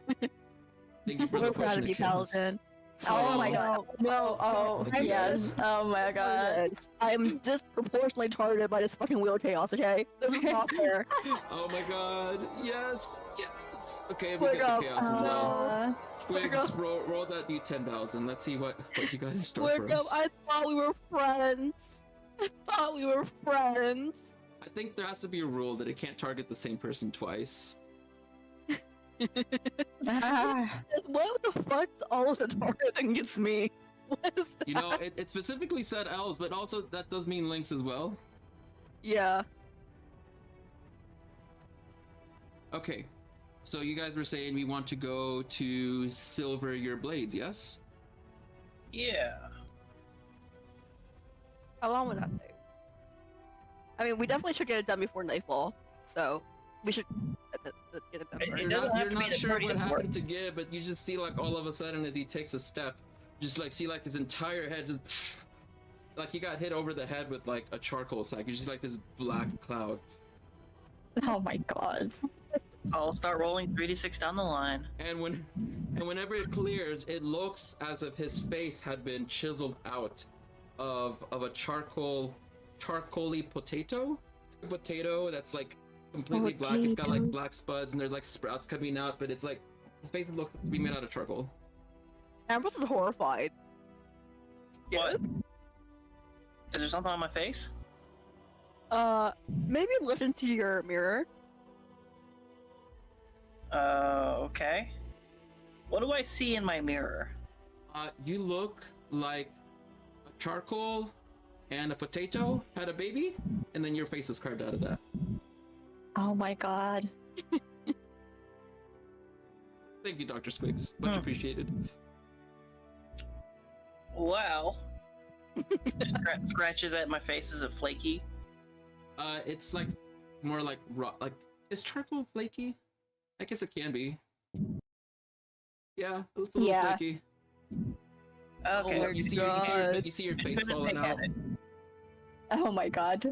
Thank you for the We're proud question, of you, Kim. Paladin. Oh my god. No. Oh, Thank you, yes. guys. Oh my god. I'm disproportionately targeted by this fucking wheel of chaos, okay? This is not fair. Oh my god, yes! Okay, we Squig get the up. chaos as well. Squig Squigs, roll that D10,000. Let's see what you got in store Squig for up, us. I thought we were friends. I think there has to be a rule that it can't target the same person twice. What the fuck all of the targeting gets me? What is that? It specifically said elves, but also that does mean lynx as well. Yeah. Okay, so you guys were saying we want to go to silver your blades, yes? Yeah. How long would that take? I mean, we definitely should get it done before nightfall, so we should get it done It first. You're doesn't not, have you're to be not the sure what 30th happened to Gib, but you just see like all of a sudden as he takes a step, just like see like his entire head just like he got hit over the head with like a charcoal sack. You just like this black cloud. Oh my god. I'll start rolling 3d6 down the line. And whenever it clears, it looks as if his face had been chiseled out of a charcoaly potato. A potato that's like completely black. It's got like black spuds and there's like sprouts coming out, but it's like his face looks to be made out of charcoal. Ambrose is horrified. What? Is there something on my face? Maybe look into your mirror. Okay. What do I see in my mirror? You look like a charcoal and a potato had a baby, and then your face is carved out of that. Oh my god. Thank you, Dr. Squigs. Much appreciated. Wow. Scratches at my face. Is it flaky? It's like more like raw. Like, is charcoal flaky? I guess it can be. Yeah, it's a little flaky. Okay. Oh you see your face Couldn't falling pick at out it. Oh my god.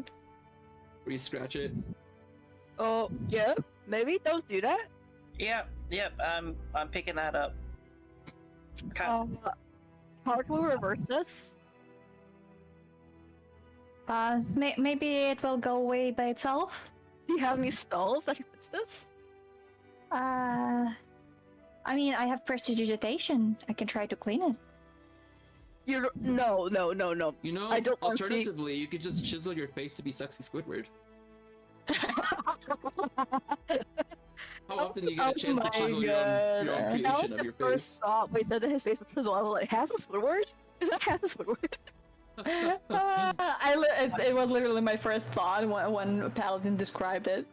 where you scratch it. Oh, yeah, maybe don't do that. Yep. I'm picking that up. How can we reverse this? Maybe it will go away by itself. Do you have any spells that can fix this? I mean, I have prestidigitation. I can try to clean it. No. You know, I don't want to see- alternatively, you could just chisel your face to be sexy Squidward. How often do you get a chance to chisel your own That creation was of the your first face? thought. We said that his face was chiseled. I was like, has a Squidward? Is that has a Squidward? It was literally my first thought when Paladin described it.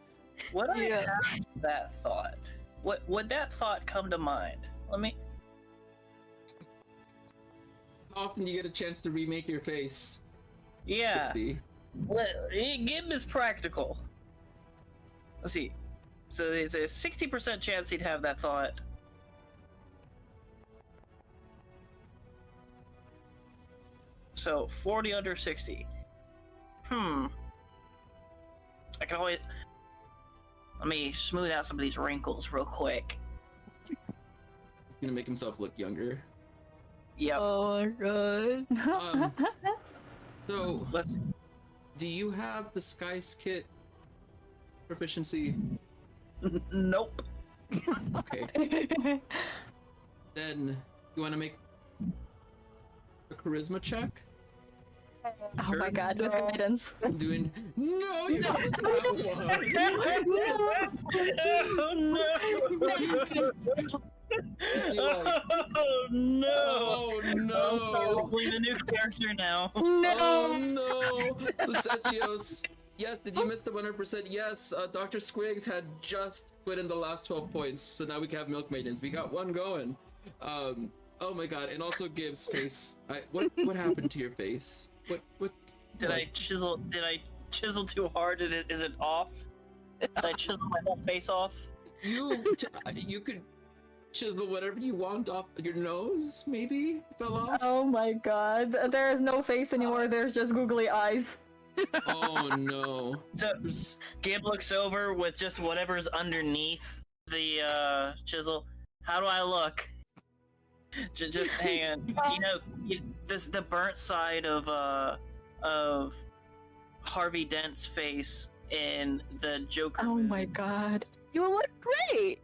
Would I have that thought? Would that thought come to mind? Let me. How often do you get a chance to remake your face? Yeah. 60. Gib is practical. Let's see. So there's a 60% chance he'd have that thought. So 40 under 60. I can always. Let me smooth out some of these wrinkles real quick. He's gonna make himself look younger. Yep. Oh my god. So, Let's. do you have the Skies Kit proficiency? Nope. Okay. Then You want to make a charisma check? Oh my god, with guidance. I'm doing. No, you don't have one. Oh no! Oh no! So we're the new character now. Oh no! Lucechios. Yes, did you miss the 100%? Yes, Dr. Squigs had just put in the last 12 points, so now we can have Milk Maidens. We got one going. Oh my god, and also Gibbs' face. What happened to your face? What? Did I chisel too hard? Is it off? Did I chisel my whole face off? You could chisel whatever you want off your nose, maybe? Fell off? Oh my god, there is no face anymore, there's just googly eyes. Oh no. So Gib looks over with just whatever's underneath the chisel. How do I look? Just hang on. This the burnt side of Harvey Dent's face in the Joker. Oh movie. my god. You look great.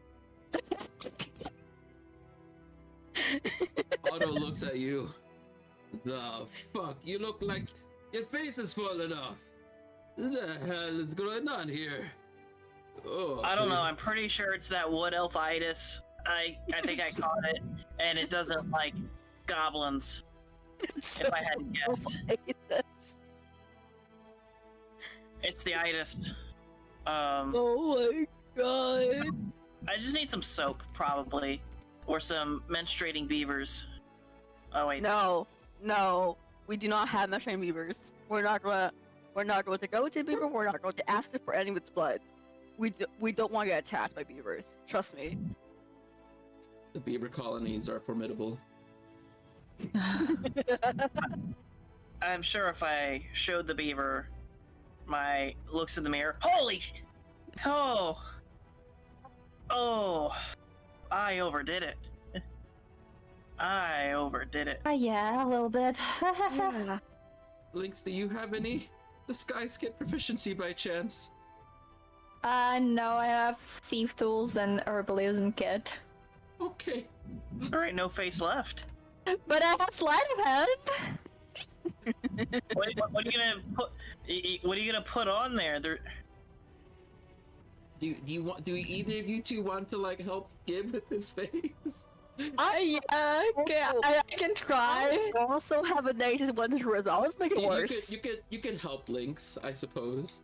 Otto looks at you. The fuck? You look like your face is falling off. What the hell is going on here? Oh, I don't know. I'm pretty sure it's that wood elfitis. I think I caught it, and it doesn't like goblins. So If I hadn't guessed, it's the itis. Oh my god. I just need some soap, probably, or some menstruating beavers. Oh wait, No, we do not have menstruating beavers. We're not going to go to beaver. We're not going to ask it for any of its blood. We don't want to get attacked by beavers. Trust me. The beaver colonies are formidable. I'm sure if I showed the beaver my looks in the mirror, holy, oh, I overdid it. I overdid it. Yeah, a little bit. Yeah. Lynx, do you have any disguise kit proficiency by chance? No, I have thief tools and herbalism kit. Okay. There ain't no face left. But I have sleight of hand. What are you gonna put? What are you gonna put on there? Do either of you two want to like help Gib with his face? Yeah, okay, I can try. I also have a negative one to charisma. I'll just make it worse. You can help Lynx, I suppose.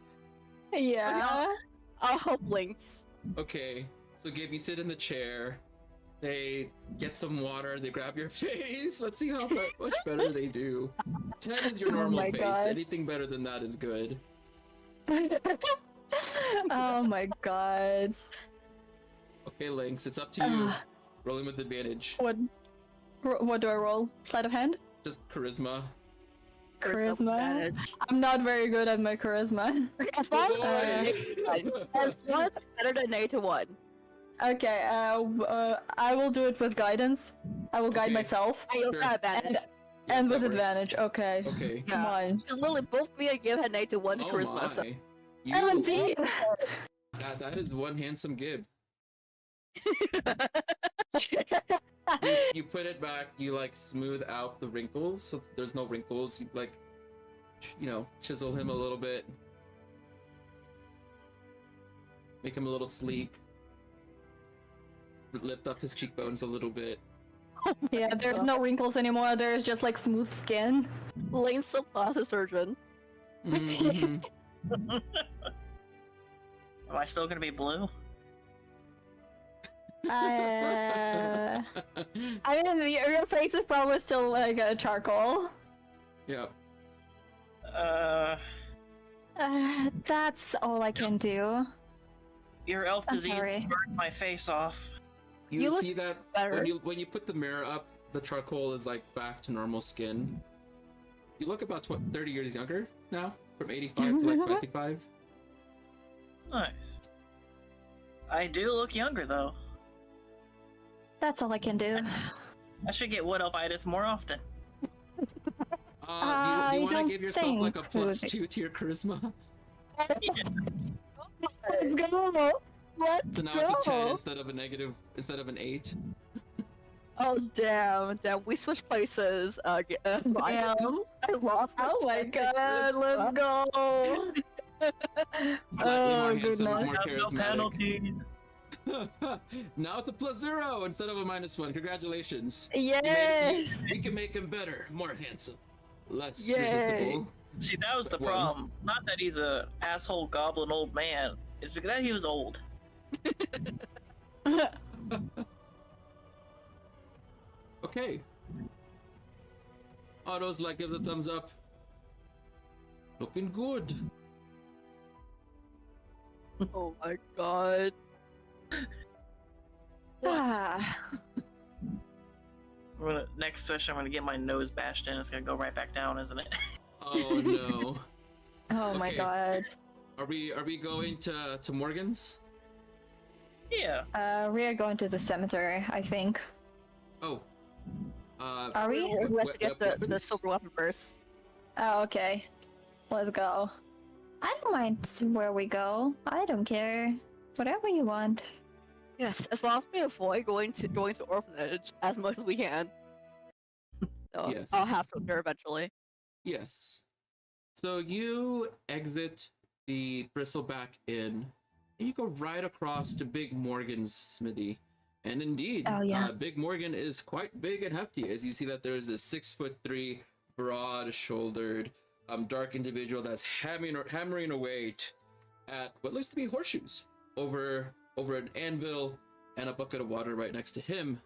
Yeah. I'll help Lynx. Okay, so Gib, you sit in the chair. They get some water. They grab your face. Let's see how much better they do. 10 is your Oh normal my face. God. Anything better than that is good. Oh my god. Okay, Lynx, it's up to you. Rolling with advantage. What do I roll? Sleight of hand? Just charisma. Charisma? I'm not very good at my charisma. As long as it's better than -1. Okay, I will do it with guidance. I will guide Okay. myself. You'll Sure. have advantage. And with that works. advantage, okay. Okay. Come on. Because literally both me and Gib had -1 to Oh charisma. So. my. You, 17! that is one handsome Gib. You put it back, you like smooth out the wrinkles so there's no wrinkles. You like, chisel him a little bit. Make him a little sleek. Lift up his cheekbones a little bit. Yeah, there's no wrinkles anymore, there's just like smooth skin. Lane's a plastic surgeon. Mhm. Am I still gonna be blue? I mean, your face is probably still like a charcoal. Yeah. That's all I can do. Your elf I'm disease sorry. burned my face off. You look see that better. when you put the mirror up, the charcoal is like back to normal skin. You look about 30 years younger now, from 85 to like 55. Nice. I do look younger though. That's all I can do. I should get wood elfitis more often. Do you I want to don't give yourself like a think +2 to your charisma? Let's go! Let's So now it's a 10 go! instead of an 8. Oh damn! We switched places. Damn. I lost. Oh my god, let's go! Slightly more Oh handsome, more goodness. Have no charismatic. penalties. Now it's a +0 instead of a -1. Congratulations. Yes! We can make him better, more handsome, less Yay. resistible. See, that was the One. problem. Not that he's a asshole goblin old man. It's because that he was old. Okay. Autos like give the thumbs up. Looking good. Oh my god. Ah. Next session, I'm gonna get my nose bashed in. It's gonna go right back down, isn't it? Oh no. Oh my Okay. god. Are we going to Morgan's? Yeah. We are going to the cemetery, I think. Oh. Are we? We have to get the weapons? silver weapon first. Oh, okay. Let's go. I don't mind where we go. I don't care. Whatever you want. Yes, as long as we avoid going to orphanage as much as we can. So Yes. I'll have to there eventually. Yes. So you exit the Bristleback Inn, and you go right across to Big Morgan's smithy. And indeed, Oh, yeah. Big Morgan is quite big and hefty, as you see that there's this 6'3", broad-shouldered, dark individual that's hammering away at what looks to be horseshoes over an anvil and a bucket of water right next to him.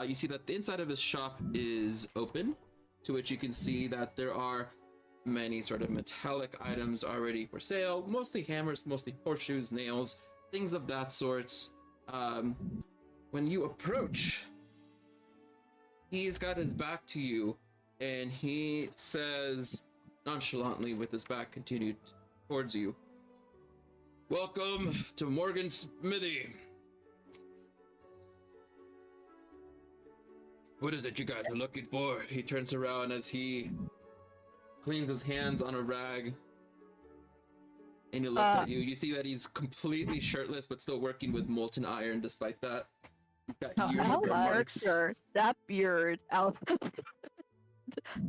You see that the inside of his shop is open, to which you can see that there are many sort of metallic items already for sale, mostly hammers, mostly horseshoes, nails, things of that sort. When you approach, he's got his back to you, and he says nonchalantly, with his back continued towards you, "Welcome to Morgan's smithy. What is it you guys are looking for?" He turns around as he cleans his hands on a rag, and he looks at you. You see that he's completely shirtless, but still working with molten iron despite that. He's got Oh, huge how marks. That beard,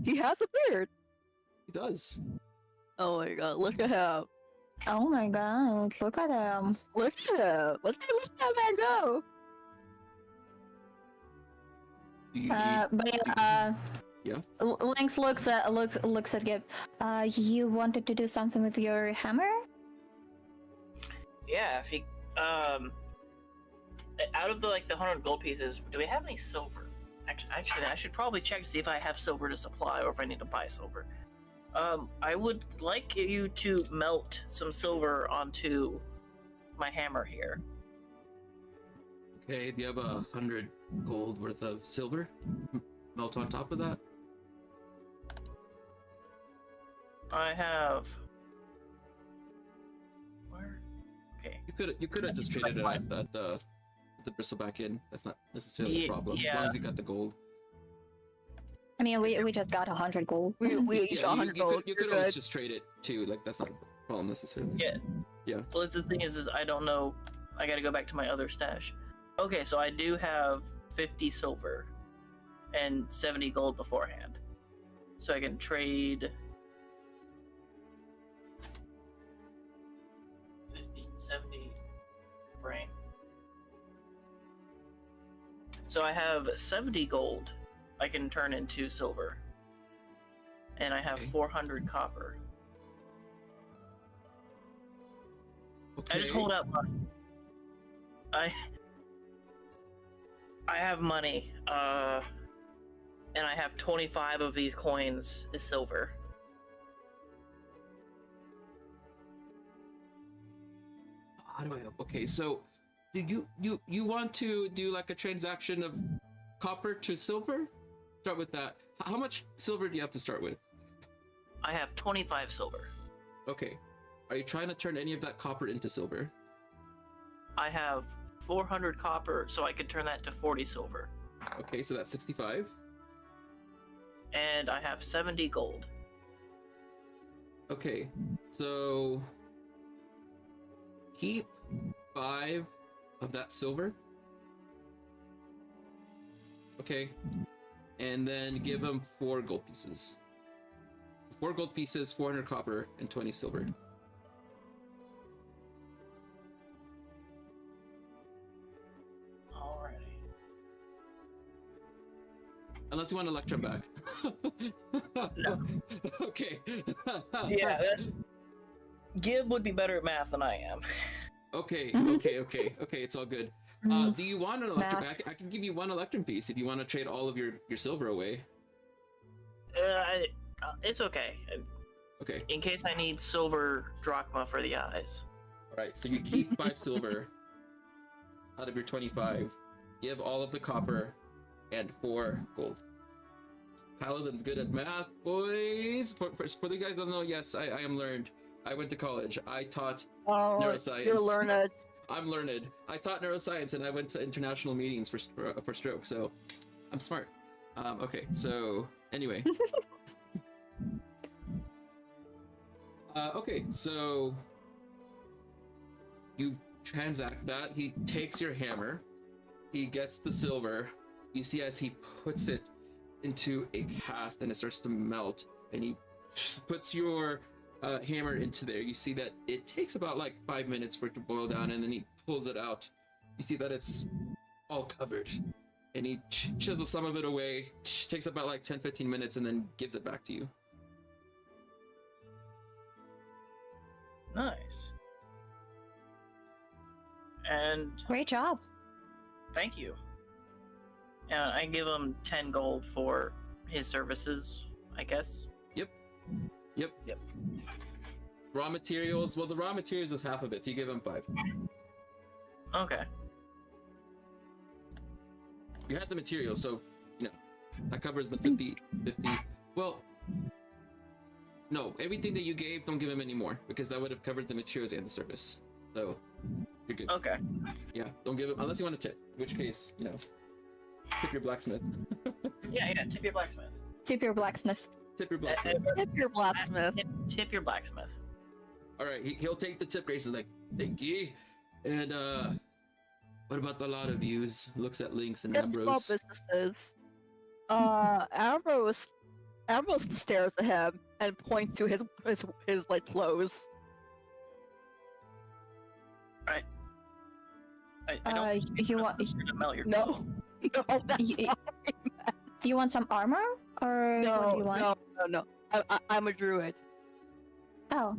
he has a beard. He does. Oh my god, look at him. Oh my god, look at him. Look at him. Let that man go. Do you But yeah, Yeah? Lynx looks at Gib. You wanted to do something with your hammer? Yeah. If he, out of the 100 gold pieces, do we have any silver? Actually, I should probably check to see if I have silver to supply or if I need to buy silver. I would like you to melt some silver onto my hammer here. Okay, do you have 100 gold worth of silver? Melt on top of that? I have. Where? Okay. You could have just traded it at the Bristleback Inn. That's not necessarily a problem. As long as you got the gold. I mean, we just got 100 gold. We each got 100 gold. You You're could always good. just trade it too. Like that's not a problem necessarily. Yeah. Yeah. Well, the thing is I don't know. I gotta go back to my other stash. Okay, so I do have 50 silver and 70 gold beforehand. So I can trade 50, 70 brain. So I have 70 gold I can turn into silver. And I have Okay. 400 copper. Okay. I just hold out money. I have money, and I have 25 of these coins as silver. How do I? Okay, so do you want to do like a transaction of copper to silver? Start with that. How much silver do you have to start with? I have 25 silver. Okay. Are you trying to turn any of that copper into silver? I have 400 copper, so I could turn that to 40 silver. Okay, so that's 65. And I have 70 gold. Okay, so keep 5 of that silver. Okay. And then give him 4 gold pieces. 4 gold pieces, 400 copper, and 20 silver. Alrighty. Unless you want Electra back. No. Okay. Yeah, Gib would be better at math than I am. Okay, it's all good. Mm. Do you want an Electra Math. back? I can give you 1 Electrum piece if you want to trade all of your silver away. It's okay. Okay. In case I need silver drachma for the eyes. Alright, so you keep 5 silver out of your 25. Give all of the copper and 4 gold. Paladin's good at math, boys! For the guys that don't know, yes, I am learned. I went to college. I taught neuroscience. You're learned. I'm learned. I taught neuroscience and I went to international meetings for stroke, so I'm smart. Okay, so anyway. Okay, so you transact that. He takes your hammer. He gets the silver. You see as he puts it into a cast and it starts to melt, and he puts your hammer into there. You see that it takes about like 5 minutes for it to boil down, and then he pulls it out. You see that it's all covered, and he chisels some of it away. Takes about like 10-15 minutes, and then gives it back to you. Nice. And Great job. thank you. And I give him 10 gold for his services, I guess. Yep. Raw materials. Well, the raw materials is half of it, so you give him 5. Okay. You had the materials, so that covers the 50. Well, no, everything that you gave, don't give him any more, because that would have covered the materials and the service. So you're good. Okay. Yeah, don't give him unless you want to tip. In which case, tip your blacksmith. Yeah, tip your blacksmith. Tip your blacksmith. Tip your blacksmith. Tip your blacksmith. Tip your blacksmith. All right, he'll take the tip. Grace is like, thank you. And what about the lot of yous? Looks at Lynx and Tip small Ambrose. businesses. Ambrose stares at him and points to his like clothes. I don't. You want? You're gonna melt your No, no, that's Y- not. Do you want some armor, or what do you want? No. I'm a druid. Oh,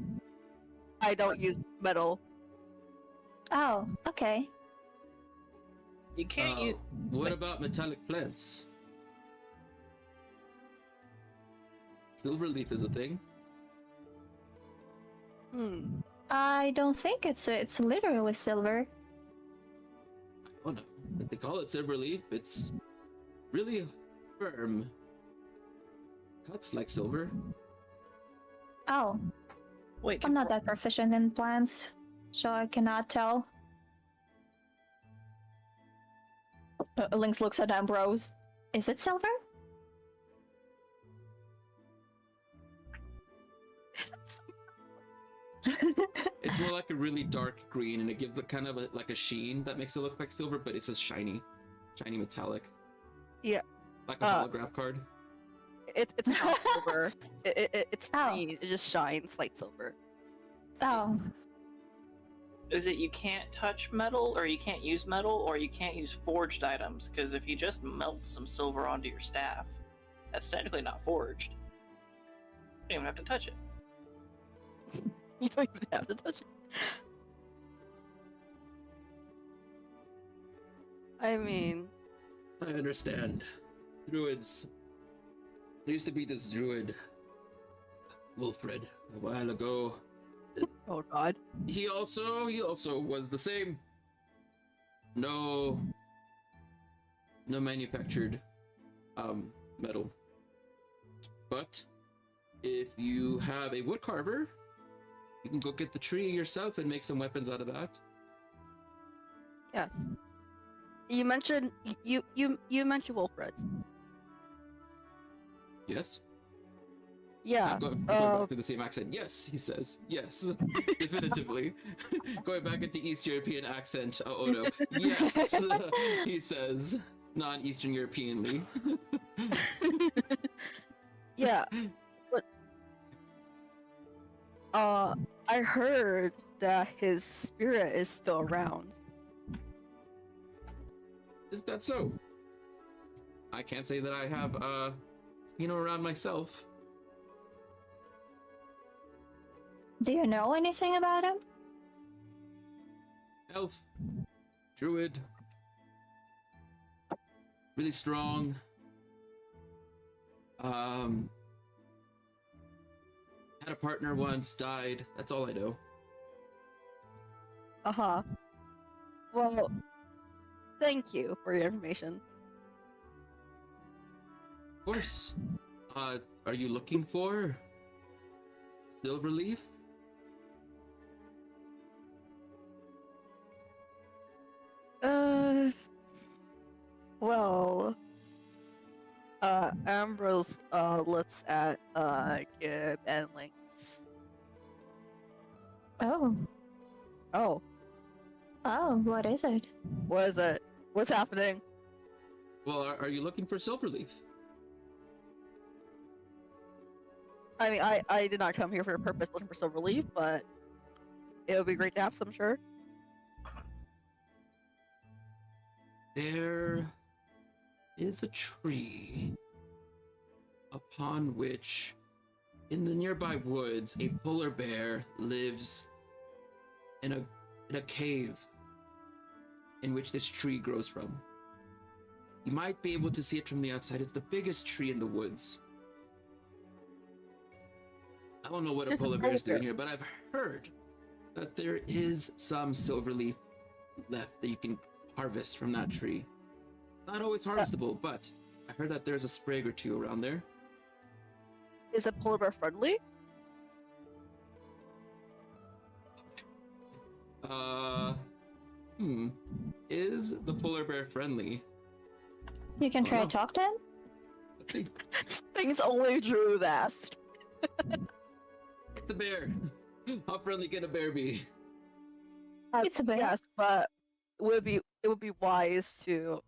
I don't use metal. oh, okay. You can't use. What about metallic plants? Silverleaf is a thing. I don't think it's literally silver. Oh no, if they call it silverleaf, it's really firm. Cuts like silver. Oh, Wait. I'm not that proficient in plants, so I cannot tell. Lynx looks at Ambrose. Is it silver? It's more like a really dark green, and it gives it kind of like a sheen that makes it look like silver, but it's just shiny metallic. Yeah. Like a holograph card. It's not silver. It's Oh. green. It just shines like silver. Oh, Is it you can't touch metal, or you can't use metal, or you can't use forged items? Because if you just melt some silver onto your staff, that's technically not forged. You don't even have to touch it. You don't even have to touch it. I mean, I understand. Druids. There used to be this druid, Wilfred, a while ago. oh god. He also was the same. No manufactured metal. But if you have a wood carver, you can go get the tree yourself and make some weapons out of that. Yes. You mentioned you mentioned Wilfred. Yes? Yeah. Going back to the same accent. Yes, he says. Yes. Definitively. Going back into East European accent, Odo. Yes, he says. non-Eastern Europeanly. Yeah, but I heard that his spirit is still around. Is that so? I can't say that I have, around myself. Do you know anything about him? Elf. Druid. Really strong. Had a partner once, died. That's all I know. Uh-huh. Well, thank you for your information. Of course. Are you looking for silver leaf? Well, Ambrose, looks at, Gib and Lynx. Oh. Oh, Oh, what is it? what is it? What's happening? Well, are you looking for silver leaf? I mean, I did not come here for a purpose looking for silver leaf, but it would be great to have some, sure. There is a tree upon which, in the nearby woods, a polar bear lives in a cave in which this tree grows from. You might be able to see it from the outside. It's the biggest tree in the woods. I don't know what a There's a polar bear is polar doing here, but I've heard that there is some silver leaf left that you can harvest from that tree. Not always harvestable, but I heard that there's a sprig or two around there. Is it polar bear friendly? Is the polar bear friendly? You can try Oh, to no. talk to him? Let's see. Things only Drew have asked. It's a bear. How friendly can a bear be? It's a bear. Yes, but it would be wise to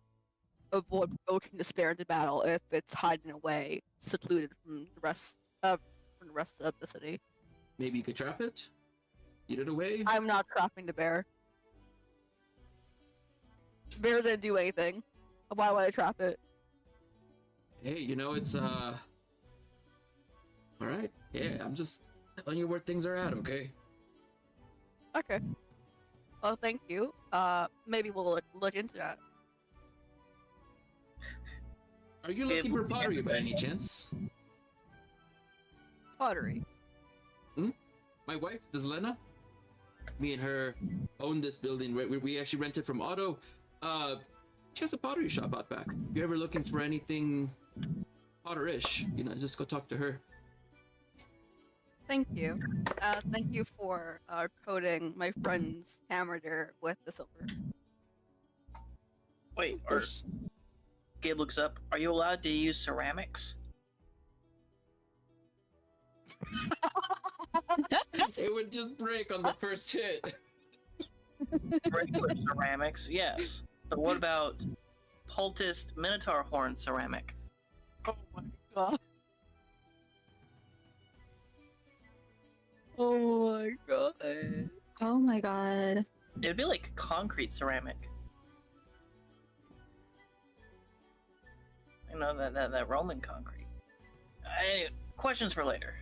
avoid provoking despair into battle if it's hiding away, secluded from the rest of the city. Maybe you could trap it? Eat it away? I'm not trapping the bear. The bear didn't do anything. Why would I trap it? Hey, it's, Alright, yeah, I'm just telling you where things are at, okay? Okay. Well, thank you. Maybe we'll look into that. Are you looking for pottery by any chance? Pottery. My wife, Lena. Me and her own this building. We actually rented from Otto. She has a pottery shop out back. If you're ever looking for anything potterish, just go talk to her. Thank you. Thank you for coating my friend's hammer there with the silver. Wait, Of course. Gabe looks up. Are you allowed to use ceramics? It would just break on the first hit. Regular ceramics, yes. But what about poulticed minotaur horn ceramic? Oh my god. Oh my god. Oh my god. It'd be like concrete ceramic. That Roman concrete. Anyway, questions for later.